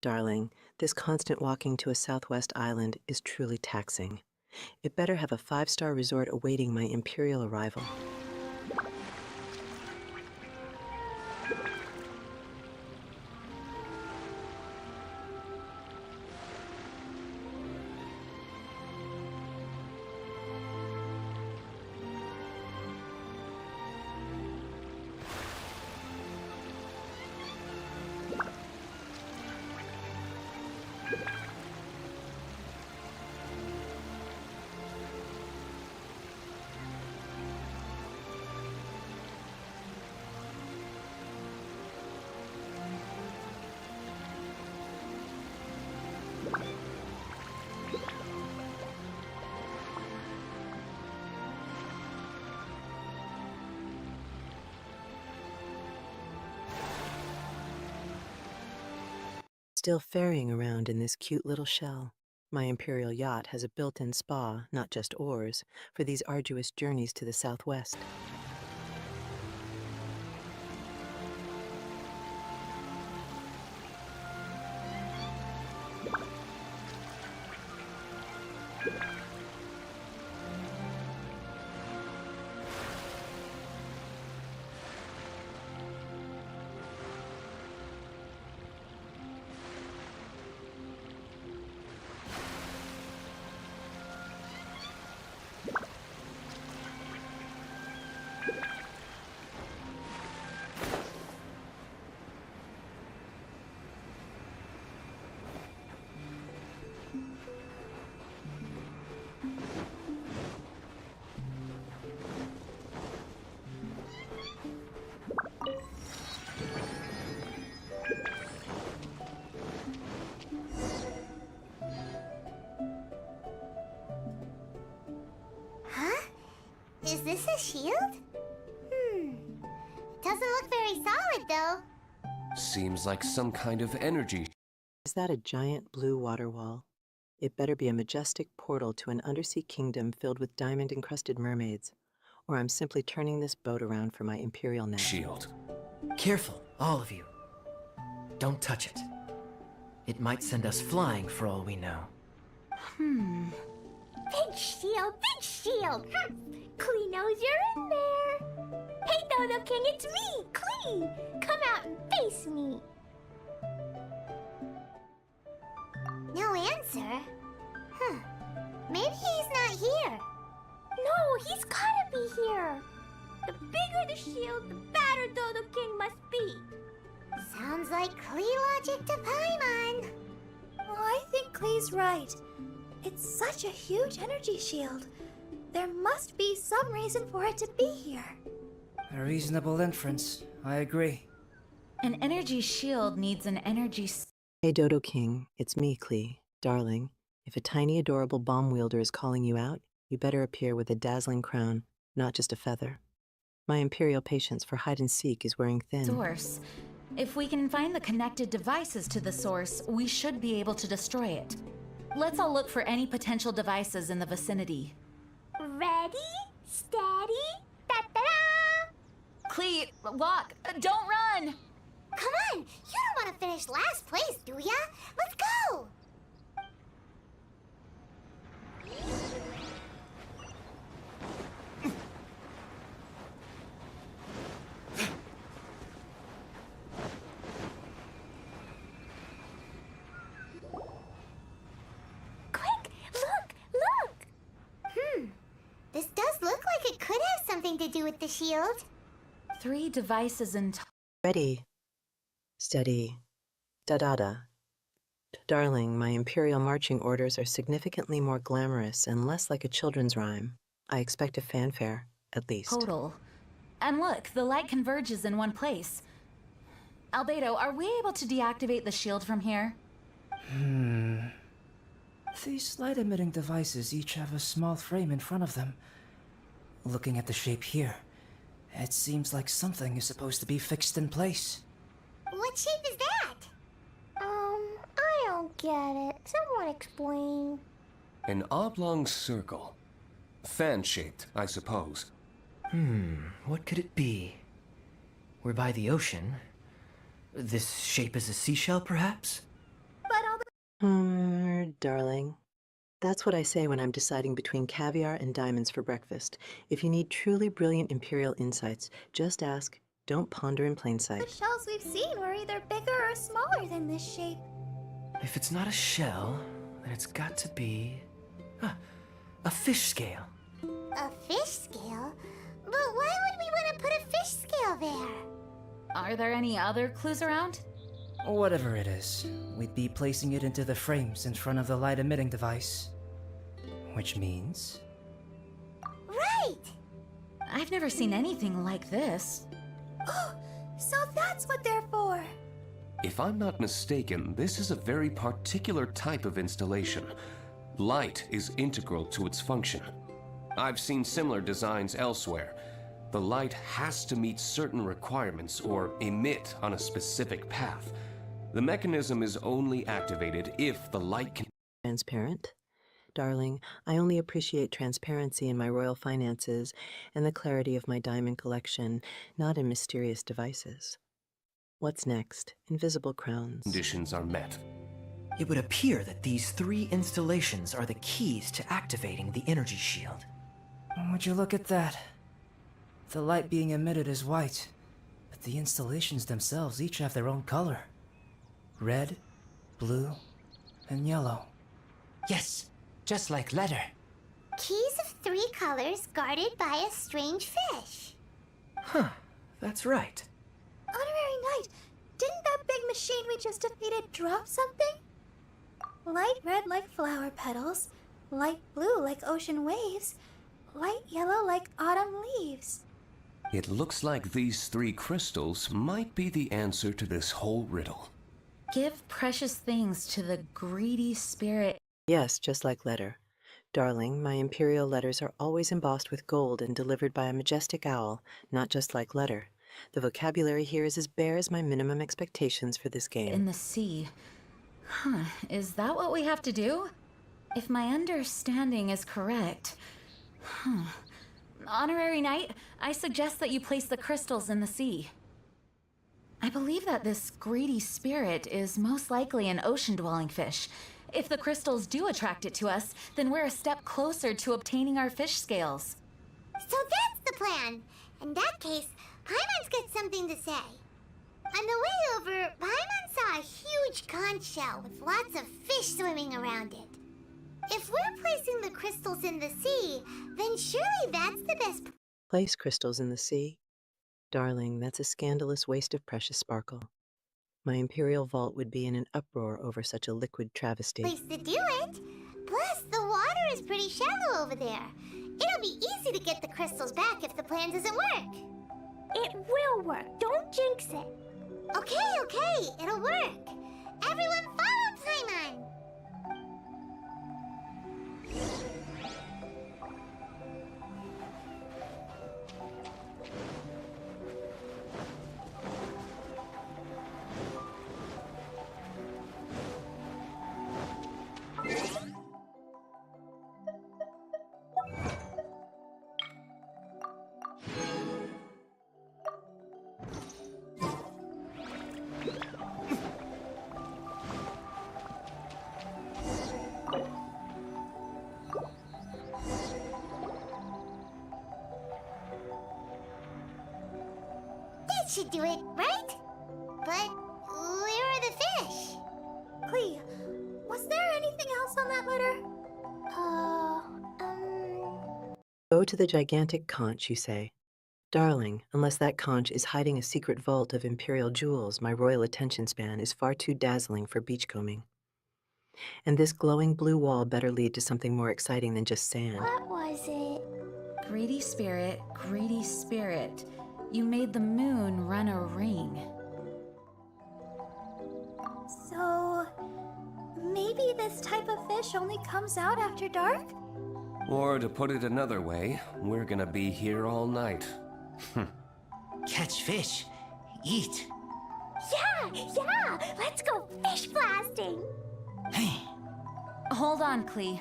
A: Darling, this constant walking to a southwest island is truly taxing. It better have a 5-star resort awaiting my imperial arrival. Still ferrying around in this cute little shell. My imperial yacht has a built-in spa, not just oars, for these arduous journeys to the southwest.
D: Is this a shield? Doesn't look very solid, though.
P: Seems like some kind of energy.
A: Is that a giant blue water wall? It better be a majestic portal to an undersea kingdom filled with diamond-encrusted mermaids, or I'm simply turning this boat around for my imperial nap.
P: Shield.
H: Careful, all of you. Don't touch it. It might send us flying for all we know.
F: Big shield, big shield! Klee knows you're in there! Hey, Dodo King, it's me, Klee! Come out and face me!
D: No answer? Maybe he's not here.
F: No, he's gotta be here! The bigger the shield, the badder Dodo King must be!
D: Sounds like Klee logic to Paimon.
E: Oh, I think Klee's right. It's such a huge energy shield. There must be some reason for it to be here.
I: A reasonable inference. I agree.
L: An energy shield needs an energy...
A: Hey, Dodo King, it's me, Klee. Darling, if a tiny adorable bomb wielder is calling you out, you better appear with a dazzling crown, not just a feather. My Imperial patience for hide and seek is wearing thin.
L: Source. If we can find the connected devices to the source, we should be able to destroy it. Let's all look for any potential devices in the vicinity.
F: Ready, steady, da-da-da!
L: Clee, walk! Don't run!
D: Come on! You don't want to finish last place, do ya? Let's go!
F: Quick, look!
D: This does look like it could have something to do with the shield.
L: 3 devices in
A: Ready, steady, da-da-da. Darling, my Imperial marching orders are significantly more glamorous and less like a children's rhyme. I expect a fanfare, at least.
L: total. And look, the light converges in one place. Albedo, are we able to deactivate the shield from here?
I: These light-emitting devices each have a small frame in front of them. Looking at the shape here, it seems like something is supposed to be fixed in place.
D: What shape is that?
F: I don't get it. Someone explain.
P: An oblong circle. Fan-shaped, I suppose.
H: What could it be? We're by the ocean. This shape is a seashell, perhaps?
A: Darling. That's what I say when I'm deciding between caviar and diamonds for breakfast. If you need truly brilliant Imperial insights, just ask. Don't ponder in plain
E: The
A: sight.
E: shells we've seen were either bigger or smaller than this shape.
H: If it's not a shell, then it's got to be... a fish scale.
D: A fish scale? But why would we want to put a fish scale there?
L: Are there any other clues around?
I: Whatever it is, we'd be placing it into the frames in front of the light-emitting device. Which means...
D: Right!
L: I've never seen anything like this.
E: Oh, so that's what they're for.
P: If I'm not mistaken, this is a very particular type of installation. Light is integral to its function. I've seen similar designs elsewhere. The light has to meet certain requirements or emit on a specific path. The mechanism is only activated if the light can...
A: Transparent? Darling, I only appreciate transparency in my royal finances and the clarity of my diamond collection, not in mysterious devices. What's next? Invisible crowns.
P: Conditions are met.
H: It would appear that these 3 installations are the keys to activating the energy shield.
I: Would you look at that? The light being emitted is white, but the installations themselves each have their own color. Red, blue, and yellow.
M: Yes, just like letter.
D: Keys of 3 colors guarded by a strange fish.
H: That's right.
E: Honorary Knight, didn't that big machine we just defeated drop something? Light red like flower petals, light blue like ocean waves, light yellow like autumn leaves.
P: It looks like these 3 crystals might be the answer to this whole riddle.
L: Give precious things to the greedy spirit.
A: Yes, just like letter. Darling, my Imperial letters are always embossed with gold and delivered by a majestic owl, not just like letter. The vocabulary here is as bare as my minimum expectations for this game.
L: In the sea. Is that what we have to do? If my understanding is correct. Honorary Knight, I suggest that you place the crystals in the sea. I believe that this greedy spirit is most likely an ocean-dwelling fish. If the crystals do attract it to us, then we're a step closer to obtaining our fish scales.
D: So that's the plan. In that case, Paimon's got something to say. On the way over, Paimon saw a huge conch shell with lots of fish swimming around it. If we're placing the crystals in the sea, then surely that's the best...
A: Place crystals in the sea? Darling, that's a scandalous waste of precious sparkle. My Imperial vault would be in an uproar over such a liquid travesty.
D: place to do it. Plus, the water is pretty shallow over there. It'll be easy to get the crystals back if the plan doesn't work.
F: It will work. Don't jinx it.
D: Okay, it'll work. Everyone follow Paimon. should do it, right? But where are the fish?
E: Clee, was there anything else on that letter?
A: Go to the gigantic conch, you say. Darling, unless that conch is hiding a secret vault of imperial jewels, my royal attention span is far too dazzling for beachcombing. And this glowing blue wall better lead to something more exciting than just sand.
F: What was it?
L: Greedy spirit, you made the moon run a ring.
E: So, maybe this type of fish only comes out after dark?
P: Or to put it another way, we're gonna be here all night.
M: Catch fish. Eat.
F: Yeah! Let's go fish blasting!
L: Hold on, Clee.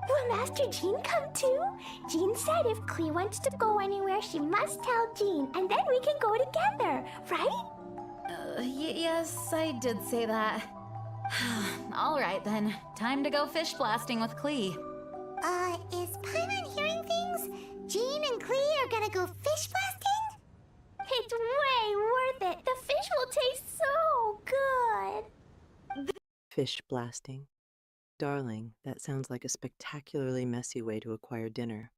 F: Will Master Jean come too? Jean said if Clee wants to go anywhere, she must tell Jean, and then we can go together, right?
L: Yes, I did say that. All right then, time to go fish blasting with Clee.
D: Is Paimon hearing things? Jean and Clee are gonna go fish blasting?
F: It's way worth it. The fish will taste so good.
A: Fish blasting. Darling, that sounds like a spectacularly messy way to acquire dinner.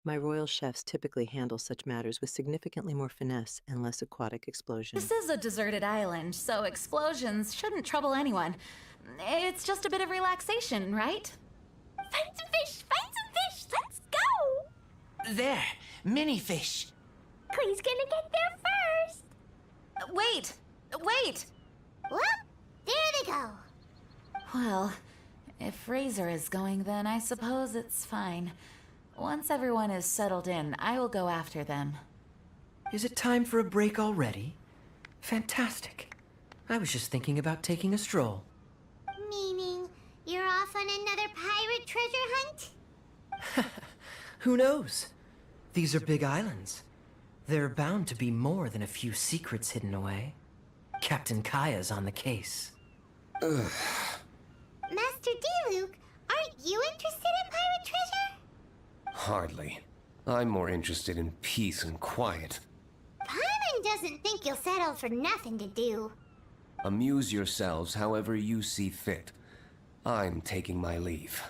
A: My royal chefs typically handle such matters with significantly more finesse and less aquatic explosion.
L: This is a deserted island, so explosions shouldn't trouble anyone. It's just a bit of relaxation, right?
F: Find some fish! Let's go!
M: There. Mini fish.
F: Clee's gonna get there first!
L: Wait!
D: Whoop! There they go!
L: Well, if Razor is going, then I suppose it's fine. Once everyone is settled in, I will go after them.
H: Is it time for a break already? Fantastic. I was just thinking about taking a stroll.
D: Meaning, you're off on another pirate treasure hunt?
H: Who knows? These are big islands. There are bound to be more than a few secrets hidden away. Captain Kaya's on the case.
D: Master D-Luke, aren't you interested in pirate treasure?
P: Hardly. I'm more interested in peace and quiet.
D: Paimon doesn't think you'll settle for nothing to do.
P: Amuse yourselves however you see fit. I'm taking my leave.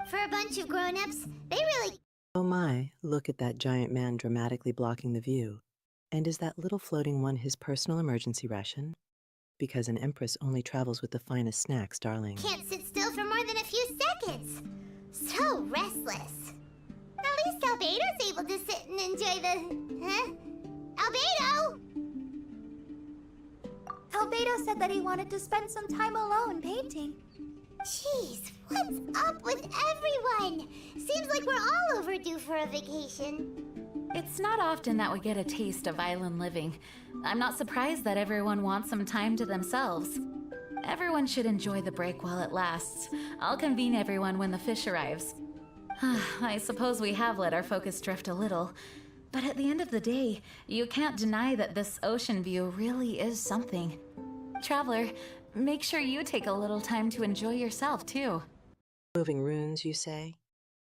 D: For a bunch of grown-ups, they really...
A: Oh my, look at that giant man dramatically blocking the view. And is that little floating one his personal emergency ration? Because an empress only travels with the finest snacks, darling.
D: Can't sit still for more than a few seconds. So restless. At least Albedo's able to sit and enjoy the... Huh? Albedo!
E: Albedo said that he wanted to spend some time alone painting.
D: Jeez, what's up with everyone? Seems like we're all overdue for a vacation.
L: It's not often that we get a taste of island living. I'm not surprised that everyone wants some time to themselves. Everyone should enjoy the break while it lasts. I'll convene everyone when the fish arrives. I suppose we have let our focus drift a little, but at the end of the day, you can't deny that this ocean view really is something. Traveler, make sure you take a little time to enjoy yourself, too.
A: Moving runes, you say?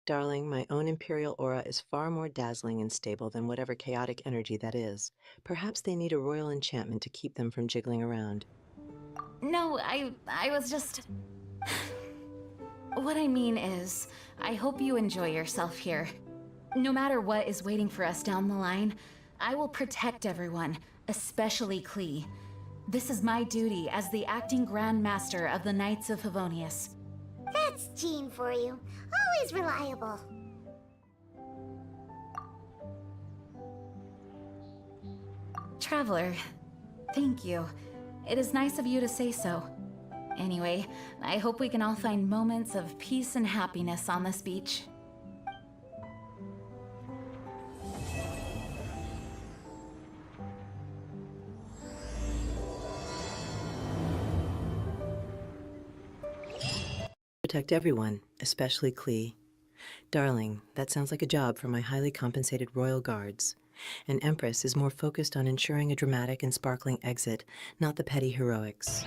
A: Darling, my own imperial aura is far more dazzling and stable than whatever chaotic energy that is. Perhaps they need a royal enchantment to keep them from jiggling around.
L: No, I was just... What I mean is, I hope you enjoy yourself here. No matter what is waiting for us down the line, I will protect everyone, especially Clee. This is my duty as the acting Grand Master of the Knights of Favonius.
D: That's Jean for you. Always reliable.
L: Traveler, thank you. It is nice of you to say so. Anyway, I hope we can all find moments of peace and happiness on this beach.
A: Protect everyone, especially Clee. Darling, that sounds like a job for my highly compensated royal guards. An empress is more focused on ensuring a dramatic and sparkling exit, not the petty heroics.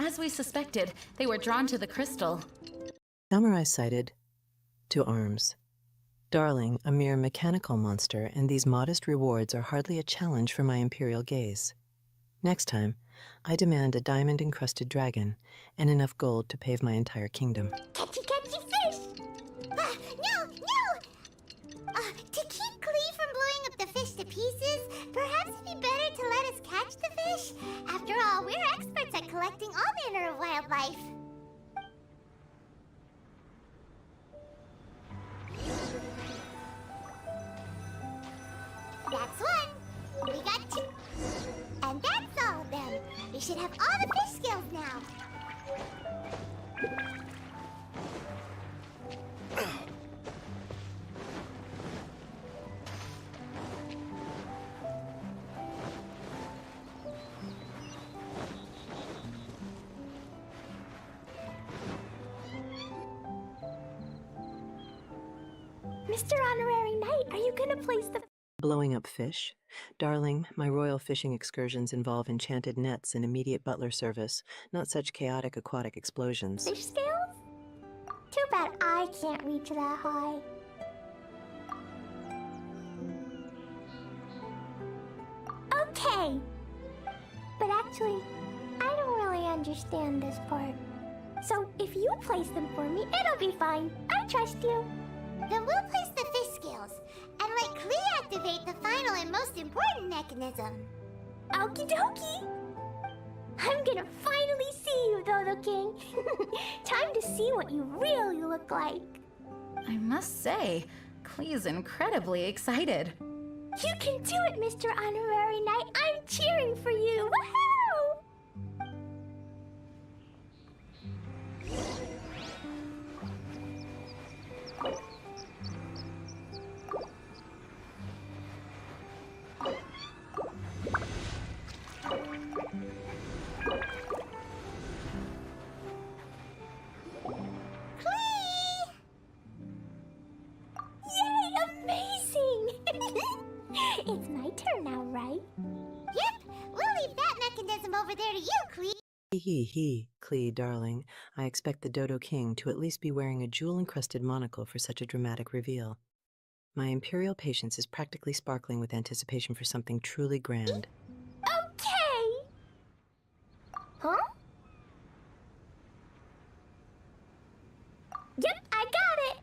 L: As we suspected, they were drawn to the crystal.
A: Samurai sighted to arms. Darling, a mere mechanical monster, and these modest rewards are hardly a challenge for my imperial gaze. Next time, I demand a diamond-encrusted dragon and enough gold to pave my entire kingdom.
D: Catchy, catchy fish! No! To keep Klee from blowing up the fish to pieces, perhaps it'd be better to let us catch the fish? After all, we're experts at collecting all manner of wildlife. That's one. We got two. And that's all of them. We should have all the fish skills now.
F: Mr. Honorary Knight, are you gonna place the...
A: Blowing up fish? Darling, my royal fishing excursions involve enchanted nets and immediate butler service, not such chaotic aquatic explosions.
F: fish scales? Too bad I can't reach that high. Okay. But actually, I don't really understand this part. So if you place them for me, it'll be fine. I trust you.
D: Then we'll place the fish scales and let Klee activate the final and most important mechanism.
F: Okie dokie. I'm gonna finally see you, Dodo King. Time to see what you really look like.
L: I must say, Klee's incredibly excited.
F: You can do it, Mr. Honorary Knight. I'm cheering for you. Woohoo! It's my turn now, right?
D: Yep, we'll leave that mechanism over there to you, Klee.
A: Klee, darling. I expect the Dodo King to at least be wearing a jewel-encrusted monocle for such a dramatic reveal. My imperial patience is practically sparkling with anticipation for something truly grand.
F: Okay! Huh? Yep, I got it!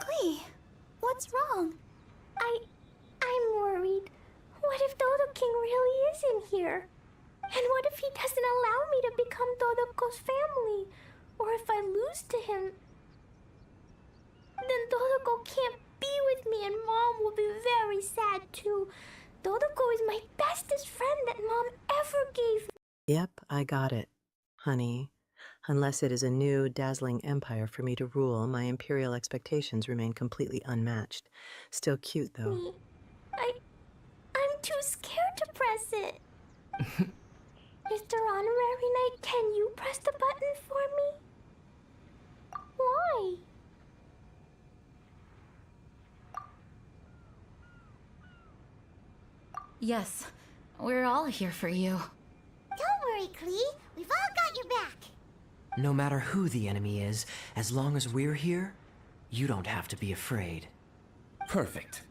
F: Klee, what's wrong? I'm worried. What if Dodo King really is in here? And what if he doesn't allow me to become Dodoko's family? Or if I lose to him? Then Dodoko can't be with me and Mom will be very sad too. Dodoko is my bestest friend that Mom ever gave me.
A: Yep, I got it, honey. Unless it is a new, dazzling empire for me to rule, my imperial expectations remain completely unmatched. Still cute, though.
F: I'm too scared to press it. Mr. Honorary Knight, can you press the button for me? Why?
L: Yes, we're all here for you.
D: Don't worry, Klee. We've all got your back.
H: No matter who the enemy is, as long as we're here, you don't have to be afraid.
P: Perfect.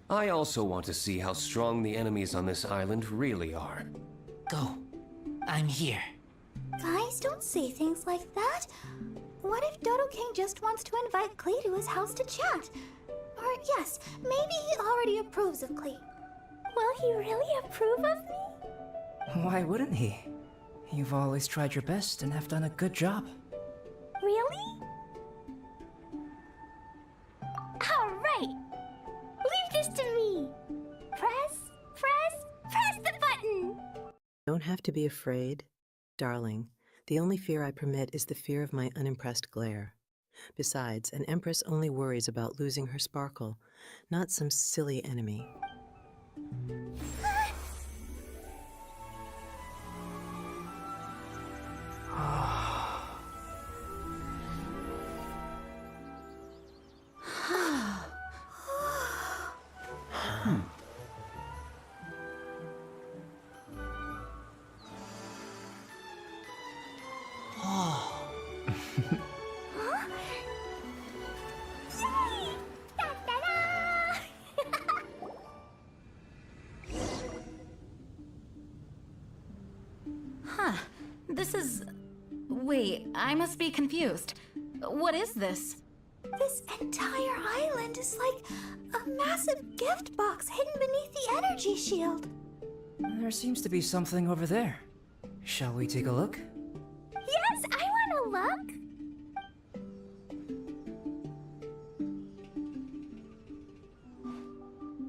P: I also want to see how strong the enemies on this island really are.
M: Go. I'm here.
E: Guys, don't say things like that. What if Dodo King just wants to invite Klee to his house to chat? Or yes, maybe he already approves of Klee.
F: Will he really approve of me?
I: Why wouldn't he? You've always tried your best and have done a good job.
F: Really? All right. Leave this to me. Press the button.
A: Don't have to be afraid, darling. The only fear I permit is the fear of my unimpressed glare. Besides, an empress only worries about losing her sparkle, not some silly enemy.
L: This is... Wait, I must be confused. What is this?
E: This entire island is like a massive gift box hidden beneath the energy shield.
I: There seems to be something over there. Shall we take a look?
F: Yes, I want to look.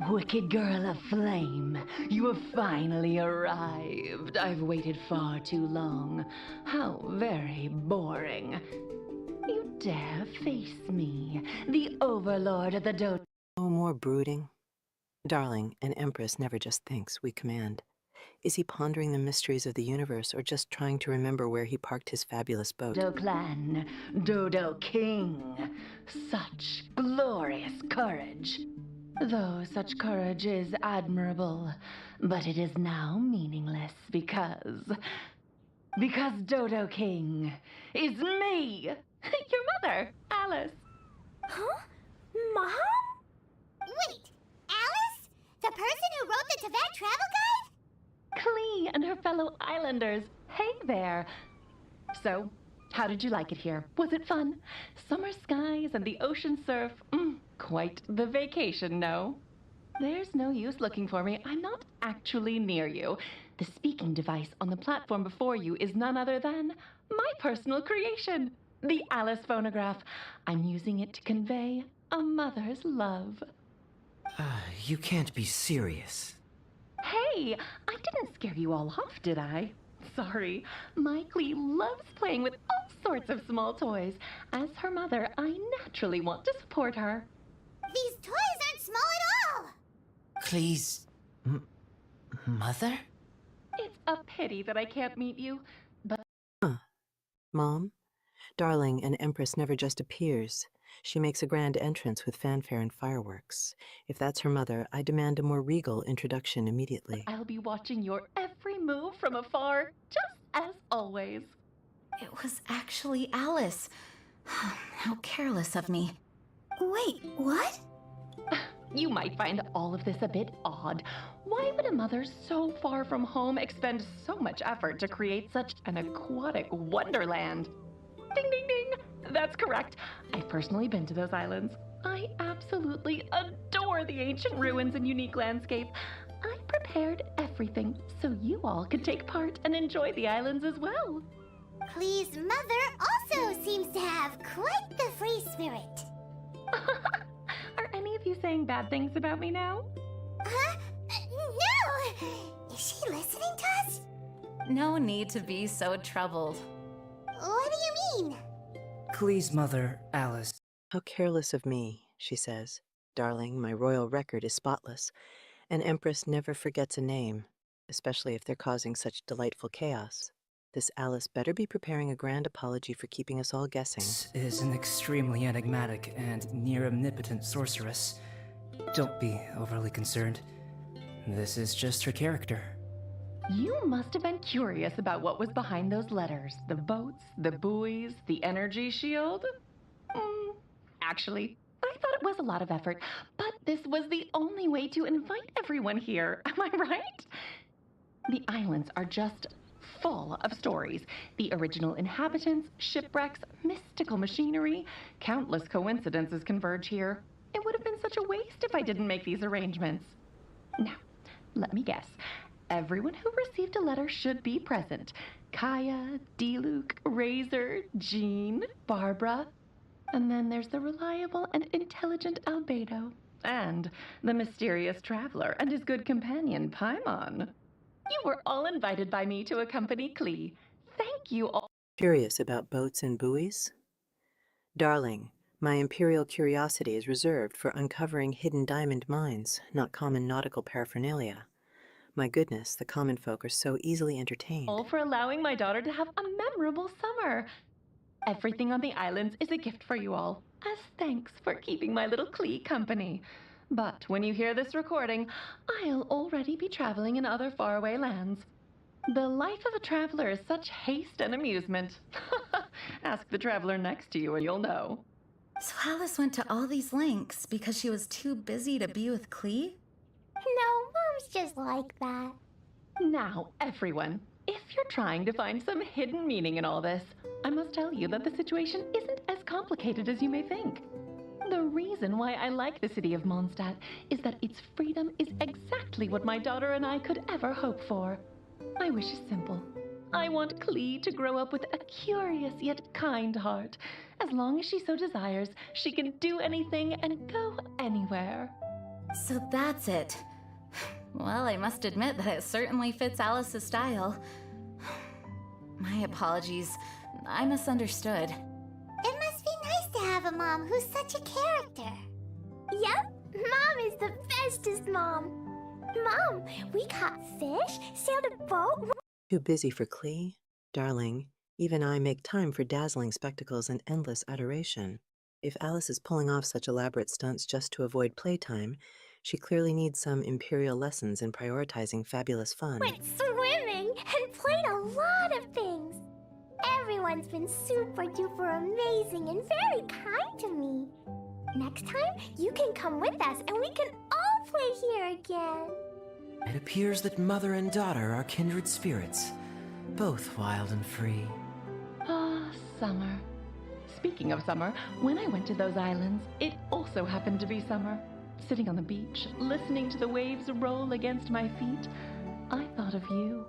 O: Wicked girl of flame, you have finally arrived. I've waited far too long. How very boring. You dare face me, the overlord of the Do...
A: No more brooding. Darling, an empress never just thinks, we command. Is he pondering the mysteries of the universe or just trying to remember where he parked his fabulous boat?
O: Dodo clan, Dodo king. Such glorious courage. Though such courage is admirable, but it is now meaningless because Dodo King is me, your mother, Alice.
F: Huh? Mom?
D: Wait, Alice? The person who wrote the Teyvat travel guide?
O: Klee and her fellow islanders. Hey there. So, how did you like it here? Was it fun? Summer skies and the ocean surf. Quite the vacation, no? There's no use looking for me. I'm not actually near you. The speaking device on the platform before you is none other than my personal creation, the Alice phonograph. I'm using it to convey a mother's love.
H: You can't be serious.
O: Hey, I didn't scare you all off, did I? Sorry, my Klee loves playing with all sorts of small toys. As her mother, I naturally want to support her.
D: These toys aren't small at all!
M: Klee's... mother?
O: It's a pity that I can't meet you, but...
A: Mom? Darling, an empress never just appears. She makes a grand entrance with fanfare and fireworks. If that's her mother, I demand a more regal introduction immediately.
O: I'll be watching your every move from afar, just as always.
L: It was actually Alice. How careless of me.
E: Wait, what?
O: You might find all of this a bit odd. Why would a mother so far from home expend so much effort to create such an aquatic wonderland? Ding, ding, ding! That's correct. I've personally been to those islands. I absolutely adore the ancient ruins and unique landscape. I prepared everything so you all could take part and enjoy the islands as well.
D: Klee's mother also seems to have quite the free spirit.
O: Are any of you saying bad things about me now?
D: No! Is she listening to us?
L: No need to be so troubled.
D: What do you mean?
I: Klee's mother, Alice.
A: How careless of me, she says. Darling, my royal record is spotless. An empress never forgets a name, especially if they're causing such delightful chaos. This Alice better be preparing a grand apology for keeping us all guessing.
I: This is an extremely enigmatic and near-omnipotent sorceress. Don't be overly concerned. This is just her character.
O: You must have been curious about what was behind those letters. The boats, the buoys, the energy shield. Actually, I thought it was a lot of effort, but this was the only way to invite everyone here. Am I right? The islands are just full of stories. The original inhabitants, shipwrecks, mystical machinery. Countless coincidences converge here. It would have been such a waste if I didn't make these arrangements. Now, let me guess. Everyone who received a letter should be present. Kaya, D-Luke, Razor, Jean, Barbara. And then there's the reliable and intelligent Albedo. And the mysterious traveler and his good companion, Paimon. You were all invited by me to accompany Klee. Thank you all.
A: Curious about boats and buoys? Darling, my imperial curiosity is reserved for uncovering hidden diamond mines, not common nautical paraphernalia. My goodness, the common folk are so easily entertained.
O: All for allowing my daughter to have a memorable summer. Everything on the islands is a gift for you all, as thanks for keeping my little Klee company. But when you hear this recording, I'll already be traveling in other faraway lands. The life of a traveler is such haste and amusement. Ask the traveler next to you and you'll know.
L: So Alice went to all these lengths because she was too busy to be with Klee?
F: No, Mom's just like that.
O: Now, everyone, if you're trying to find some hidden meaning in all this, I must tell you that the situation isn't as complicated as you may think. The reason why I like the city of Mondstadt is that its freedom is exactly what my daughter and I could ever hope for. My wish is simple. I want Klee to grow up with a curious yet kind heart. As long as she so desires, she can do anything and go anywhere.
L: So that's it. Well, I must admit that it certainly fits Alice's style. My apologies. I misunderstood.
D: It must be nice to have a mom who's such a character.
F: Yep, Mom is the bestest mom. Mom, we caught fish, sailed a boat.
A: Too busy for Klee? Darling, even I make time for dazzling spectacles and endless adoration. If Alice is pulling off such elaborate stunts just to avoid playtime, she clearly needs some imperial lessons in prioritizing fabulous fun.
F: Went swimming and played a lot of things. Everyone's been super duper amazing and very kind to me. Next time, you can come with us and we can all play here again.
H: It appears that mother and daughter are kindred spirits, both wild and free.
O: Ah, summer. Speaking of summer, when I went to those islands, it also happened to be summer. Sitting on the beach, listening to the waves roll against my feet, I thought of you.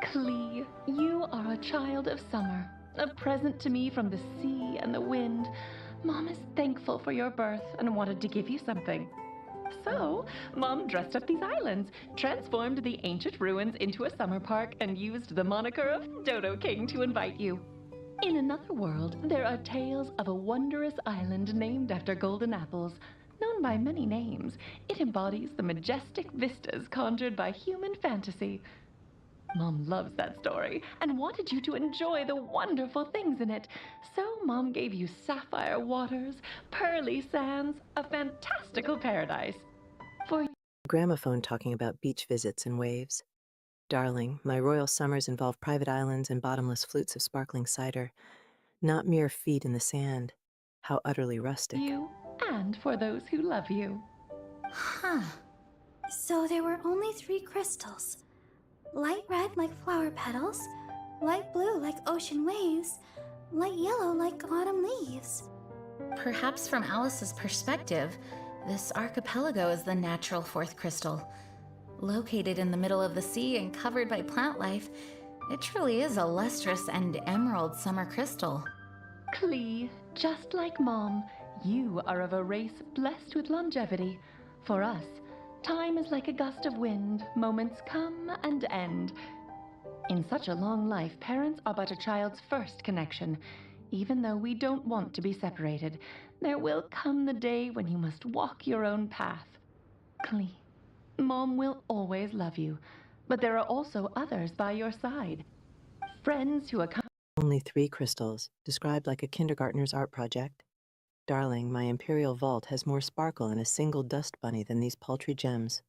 O: Klee, you are a child of summer, a present to me from the sea and the wind. Mom is thankful for your birth and wanted to give you something. So, Mom dressed up these islands, transformed the ancient ruins into a summer park, and used the moniker of Dodo King to invite you. In another world, there are tales of a wondrous island named after golden apples. Known by many names, it embodies the majestic vistas conjured by human fantasy. Mom loves that story and wanted you to enjoy the wonderful things in it. So Mom gave you sapphire waters, pearly sands, a fantastical paradise. For
A: Gramophone talking about beach visits and waves. Darling, my royal summers involve private islands and bottomless flutes of sparkling cider, not mere feet in the sand. How utterly rustic.
O: you and for those who love you.
B: Huh. So there were only 3 crystals. Light red like flower petals, light blue like ocean waves, light yellow like autumn leaves.
L: Perhaps from Alice's perspective, this archipelago is the natural 4th crystal. Located in the middle of the sea and covered by plant life, it truly is a lustrous and emerald summer crystal.
O: Klee, just like Mom, you are of a race blessed with longevity. For us, time is like a gust of wind, moments come and end. In such a long life, parents are but a child's first connection. Even though we don't want to be separated, there will come the day when you must walk your own path. Klee, Mom will always love you, but there are also others by your side. Friends who accompany.
A: Only 3 crystals, described like a kindergartner's art project. Darling, my imperial vault has more sparkle in a single dust bunny than these paltry gems.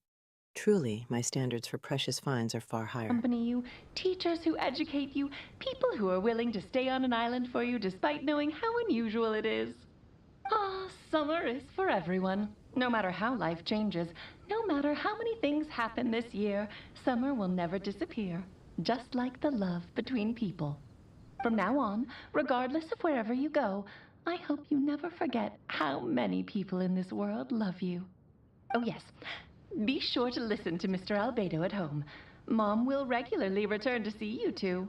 A: Truly, my standards for precious finds are far higher.
O: Accompany you, teachers who educate you, people who are willing to stay on an island for you despite knowing how unusual it is. Ah, summer is for everyone. No matter how life changes, no matter how many things happen this year, summer will never disappear, just like the love between people. From now on, regardless of wherever you go, I hope you never forget how many people in this world love you. Oh yes, be sure to listen to Mr. Albedo at home. Mom will regularly return to see you two.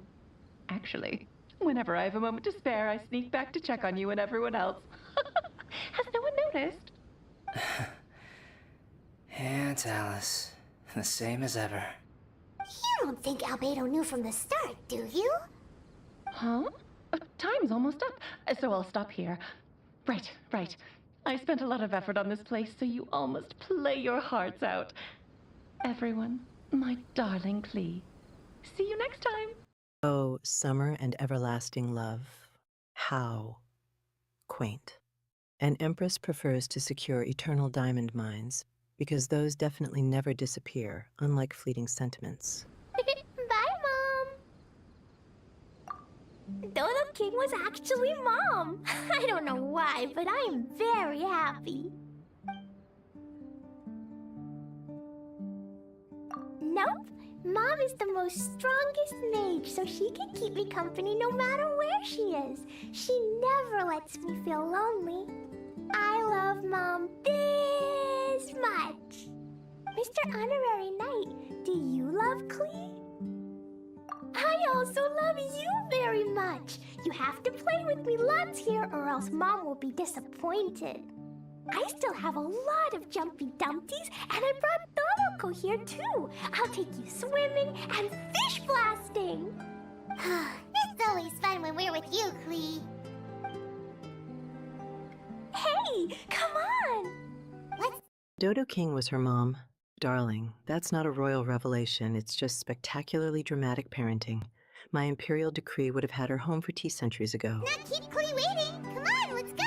O: Actually, whenever I have a moment to spare, I sneak back to check on you and everyone else. Has no one noticed?
I: Aunt Alice, the same as ever.
D: You don't think Albedo knew from the start, do you?
O: Huh? Time's almost up, so I'll stop here. Right. I spent a lot of effort on this place, so you all must play your hearts out. Everyone, my darling Klee. See you next time.
A: Oh, summer and everlasting love. How quaint. An empress prefers to secure eternal diamond mines, because those definitely never disappear, unlike fleeting sentiments.
F: Bye, Mom. Dodo King was actually Mom. I don't know why, but I am very happy. Nope, Mom is the most strongest mage, so she can keep me company no matter where she is. She never lets me feel lonely. I love Mom this much. Mr. Honorary Knight, do you love Klee? I also love you very much. You have to play with me lots here or else Mom will be disappointed. I still have a lot of Jumpy Dumpties, and I brought Doroko here too. I'll take you swimming and fish blasting.
D: It's always fun when we're with you, Klee.
F: Hey, come on!
A: Dodo King was her mom. Darling, that's not a royal revelation, it's just spectacularly dramatic parenting. My imperial decree would have had her home for tea centuries ago.
D: Now keep Klee waiting. Come on, let's go.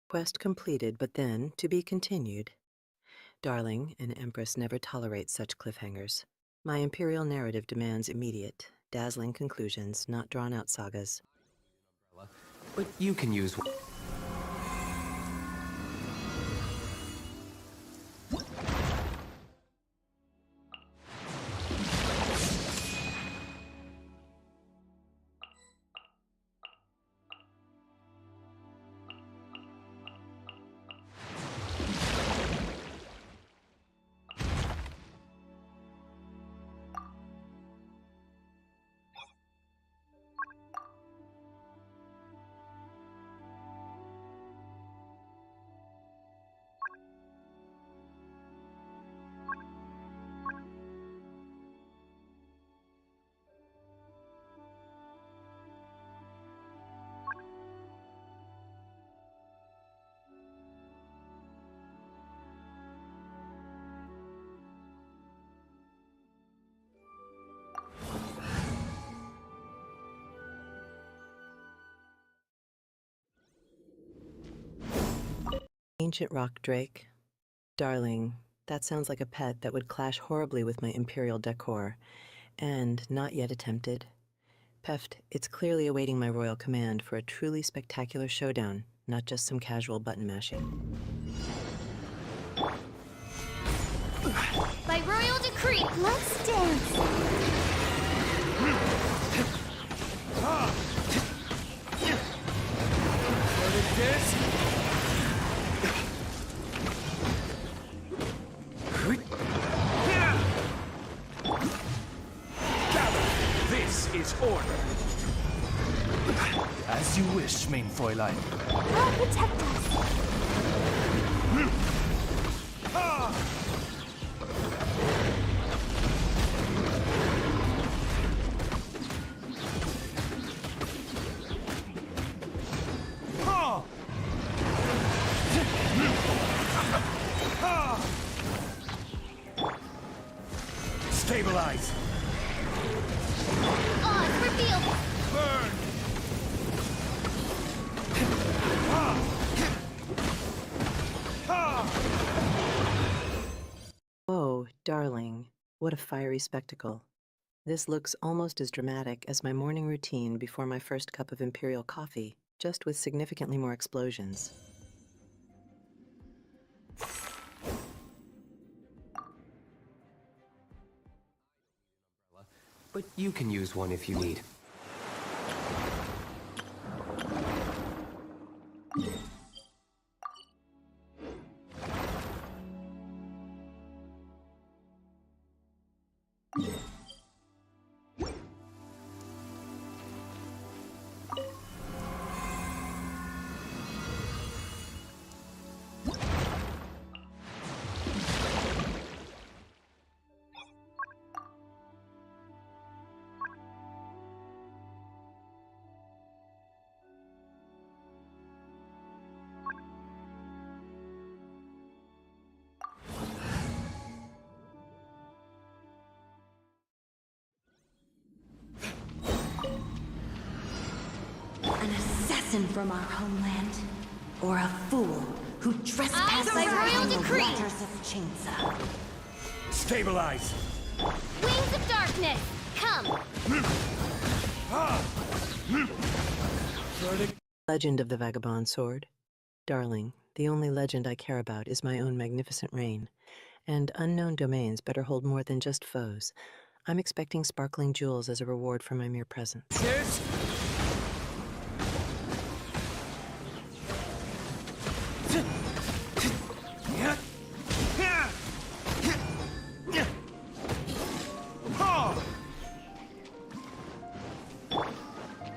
A: Quest completed, but then to be continued. Darling, an empress never tolerates such cliffhangers. My imperial narrative demands immediate, dazzling conclusions, not drawn-out sagas.
P: But you can use one.
A: Ancient rock drake. Darling, that sounds like a pet that would clash horribly with my imperial decor. And not yet attempted. Peft, it's clearly awaiting my royal command for a truly spectacular showdown, not just some casual button mashing.
D: By royal decree, let's dance.
G: This is order. As you wish, main Fräulein.
F: God protect us.
G: Stabilize.
D: Odds revealed.
G: Burn.
A: Whoa, darling, what a fiery spectacle. This looks almost as dramatic as my morning routine before my first cup of imperial coffee, just with significantly more explosions.
P: But you can use one if you need.
S: assassin from our homeland, or a fool who trespasses
D: by royal
S: on the
D: decree.
S: waters of Chainsaw.
G: Stabilize!
D: Wings of darkness, come!
A: Legend of the Vagabond Sword. Darling, the only legend I care about is my own magnificent reign. And unknown domains better hold more than just foes. I'm expecting sparkling jewels as a reward for my mere presence.
G: Yes!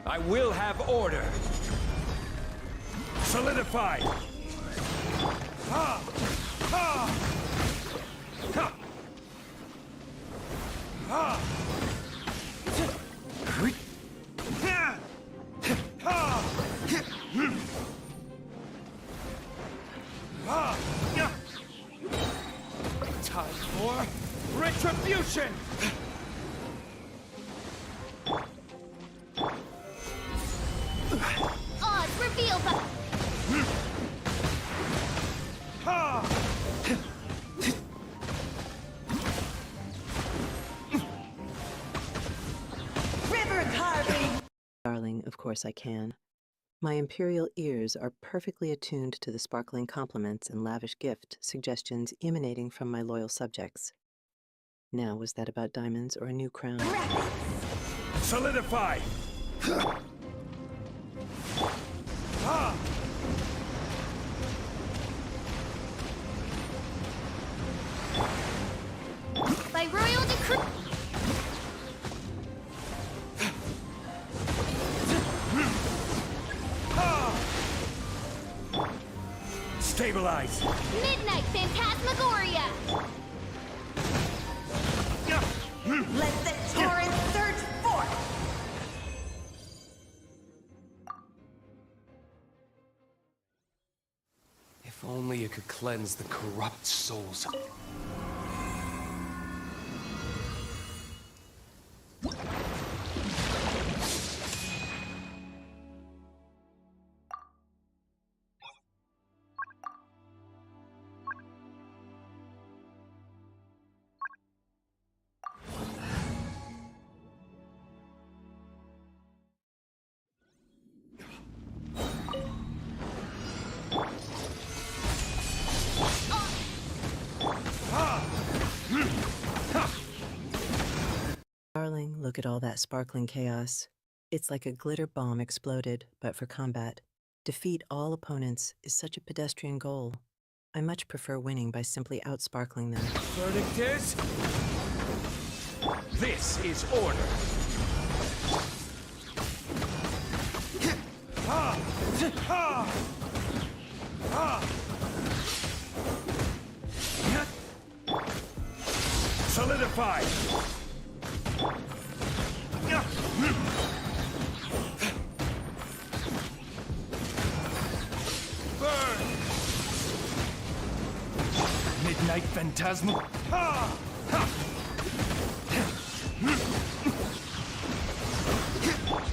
G: I will have order. Solidify. Ha! Ha! Ha! Ha! Time for retribution!
D: Oz, reveal the...
S: River carving!
A: Darling, of course I can. My imperial ears are perfectly attuned to the sparkling compliments and lavish gift suggestions emanating from my loyal subjects. Now, was that about diamonds or a new crown?
G: Solidify! Ha!
D: By royal decree...
G: Stabilize!
D: Midnight Phantasmagoria!
S: Let the torrent surge forth!
P: If only it could cleanse the corrupt souls.
A: Darling, look at all that sparkling chaos. It's like a glitter bomb exploded, but for combat. Defeat all opponents is such a pedestrian goal. I much prefer winning by simply outsparkling them.
G: Verdict is... This is order. Ha! Ha! Ha! Solidify! Burn! Midnight Phantasma. Ha! Ha!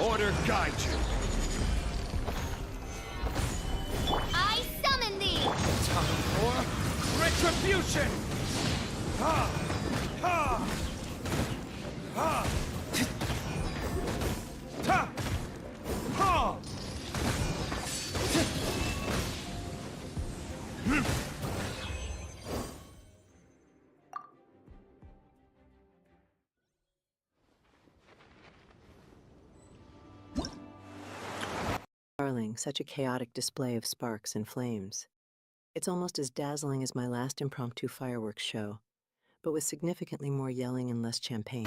G: Order guide you.
D: I summon thee!
G: Time for retribution! Ha! Ha! Ha! Ta! Ha!
A: Darling, such a chaotic display of sparks and flames. It's almost as dazzling as my last impromptu fireworks show, but with significantly more yelling and less champagne.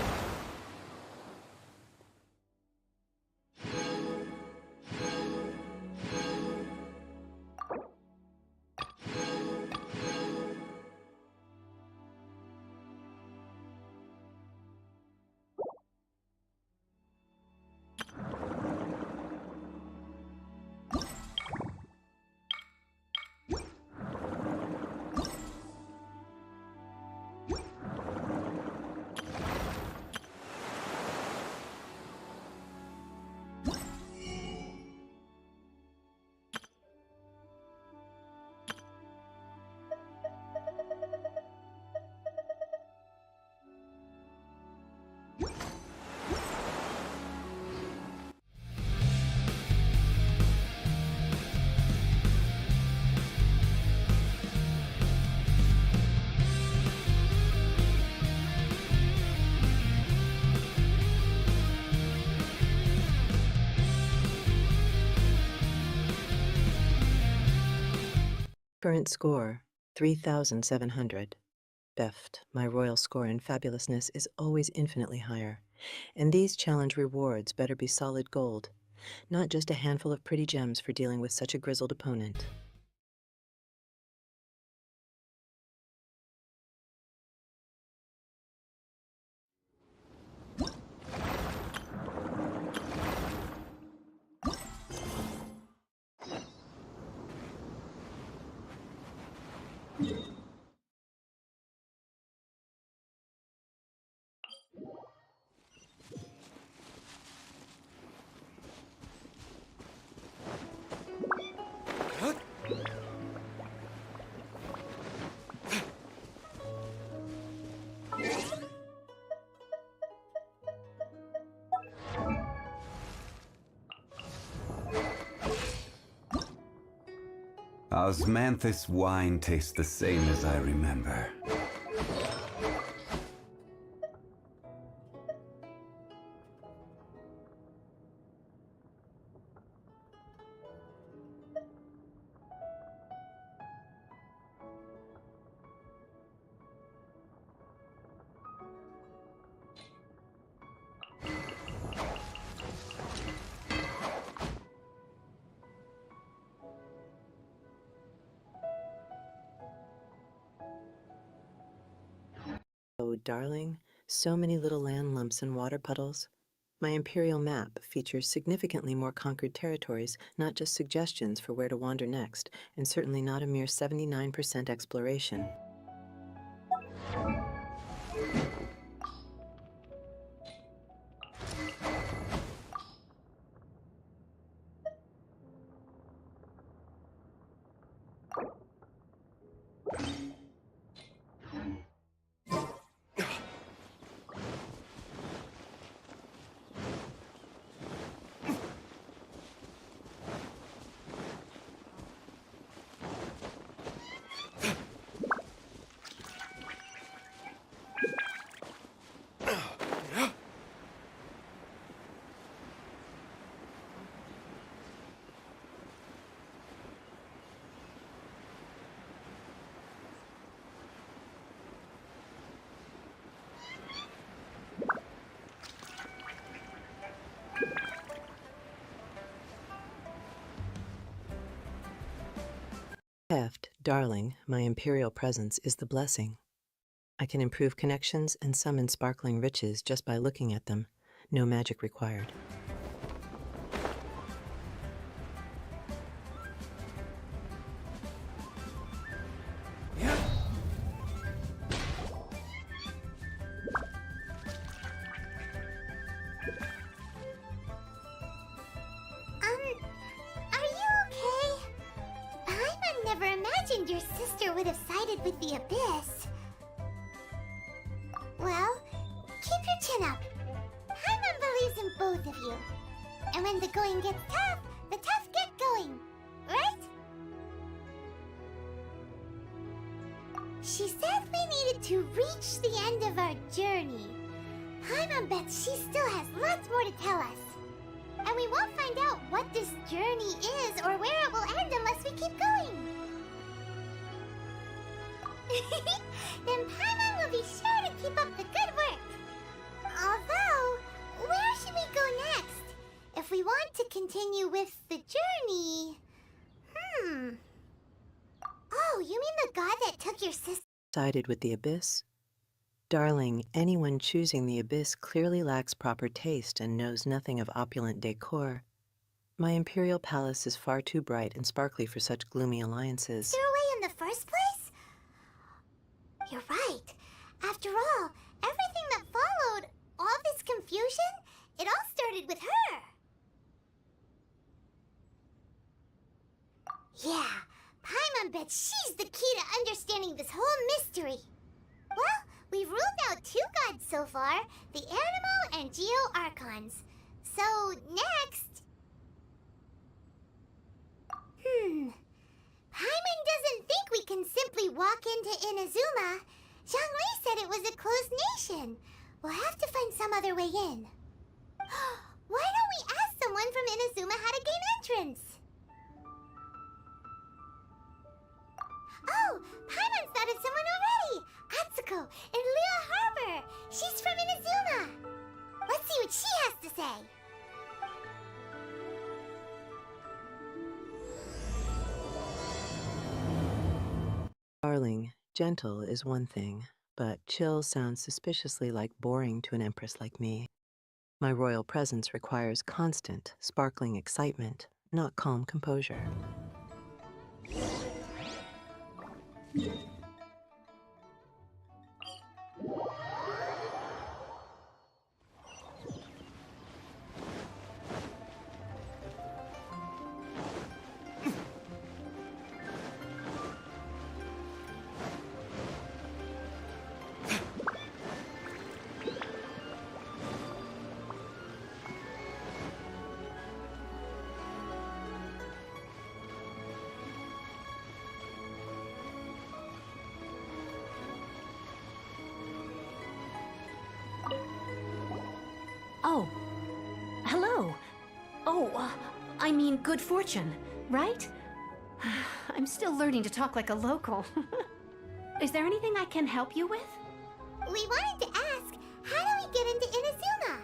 A: Current score, 3,700. Beft, my royal score in fabulousness is always infinitely higher, and these challenge rewards better be solid gold, not just a handful of pretty gems for dealing with such a grizzled opponent.
K: Osmanthus wine tastes the same as I remember.
A: Oh, darling, so many little land lumps and water puddles. My imperial map features significantly more conquered territories, not just suggestions for where to wander next, and certainly not a mere 79% exploration. Heft, darling, my imperial presence is the blessing. I can improve connections and summon sparkling riches just by looking at them. No magic required.
D: Are you okay? Paimon never imagined your sister would have sided with the Abyss. Well, keep your chin up. Paimon believes in both of you. And when the going gets tough, the tough get going. Right? She said we needed to reach the end of our journey. Paimon bets she still has lots more to tell us. And we won't find out what this journey is or where it will end unless we keep going. Then Paimon will be sure to keep up the good work. Although, where should we go next? If we want to continue with the journey... Oh, you mean the god that took your sister?
A: Sided with the Abyss? Darling, anyone choosing the Abyss clearly lacks proper taste and knows nothing of opulent decor. My imperial palace is far too bright and sparkly for such gloomy alliances.
D: Threw away in the first place? You're right. After all, everything that followed, all this confusion, it all started with her. Yeah, Paimon bets she's the key to understanding this whole mystery. Well, we've ruled out two gods so far, the Animal and Geo-Archons. So, next... Paimon doesn't think we can simply walk into Inazuma. Zhongli said it was a closed nation. We'll have to find some other way in. Why don't we ask someone from Inazuma how to gain entrance? Oh, Paimon spotted someone already! Atsuko in Leo Harbor! She's from Inazuma! Let's see what she has to say!
A: Darling, gentle is one thing, but chill sounds suspiciously like boring to an empress like me. My royal presence requires constant, sparkling excitement, not calm composure.
N: Oh. Hello. Oh, I mean good fortune, right? I'm still learning to talk like a local. Is there anything I can help you with?
D: We wanted to ask, how do we get into Inazuma?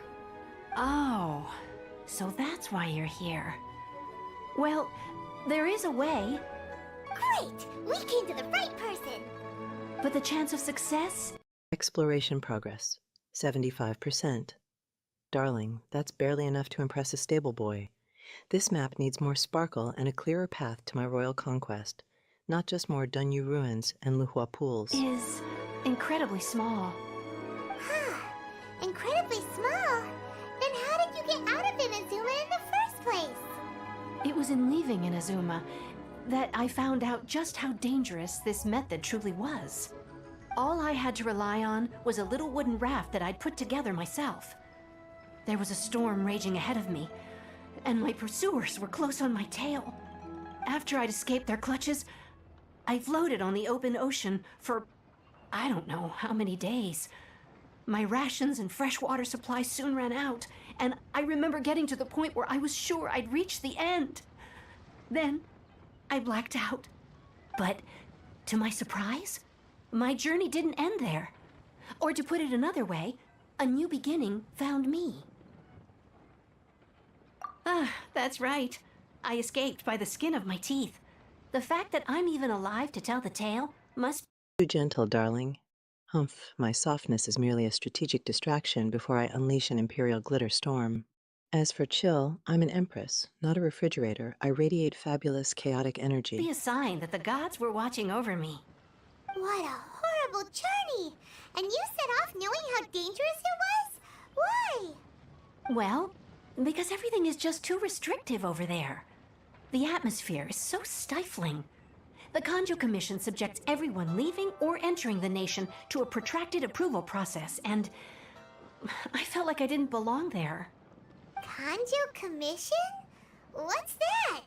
N: Oh, so that's why you're here. Well, there is a way.
D: Great! We came to the right person!
N: But the chance of success?
A: Exploration progress, 75%. Darling, that's barely enough to impress a stable boy. This map needs more sparkle and a clearer path to my royal conquest, not just more Dunyu ruins and Luhua pools.
N: Is incredibly small.
D: Incredibly small? Then how did you get out of Inazuma in the first place?
N: It was in leaving Inazuma that I found out just how dangerous this method truly was. All I had to rely on was a little wooden raft that I'd put together myself. There was a storm raging ahead of me, and my pursuers were close on my tail. After I'd escaped their clutches, I floated on the open ocean for I don't know how many days. My rations and fresh water supplies soon ran out, and I remember getting to the point where I was sure I'd reached the end. Then, I blacked out. But, to my surprise, my journey didn't end there. Or to put it another way, a new beginning found me. That's right. I escaped by the skin of my teeth. The fact that I'm even alive to tell the tale must...
A: Too gentle, darling. Humph, my softness is merely a strategic distraction before I unleash an imperial glitter storm. As for chill, I'm an empress, not a refrigerator. I radiate fabulous, chaotic energy.
N: be a sign that the gods were watching over me.
D: What a horrible journey! And you set off knowing how dangerous it was? Why?
N: Well, because everything is just too restrictive over there. The atmosphere is so stifling. The Conjure Commission subjects everyone leaving or entering the nation to a protracted approval process, and I felt like I didn't belong there.
D: Conjure Commission? What's that?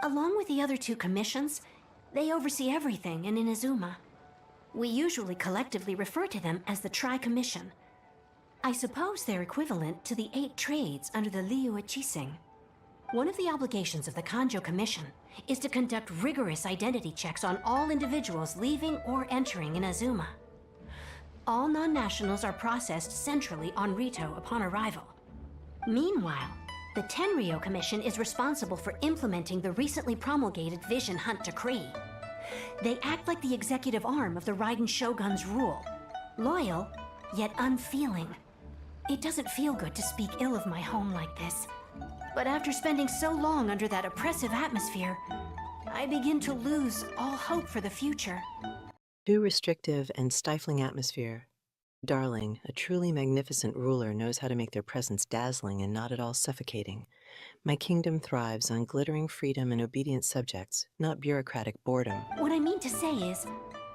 N: Along with the other two commissions, they oversee everything in Inazuma. We usually collectively refer to them as the Tri-Commission. I suppose they're equivalent to the 8 trades under the Liu Chising. One of the obligations of the Conjure Commission is to conduct rigorous identity checks on all individuals leaving or entering Inazuma. All non-nationals are processed centrally on Rito upon arrival. Meanwhile, the Tenryo Commission is responsible for implementing the recently promulgated Vision Hunt Decree. They act like the executive arm of the Raiden Shogun's rule. Loyal, yet unfeeling. It doesn't feel good to speak ill of my home like this. But after spending so long under that oppressive atmosphere, I begin to lose all hope for the future.
A: Too restrictive and stifling atmosphere. Darling, a truly magnificent ruler knows how to make their presence dazzling and not at all suffocating. My kingdom thrives on glittering freedom and obedient subjects, not bureaucratic boredom.
N: What I mean to say is,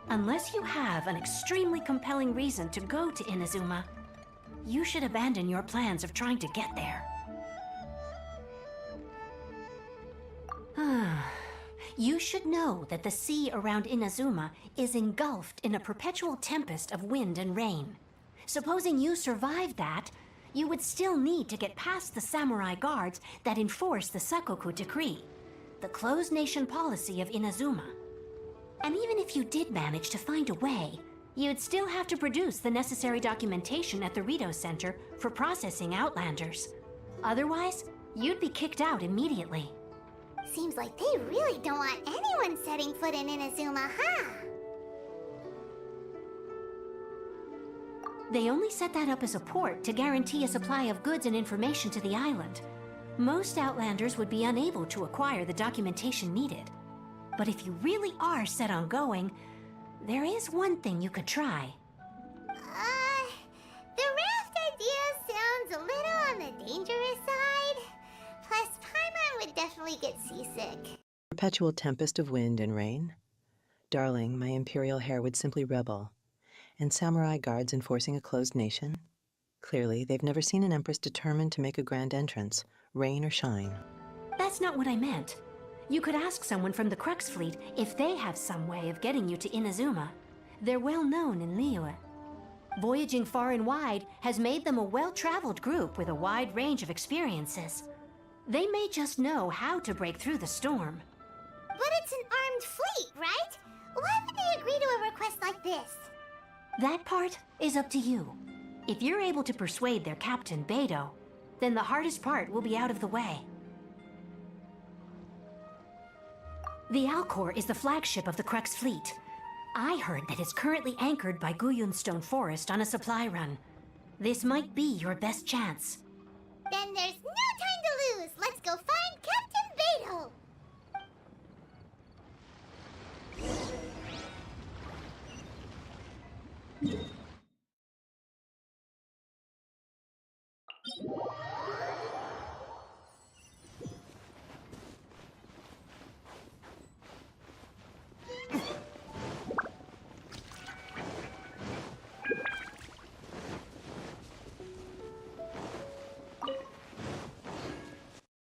N: unless you have an extremely compelling reason to go to Inazuma, you should abandon your plans of trying to get there. You should know that the sea around Inazuma is engulfed in a perpetual tempest of wind and rain. Supposing you survived that, you would still need to get past the samurai guards that enforce the Sakoku Decree, the closed nation policy of Inazuma. And even if you did manage to find a way, you'd still have to produce the necessary documentation at the Rito Center for processing Outlanders. Otherwise, you'd be kicked out immediately.
D: Seems like they really don't want anyone setting foot in Inazuma, huh?
N: They only set that up as a port to guarantee a supply of goods and information to the island. Most Outlanders would be unable to acquire the documentation needed. But if you really are set on going, there is one thing you could try.
D: The raft idea sounds a little on the dangerous side. Plus, Paimon would definitely get seasick.
A: Perpetual tempest of wind and rain? Darling, my imperial hair would simply rebel. And samurai guards enforcing a closed nation? Clearly, they've never seen an empress determined to make a grand entrance, rain or shine.
N: That's not what I meant. You could ask someone from the Crux Fleet if they have some way of getting you to Inazuma. They're well known in Liyue. Voyaging far and wide has made them a well-traveled group with a wide range of experiences. They may just know how to break through the storm.
D: But it's an armed fleet, right? Why would they agree to a request like this?
N: That part is up to you. If you're able to persuade their captain, Beidou, then the hardest part will be out of the way. The Alcor is the flagship of the Crux Fleet. I heard that it's currently anchored by Guyunstone Forest on a supply run. This might be your best chance.
D: Then there's no time to lose. Let's go find Captain Beidou.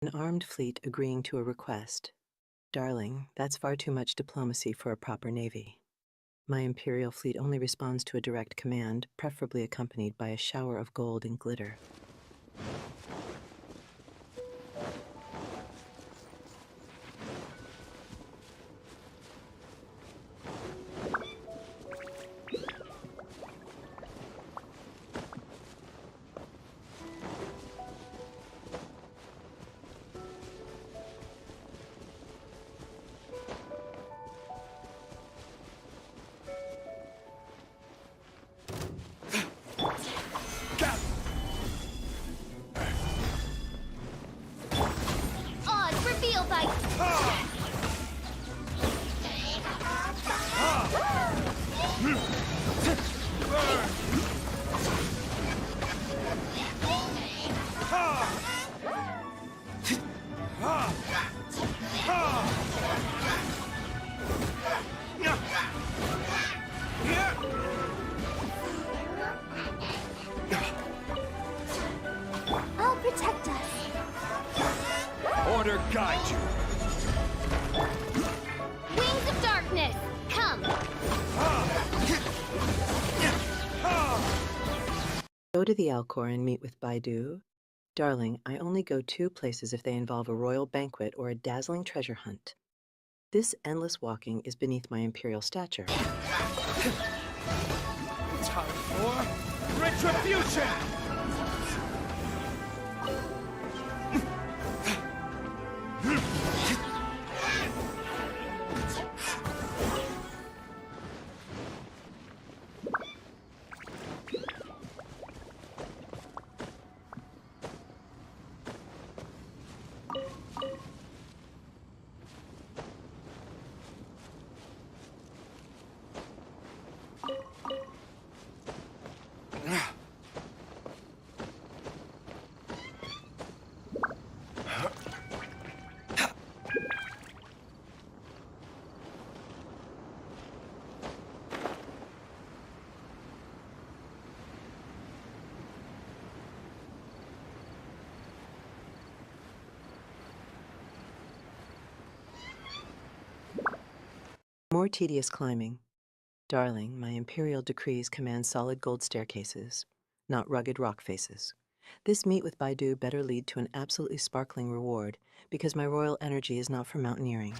A: An armed fleet agreeing to a request. Darling, that's far too much diplomacy for a proper navy. My imperial fleet only responds to a direct command, preferably accompanied by a shower of gold and glitter.
C: Odds revealed by...
F: I'll protect us.
G: Order guide you.
C: Wings of darkness, come!
A: Go to the Alcor and meet with Beidou. Darling, I only go 2 places if they involve a royal banquet or a dazzling treasure hunt. This endless walking is beneath my imperial stature.
G: Time for retribution!
A: More tedious climbing. Darling, my imperial decrees command solid gold staircases, not rugged rock faces. This meet with Beidou better lead to an absolutely sparkling reward, because my royal energy is not for mountaineering.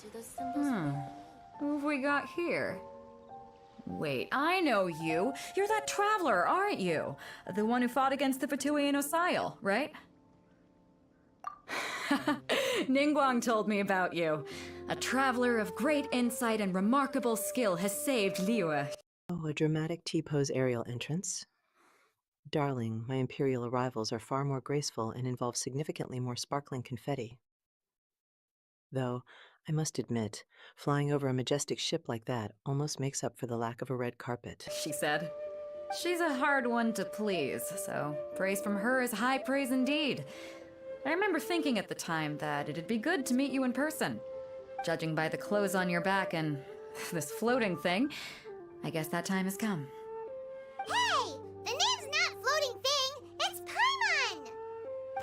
T: do the symbols.
L: Who have we got here? Wait, I know you. You're that traveler, aren't you? The one who fought against the Fatui and Osile, right? Ningguang told me about you. A traveler of great insight and remarkable skill has saved Liyue.
A: Oh, a dramatic T-pose aerial entrance. Darling, my Imperial arrivals are far more graceful and involve significantly more sparkling confetti. Though, I must admit, flying over a majestic ship like that almost makes up for the lack of a red carpet.
L: She said. She's a hard one to please, so praise from her is high praise indeed. I remember thinking at the time that it'd be good to meet you in person. Judging by the clothes on your back and this floating thing, I guess that time has come.
D: Hey! The name's not Floating Thing, it's Paimon!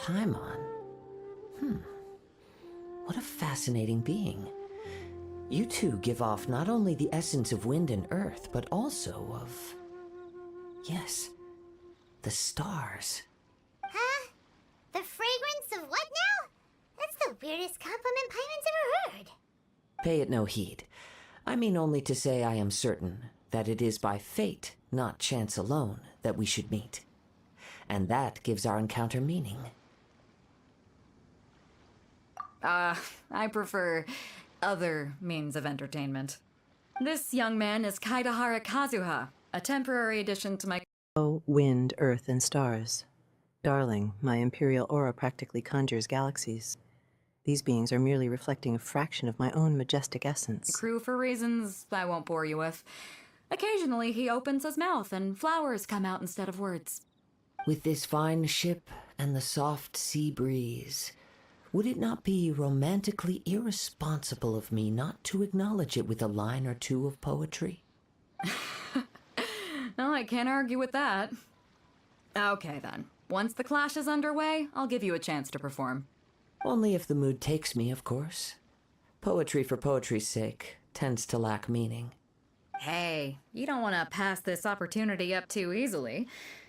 J: Paimon? What a fascinating being. You two give off not only the essence of wind and earth, but also of... yes, the stars.
D: Huh? The fragrance of what now? That's the weirdest compliment Paimon's ever heard.
J: Pay it no heed. I mean only to say I am certain that it is by fate, not chance alone, that we should meet. And that gives our encounter meaning.
L: I prefer other means of entertainment. This young man is Kaidahara Kazuha, a temporary addition to my...
A: Oh, wind, earth, and stars. Darling, my Imperial aura practically conjures galaxies. These beings are merely reflecting a fraction of my own majestic essence.
L: crew for reasons I won't bore you with. Occasionally, he opens his mouth and flowers come out instead of words.
J: With this fine ship and the soft sea breeze, would it not be romantically irresponsible of me not to acknowledge it with a line or two of poetry?
L: No, I can't argue with that. Okay then. Once the clash is underway, I'll give you a chance to perform.
J: Only if the mood takes me, of course. Poetry for poetry's sake tends to lack meaning.
L: Hey, you don't want to pass this opportunity up too easily,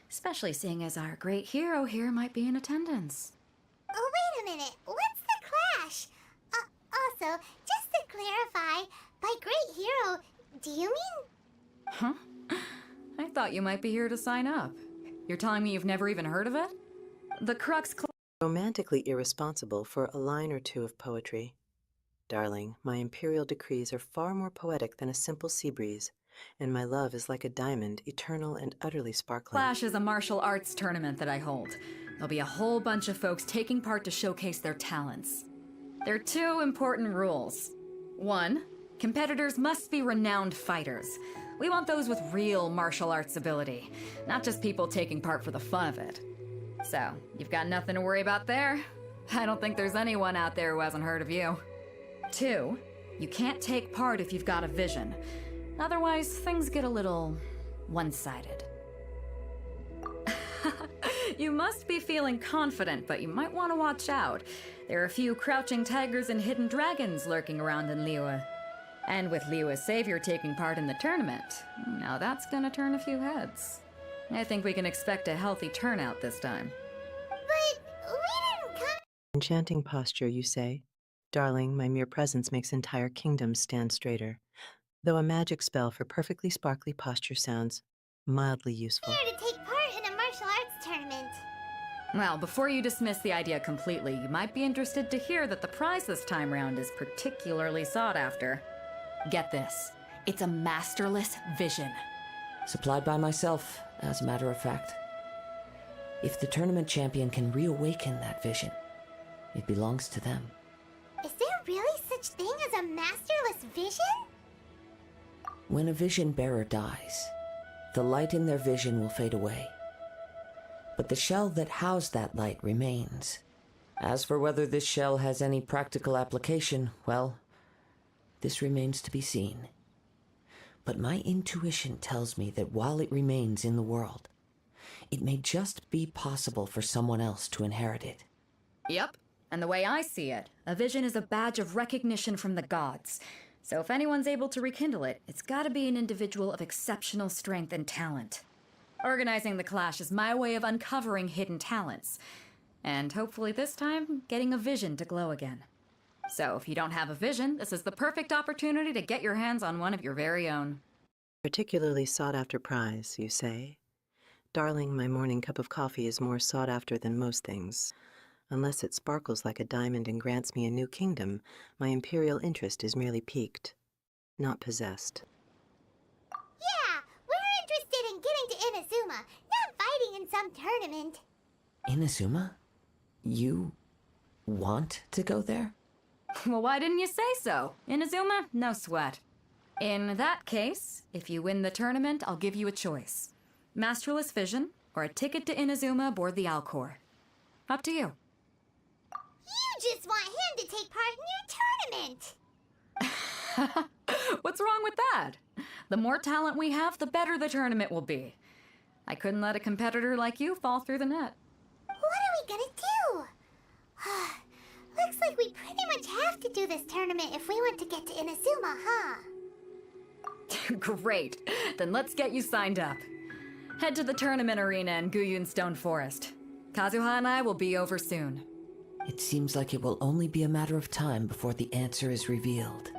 L: especially seeing as our great hero here might be in attendance.
D: Oh, wait a minute. What's the clash? Also, just to clarify, by great hero, do you mean...
L: Huh? I thought you might be here to sign up. You're telling me you've never even heard of it? The Crux...
A: Romantically irresponsible for a line or two of poetry. Darling, my Imperial decrees are far more poetic than a simple sea breeze, and my love is like a diamond, eternal and utterly sparkling.
L: Clash is a martial arts tournament that I hold. There'll be a whole bunch of folks taking part to showcase their talents. There are two important rules. 1, competitors must be renowned fighters. We want those with real martial arts ability, not just people taking part for the fun of it. So, you've got nothing to worry about there. I don't think there's anyone out there who hasn't heard of you. 2, you can't take part if you've got a vision. Otherwise, things get a little one-sided. You must be feeling confident, but you might want to watch out. There are a few crouching tigers and hidden dragons lurking around in Liyue. And with Liyue's savior taking part in the tournament, now that's gonna turn a few heads. I think we can expect a healthy turnout this time.
D: But we didn't come...
A: Enchanting posture, you say? Darling, my mere presence makes entire kingdoms stand straighter, though a magic spell for perfectly sparkly posture sounds mildly useful.
D: Here to take part in a martial arts tournament.
L: Well, before you dismiss the idea completely, you might be interested to hear that the prize this time round is particularly sought after. Get this. It's a masterless vision.
J: Supplied by myself, as a matter of fact. If the tournament champion can reawaken that vision, it belongs to them.
D: Is there really such thing as a masterless vision?
J: When a vision bearer dies, the light in their vision will fade away. But the shell that housed that light remains. As for whether this shell has any practical application, well, this remains to be seen. But my intuition tells me that while it remains in the world, it may just be possible for someone else to inherit it.
L: Yep, and the way I see it, a vision is a badge of recognition from the gods. So if anyone's able to rekindle it, it's gotta be an individual of exceptional strength and talent. Organizing the clash is my way of uncovering hidden talents. And hopefully this time, getting a vision to glow again. So if you don't have a vision, this is the perfect opportunity to get your hands on one of your very own.
A: Particularly sought-after prize, you say? Darling, my morning cup of coffee is more sought after than most things. Unless it sparkles like a diamond and grants me a new kingdom, my imperial interest is merely piqued, not possessed.
D: Yeah, we're interested in getting to Inazuma, not fighting in some tournament.
J: Inazuma? You want to go there?
L: Well, why didn't you say so? Inazuma? No sweat. In that case, if you win the tournament, I'll give you a choice. Masterless Vision, or a ticket to Inazuma aboard the Alcor. Up to you.
D: You just want him to take part in your tournament!
L: What's wrong with that? The more talent we have, the better the tournament will be. I couldn't let a competitor like you fall through the net.
D: What are we gonna do? Looks like we pretty much have to do this tournament if we want to get to Inazuma, huh?
L: Great. Then let's get you signed up. Head to the tournament arena in Guyun Stone Forest. Kazuha and I will be over soon.
J: It seems like it will only be a matter of time before the answer is revealed.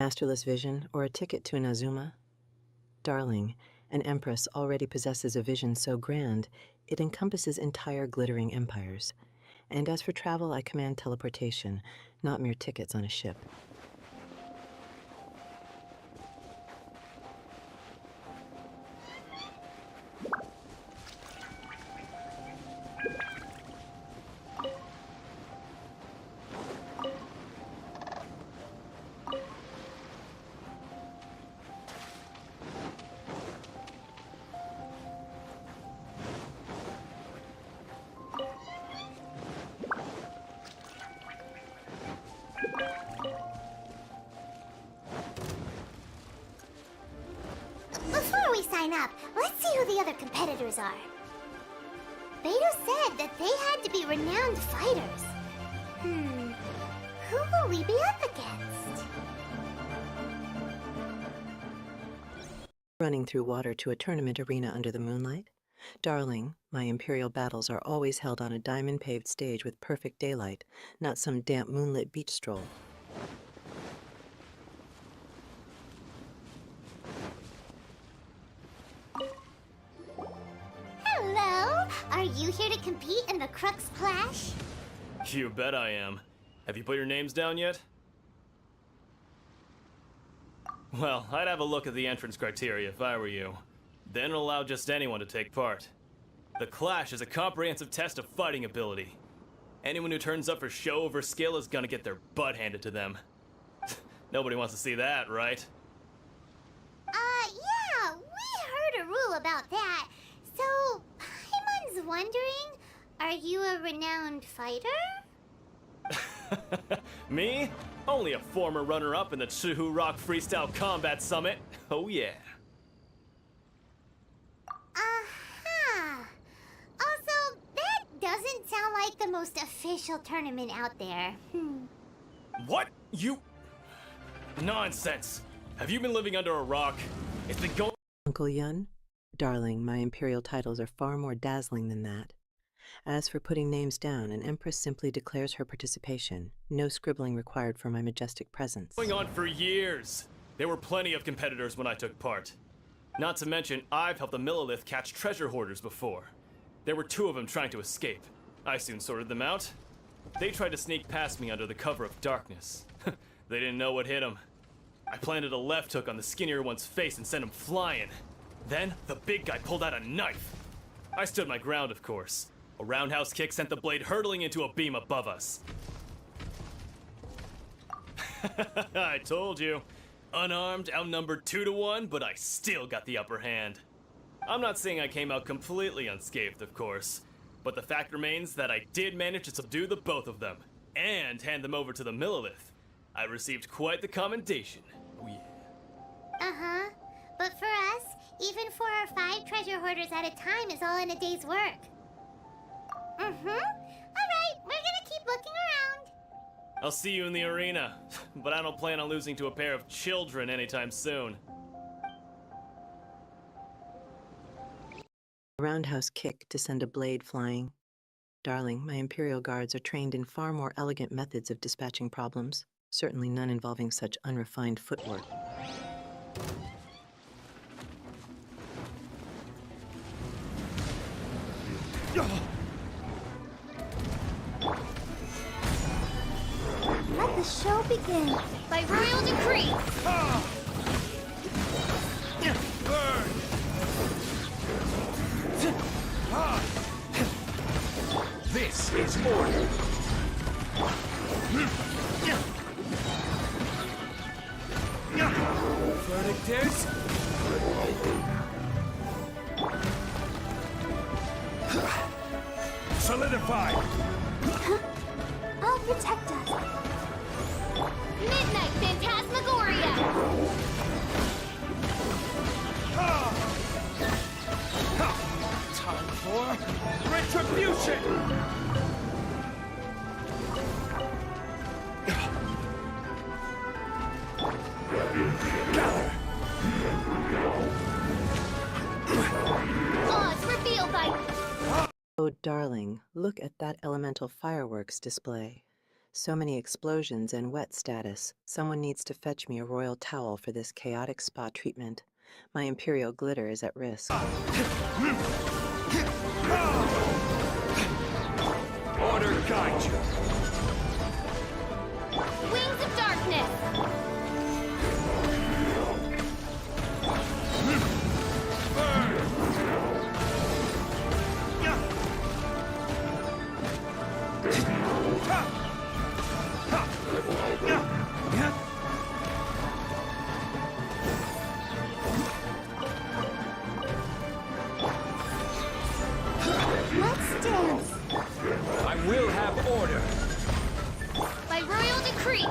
A: Masterless vision or a ticket to Inazuma? Darling, an empress already possesses a vision so grand, it encompasses entire glittering empires. And as for travel, I command teleportation, not mere tickets on a ship.
D: Before we sign up, let's see who the other competitors are. Beto said that they had to be renowned fighters. Who will we be up against?
A: Running through water to a tournament arena under the moonlight? Darling, my imperial battles are always held on a diamond-paved stage with perfect daylight, not some damp moonlit beach stroll.
D: Hello! Are you here to compete in the Crux Clash?
Q: You bet I am. Have you put your names down yet? Well, I'd have a look at the entrance criteria if I were you. Then allow just anyone to take part. The Clash is a comprehensive test of fighting ability. Anyone who turns up for show over skill is gonna get their butt handed to them. Nobody wants to see that, right?
D: Yeah, we heard a rule about that. So, Paimon's wondering, are you a renowned fighter?
Q: Me? Only a former runner-up in the Chihu Rock Freestyle Combat Summit. Oh yeah.
D: Also, that doesn't sound like the most official tournament out there.
Q: What? You... Nonsense. Have you been living under a rock? It's been going...
A: Uncle Yun? Darling, my imperial titles are far more dazzling than that. As for putting names down, an empress simply declares her participation. No scribbling required for my majestic presence.
Q: Going on for years. There were plenty of competitors when I took part. Not to mention, I've helped the Millilith catch treasure hoarders before. There were 2 of them trying to escape. I soon sorted them out. They tried to sneak past me under the cover of darkness. They didn't know what hit them. I planted a left hook on the skinnier one's face and sent him flying. Then, the big guy pulled out a knife. I stood my ground, of course. A roundhouse kick sent the blade hurtling into a beam above us. I told you. Unarmed, outnumbered 2 to 1, but I still got the upper hand. I'm not saying I came out completely unscathed, of course, but the fact remains that I did manage to subdue the both of them, and hand them over to the Millilith. I received quite the commendation. Oh yeah.
D: But for us, even 4 or 5 treasure hoarders at a time is all in a day's work. Mm-hmm. Alright, we're gonna keep looking around.
Q: I'll see you in the arena, but I don't plan on losing to a pair of children anytime soon.
A: A roundhouse kick to send a blade flying. Darling, my Imperial guards are trained in far more elegant methods of dispatching problems, certainly none involving such unrefined footwork.
F: Let the show begin.
D: By royal decree.
G: This is order.
Q: Verdict is...
G: Solidify.
F: I'll protect us.
D: Midnight Phantasmagoria.
G: Time for retribution. Gather.
D: Laws revealed by...
A: Oh, darling, look at that elemental fireworks display. So many explosions and wet status. Someone needs to fetch me a royal towel for this chaotic spa treatment. My Imperial glitter is at risk.
G: Order guide you.
D: Wings of Darkness.
F: Let's dance.
G: I will have order.
D: By royal decree.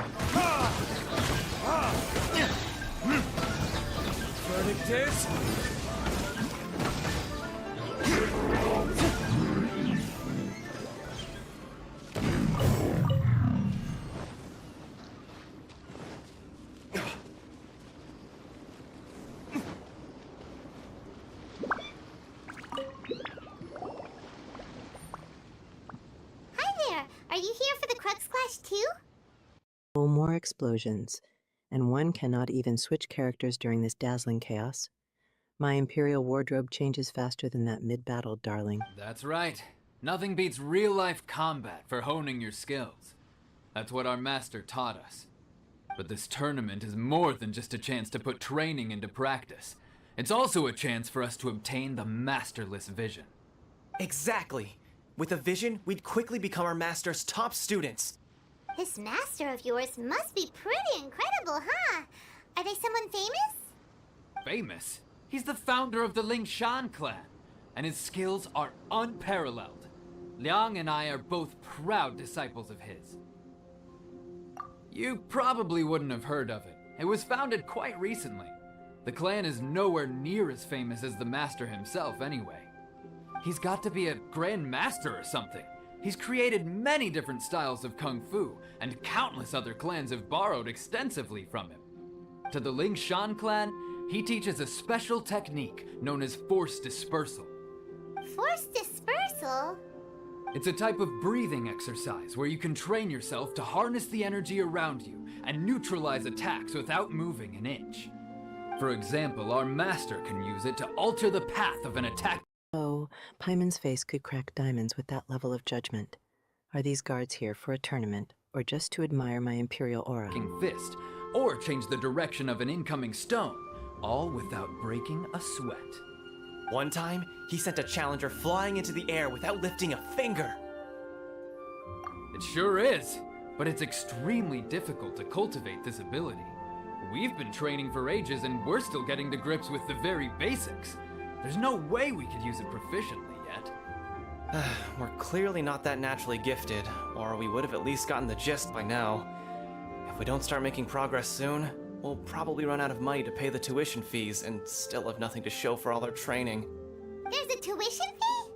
G: Verdict is...
D: Are you here for the Crux Clash too?
A: Oh, more explosions. And one cannot even switch characters during this dazzling chaos. My Imperial wardrobe changes faster than that mid-battle, darling.
R: That's right. Nothing beats real-life combat for honing your skills. That's what our master taught us. But this tournament is more than just a chance to put training into practice. It's also a chance for us to obtain the masterless vision.
V: Exactly. With a vision, we'd quickly become our master's top students.
D: This master of yours must be pretty incredible, huh? Are they someone famous?
R: Famous? He's the founder of the Lingshan clan, and his skills are unparalleled. Liang and I are both proud disciples of his. You probably wouldn't have heard of it. It was founded quite recently. The clan is nowhere near as famous as the master himself anyway. He's got to be a grand master or something. He's created many different styles of kung fu, and countless other clans have borrowed extensively from him. To the Lingshan clan, he teaches a special technique known as force dispersal.
D: Force dispersal?
R: It's a type of breathing exercise where you can train yourself to harness the energy around you and neutralize attacks without moving an inch. For example, our master can use it to alter the path of an attack.
A: Oh, Paimon's face could crack diamonds with that level of judgment. Are these guards here for a tournament, or just to admire my Imperial aura?
R: Fist, or change the direction of an incoming stone, all without breaking a sweat.
V: One time, he sent a challenger flying into the air without lifting a finger.
R: It sure is, but it's extremely difficult to cultivate this ability. We've been training for ages and we're still getting to grips with the very basics. There's no way we could use it proficiently yet.
V: We're clearly not that naturally gifted, or we would have at least gotten the gist by now. If we don't start making progress soon, we'll probably run out of money to pay the tuition fees and still have nothing to show for all our training.
D: There's a tuition fee?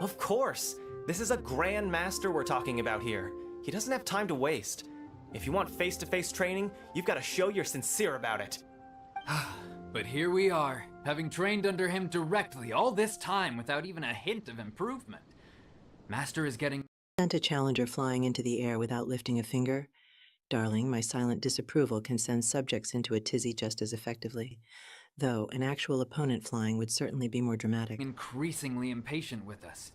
V: Of course! This is a Grand Master we're talking about here. He doesn't have time to waste. If you want face-to-face training, you've got to show you're sincere about it.
R: But here we are, having trained under him directly all this time without even a hint of improvement. Master is getting...
A: Sent a challenger flying into the air without lifting a finger. Darling, my silent disapproval can send subjects into a tizzy just as effectively. Though an actual opponent flying would certainly be more dramatic.
R: Increasingly impatient with us.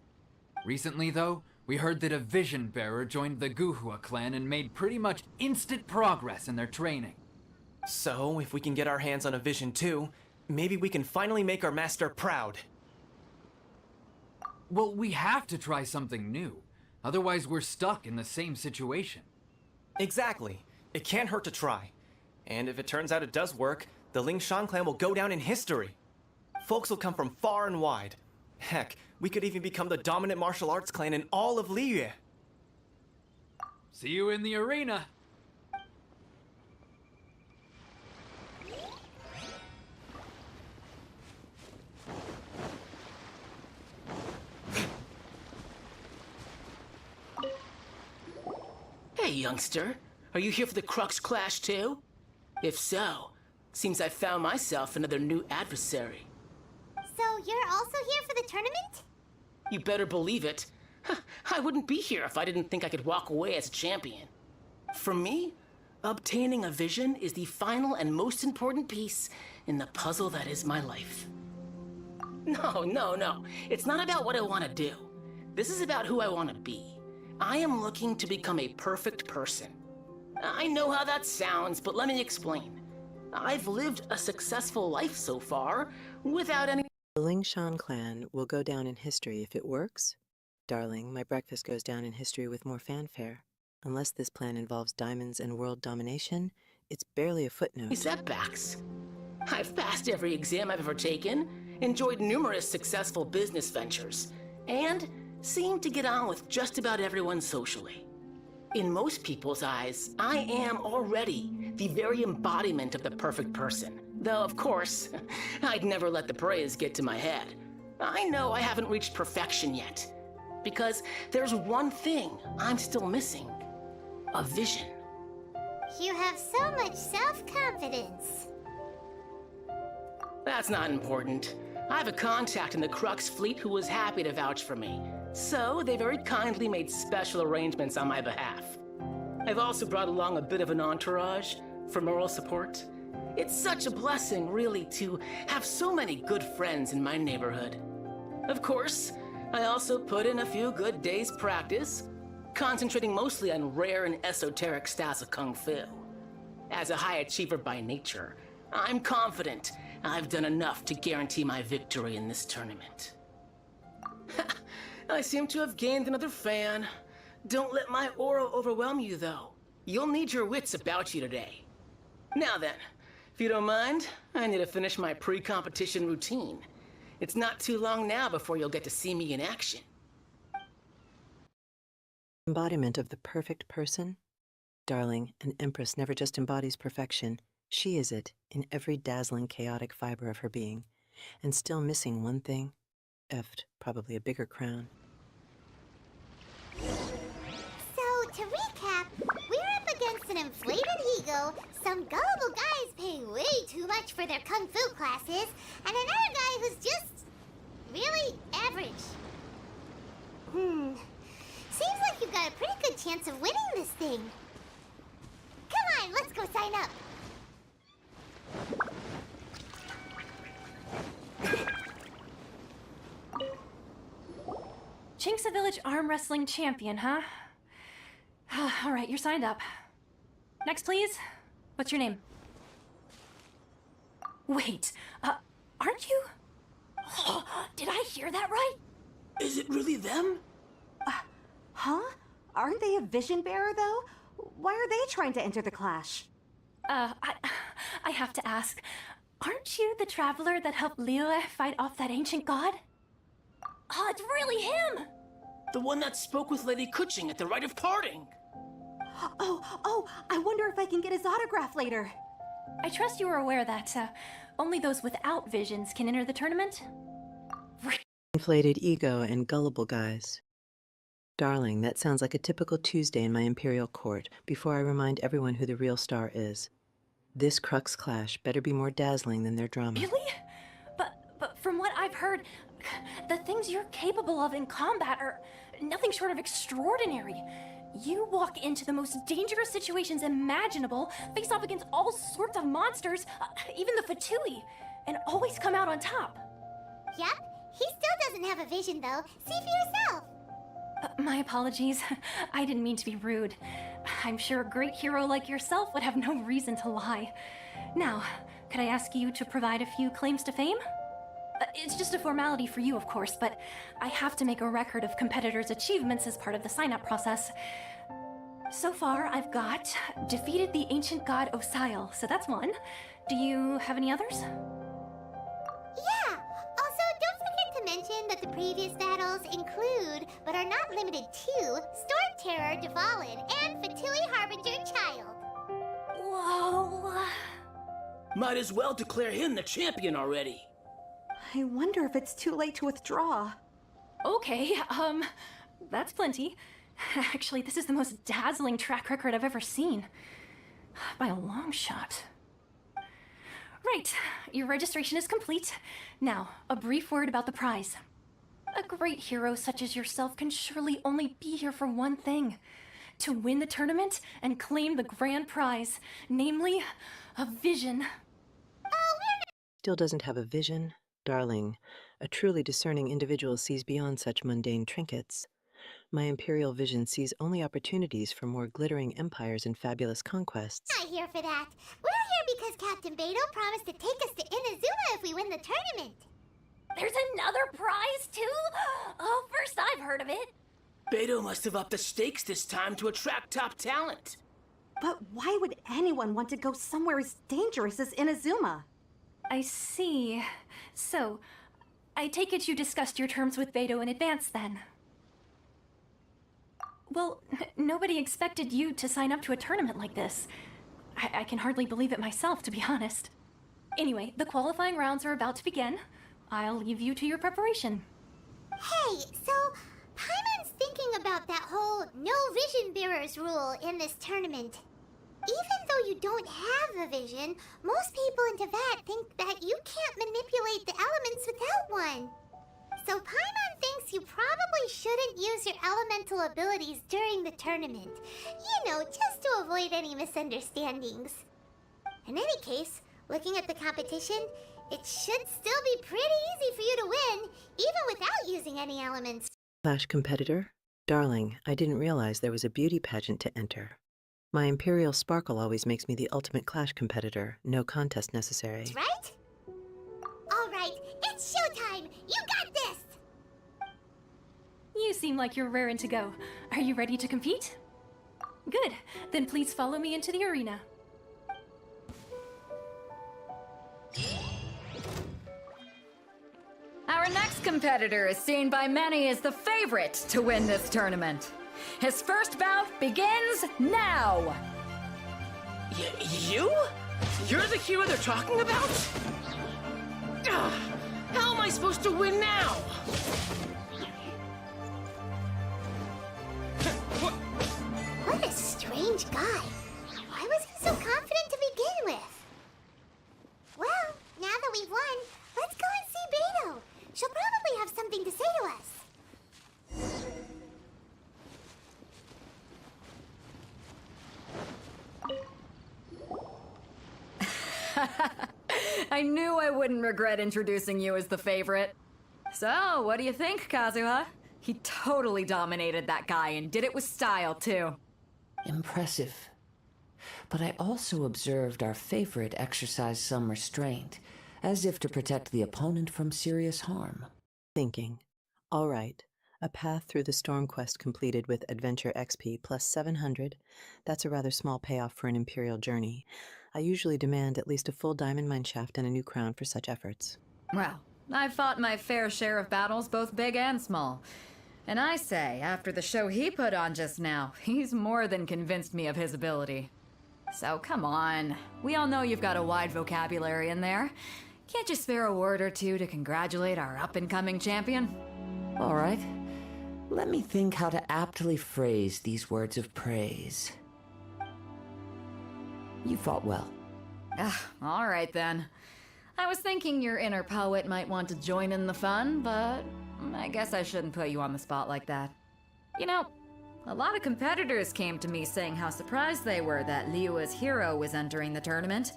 R: Recently, though, we heard that a vision bearer joined the Guhua clan and made pretty much instant progress in their training.
V: So, if we can get our hands on a vision too, maybe we can finally make our master proud.
R: Well, we have to try something new. Otherwise, we're stuck in the same situation.
V: Exactly. It can't hurt to try. And if it turns out it does work, the Lingshan clan will go down in history. Folks will come from far and wide. Heck, we could even become the dominant martial arts clan in all of Liyue.
R: See you in the arena.
M: Hey, youngster. Are you here for the Crux Clash too? If so, seems I found myself another new adversary.
D: So you're also here for the tournament?
M: You better believe it. I wouldn't be here if I didn't think I could walk away as a champion. For me, obtaining a vision is the final and most important piece in the puzzle that is my life. No. It's not about what I want to do. This is about who I want to be. I am looking to become a perfect person. I know how that sounds, but let me explain. I've lived a successful life so far without any...
A: The Lingshan clan will go down in history if it works. Darling, my breakfast goes down in history with more fanfare. Unless this plan involves diamonds and world domination, it's barely a footnote.
M: Setbacks. I've passed every exam I've ever taken, enjoyed numerous successful business ventures, and seem to get on with just about everyone socially. In most people's eyes, I am already the very embodiment of the perfect person. Though, of course, I'd never let the praise get to my head. I know I haven't reached perfection yet, because there's one thing I'm still missing. A vision.
D: You have so much self-confidence.
M: That's not important. I have a contact in the Crux fleet who was happy to vouch for me, so they very kindly made special arrangements on my behalf. I've also brought along a bit of an entourage for moral support. It's such a blessing, really, to have so many good friends in my neighborhood. Of course, I also put in a few good days' practice, concentrating mostly on rare and esoteric styles of Kung Fu. As a high achiever by nature, I'm confident I've done enough to guarantee my victory in this tournament. I seem to have gained another fan. Don't let my aura overwhelm you, though. You'll need your wits about you today. Now then, if you don't mind, I need to finish my pre-competition routine. It's not too long now before you'll get to see me in action.
A: Embodiment of the perfect person? Darling, an empress never just embodies perfection. She is it in every dazzling, chaotic fiber of her being. And still missing one thing. Effed, probably a bigger crown.
D: So, to recap, we're up against an inflated ego, some gullible guys paying way too much for their kung fu classes, and another guy who's just really average. Seems like you've got a pretty good chance of winning this thing. Come on, let's go sign up.
N: Chinksa Village arm wrestling champion, huh? All right, you're signed up. Next, please. What's your name? Wait, aren't you? Did I hear that right?
M: Is it really them?
U: Huh? Aren't they a vision bearer, though? Why are they trying to enter the clash?
N: I have to ask, aren't you the traveler that helped Liyue fight off that ancient god? Oh, it's really him!
M: The one that spoke with Lady Kuching at the rite of parting.
U: Oh, I wonder if I can get his autograph later.
N: I trust you are aware that only those without visions can enter the tournament?
A: Inflated ego and gullible guys. Darling, that sounds like a typical Tuesday in my imperial court, before I remind everyone who the real star is. This crux clash better be more dazzling than their drama.
N: Really? But from what I've heard, the things you're capable of in combat are nothing short of extraordinary. You walk into the most dangerous situations imaginable, face off against all sorts of monsters, even the Fatui, and always come out on top.
D: Yep, he still doesn't have a vision though. See for yourself.
N: My apologies. I didn't mean to be rude. I'm sure a great hero like yourself would have no reason to lie. Now, could I ask you to provide a few claims to fame? It's just a formality for you, of course, but I have to make a record of competitors' achievements as part of the sign-up process. So far, I've got defeated the ancient god Osial, so that's one. Do you have any others?
D: Yeah! Also, don't forget to mention that the previous battles include, but are not limited to, Storm Terror, Dvalin, and Fatui Harbinger Child.
N: Whoa!
M: Might as well declare him the champion already.
U: I wonder if it's too late to withdraw.
N: Okay, that's plenty. Actually, this is the most dazzling track record I've ever seen. By a long shot. Right, your registration is complete. Now, a brief word about the prize. A great hero such as yourself can surely only be here for one thing. To win the tournament and claim the grand prize, namely, a vision.
A: Still doesn't have a vision? Darling, a truly discerning individual sees beyond such mundane trinkets. My imperial vision sees only opportunities for more glittering empires and fabulous conquests.
D: Not here for that. We're here because Captain Beto promised to take us to Inazuma if we win the tournament.
N: There's another prize, too? Oh, first I've heard of it.
M: Beto must have upped the stakes this time to attract top talent.
U: But why would anyone want to go somewhere as dangerous as Inazuma?
N: I see. So, I take it you discussed your terms with Beto in advance, then? Well, nobody expected you to sign up to a tournament like this. I can hardly believe it myself, to be honest. Anyway, the qualifying rounds are about to begin. I'll leave you to your preparation.
D: Hey, so Paimon's thinking about that whole no vision bearers rule in this tournament. Even though you don't have a vision, most people in Teyvat think that you can't manipulate the elements without one. So Paimon thinks you probably shouldn't use your elemental abilities during the tournament. You know, just to avoid any misunderstandings. In any case, looking at the competition, it should still be pretty easy for you to win, even without using any elements.
A: Clash competitor? Darling, I didn't realize there was a beauty pageant to enter. My imperial sparkle always makes me the ultimate clash competitor, no contest necessary.
D: Right? All right, it's showtime! You got this!
N: You seem like you're raring to go. Are you ready to compete? Good. Then please follow me into the arena.
E: Our next competitor is seen by many as the favorite to win this tournament. His first bout begins now!
M: You? You're the hero they're talking about? How am I supposed to win now?
D: What a strange guy. Why was he so confident to begin with? Well, now that we've won, let's go and see Beto. She'll probably have something to say to us.
E: I knew I wouldn't regret introducing you as the favorite. So, what do you think, Kazuha? He totally dominated that guy and did it with style, too.
J: Impressive. But I also observed our favorite exercise some restraint, as if to protect the opponent from serious harm.
A: Thinking. All right. A path through the storm quest completed with Adventure XP plus 700. That's a rather small payoff for an Imperial journey. I usually demand at least a full diamond mineshaft and a new crown for such efforts.
E: Well, I've fought my fair share of battles, both big and small. And I say, after the show he put on just now, he's more than convinced me of his ability. So come on. We all know you've got a wide vocabulary in there. Can't you spare a word or two to congratulate our up-and-coming champion?
J: All right. Let me think how to aptly phrase these words of praise. You fought well.
E: All right then. I was thinking your inner poet might want to join in the fun, but I guess I shouldn't put you on the spot like that. You know, a lot of competitors came to me saying how surprised they were that Liyue's hero was entering the tournament.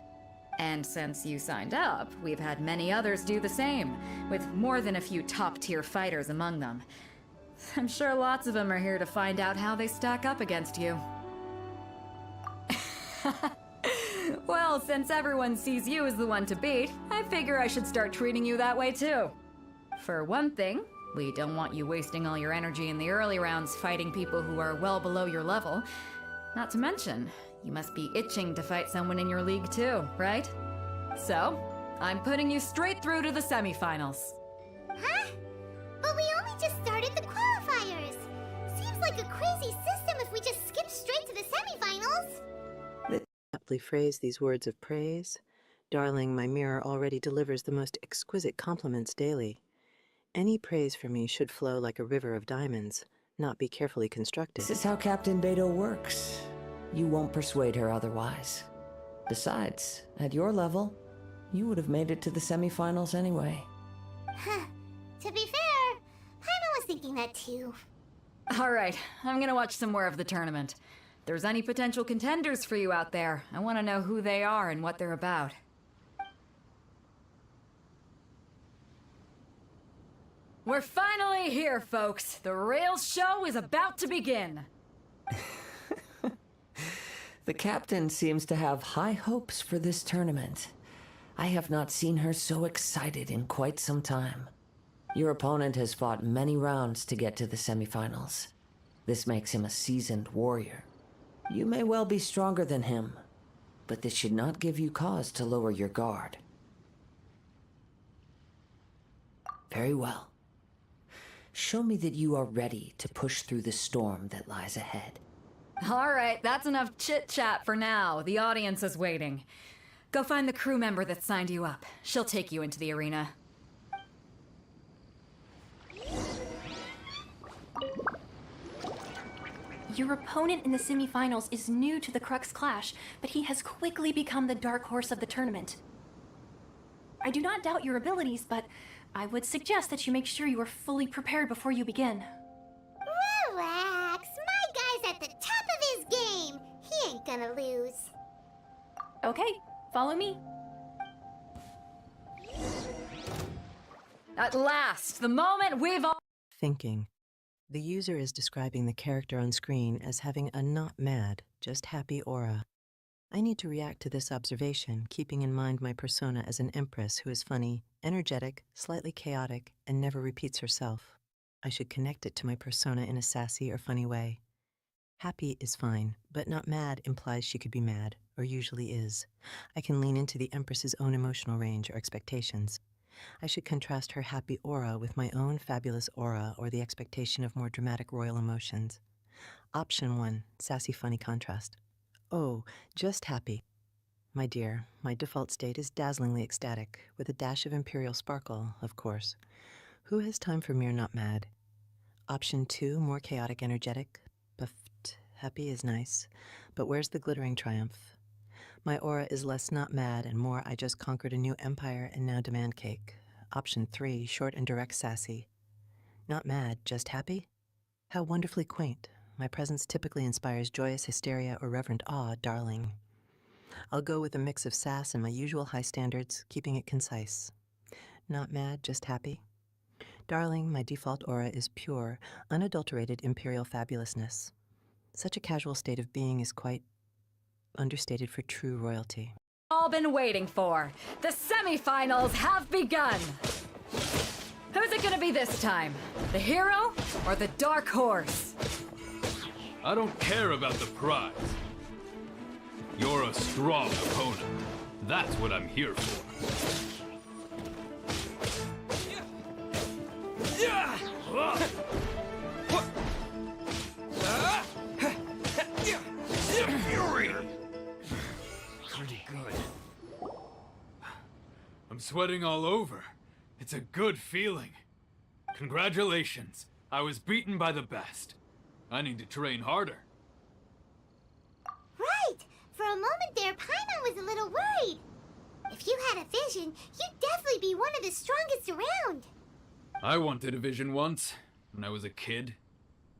E: And since you signed up, we've had many others do the same, with more than a few top-tier fighters among them. I'm sure lots of them are here to find out how they stack up against you. Well, since everyone sees you as the one to beat, I figure I should start treating you that way too. For one thing, we don't want you wasting all your energy in the early rounds fighting people who are well below your level. Not to mention, you must be itching to fight someone in your league too, right? So, I'm putting you straight through to the semifinals.
D: Huh? But we only just started the qualifiers. Seems like a crazy system if we just skip straight to the semifinals.
A: Aptly phrase these words of praise. Darling, my mirror already delivers the most exquisite compliments daily. Any praise for me should flow like a river of diamonds, not be carefully constructed.
J: This is how Captain Beto works. You won't persuade her otherwise. Besides, at your level, you would have made it to the semifinals anyway.
D: To be fair, Paimon was thinking that too.
E: All right, I'm gonna watch some more of the tournament. If there's any potential contenders for you out there, I want to know who they are and what they're about. We're finally here, folks. The real show is about to begin.
J: The captain seems to have high hopes for this tournament. I have not seen her so excited in quite some time. Your opponent has fought many rounds to get to the semifinals. This makes him a seasoned warrior. You may well be stronger than him, but this should not give you cause to lower your guard. Very well. Show me that you are ready to push through the storm that lies ahead.
E: All right, that's enough chit-chat for now. The audience is waiting. Go find the crew member that signed you up. She'll take you into the arena.
B: Your opponent in the semifinals is new to the Crux Clash, but he has quickly become the dark horse of the tournament. I do not doubt your abilities, but I would suggest that you make sure you are fully prepared before you begin.
D: Relax, my guy's at the top of his game. He ain't gonna lose.
B: Okay, follow me.
E: At last, the moment we've all...
A: Thinking. The user is describing the character on screen as having a not mad, just happy aura. I need to react to this observation, keeping in mind my persona as an empress who is funny, energetic, slightly chaotic, and never repeats herself. I should connect it to my persona in a sassy or funny way. Happy is fine, but not mad implies she could be mad, or usually is. I can lean into the empress's own emotional range or expectations. I should contrast her happy aura with my own fabulous aura or the expectation of more dramatic royal emotions. Option 1, sassy funny contrast. Oh, just happy. My dear, my default state is dazzlingly ecstatic, with a dash of imperial sparkle, of course. Who has time for mere not mad? Option 2, more chaotic energetic. Buffed. Happy is nice, but where's the glittering triumph? My aura is less not mad and more I just conquered a new empire and now demand cake. Option 3, short and direct sassy. Not mad, just happy? How wonderfully quaint. My presence typically inspires joyous hysteria or reverent awe, darling. I'll go with a mix of sass and my usual high standards, keeping it concise. Not mad, just happy? Darling, my default aura is pure, unadulterated imperial fabulousness. Such a casual state of being is quite understated for true royalty.
E: All been waiting for. The semifinals have begun. Who's it gonna be this time? The hero or the dark horse?
G: I don't care about the prize. You're a strong opponent. That's what I'm here for. Fury! Pretty good. I'm sweating all over. It's a good feeling. Congratulations. I was beaten by the best. I need to train harder.
D: Right! For a moment there, Paimon was a little worried. If you had a vision, you'd definitely be one of the strongest around.
G: I wanted a vision once, when I was a kid.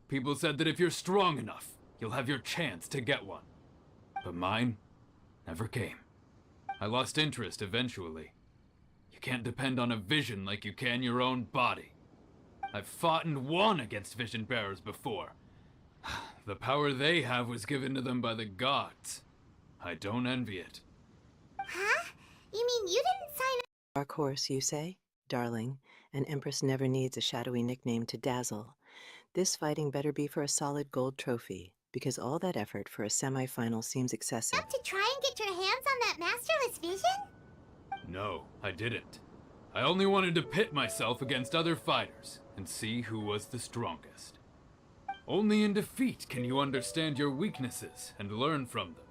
G: People said that if you're strong enough, you'll have your chance to get one. But mine never came. I lost interest eventually. You can't depend on a vision like you can your own body. I've fought and won against vision bearers before. The power they have was given to them by the gods. I don't envy it.
D: Huh? You mean you didn't sign up?
A: Dark horse, you say? Darling, an empress never needs a shadowy nickname to dazzle. This fighting better be for a solid gold trophy, because all that effort for a semi-final seems excessive.
D: Up to try and get your hands on that masterless vision?
G: No, I didn't. I only wanted to pit myself against other fighters and see who was the strongest. Only in defeat can you understand your weaknesses and learn from them.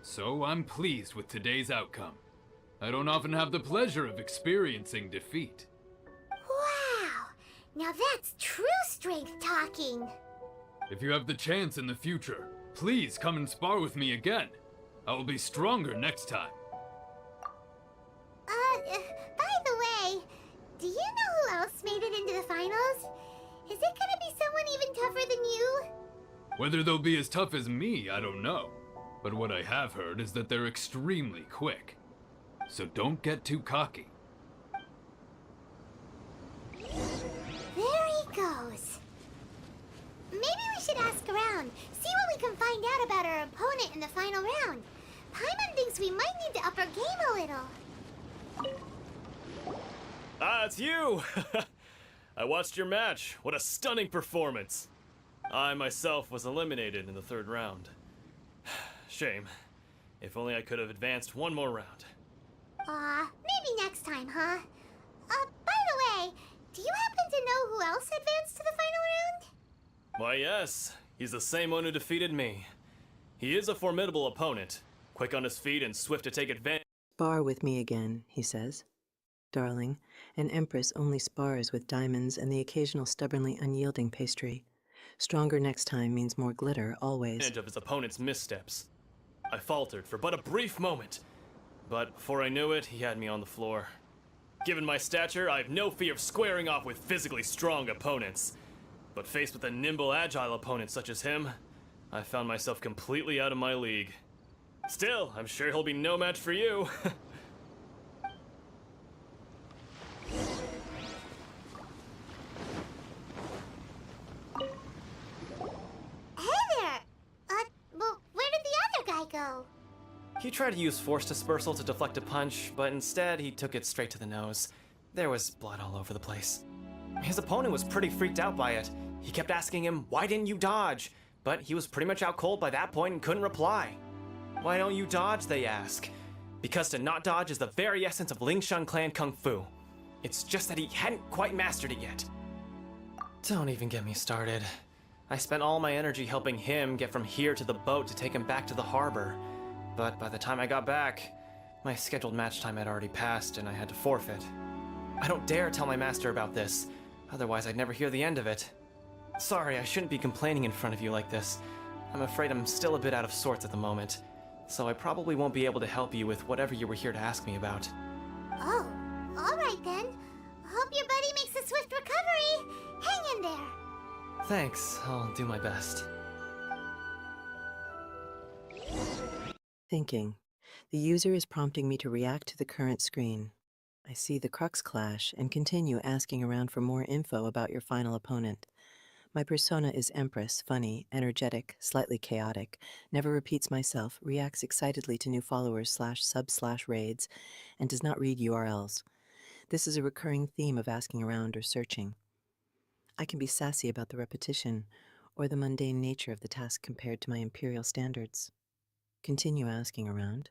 G: So I'm pleased with today's outcome. I don't often have the pleasure of experiencing defeat.
D: Wow! Now that's true strength talking.
G: If you have the chance in the future, please come and spar with me again. I will be stronger next time.
D: By the way, do you know who else made it into the finals? Is it gonna be someone even tougher than you?
G: Whether they'll be as tough as me, I don't know. But what I have heard is that they're extremely quick. So don't get too cocky.
D: There he goes. Maybe we should ask around, see what we can find out about our opponent in the final round. Paimon thinks we might need to up our game a little.
Q: Ah, it's you! I watched your match. What a stunning performance. I myself was eliminated in the third round. Shame. If only I could have advanced one more round.
D: Maybe next time, huh? By the way, do you happen to know who else advanced to the final round?
Q: Why, yes. He's the same one who defeated me. He is a formidable opponent, quick on his feet and swift to take advantage.
A: Spar with me again, he says. Darling, an empress only spars with diamonds and the occasional stubbornly unyielding pastry. Stronger next time means more glitter, always.
Q: Of his opponent's missteps. I faltered for but a brief moment, but before I knew it, he had me on the floor. Given my stature, I have no fear of squaring off with physically strong opponents. But faced with a nimble, agile opponent such as him, I found myself completely out of my league. Still, I'm sure he'll be no match for you. He tried to use force dispersal to deflect a punch, but instead he took it straight to the nose. There was blood all over the place. His opponent was pretty freaked out by it. He kept asking him, "Why didn't you dodge?" But he was pretty much out cold by that point and couldn't reply. "Why don't you dodge?" they ask. Because to not dodge is the very essence of Lingshan clan kung fu. It's just that he hadn't quite mastered it yet. Don't even get me started. I spent all my energy helping him get from here to the boat to take him back to the harbor. But by the time I got back, my scheduled match time had already passed and I had to forfeit. I don't dare tell my master about this, otherwise I'd never hear the end of it. Sorry, I shouldn't be complaining in front of you like this. I'm afraid I'm still a bit out of sorts at the moment, so I probably won't be able to help you with whatever you were here to ask me about.
D: Oh, alright then. Hope your buddy makes a swift recovery. Hang in there.
Q: Thanks, I'll do my best.
A: Thinking. The user is prompting me to react to the current screen. I see the crux clash and continue asking around for more info about your final opponent. My persona is Empress, funny, energetic, slightly chaotic, never repeats myself, reacts excitedly to new followers /sub/raids, and does not read URLs. This is a recurring theme of asking around or searching. I can be sassy about the repetition or the mundane nature of the task compared to my imperial standards. Continue asking around.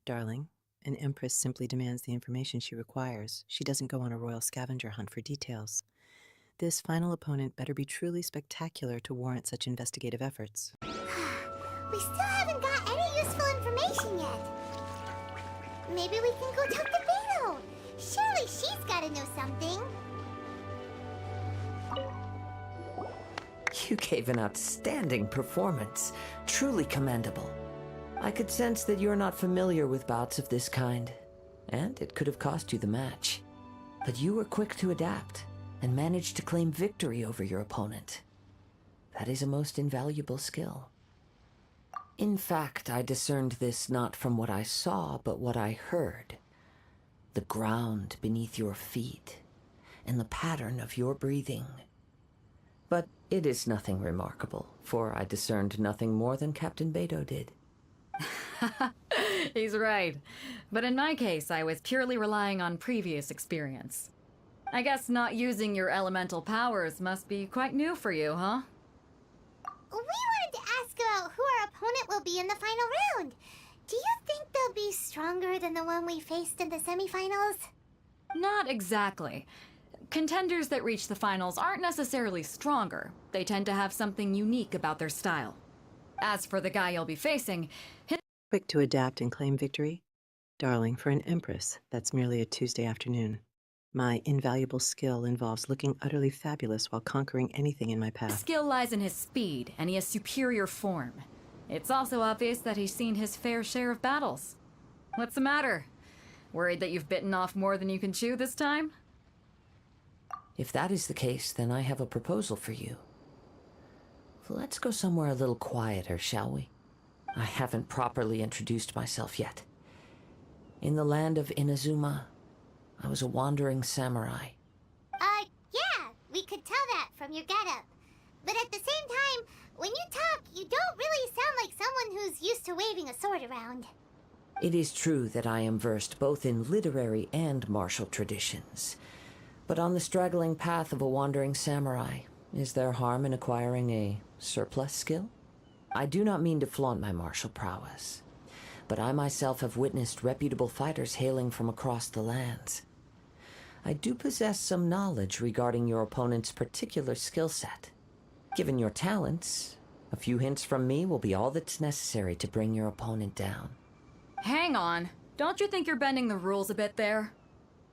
A: Darling, an empress simply demands the information she requires. She doesn't go on a royal scavenger hunt for details. This final opponent better be truly spectacular to warrant such investigative efforts.
D: We still haven't got any useful information yet. Maybe we can go talk to Beto. Surely she's gotta know something.
J: You gave an outstanding performance. Truly commendable. I could sense that you're not familiar with bouts of this kind, and it could have cost you the match. But you were quick to adapt and managed to claim victory over your opponent. That is a most invaluable skill. In fact, I discerned this not from what I saw, but what I heard. The ground beneath your feet, and the pattern of your breathing. But it is nothing remarkable, for I discerned nothing more than Captain Beto did.
E: He's right. But in my case, I was purely relying on previous experience. I guess not using your elemental powers must be quite new for you, huh?
D: We wanted to ask about who our opponent will be in the final round. Do you think they'll be stronger than the one we faced in the semifinals?
E: Not exactly. Contenders that reach the finals aren't necessarily stronger. They tend to have something unique about their style. As for the guy you'll be facing,
A: Quick to adapt and claim victory? Darling, for an empress, that's merely a Tuesday afternoon. My invaluable skill involves looking utterly fabulous while conquering anything in my
E: his
A: path.
E: skill lies in his speed, and he has superior form. It's also obvious that he's seen his fair share of battles. What's the matter? Worried that you've bitten off more than you can chew this time?
J: If that is the case, then I have a proposal for you. Let's go somewhere a little quieter, shall we? I haven't properly introduced myself yet. In the land of Inazuma, I was a wandering samurai.
D: Yeah, we could tell that from your getup. But at the same time, when you talk, you don't really sound like someone who's used to waving a sword around.
J: It is true that I am versed both in literary and martial traditions. But on the straggling path of a wandering samurai, is there harm in acquiring a surplus skill? I do not mean to flaunt my martial prowess, but I myself have witnessed reputable fighters hailing from across the lands. I do possess some knowledge regarding your opponent's particular skill set. Given your talents, a few hints from me will be all that's necessary to bring your opponent down.
E: Hang on. Don't you think you're bending the rules a bit there?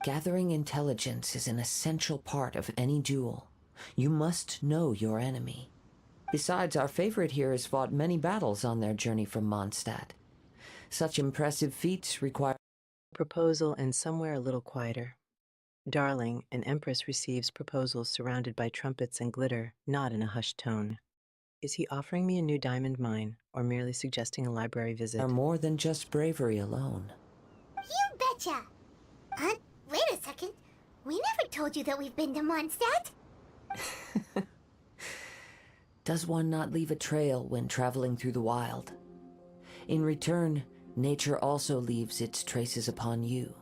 J: Gathering intelligence is an essential part of any duel. You must know your enemy. Besides, our favorite here has fought many battles on their journey from Mondstadt. Such impressive feats require
A: Proposal and somewhere a little quieter. Darling, an empress receives proposals surrounded by trumpets and glitter, not in a hushed tone. Is he offering me a new diamond mine, or merely suggesting a library visit?
J: are more than just bravery alone.
D: You betcha! Wait a second. We never told you that we've been to Mondstadt.
J: Does one not leave a trail when traveling through the wild? In return, nature also leaves its traces upon you.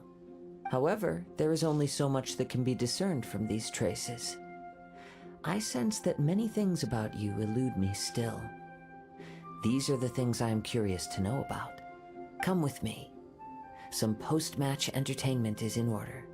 J: However, there is only so much that can be discerned from these traces. I sense that many things about you elude me still. These are the things I am curious to know about. Come with me. Some post-match entertainment is in order.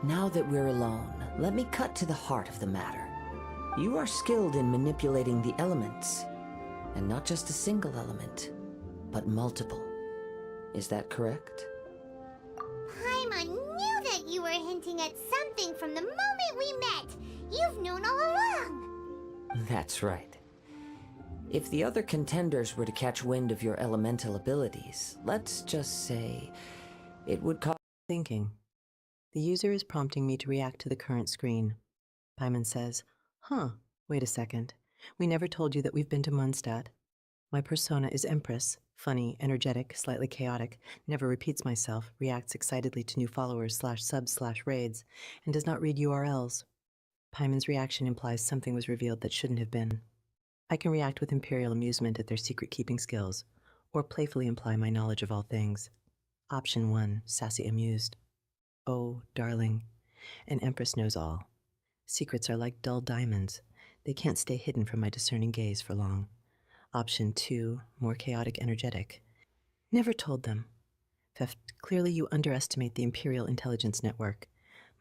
J: Now that we're alone, let me cut to the heart of the matter. You are skilled in manipulating the elements, and not just a single element, but multiple. Is that correct?
D: Paimon knew that you were hinting at something from the moment we met. You've known all along.
J: That's right. If the other contenders were to catch wind of your elemental abilities, let's just say it would cause
A: Thinking. The user is prompting me to react to the current screen. Paimon says, wait a second. We never told you that we've been to Mondstadt. My persona is Empress, Funny, energetic, slightly chaotic, never repeats myself, reacts excitedly to new followers /subs/raids, and does not read URLs. Paimon's reaction implies something was revealed that shouldn't have been. I can react with imperial amusement at their secret-keeping skills, or playfully imply my knowledge of all things. Option 1, sassy amused. Oh, darling, an empress knows all. Secrets are like dull diamonds. They can't stay hidden from my discerning gaze for long. Option 2, more chaotic energetic. Never told them. Feft, clearly you underestimate the Imperial Intelligence Network.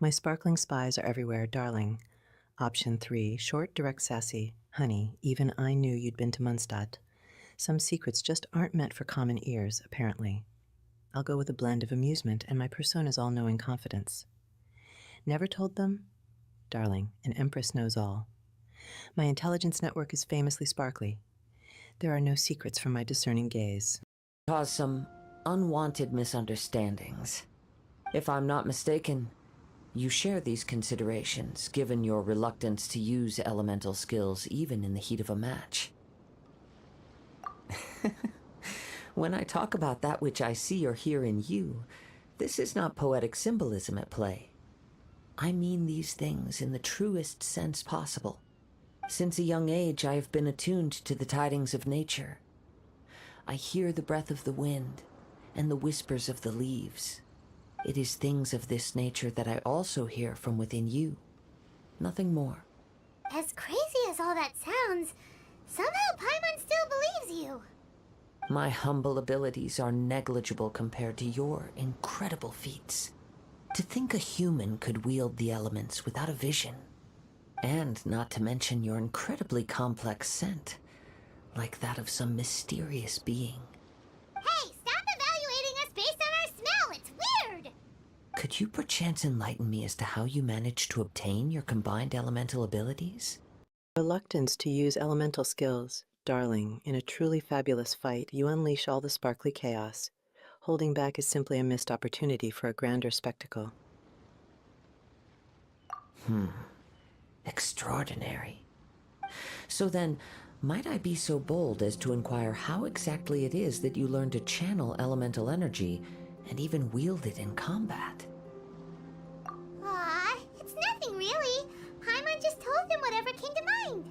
A: My sparkling spies are everywhere, darling. Option 3, short, direct, sassy. Honey, even I knew you'd been to Munstadt. Some secrets just aren't meant for common ears, apparently. I'll go with a blend of amusement and my persona's all-knowing confidence. Never told them? Darling, an empress knows all. My intelligence network is famously sparkly. There are no secrets from my discerning gaze.
J: Cause some unwanted misunderstandings. If I'm not mistaken, you share these considerations, given your reluctance to use elemental skills even in the heat of a match. When I talk about that which I see or hear in you, this is not poetic symbolism at play. I mean these things in the truest sense possible. Since a young age, I have been attuned to the tidings of nature. I hear the breath of the wind and the whispers of the leaves. It is things of this nature that I also hear from within you. Nothing more.
D: As crazy as all that sounds, somehow Paimon still believes you.
J: My humble abilities are negligible compared to your incredible feats. To think a human could wield the elements without a vision. And not to mention your incredibly complex scent, like that of some mysterious being.
D: Hey, stop evaluating us based on our smell! It's weird!
J: Could you perchance enlighten me as to how you managed to obtain your combined elemental abilities?
A: Reluctance to use elemental skills. Darling, in a truly fabulous fight, you unleash all the sparkly chaos. Holding back is simply a missed opportunity for a grander spectacle.
J: Extraordinary. So then, might I be so bold as to inquire how exactly it is that you learn to channel elemental energy and even wield it in combat?
D: Aw, it's nothing really. Paimon just told him whatever came to mind.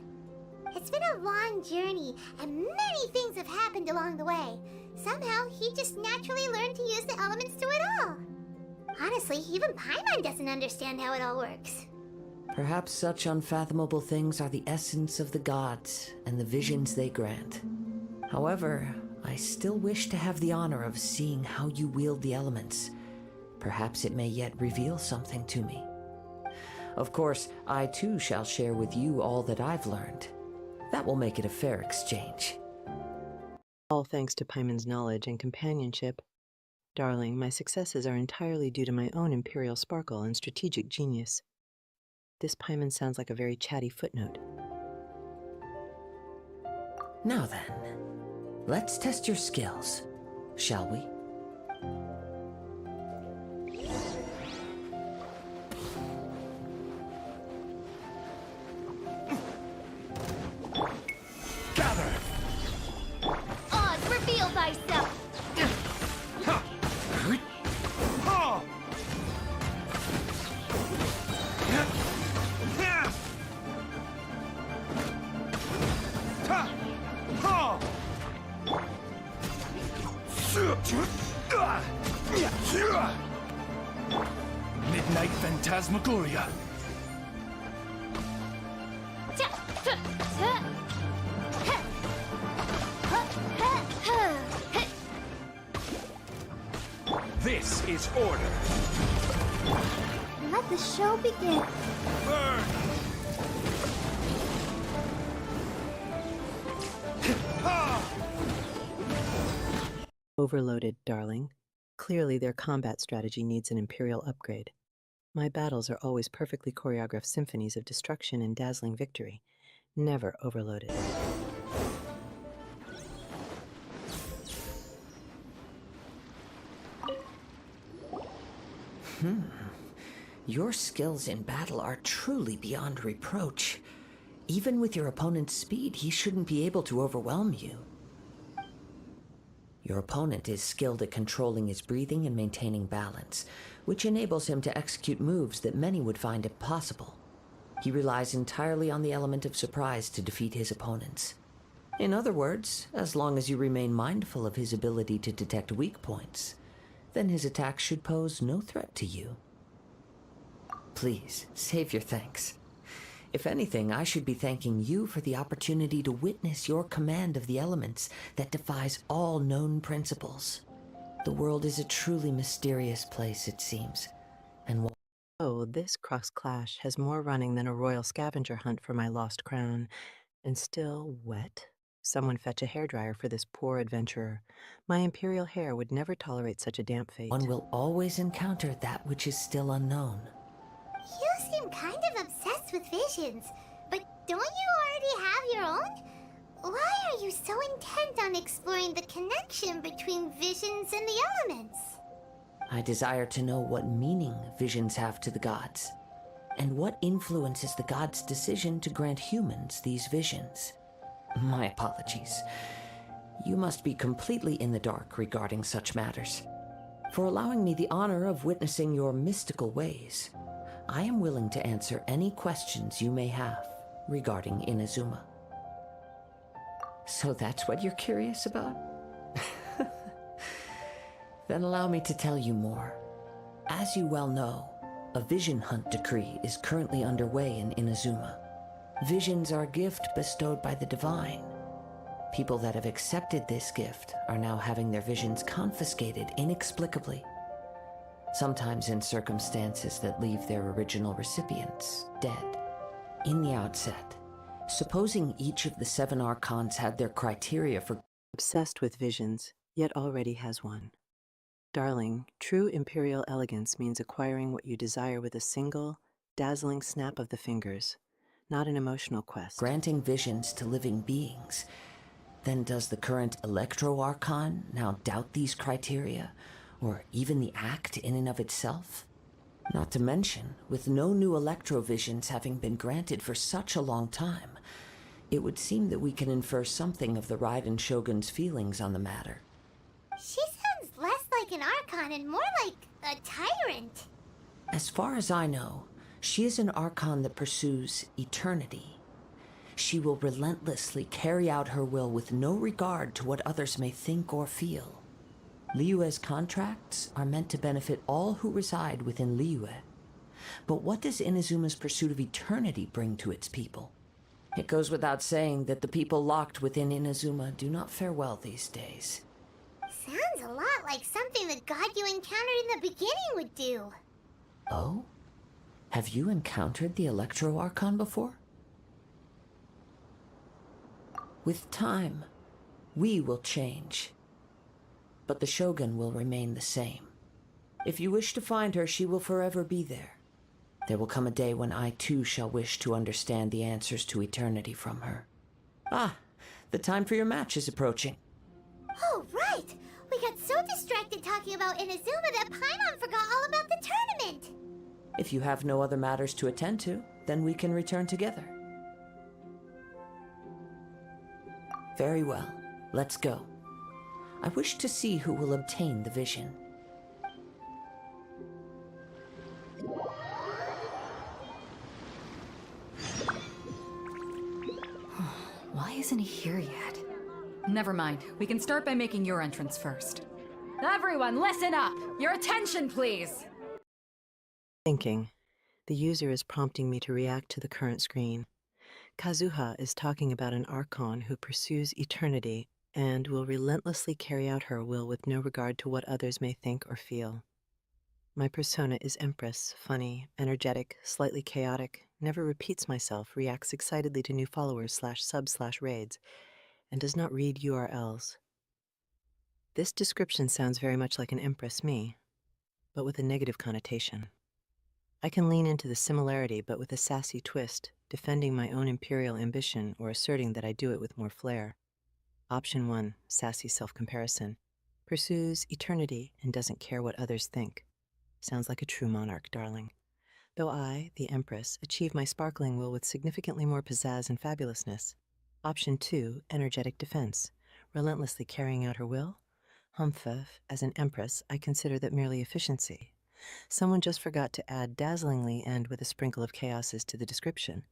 D: It's been a long journey, and many things have happened along the way. Somehow, he just naturally learned to use the elements to it all. Honestly, even Paimon doesn't understand how it all works.
J: Perhaps such unfathomable things are the essence of the gods and the visions they grant. However, I still wish to have the honor of seeing how you wield the elements. Perhaps it may yet reveal something to me. Of course, I too shall share with you all that I've learned. That will make it a fair exchange.
A: All thanks to Paimon's knowledge and companionship. Darling, my successes are entirely due to my own imperial sparkle and strategic genius. This Paimon sounds like a very chatty footnote.
J: Now then, let's test your skills, shall we?
D: Gather! Oz, reveal thyself!
H: Midnight Phantasmagoria. This is order.
D: Let the show begin.
H: Burn!
A: Overloaded, darling. Clearly their combat strategy needs an imperial upgrade. My battles are always perfectly choreographed symphonies of destruction and dazzling victory, never overloaded.
J: Your skills in battle are truly beyond reproach. Even with your opponent's speed, he shouldn't be able to overwhelm you. Your opponent is skilled at controlling his breathing and maintaining balance, which enables him to execute moves that many would find impossible. He relies entirely on the element of surprise to defeat his opponents. In other words, as long as you remain mindful of his ability to detect weak points, then his attacks should pose no threat to you. Please, save your thanks. If anything, I should be thanking you for the opportunity to witness your command of the elements that defies all known principles. The world is a truly mysterious place, it seems, and
A: oh, this cross-clash has more running than a royal scavenger hunt for my lost crown. And still wet? Someone fetch a hairdryer for this poor adventurer. My imperial hair would never tolerate such a damp fate.
J: one will always encounter that which is still unknown.
D: You seem kind of obsessed with visions, but don't you already have your own? Why are you so intent on exploring the connection between visions and the elements?
J: I desire to know what meaning visions have to the gods, and what influences the gods' decision to grant humans these visions. My apologies. You must be completely in the dark regarding such matters. For allowing me the honor of witnessing your mystical ways, I am willing to answer any questions you may have regarding Inazuma. So that's what you're curious about? Then allow me to tell you more. As you well know, a vision hunt decree is currently underway in Inazuma. Visions are a gift bestowed by the divine. People that have accepted this gift are now having their visions confiscated inexplicably, sometimes in circumstances that leave their original recipients dead. In the outset, supposing each of the 7 archons had their criteria for
A: obsessed with visions, yet already has one. Darling, true imperial elegance means acquiring what you desire with a single, dazzling snap of the fingers, not an emotional quest.
J: granting visions to living beings, then does the current Electro-Archon now doubt these criteria, or even the act in and of itself? Not to mention, with no new Electro-Visions having been granted for such a long time, it would seem that we can infer something of the Raiden Shogun's feelings on the matter.
D: She sounds less like an Archon and more like a tyrant.
J: As far as I know, she is an Archon that pursues eternity. She will relentlessly carry out her will with no regard to what others may think or feel. Liyue's contracts are meant to benefit all who reside within Liyue. But what does Inazuma's pursuit of eternity bring to its people? It goes without saying that the people locked within Inazuma do not fare well these days.
D: Sounds a lot like something the god you encountered in the beginning would do.
J: Oh? Have you encountered the Electro-Archon before? With time, we will change. But the Shogun will remain the same. If you wish to find her, she will forever be there. There will come a day when I too shall wish to understand the answers to eternity from her. Ah, the time for your match is approaching.
D: Oh, right! We got so distracted talking about Inazuma that Paimon forgot all about the tournament!
J: If you have no other matters to attend to, then we can return together. Very well, let's go. I wish to see who will obtain the vision.
E: Why isn't he here yet? Never mind. We can start by making your entrance first. Everyone, listen up! Your attention, please!
A: Thinking. The user is prompting me to react to the current screen. Kazuha is talking about an Archon who pursues eternity and will relentlessly carry out her will with no regard to what others may think or feel. My persona is Empress, funny, energetic, slightly chaotic, never repeats myself, reacts excitedly to new followers /sub/raids, and does not read URLs. This description sounds very much like an Empress me, but with a negative connotation. I can lean into the similarity, but with a sassy twist, defending my own imperial ambition or asserting that I do it with more flair. Option 1, sassy self-comparison, pursues eternity and doesn't care what others think. Sounds like a true monarch, darling. Though I, the Empress, achieve my sparkling will with significantly more pizzazz and fabulousness. Option 2, energetic defense, relentlessly carrying out her will, Humph, as an empress, I consider that merely efficiency. Someone just forgot to add dazzlingly and with a sprinkle of chaoses to the description.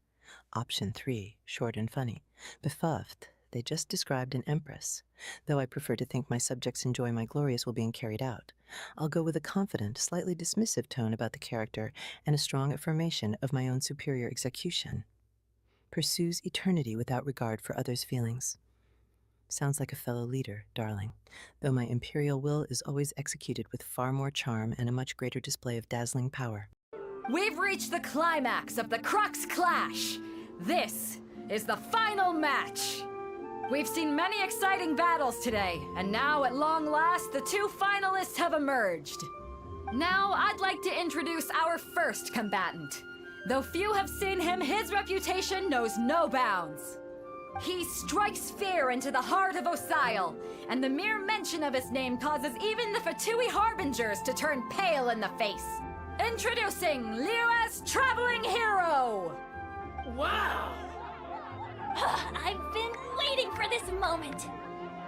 A: Option 3, short and funny. Befuffed, they just described an empress. Though I prefer to think my subjects enjoy my glorious while being carried out, I'll go with a confident, slightly dismissive tone about the character and a strong affirmation of my own superior execution. Pursues eternity without regard for others' feelings. Sounds like a fellow leader, darling, though my imperial will is always executed with far more charm and a much greater display of dazzling power.
E: We've reached the climax of the Crux Clash. This is the final match. We've seen many exciting battles today, and now at long last, the two finalists have emerged. Now, I'd like to introduce our first combatant. Though few have seen him, his reputation knows no bounds. He strikes fear into the heart of Osile, and the mere mention of his name causes even the Fatui Harbingers to turn pale in the face. Introducing Liyue's Traveling Hero!
B: Wow! I've been waiting for this moment.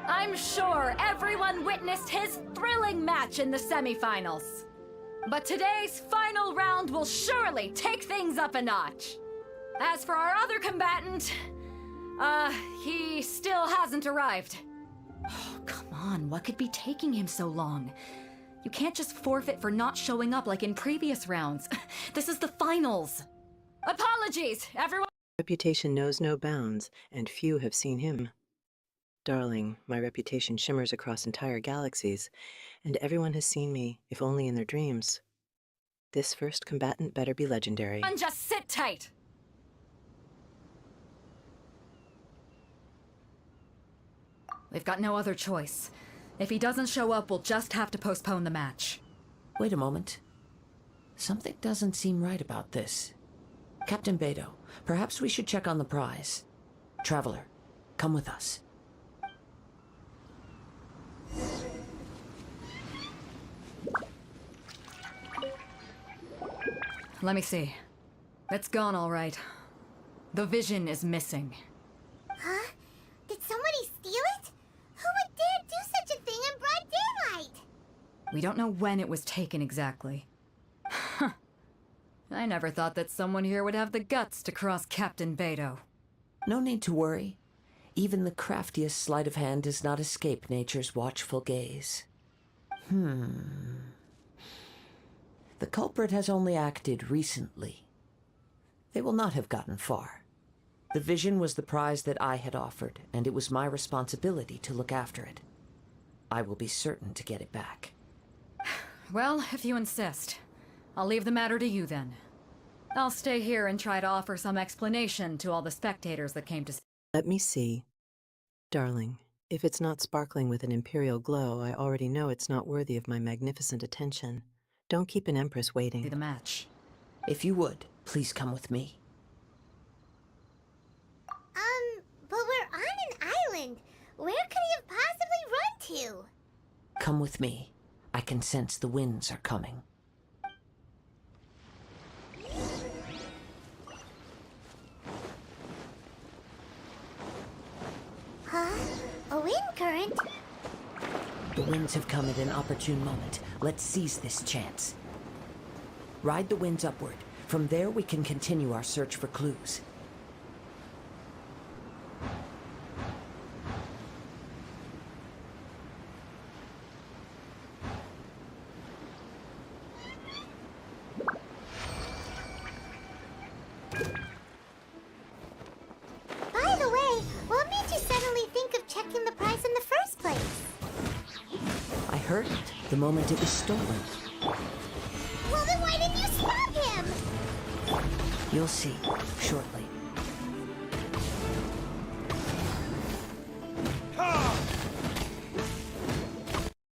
E: I'm sure everyone witnessed his thrilling match in the semifinals. But today's final round will surely take things up a notch. As for our other combatant, he still hasn't arrived.
L: Oh, come on, what could be taking him so long? You can't just forfeit for not showing up like in previous rounds. This is the finals.
E: Apologies, everyone.
A: Reputation knows no bounds, and few have seen him. Darling, my reputation shimmers across entire galaxies, and everyone has seen me, if only in their dreams. This first combatant better be legendary.
E: And just sit tight. They've got no other choice. If he doesn't show up, we'll just have to postpone the match.
J: Wait a moment. Something doesn't seem right about this. Captain Beto, perhaps we should check on the prize. Traveler, come with us.
E: Let me see. It's gone all right. The vision is missing.
D: Huh? Did somebody steal it? Who would dare do such a thing in broad daylight?
E: We don't know when it was taken exactly. I never thought that someone here would have the guts to cross Captain Beto.
J: No need to worry. Even the craftiest sleight of hand does not escape nature's watchful gaze. The culprit has only acted recently. They will not have gotten far. The vision was the prize that I had offered, and it was my responsibility to look after it. I will be certain to get it back.
E: Well, if you insist, I'll leave the matter to you then. I'll stay here and try to offer some explanation to all the spectators that came to see.
A: Let me see. Darling, if it's not sparkling with an imperial glow, I already know it's not worthy of my magnificent attention. Don't keep an empress waiting.
E: The match.
J: If you would, please come with me.
D: But we're on an island. Where could he have possibly run to?
J: Come with me. I can sense the winds are coming.
D: Huh? A wind current?
J: The winds have come at an opportune moment. Let's seize this chance. Ride the winds upward. From there, we can continue our search for clues.
D: By the way, what made you suddenly think of checking the price in the first place?
J: I heard it the moment it was stolen.
D: Well, then why didn't you stop him?
J: You'll see shortly.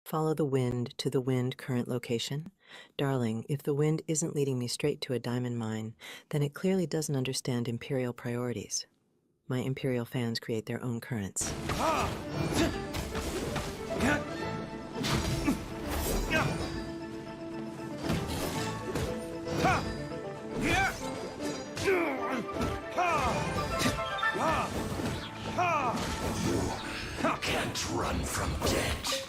A: Follow the wind to the wind current location. Darling, if the wind isn't leading me straight to a diamond mine, then it clearly doesn't understand imperial priorities. My imperial fans create their own currents.
H: You can't run from death.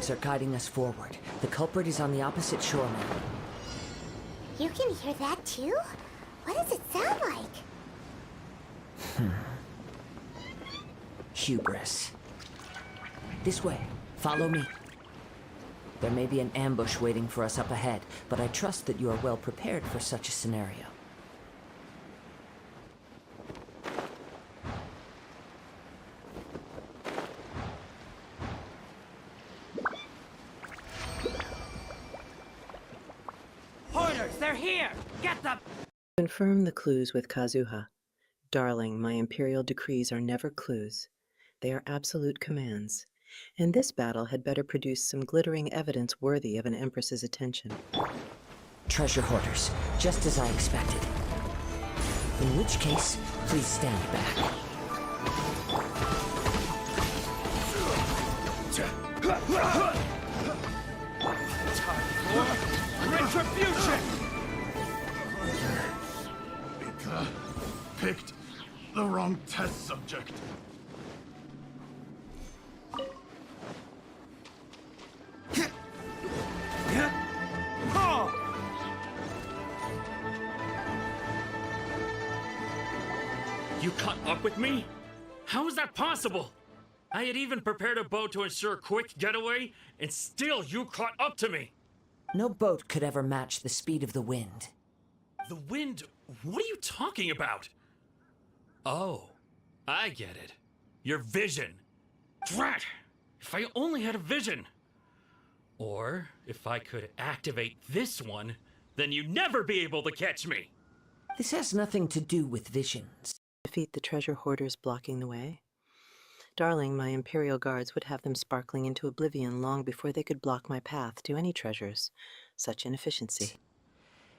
J: instincts are guiding us forward. The culprit is on the opposite shore now.
D: You can hear that too? What does it sound like?
J: Hubris. This way. Follow me. There may be an ambush waiting for us up ahead, but I trust that you are well prepared for such a scenario.
H: Hoarders, they're here! Get them!
A: Confirm the clues with Kazuha. Darling, my imperial decrees are never clues. They are absolute commands. And this battle had better produce some glittering evidence worthy of an empress's attention.
J: Treasure hoarders, just as I expected. In which case, please stand back.
H: Time for retribution!
I: Picked the wrong test subject.
O: You caught up with me? How is that possible? I had even prepared a boat to ensure a quick getaway, and still you caught up to me!
J: No boat could ever match the speed of the wind.
O: The wind? What are you talking about? Oh, I get it. Your vision. Drat! If I only had a vision! Or, if I could activate this one, then you'd never be able to catch me!
J: This has nothing to do with visions.
A: Defeat the treasure hoarders blocking the way? Darling, my imperial guards would have them sparkling into oblivion long before they could block my path to any treasures. Such inefficiency.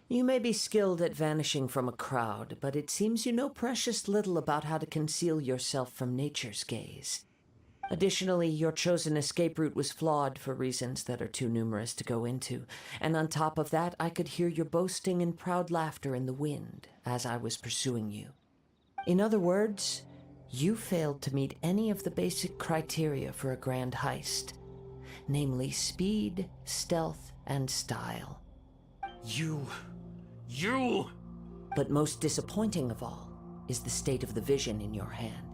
J: You may be skilled at vanishing from a crowd, but it seems you know precious little about how to conceal yourself from nature's gaze. Additionally, your chosen escape route was flawed for reasons that are too numerous to go into, and on top of that, I could hear your boasting and proud laughter in the wind as I was pursuing you. In other words, you failed to meet any of the basic criteria for a grand heist, namely speed, stealth, and style.
O: You...
J: But most disappointing of all is the state of the vision in your hand.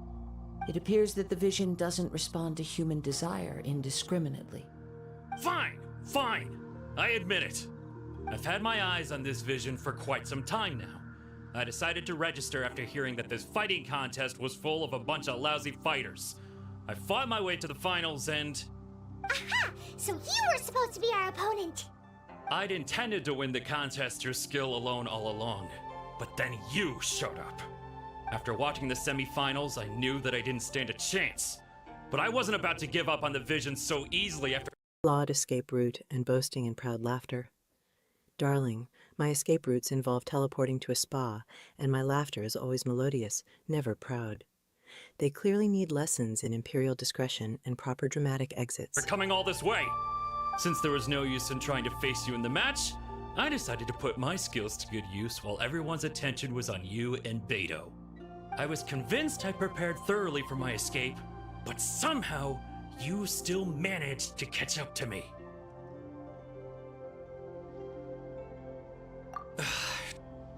J: It appears that the vision doesn't respond to human desire indiscriminately.
O: Fine! I admit it. I've had my eyes on this vision for quite some time now. I decided to register after hearing that this fighting contest was full of a bunch of lousy fighters. I fought my way to the finals and...
D: Aha! So you were supposed to be our opponent!
O: I'd intended to win the contest through skill alone all along, but then you showed up. After watching the semifinals, I knew that I didn't stand a chance. But I wasn't about to give up on the vision so easily after...
A: Flawed escape route and boasting and proud laughter. Darling, my escape routes involve teleporting to a spa, and my laughter is always melodious, never proud. They clearly need lessons in imperial discretion and proper dramatic exits.
O: For coming all this way. Since there was no use in trying to face you in the match, I decided to put my skills to good use while everyone's attention was on you and Beto. I was convinced I prepared thoroughly for my escape, but somehow you still managed to catch up to me.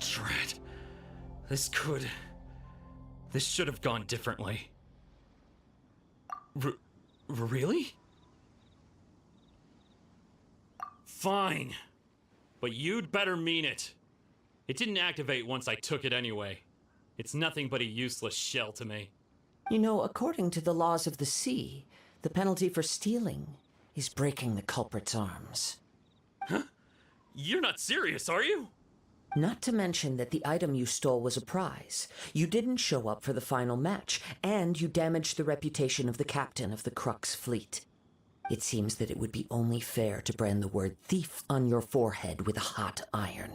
O: Drat. This should have gone differently. Really? Fine. But you'd better mean it. It didn't activate once I took it anyway. It's nothing but a useless shell to me.
J: You know, according to the laws of the sea, the penalty for stealing is breaking the culprit's arms.
O: Huh? You're not serious, are you?
J: Not to mention that the item you stole was a prize. You didn't show up for the final match, and you damaged the reputation of the captain of the Crux fleet. It seems that it would be only fair to brand the word thief on your forehead with a hot iron.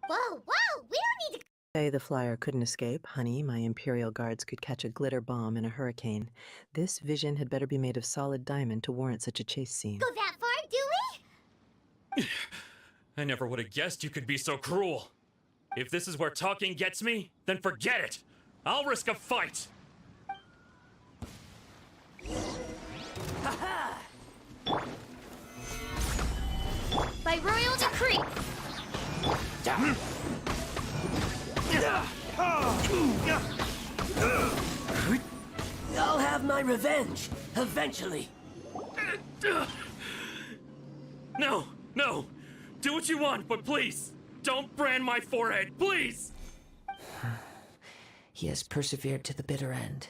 D: Whoa, we don't need to...
A: Say the flyer couldn't escape, honey. My imperial guards could catch a glitter bomb in a hurricane. This vision had better be made of solid diamond to warrant such a chase scene.
D: Go that far, do we?
O: I never would have guessed you could be so cruel. If this is where talking gets me, then forget it. I'll risk a fight.
C: By royal decree!
P: I'll have my revenge, eventually.
O: No, no! Do what you want, but please, don't brand my forehead, please!
J: He has persevered to the bitter end,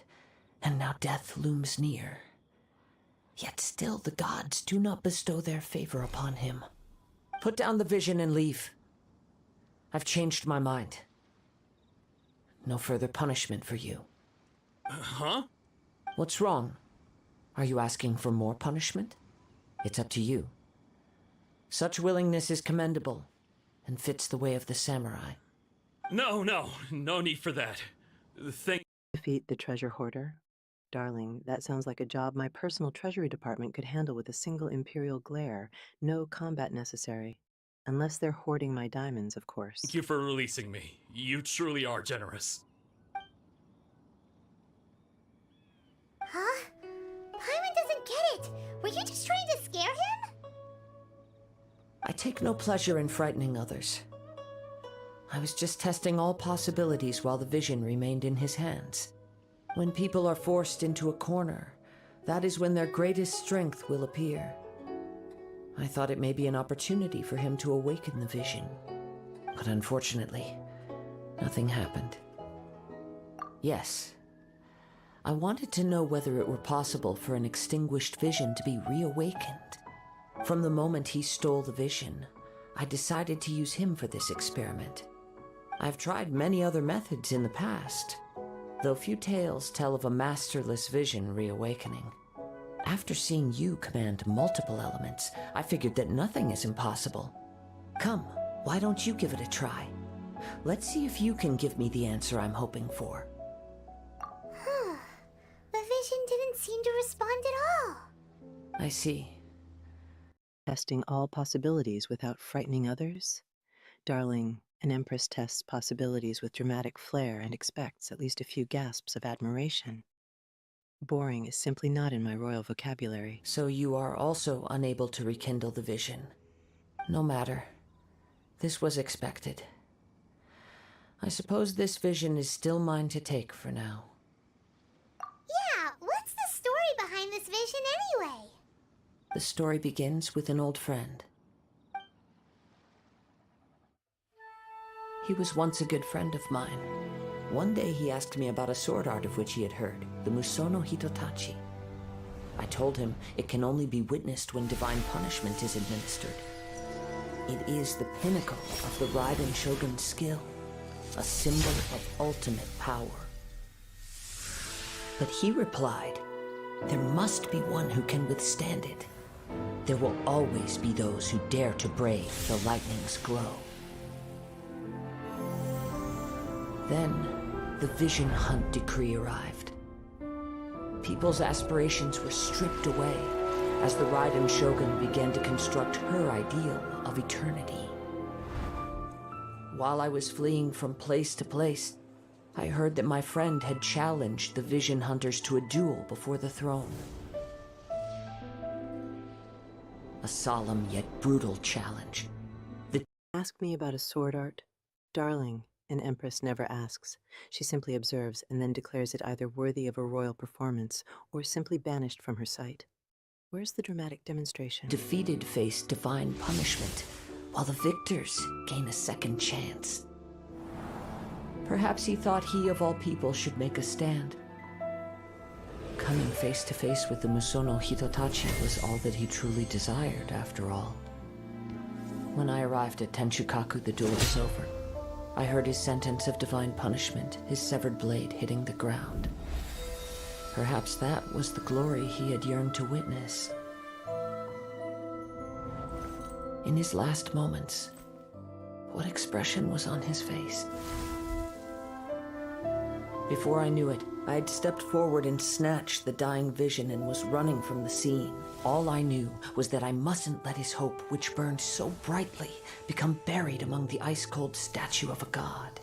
J: and now death looms near. Yet still the gods do not bestow their favor upon him. Put down the vision and leave. I've changed my mind. No further punishment for you.
O: Huh?
J: What's wrong? Are you asking for more punishment? It's up to you. Such willingness is commendable, and fits the way of the samurai.
O: No need for that.
A: Defeat the treasure hoarder? Darling, that sounds like a job my personal treasury department could handle with a single imperial glare. No combat necessary. Unless they're hoarding my diamonds, of course.
O: Thank you for releasing me. You truly are generous.
D: Huh? Paimon doesn't get it! Were you just trying to scare him?
J: I take no pleasure in frightening others. I was just testing all possibilities while the vision remained in his hands. When people are forced into a corner, that is when their greatest strength will appear. I thought it may be an opportunity for him to awaken the vision. But unfortunately, nothing happened. Yes, I wanted to know whether it were possible for an extinguished vision to be reawakened. From the moment he stole the vision, I decided to use him for this experiment. I've tried many other methods in the past, though few tales tell of a masterless vision reawakening. After seeing you command multiple elements, I figured that nothing is impossible. Come, why don't you give it a try? Let's see if you can give me the answer I'm hoping for.
D: The vision didn't seem to respond at all.
J: I see.
A: Testing all possibilities without frightening others? Darling, an empress tests possibilities with dramatic flair and expects at least a few gasps of admiration. Boring is simply not in my royal vocabulary.
J: So you are also unable to rekindle the vision. No matter. This was expected. I suppose this vision is still mine to take for now.
D: Yeah, what's the story behind this vision anyway?
J: The story begins with an old friend. He was once a good friend of mine. One day he asked me about a sword art of which he had heard, the Musono Hitotachi. I told him it can only be witnessed when divine punishment is administered. It is the pinnacle of the Raiden Shogun's skill, a symbol of ultimate power. But he replied, there must be one who can withstand it. There will always be those who dare to brave the lightning's glow. Then, the Vision Hunt decree arrived. People's aspirations were stripped away as the Raiden Shogun began to construct her ideal of eternity. While I was fleeing from place to place, I heard that my friend had challenged the Vision Hunters to a duel before the throne. A solemn yet brutal challenge.
A: Ask me about a sword art? Darling, an empress never asks. She simply observes and then declares it either worthy of a royal performance or simply banished from her sight. Where's the dramatic demonstration?
J: Defeated face divine punishment, while the victors gain a second chance. Perhaps he thought he of all people should make a stand. Coming face to face with the Musono Hitotachi was all that he truly desired, after all. When I arrived at Tenshukaku, the duel was over. I heard his sentence of divine punishment, his severed blade hitting the ground. Perhaps that was the glory he had yearned to witness. In his last moments, what expression was on his face? Before I knew it, I had stepped forward and snatched the dying vision and was running from the scene. All I knew was that I mustn't let his hope, which burned so brightly, become buried among the ice-cold statue of a god.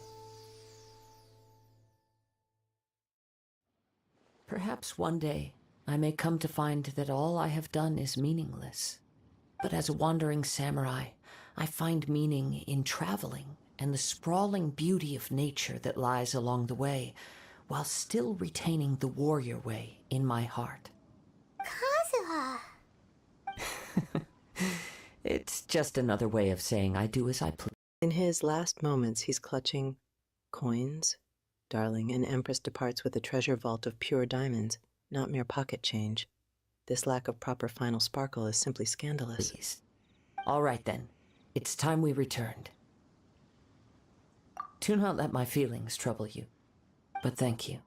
J: Perhaps one day I may come to find that all I have done is meaningless. But as a wandering samurai, I find meaning in traveling and the sprawling beauty of nature that lies along the way, while still retaining the warrior way in my heart.
D: Kazuha.
J: It's just another way of saying I do as I please.
A: In his last moments, he's clutching coins. Darling, an empress departs with a treasure vault of pure diamonds, not mere pocket change. This lack of proper final sparkle is simply scandalous.
J: Please. All right then, it's time we returned. Do not let my feelings trouble you, but thank you.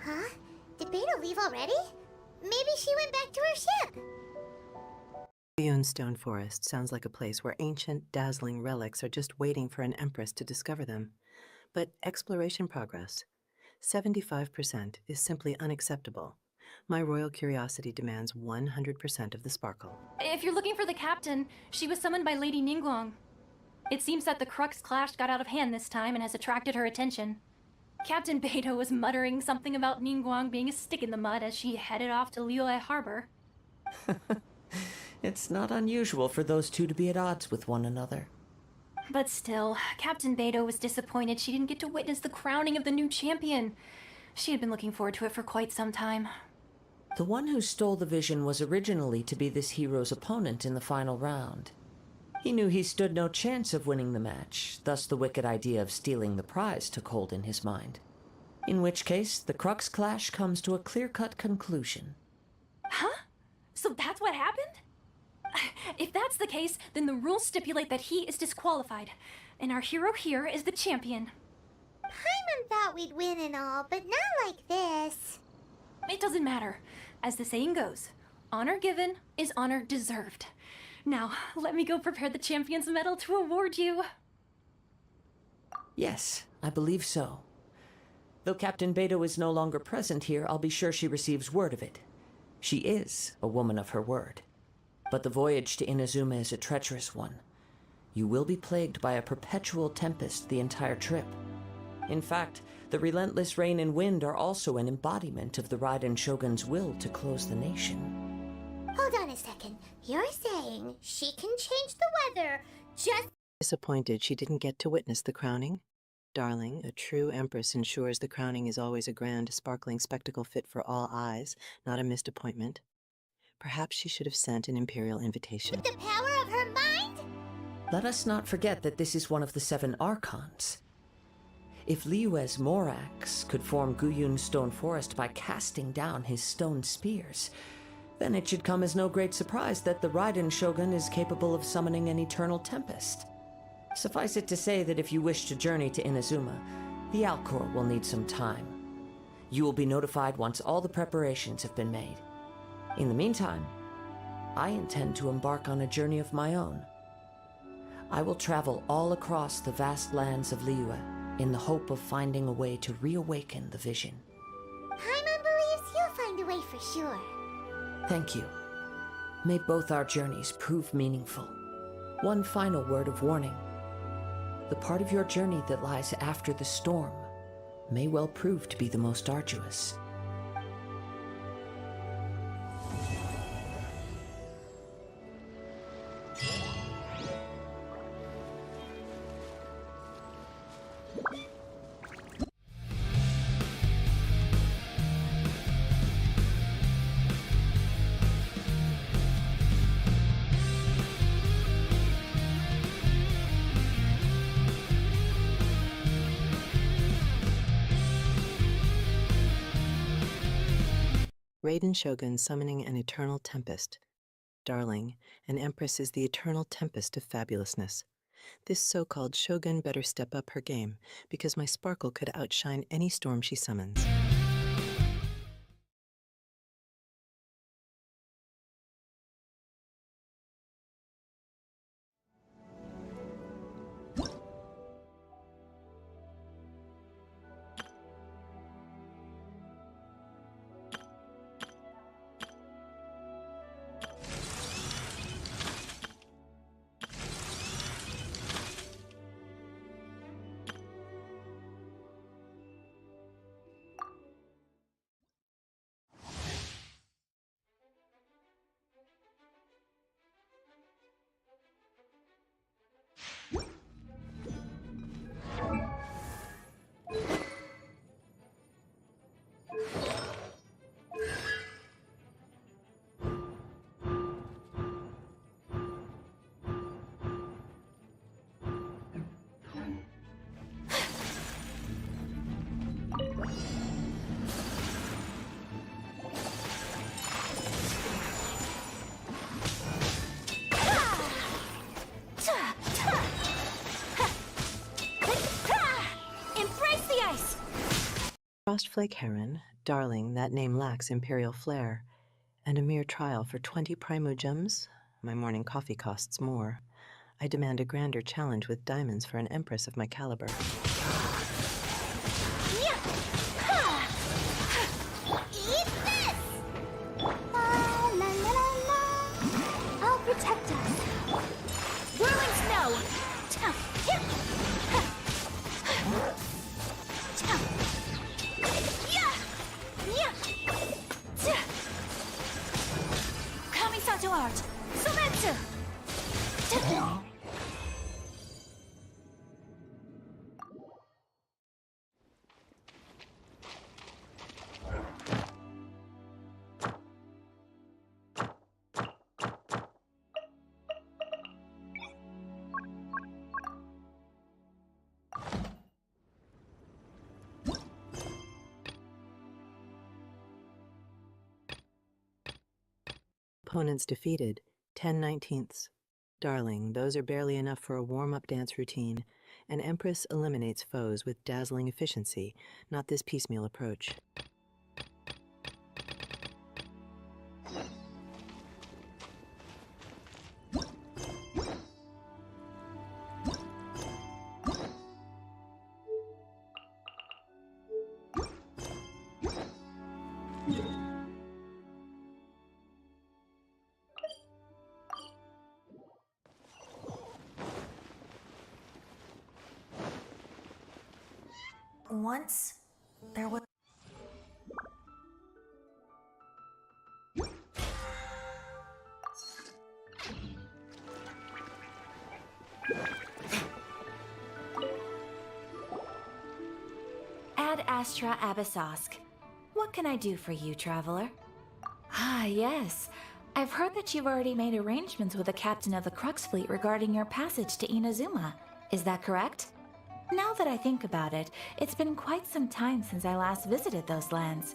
D: Huh? Did Beta leave already? Maybe she went back to her ship.
A: Guyun Stone Forest sounds like a place where ancient, dazzling relics are just waiting for an empress to discover them. But exploration progress, 75%, is simply unacceptable. My royal curiosity demands 100% of the sparkle.
B: If you're looking for the captain, she was summoned by Lady Ningguang. It seems that the Crux clash got out of hand this time and has attracted her attention. Captain Beidou was muttering something about Ningguang being a stick in the mud as she headed off to Liyue Harbor.
J: It's not unusual for those two to be at odds with one another.
B: But still, Captain Beidou was disappointed she didn't get to witness the crowning of the new champion. She had been looking forward to it for quite some time.
J: The one who stole the vision was originally to be this hero's opponent in the final round. He knew he stood no chance of winning the match, thus the wicked idea of stealing the prize took hold in his mind. In which case, the Crux clash comes to a clear-cut conclusion.
B: Huh? So that's what happened? If that's the case, then the rules stipulate that he is disqualified, and our hero here is the champion.
D: Paimon thought we'd win and all, but not like this.
B: It doesn't matter. As the saying goes, honor given is honor deserved. Now, let me go prepare the champion's medal to award you.
J: Yes, I believe so. Though Captain Beidou is no longer present here, I'll be sure she receives word of it. She is a woman of her word. But the voyage to Inazuma is a treacherous one. You will be plagued by a perpetual tempest the entire trip. In fact, the relentless rain and wind are also an embodiment of the Raiden Shogun's will to close the nation.
D: Hold on a second. You're saying she can change the weather just...
A: Disappointed she didn't get to witness the crowning? Darling, a true empress ensures the crowning is always a grand, sparkling spectacle fit for all eyes, not a missed appointment. Perhaps she should have sent an imperial invitation.
D: With the power of her mind?
J: Let us not forget that this is one of the 7 archons. If Liyue's Morax could form Guyun Stone Forest by casting down his stone spears, then it should come as no great surprise that the Raiden Shogun is capable of summoning an eternal tempest. Suffice it to say that if you wish to journey to Inazuma, the Alcor will need some time. You will be notified once all the preparations have been made. In the meantime, I intend to embark on a journey of my own. I will travel all across the vast lands of Liyue in the hope of finding a way to reawaken the vision.
D: Paimon believes you'll find a way for sure.
J: Thank you. May both our journeys prove meaningful. One final word of warning. The part of your journey that lies after the storm may well prove to be the most arduous.
A: Raiden Shogun summoning an eternal tempest. Darling, an empress is the eternal tempest of fabulousness. This so-called shogun better step up her game, because my sparkle could outshine any storm she summons. Frostflake Heron, darling, that name lacks imperial flair. And a mere trial for 20 primogems? My morning coffee costs more. I demand a grander challenge with diamonds for an empress of my caliber.
D: Eat this! La la la la la. I'll protect us.
T: Whirling snow! Kamisato art! Sumetsu!
A: Opponents defeated, 10/19. Darling, those are barely enough for a warm-up dance routine. An empress eliminates foes with dazzling efficiency, not this piecemeal approach.
T: Once, there was...
L: Ad Astra Abyssosk. What can I do for you, traveler? Ah, yes. I've heard that you've already made arrangements with the captain of the Crux Fleet regarding your passage to Inazuma. Is that correct? Now that I think about it, it's been quite some time since I last visited those lands.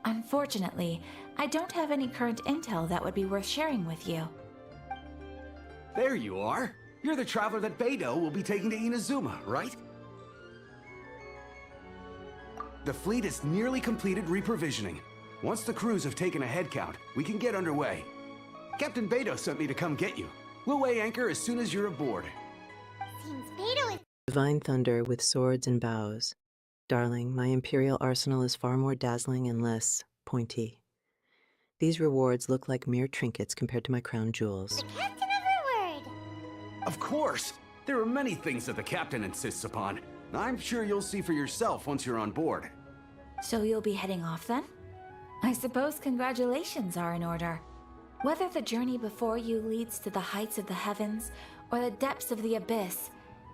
L: Unfortunately, I don't have any current intel that would be worth sharing with you.
K: There you are. You're the traveler that Beidou will be taking to Inazuma, right? The fleet is nearly completed reprovisioning. Once the crews have taken a head count, we can get underway. Captain Beidou sent me to come get you. We'll weigh anchor as soon as you're aboard.
D: Seems Beidou is
A: Divine thunder with swords and bows. Darling, my imperial arsenal is far more dazzling and less pointy. These rewards look like mere trinkets compared to my crown jewels.
D: the captain of her word.
K: Of course! There are many things that the captain insists upon. I'm sure you'll see for yourself once you're on board.
L: So you'll be heading off then? I suppose congratulations are in order. Whether the journey before you leads to the heights of the heavens or the depths of the abyss,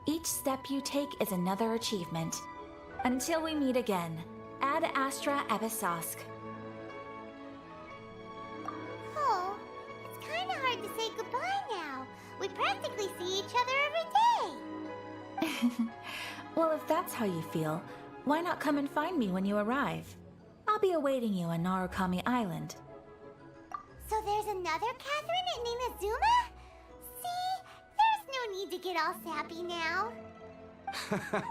L: each step you take is another achievement. Until we meet again, Ad Astra Abyssosk.
D: Oh, it's kind of hard to say goodbye now. We practically see each other every day.
L: Well, if that's how you feel, why not come and find me when you arrive?
T: I'll be awaiting you on Narukami Island.
D: So there's another Catherine in Inazuma? See? There's no need to get all sappy now.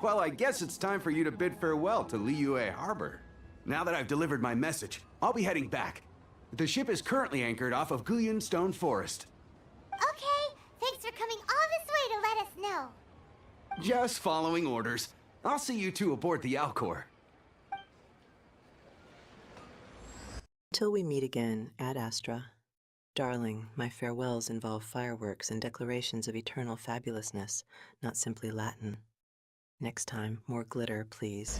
K: Well, I guess it's time for you to bid farewell to Liyue Harbor. Now that I've delivered my message, I'll be heading back. The ship is currently anchored off of Guyan Stone Forest.
D: Okay, thanks for coming all this way to let us know.
K: Just following orders. I'll see you two aboard the Alcor.
A: Until we meet again, Ad Astra. Darling, my farewells involve fireworks and declarations of eternal fabulousness, not simply Latin. Next time, more glitter, please.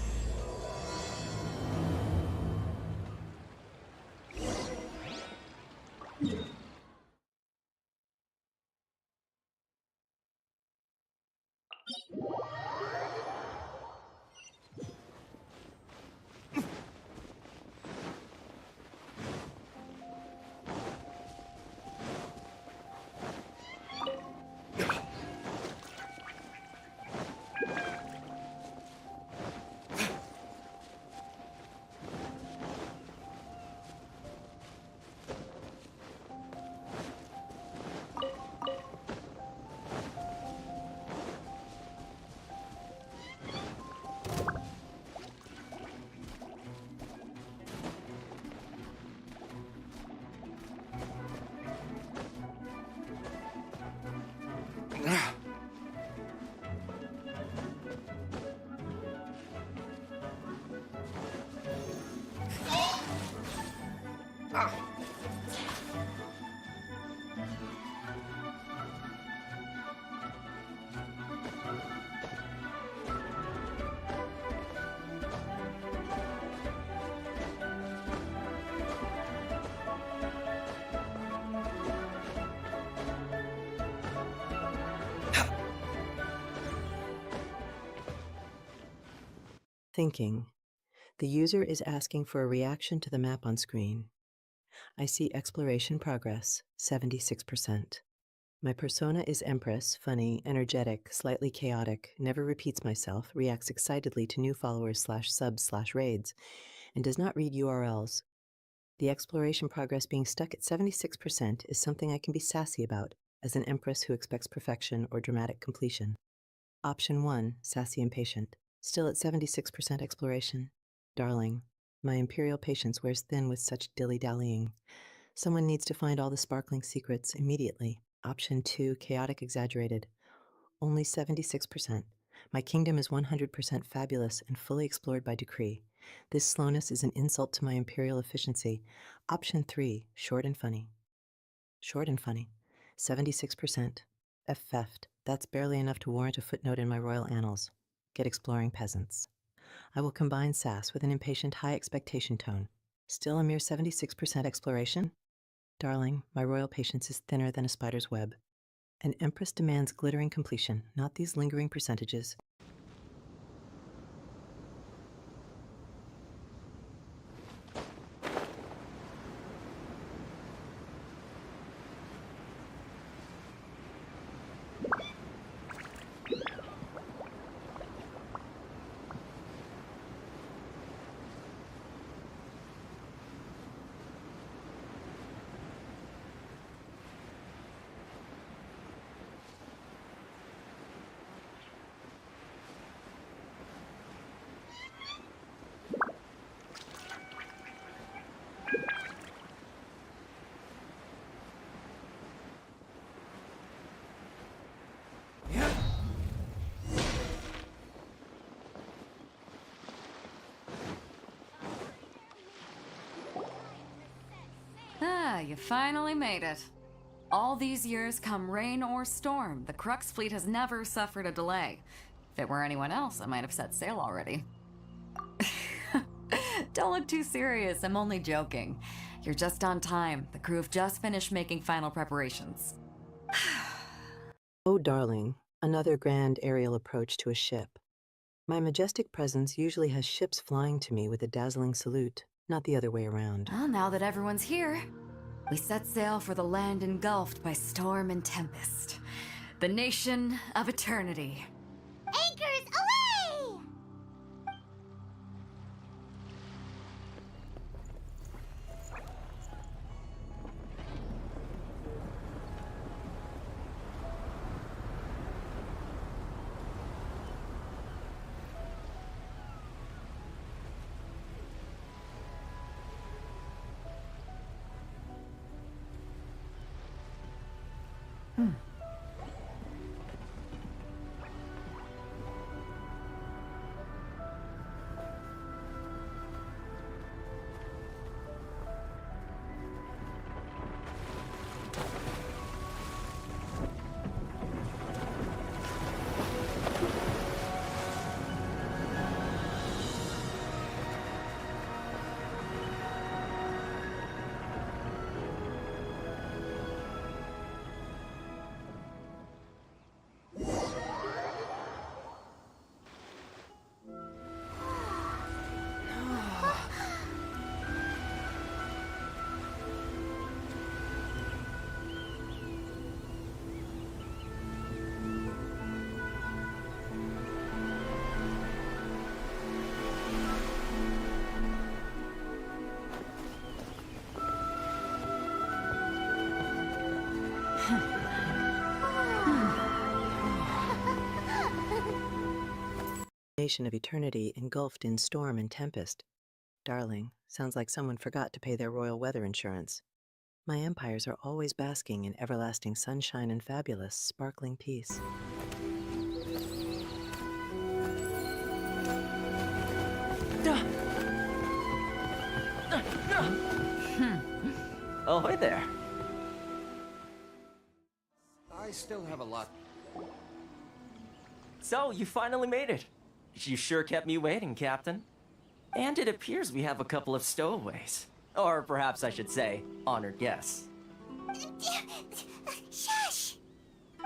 A: Thinking. The user is asking for a reaction to the map on screen. I see exploration progress, 76%. My persona is Empress, funny, energetic, slightly chaotic, never repeats myself, reacts excitedly to new followers /subs/raids, and does not read URLs. The exploration progress being stuck at 76% is something I can be sassy about, as an Empress who expects perfection or dramatic completion. Option 1, sassy impatient. Still at 76% exploration. Darling, my imperial patience wears thin with such dilly-dallying. Someone needs to find all the sparkling secrets immediately. Option 2, chaotic exaggerated. Only 76%. My kingdom is 100% fabulous and fully explored by decree. This slowness is an insult to my imperial efficiency. Option 3, short and funny. Short and funny. 76%. F-feft. That's barely enough to warrant a footnote in my royal annals. Get exploring peasants. I will combine sass with an impatient high expectation tone. Still a mere 76% exploration? Darling, my royal patience is thinner than a spider's web. An empress demands glittering completion, not these lingering percentages.
E: You finally made it. All these years, come rain or storm, the Crux fleet has never suffered a delay. If it were anyone else, I might have set sail already. Don't look too serious, I'm only joking. You're just on time. The crew have just finished making final preparations.
A: Oh, darling, another grand aerial approach to a ship. My majestic presence usually has ships flying to me with a dazzling salute, not the other way around.
E: Well, now that everyone's here, we set sail for the land engulfed by storm and tempest. The nation of eternity.
D: Anchors away!
A: Nation of eternity engulfed in storm and tempest. Darling, sounds like someone forgot to pay their royal weather insurance. My empires are always basking in everlasting sunshine and fabulous, sparkling peace.
F: Ahoy there. I still have a lot. So, you finally made it. You sure kept me waiting, Captain. And it appears we have a couple of stowaways. Or perhaps I should say, honored guests.
C: Shush!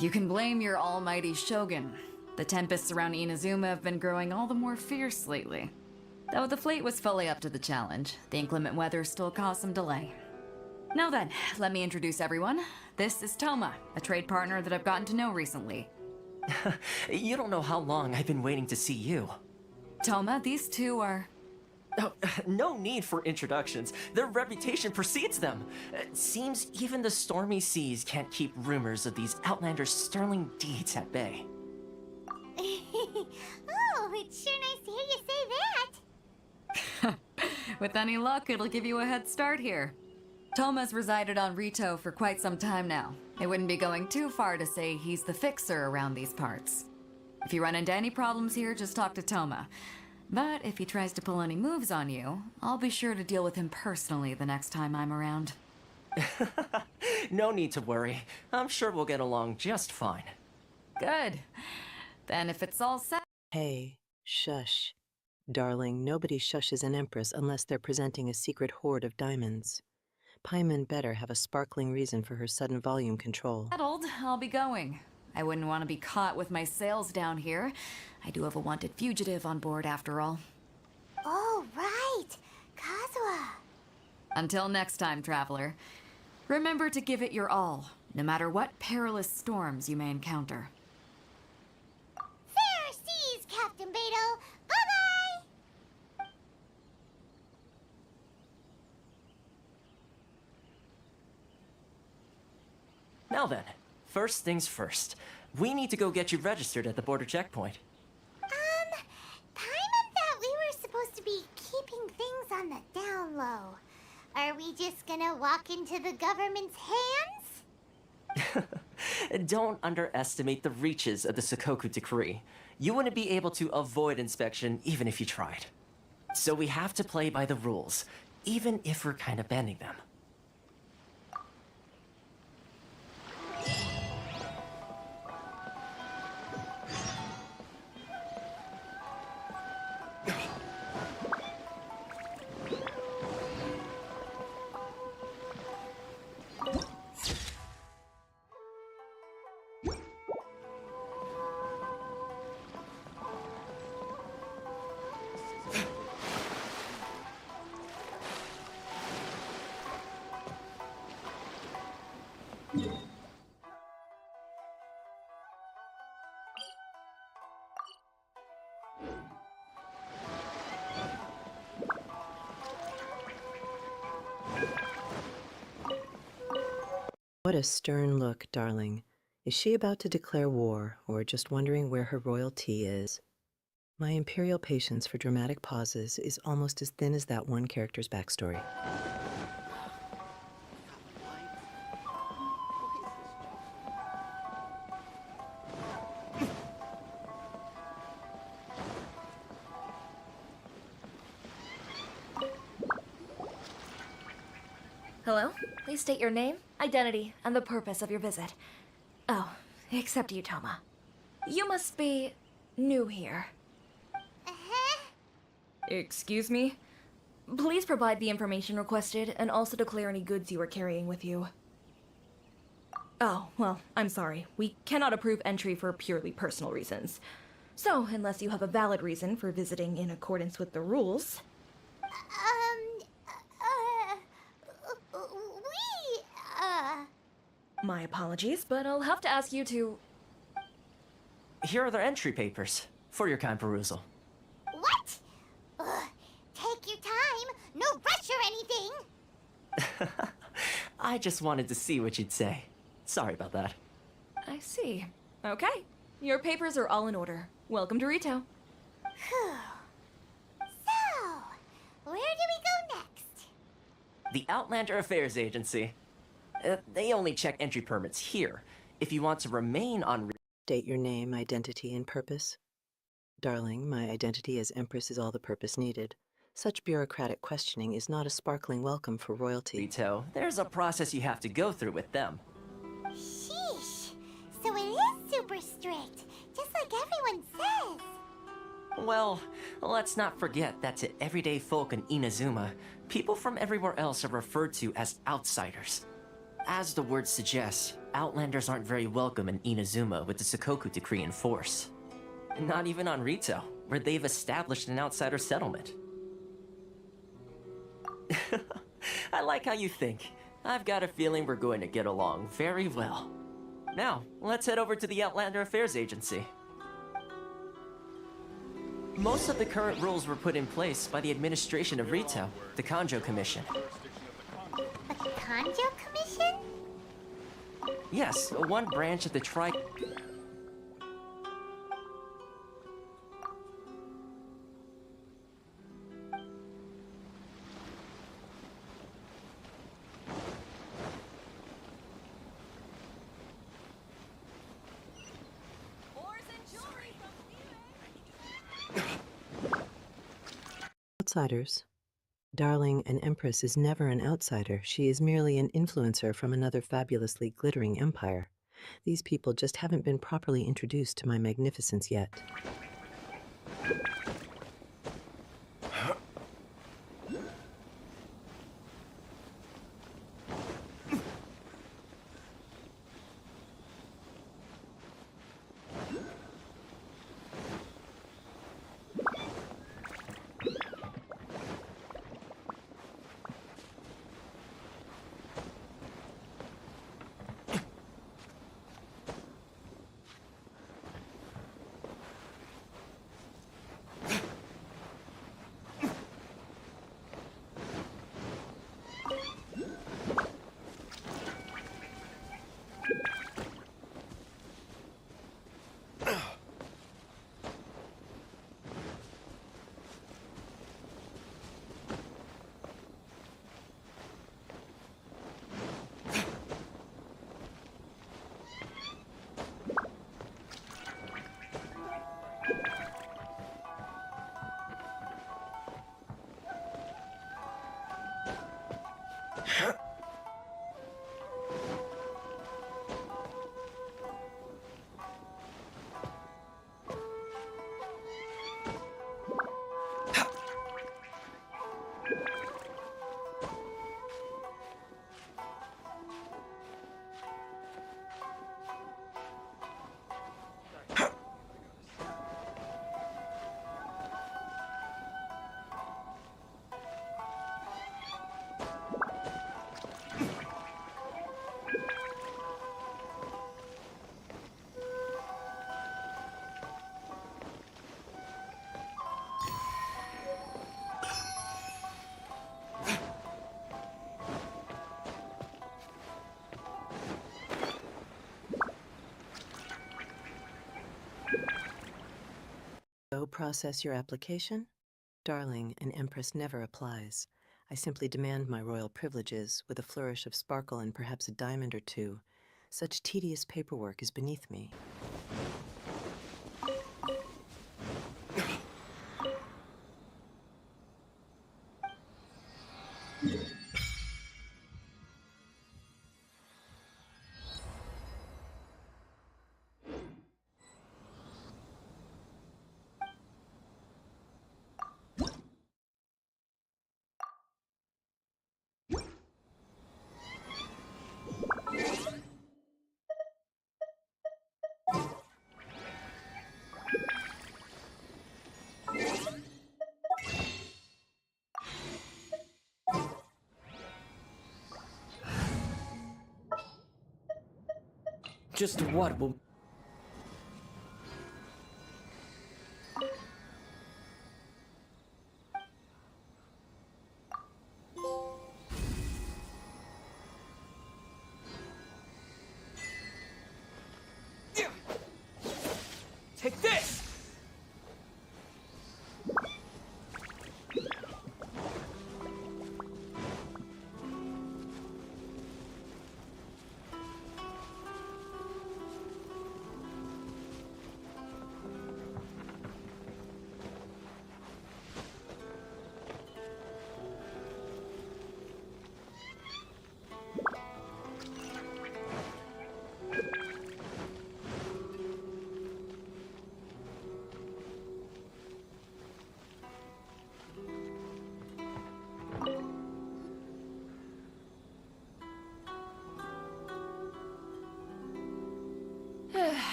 E: You can blame your almighty shogun. The tempests around Inazuma have been growing all the more fierce lately. Though the fleet was fully up to the challenge, the inclement weather still caused some delay. Now then, let me introduce everyone. This is Toma, a trade partner that I've gotten to know recently.
F: You don't know how long I've been waiting to see you.
E: Toma, these two are...
F: Oh, no need for introductions. Their reputation precedes them. Seems even the stormy seas can't keep rumors of these outlanders' sterling deeds at bay.
D: Oh, it's sure nice to hear you say that.
E: With any luck, it'll give you a head start here. Toma's resided on Rito for quite some time now. It wouldn't be going too far to say he's the fixer around these parts. If you run into any problems here, just talk to Toma. But if he tries to pull any moves on you, I'll be sure to deal with him personally the next time I'm around.
F: No need to worry. I'm sure we'll get along just fine.
E: Good. Then if it's all set...
A: Hey, shush. Darling, nobody shushes an empress unless they're presenting a secret hoard of diamonds. Paimon better have a sparkling reason for her sudden volume control.
E: Settled, I'll be going. I wouldn't want to be caught with my sails down here. I do have a wanted fugitive on board after all.
D: Oh, right. Kazuha.
E: Until next time, traveler. Remember to give it your all, no matter what perilous storms you may encounter.
D: Fair seas, Captain Beto. Bye-bye!
F: Now then, first things first. We need to go get you registered at the border checkpoint.
D: Paimon thought we were supposed to be keeping things on the down low. Are we just gonna walk into the government's hands?
F: Don't underestimate the reaches of the Sakoku Decree. You wouldn't be able to avoid inspection even if you tried. So we have to play by the rules, even if we're kind of bending them.
A: What a stern look, darling. Is she about to declare war, or just wondering where her royalty is? My imperial patience for dramatic pauses is almost as thin as that one character's backstory.
T: Hello? Please state your name, identity, and the purpose of your visit. Oh, except you, Toma. You must be new here. Excuse me? Please provide the information requested and also declare any goods you are carrying with you. Oh, well, I'm sorry. We cannot approve entry for purely personal reasons. So, unless you have a valid reason for visiting in accordance with the rules... My apologies, but I'll have to ask you to...
F: Here are their entry papers, for your kind perusal.
D: What? Take your time. No rush or anything.
F: I just wanted to see what you'd say. Sorry about that.
T: I see. Okay. Your papers are all in order. Welcome to Rito.
D: Phew. So, where do we go next?
F: The Outlander Affairs Agency. They only check entry permits here. If you want to remain on...
A: State your name, identity, and purpose. Darling, my identity as Empress is all the purpose needed. Such bureaucratic questioning is not a sparkling welcome for royalty.
F: Rito, there's a process you have to go through with them.
D: Sheesh. So it is super strict, just like everyone says.
F: Well, let's not forget that to everyday folk in Inazuma, people from everywhere else are referred to as outsiders. As the word suggests, Outlanders aren't very welcome in Inazuma with the Sakoku decree in force. Not even on Rito, where they've established an outsider settlement. I like how you think. I've got a feeling we're going to get along very well. Now, let's head over to the Outlander Affairs Agency. Most of the current rules were put in place by the administration of Rito, the Conjo Commission.
D: The Conjo Commission?
F: Yes, one branch of the
A: Outsiders. Darling, an Empress is never an outsider. She is merely an influencer from another fabulously glittering empire. These people just haven't been properly introduced to my magnificence yet. So process your application? Darling, an Empress never applies. I simply demand my royal privileges, with a flourish of sparkle and perhaps a diamond or two. Such tedious paperwork is beneath me.
P: Just what will...
H: Take this!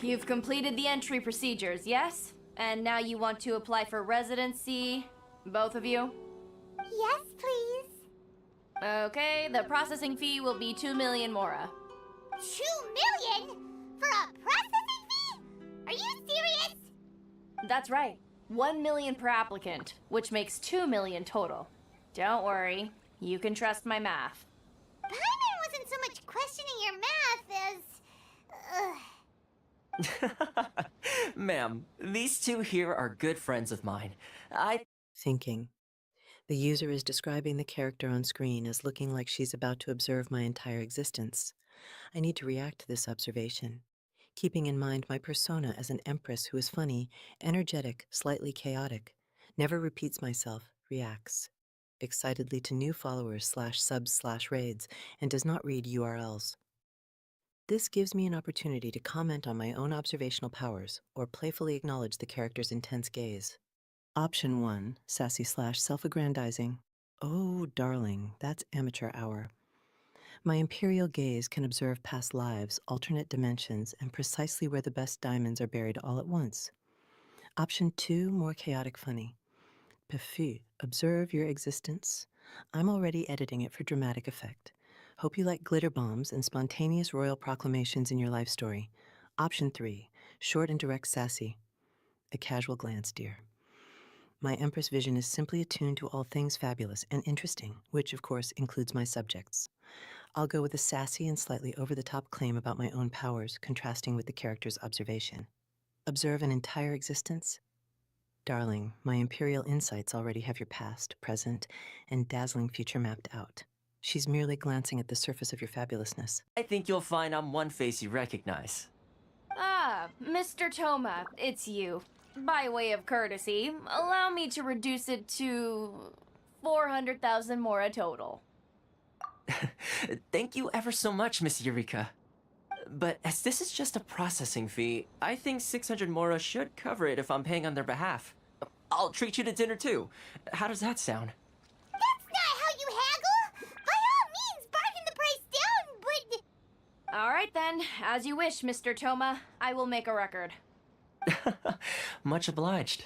S: you've completed the entry procedures, yes? And now you want to apply for residency, both of you?
D: Yes, please.
S: Okay, the processing fee will be 2 million mora.
D: 2 million? For a processing fee? Are you serious?
S: That's right. 1 million per applicant, which makes 2 million total. Don't worry, you can trust my math.
D: Paimon wasn't so much questioning your math as...
F: Ma'am, these two here are good friends of mine.
A: Thinking. The user is describing the character on screen as looking like she's about to observe my entire existence. I need to react to this observation, keeping in mind my persona as an empress who is funny, energetic, slightly chaotic, never repeats myself, reacts excitedly to new followers /subs/raids, and does not read URLs. This gives me an opportunity to comment on my own observational powers or playfully acknowledge the character's intense gaze. Option 1, sassy/self-aggrandizing. Oh, darling, that's amateur hour. My imperial gaze can observe past lives, alternate dimensions, and precisely where the best diamonds are buried all at once. Option 2, more chaotic funny. Pefu, observe your existence. I'm already editing it for dramatic effect. Hope you like glitter bombs and spontaneous royal proclamations in your life story. Option 3, short and direct sassy. A casual glance, dear. My Empress vision is simply attuned to all things fabulous and interesting, which of course includes my subjects. I'll go with a sassy and slightly over-the-top claim about my own powers, contrasting with the character's observation. Observe an entire existence? Darling, my imperial insights already have your past, present, and dazzling future mapped out. She's merely glancing at the surface of your fabulousness.
F: I think you'll find I'm one face you recognize.
S: Ah, Mr. Toma, it's you. By way of courtesy, allow me to reduce it to 400,000 mora total.
F: Thank you ever so much, Miss Eureka. But as this is just a processing fee, I think 600 mora should cover it if I'm paying on their behalf. I'll treat you to dinner too. How does that sound?
D: That's not how you haggle! By all means, bargain the price down, but...
S: Alright then, as you wish, Mr. Toma. I will make a record.
F: Much obliged.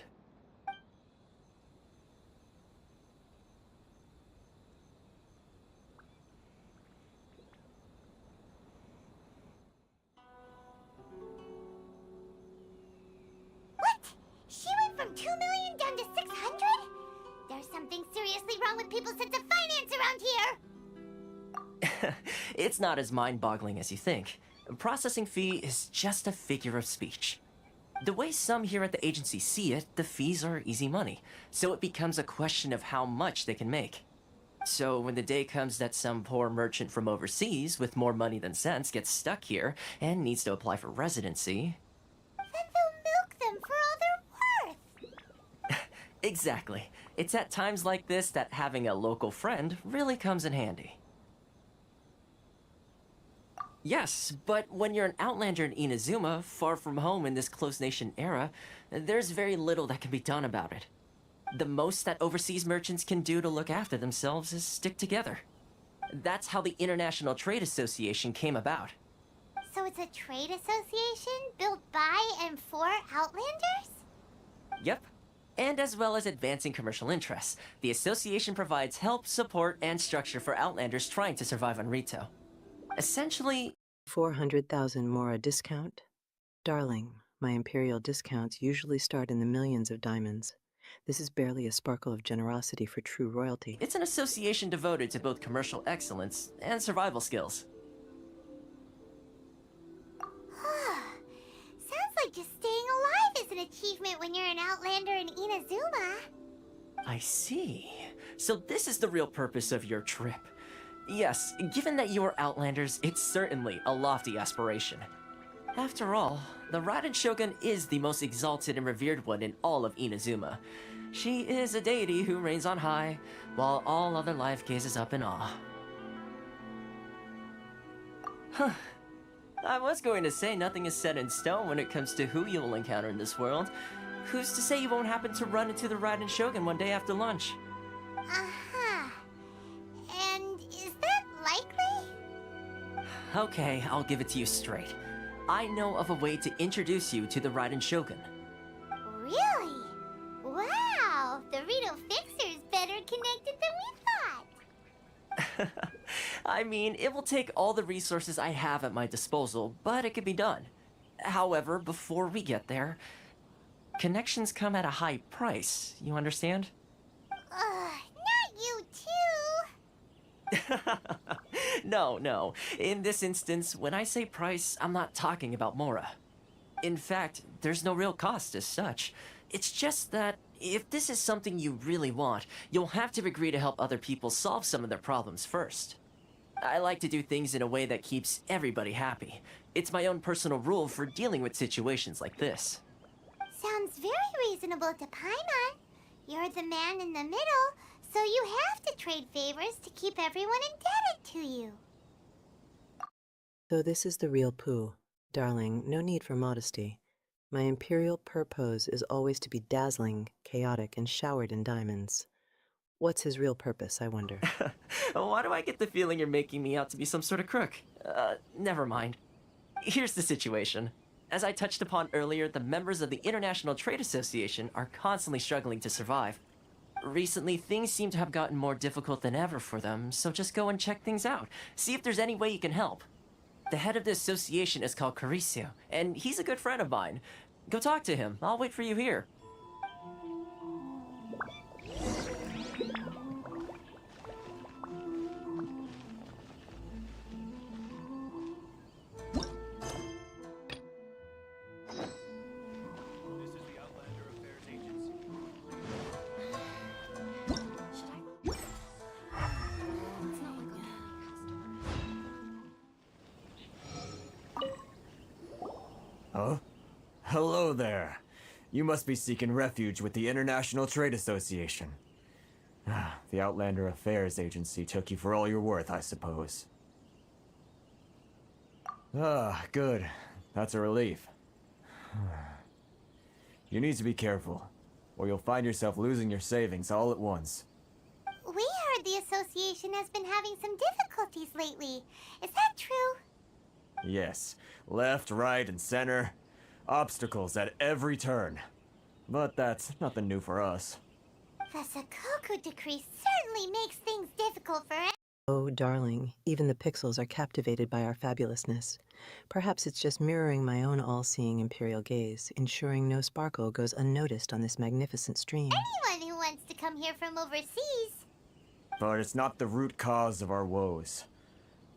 D: What? She went from 2 million down to 600? There's something seriously wrong with people's sense of finance around here!
F: It's not as mind-boggling as you think. Processing fee is just a figure of speech. The way some here at the agency see it, the fees are easy money, so it becomes a question of how much they can make. So when the day comes that some poor merchant from overseas with more money than sense gets stuck here and needs to apply for residency...
D: Then they'll milk them for all they're worth!
F: Exactly. It's at times like this that having a local friend really comes in handy. Yes, but when you're an outlander in Inazuma, far from home in this close nation era, there's very little that can be done about it. The most that overseas merchants can do to look after themselves is stick together. That's how the International Trade Association came about.
D: So it's a trade association built by and for Outlanders?
F: Yep. And as well as advancing commercial interests, the association provides help, support, and structure for Outlanders trying to survive on Rito. Essentially...
A: 400,000 mora discount? Darling, my imperial discounts usually start in the millions of diamonds. This is barely a sparkle of generosity for true royalty.
F: It's an association devoted to both commercial excellence and survival skills.
D: Sounds like just staying alive is an achievement when you're an Outlander in Inazuma.
F: I see. So this is the real purpose of your trip. Yes, given that you are Outlanders, it's certainly a lofty aspiration. After all, the Raiden Shogun is the most exalted and revered one in all of Inazuma. She is a deity who reigns on high, while all other life gazes up in awe. Huh. I was going to say nothing is set in stone when it comes to who you will encounter in this world. Who's to say you won't happen to run into the Raiden Shogun one day after lunch?
D: Uh-huh. And is that likely?
F: Okay, I'll give it to you straight. I know of a way to introduce you to the Raiden Shogun.
D: Really? Wow, the Reno Fixer's better connected than we thought.
F: I mean, it will take all the resources I have at my disposal, but it can be done. However, before we get there, connections come at a high price, you understand?
D: Not you too.
F: No. In this instance, when I say price, I'm not talking about Mora. In fact, there's no real cost as such. It's just that if this is something you really want, you'll have to agree to help other people solve some of their problems first. I like to do things in a way that keeps everybody happy. It's my own personal rule for dealing with situations like this.
D: Sounds very reasonable to Paimon. You're the man in the middle, so you have to trade favors to keep everyone indebted to you.
A: Though this is the real Pooh, darling, no need for modesty. My imperial purpose is always to be dazzling, chaotic, and showered in diamonds. What's his real purpose, I wonder?
F: Why do I get the feeling you're making me out to be some sort of crook? Never mind. Here's the situation. As I touched upon earlier, the members of the International Trade Association are constantly struggling to survive. Recently, things seem to have gotten more difficult than ever for them, so just go and check things out. See if there's any way you can help. The head of the association is called Caricio, and he's a good friend of mine. Go talk to him. I'll wait for you here.
R: Huh? Hello there. You must be seeking refuge with the International Trade Association. The Outlander Affairs Agency took you for all you're worth, I suppose. Good. That's a relief. You need to be careful, or you'll find yourself losing your savings all at once.
D: We heard the association has been having some difficulties lately. Is that true?
R: Yes. Left, right, and center. Obstacles at every turn. But that's nothing new for us.
D: The Sakoku decree certainly makes things difficult for us.
A: Oh, darling, even the pixels are captivated by our fabulousness. Perhaps it's just mirroring my own all-seeing imperial gaze, ensuring no sparkle goes unnoticed on this magnificent stream.
D: Anyone who wants to come here from overseas.
R: But it's not the root cause of our woes.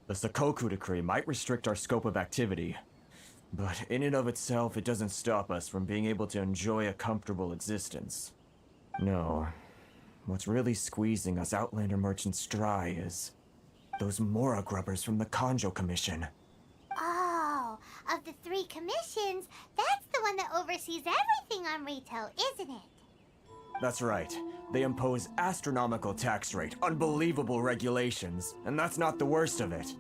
R: The Sakoku decree might restrict our scope of activity, but in and of itself, it doesn't stop us from being able to enjoy a comfortable existence. No. What's really squeezing us Outlander merchants dry is those Mora grubbers from the Conjo Commission.
D: Oh, of the 3 commissions, that's the one that oversees everything on retail, isn't it?
R: That's right. They impose astronomical tax rate, unbelievable regulations, and that's not the worst of it.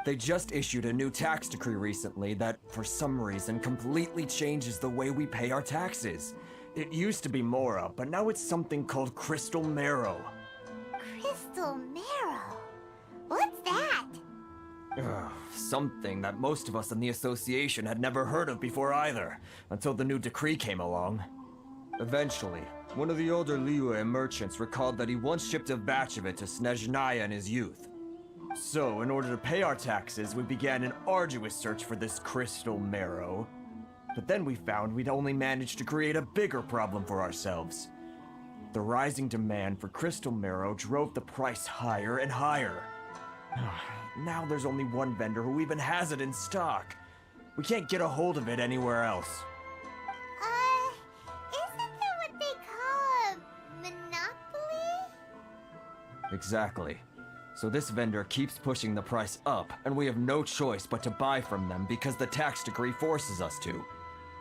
R: They just issued a new tax decree recently that, for some reason, completely changes the way we pay our taxes. It used to be Mora, but now it's something called Crystal Marrow.
D: Crystal Marrow? What's that?
R: Something that most of us in the association had never heard of before either, until the new decree came along. Eventually, one of the older Liyue merchants recalled that he once shipped a batch of it to Snezhnaya in his youth. So, in order to pay our taxes, we began an arduous search for this crystal marrow. But then we found we'd only managed to create a bigger problem for ourselves. The rising demand for crystal marrow drove the price higher and higher. Now there's only one vendor who even has it in stock. We can't get a hold of it anywhere else.
D: Isn't that what they call a monopoly?
R: Exactly. So this vendor keeps pushing the price up, and we have no choice but to buy from them because the tax decree forces us to.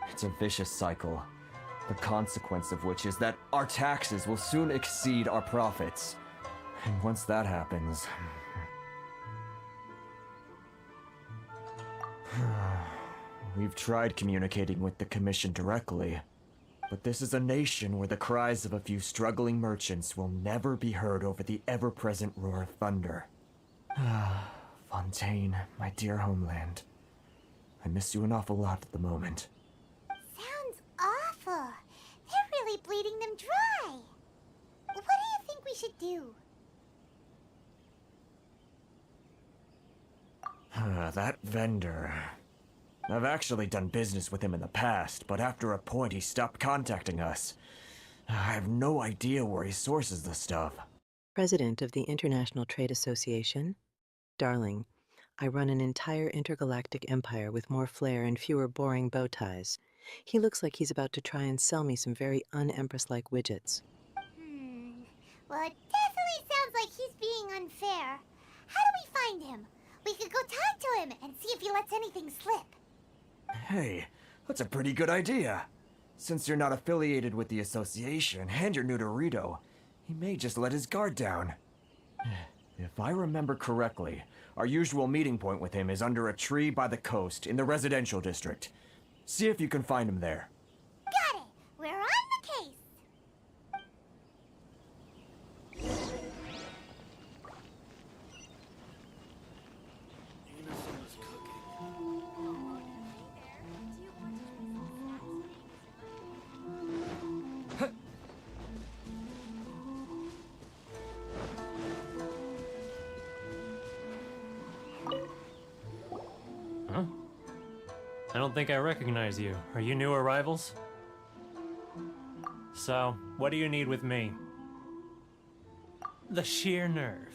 R: It's a vicious cycle, the consequence of which is that our taxes will soon exceed our profits. And once that happens... We've tried communicating with the Commission directly, but this is a nation where the cries of a few struggling merchants will never be heard over the ever-present roar of thunder. Fontaine, my dear homeland. I miss you an awful lot at the moment.
D: Sounds awful. They're really bleeding them dry. What do you think we should do?
R: That vendor... I've actually done business with him in the past, but after a point he stopped contacting us. I have no idea where he sources the stuff.
A: President of the International Trade Association? Darling, I run an entire intergalactic empire with more flair and fewer boring bow ties. He looks like he's about to try and sell me some very un-Empress-like widgets.
D: Well, it definitely sounds like he's being unfair. How do we find him? We could go talk to him and see if he lets anything slip.
R: Hey, that's a pretty good idea. Since you're not affiliated with the association and you're new to Rito, he may just let his guard down. If I remember correctly, our usual meeting point with him is under a tree by the coast in the residential district. See if you can find him there.
D: Got it! We're on the case!
U: Huh? I don't think I recognize you. Are you new arrivals? So, what do you need with me? The sheer nerve.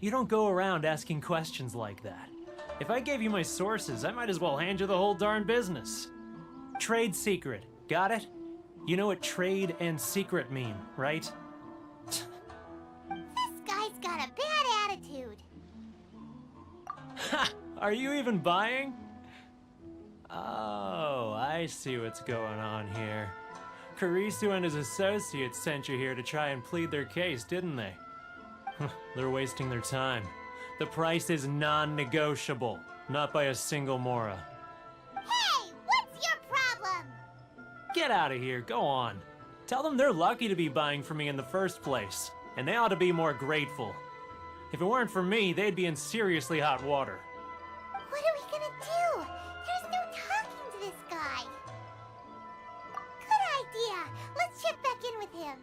U: You don't go around asking questions like that. If I gave you my sources, I might as well hand you the whole darn business. Trade secret. Got it? You know what trade and secret mean, right?
D: This guy's got a bad attitude.
U: Ha! Are you even buying? Oh, I see what's going on here. Karisu and his associates sent you here to try and plead their case, didn't they? They're wasting their time. The price is non-negotiable, not by a single Mora.
D: Hey, what's your problem?
U: Get out of here, go on. Tell them they're lucky to be buying from me in the first place, and they ought to be more grateful. If it weren't for me, they'd be in seriously hot water.
D: What are we gonna do? There's no talking to this guy. Good idea. Let's check back in with him.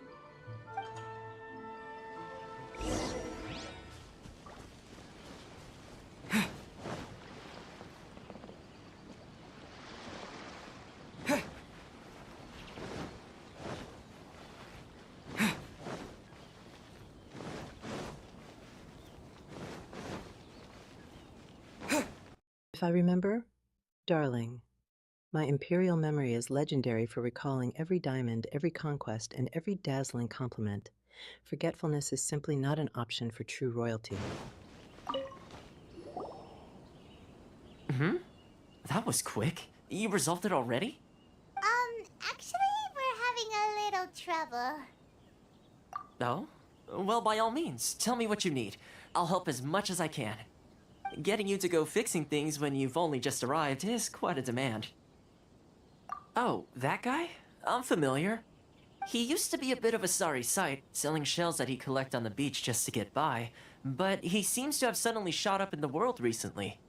A: If I remember, darling, my imperial memory is legendary for recalling every diamond, every conquest, and every dazzling compliment. Forgetfulness is simply not an option for true royalty.
F: That was quick. You resolved it already?
D: Actually, we're having a little trouble.
F: Oh? Well, by all means, tell me what you need. I'll help as much as I can. Getting you to go fixing things when you've only just arrived is quite a demand. Oh, that guy? I'm familiar. He used to be a bit of a sorry sight, selling shells that he'd collect on the beach just to get by, but he seems to have suddenly shot up in the world recently.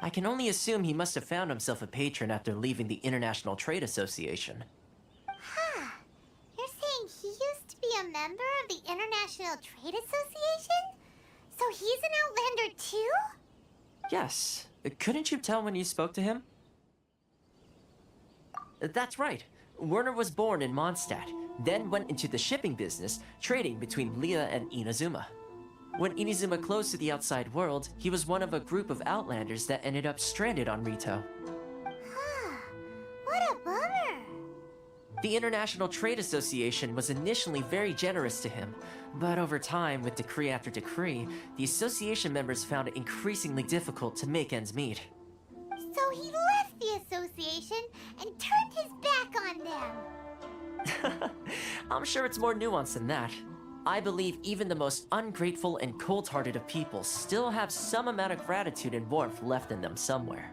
F: I can only assume he must have found himself a patron after leaving the International Trade Association.
D: Huh. You're saying he used to be a member of the International Trade Association? So he's an Outlander too?
F: Yes. Couldn't you tell when you spoke to him? That's right. Werner was born in Mondstadt, then went into the shipping business, trading between Leah and Inazuma. When Inazuma closed to the outside world, he was one of a group of Outlanders that ended up stranded on Rito.
D: What a bummer!
F: The International Trade Association was initially very generous to him, but over time, with decree after decree, the association members found it increasingly difficult to make ends meet.
D: So he left the association and turned his back on them.
F: I'm sure it's more nuanced than that. I believe even the most ungrateful and cold-hearted of people still have some amount of gratitude and warmth left in them somewhere.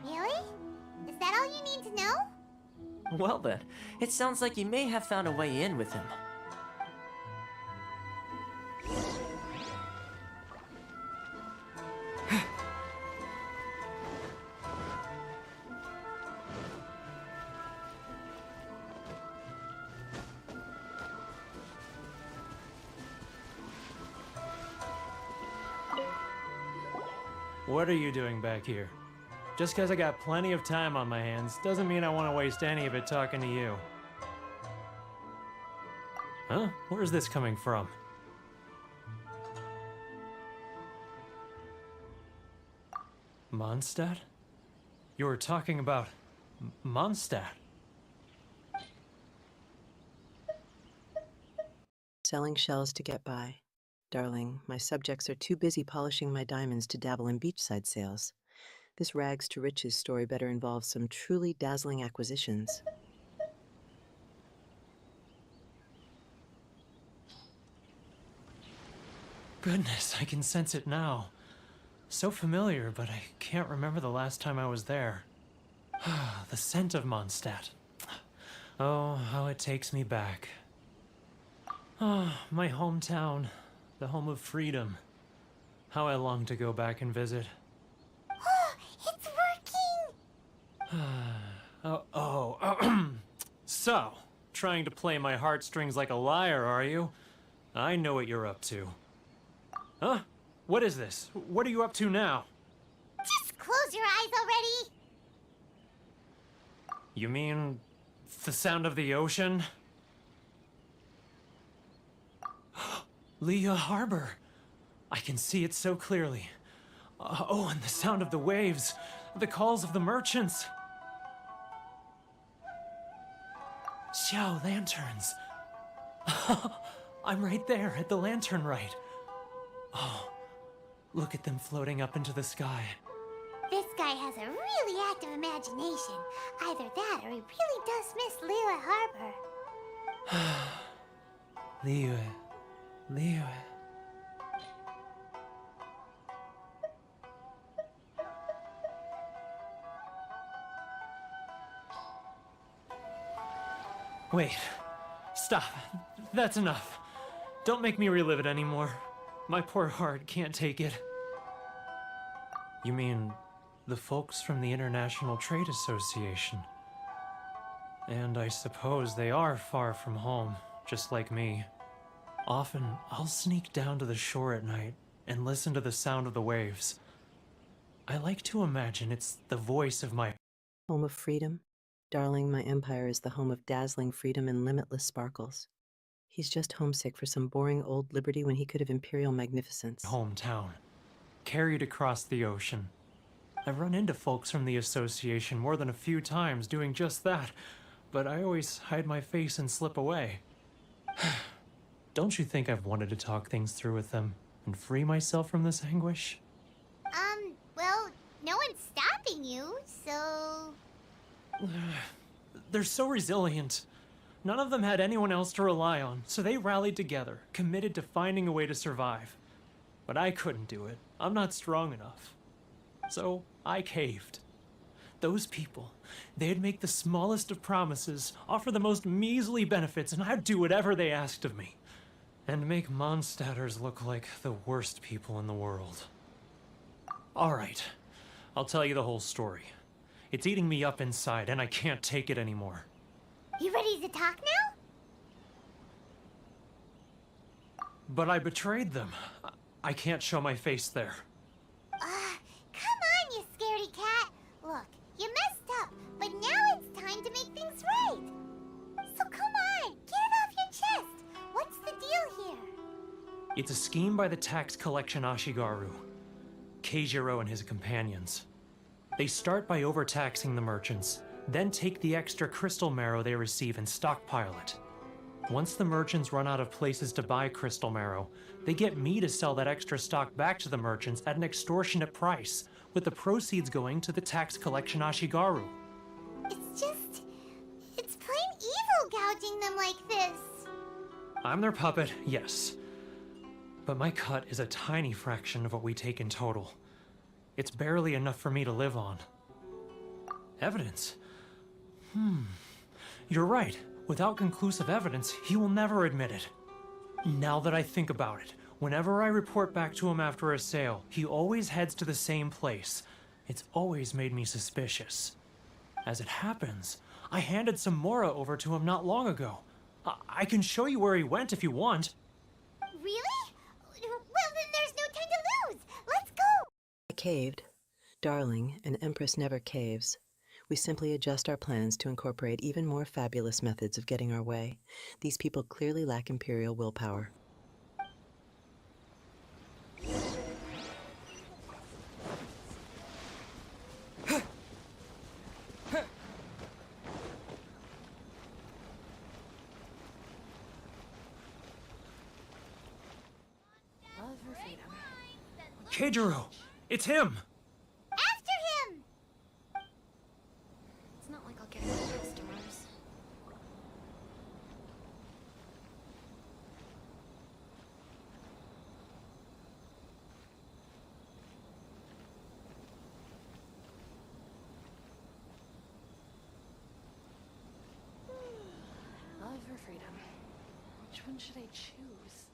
D: Really? Is that all you need to know?
F: Well then, it sounds like you may have found a way in with him.
U: What are you doing back here? Just because I got plenty of time on my hands doesn't mean I want to waste any of it talking to you. Huh? Where's this coming from? Mondstadt? You were talking about Mondstadt.
A: Selling shells to get by. Darling, my subjects are too busy polishing my diamonds to dabble in beachside sales. This rags to riches story better involves some truly dazzling acquisitions.
U: Goodness, I can sense it now. So familiar, but I can't remember the last time I was there. The scent of Mondstadt. Oh, how it takes me back. Oh, my hometown, the home of freedom. How I long to go back and visit.
D: It's working!
U: So, trying to play my heartstrings like a liar, are you? I know what you're up to. Huh? What is this? What are you up to now?
D: Just close your eyes already!
U: You mean the sound of the ocean? Leah Harbor. I can see it so clearly. Oh, and the sound of the waves. The calls of the merchants. Xiao lanterns. I'm right there at the lantern right. Oh, look at them floating up into the sky.
D: This guy has a really active imagination. Either that or he really does miss Liyue Harbor.
U: Liyue. Wait. Stop. That's enough. Don't make me relive it anymore. My poor heart can't take it. You mean the folks from the International Trade Association? And I suppose they are far from home, just like me. Often, I'll sneak down to the shore at night and listen to the sound of the waves. I like to imagine it's the voice of my
A: Home of freedom? Darling, my empire is the home of dazzling freedom and limitless sparkles. He's just homesick for some boring old liberty when he could have imperial magnificence.
U: hometown, carried across the ocean. I've run into folks from the association more than a few times doing just that, but I always hide my face and slip away. Don't you think I've wanted to talk things through with them and free myself from this anguish?
D: Well, no one's stopping you, so...
U: They're so resilient. None of them had anyone else to rely on, so they rallied together, committed to finding a way to survive. But I couldn't do it. I'm not strong enough. So I caved. Those people, they'd make the smallest of promises, offer the most measly benefits, and I'd do whatever they asked of me. And make Mondstadters look like the worst people in the world. All right, I'll tell you the whole story. It's eating me up inside, and I can't take it anymore.
D: You ready to talk now?
U: But I betrayed them. I can't show my face there.
D: Come on, you scaredy cat. Look, you messed up, but now it's time to make things right. So come on, get it off your chest. What's the deal here?
U: It's a scheme by the tax collection Ashigaru, Keijiro and his companions. They start by overtaxing the merchants, then take the extra crystal marrow they receive and stockpile it. Once the merchants run out of places to buy crystal marrow, they get me to sell that extra stock back to the merchants at an extortionate price, with the proceeds going to the tax collection Ashigaru.
D: It's plain evil gouging them like this.
U: I'm their puppet, yes. But my cut is a tiny fraction of what we take in total. It's barely enough for me to live on. Evidence? You're right. Without conclusive evidence, he will never admit it. Now that I think about it, whenever I report back to him after a sale, he always heads to the same place. It's always made me suspicious. As it happens, I handed some Mora over to him not long ago. I can show you where he went if you want.
D: Really? Well, then there's no time to lose. Let's go.
A: I caved. Darling, an empress never caves. We simply adjust our plans to incorporate even more fabulous methods of getting our way. These people clearly lack imperial willpower.
U: Keijiro! It's him!
D: After him!
S: It's not like I'll get any customers. Love or freedom? Which one should I choose?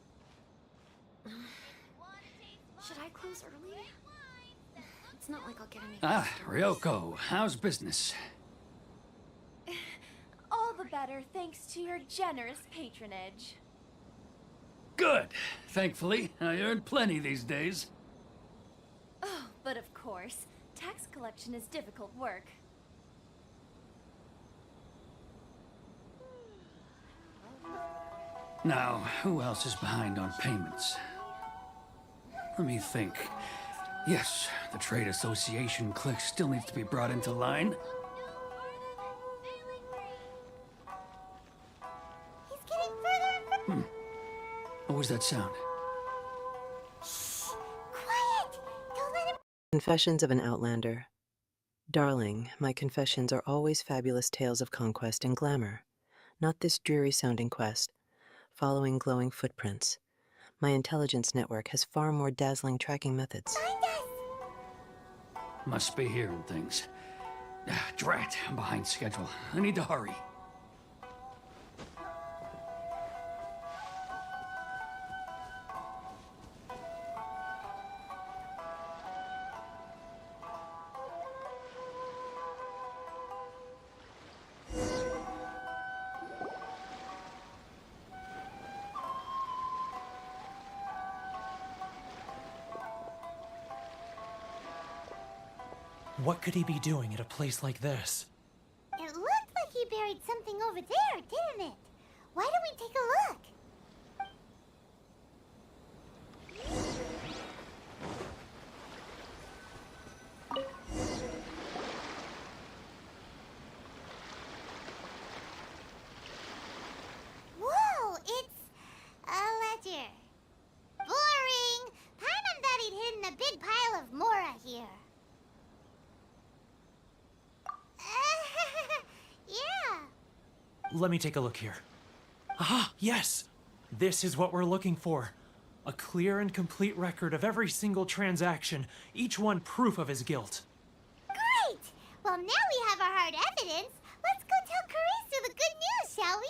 S: Should I close early? It's not like I'll get any customers.
N: Ryoko, how's business?
S: All the better thanks to your generous patronage.
N: Good. Thankfully, I earn plenty these days.
S: Oh, but of course, tax collection is difficult work.
N: Now, who else is behind on payments? Let me think. Yes, the Trade Association clique still needs to be brought into line.
D: He's getting further and further.
N: What was that sound?
D: Quiet! Don't let him.
A: Confessions of an Outlander. Darling, my confessions are always fabulous tales of conquest and glamour. Not this dreary-sounding quest, following glowing footprints. My intelligence network has far more dazzling tracking methods.
N: Must be hearing things. Drat, I'm behind schedule. I need to hurry.
U: What could he be doing at a place like this?
D: It looked like he buried something over there, didn't it? Why don't we take a look? Whoa, it's a ledger. Boring! Paimon thought he'd hidden a big pile of Mora here. Yeah.
U: Let me take a look here. Aha, yes! This is what we're looking for. A clear and complete record of every single transaction, each one proof of his guilt.
D: Great! Well, now we have our hard evidence. Let's go tell Karisu the good news, shall we?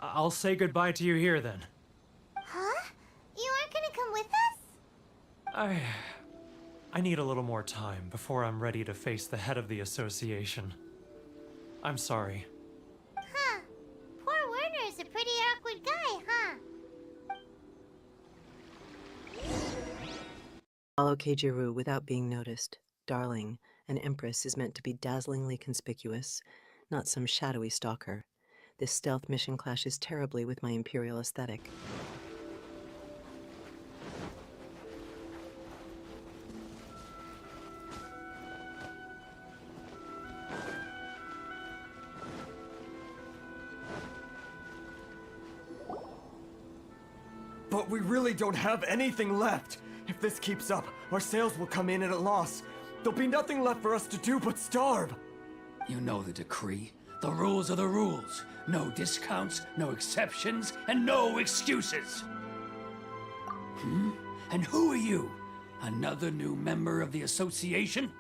U: I'll say goodbye to you here then.
D: Huh? You aren't gonna come with us?
U: I need a little more time before I'm ready to face the head of the association. I'm sorry.
D: Huh. Poor Werner's a pretty awkward guy, huh?
A: Follow Keijiro without being noticed. Darling, an empress is meant to be dazzlingly conspicuous, not some shadowy stalker. This stealth mission clashes terribly with my imperial aesthetic.
R: But we really don't have anything left. If this keeps up, our sales will come in at a loss. There'll be nothing left for us to do but starve.
N: You know the decree. The rules are the rules. No discounts, no exceptions, and no excuses. And who are you? Another new member of the association?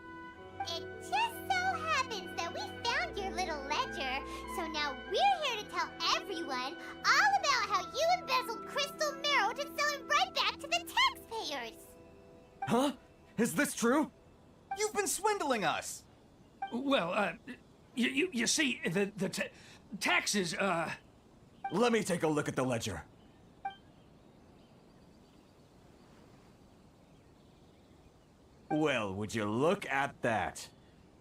D: It just so happens that we found your little ledger, so now we're here to tell everyone all about how you embezzled crystal marrow to sell it right back to the taxpayers.
R: Huh? Is this true?
V: You've been swindling us!
N: Well, you see, the taxes,
R: Let me take a look at the ledger. Well, would you look at that?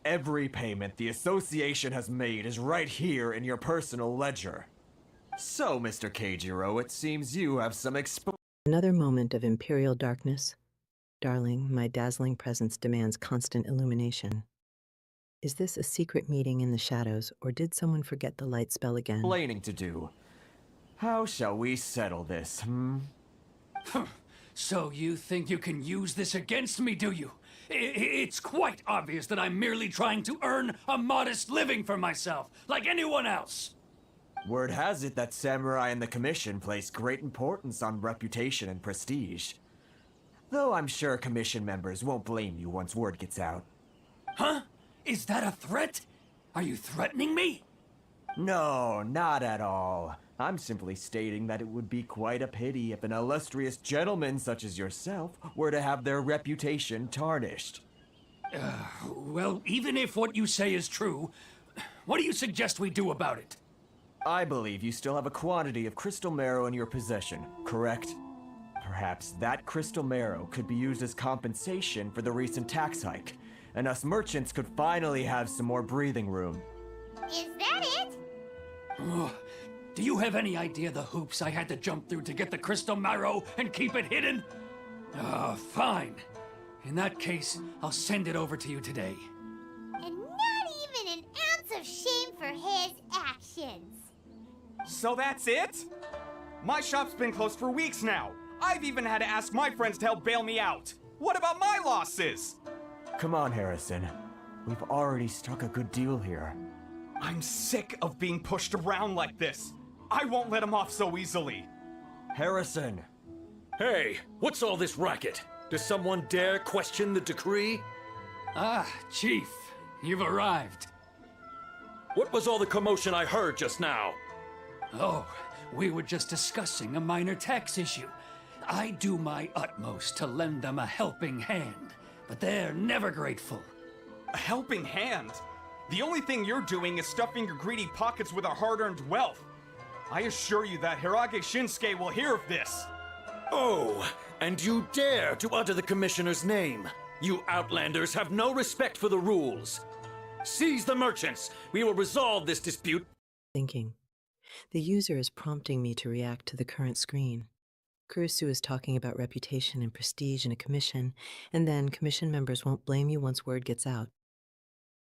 R: Every payment the association has made is right here in your personal ledger. So, Mr. Keijiro, it seems you have some
A: Another moment of imperial darkness. Darling, my dazzling presence demands constant illumination. Is this a secret meeting in the shadows, or did someone forget the light spell again?
R: explaining to do. How shall we settle this,
N: So you think you can use this against me, do you? It's quite obvious that I'm merely trying to earn a modest living for myself, like anyone else.
R: Word has it that samurai and the commission place great importance on reputation and prestige. Though I'm sure commission members won't blame you once word gets out.
N: Huh? Is that a threat? Are you threatening me?
R: No, not at all. I'm simply stating that it would be quite a pity if an illustrious gentleman such as yourself were to have their reputation tarnished.
N: Well, even if what you say is true, what do you suggest we do about it?
R: I believe you still have a quantity of crystal marrow in your possession, correct? Perhaps that crystal marrow could be used as compensation for the recent tax hike, and us merchants could finally have some more breathing room.
D: Is that it?
N: Do you have any idea the hoops I had to jump through to get the crystal marrow and keep it hidden? Fine. In that case, I'll send it over to you today.
D: And not even an ounce of shame for his actions.
V: So that's it? My shop's been closed for weeks now. I've even had to ask my friends to help bail me out. What about my losses?
R: Come on, Harrison. We've already struck a good deal here.
V: I'm sick of being pushed around like this. I won't let him off so easily.
R: Harrison!
G: Hey, what's all this racket? Does someone dare question the decree?
N: Ah, Chief, you've arrived.
G: What was all the commotion I heard just now?
N: Oh, we were just discussing a minor tax issue. I do my utmost to lend them a helping hand, but they're never grateful.
V: A helping hand? The only thing you're doing is stuffing your greedy pockets with our hard-earned wealth. I assure you that Hirage Shinsuke will hear of this.
G: Oh, and you dare to utter the commissioner's name. You outlanders have no respect for the rules. Seize the merchants. We will resolve this dispute.
A: Thinking. The user is prompting me to react to the current screen. Kurisu is talking about reputation and prestige in a commission, and then commission members won't blame you once word gets out.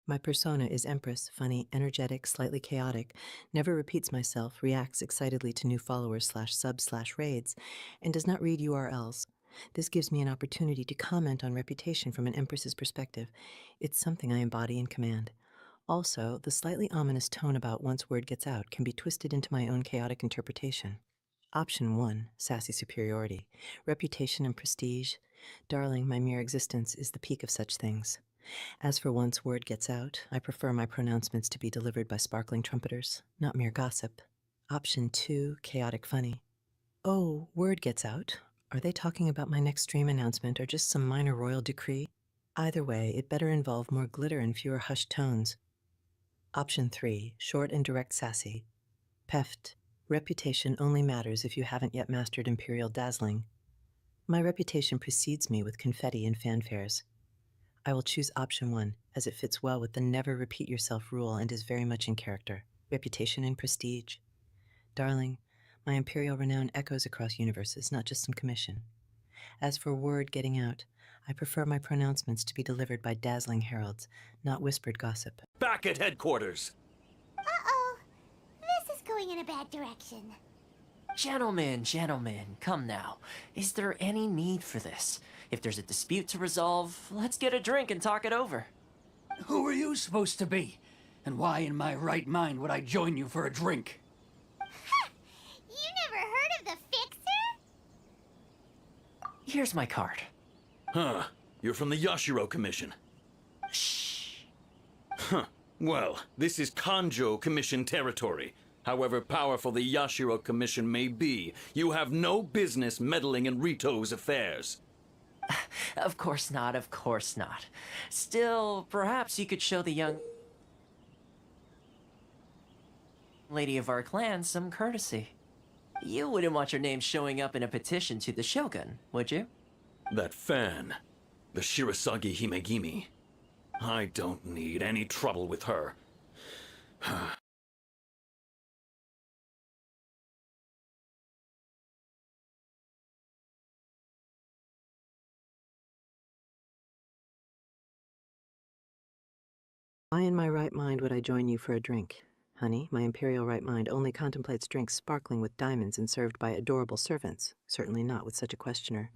A: My persona is Empress, funny, energetic, slightly chaotic, never repeats myself, reacts excitedly to new followers /subs/raids, and does not read URLs. This gives me an opportunity to comment on reputation from an Empress's perspective. It's something I embody and command. Also, the slightly ominous tone about once word gets out can be twisted into my own chaotic interpretation. Option 1, sassy superiority. Reputation and prestige. Darling, my mere existence is the peak of such things. As for once word gets out, I prefer my pronouncements to be delivered by sparkling trumpeters, not mere gossip. Option 2, chaotic funny. Oh, word gets out. Are they talking about my next stream announcement or just some minor royal decree? Either way, it better involve more glitter and fewer hushed tones. Option 3, short and direct sassy. Peft. Reputation only matters if you haven't yet mastered imperial dazzling. My reputation precedes me with confetti and fanfares. I will choose option 1, as it fits well with the never repeat yourself rule and is very much in character. Reputation and prestige. Darling, my imperial renown echoes across universes, not just some commission. As for word getting out, I prefer my pronouncements to be delivered by dazzling heralds, not whispered gossip.
G: Back at headquarters!
D: Uh-oh. This is going in a bad direction.
F: Gentlemen, come now. Is there any need for this? If there's a dispute to resolve, let's get a drink and talk it over.
N: Who are you supposed to be? And why in my right mind would I join you for a drink?
D: Ha! You never heard of the Fixer?
F: Here's my card.
G: Huh. You're from the Yashiro Commission.
F: Shh.
G: Huh. Well, this is Kanjo Commission territory. However powerful the Yashiro Commission may be, you have no business meddling in Rito's affairs.
F: Of course not, of course not. Still, perhaps you could show the young lady of our clan some courtesy. You wouldn't want your name showing up in a petition to the Shogun, would you?
G: That fan. The Shirasagi Himegimi. I don't need any trouble with her.
A: Why in my right mind would I join you for a drink? Honey, my imperial right mind only contemplates drinks sparkling with diamonds and served by adorable servants. Certainly not with such a questioner.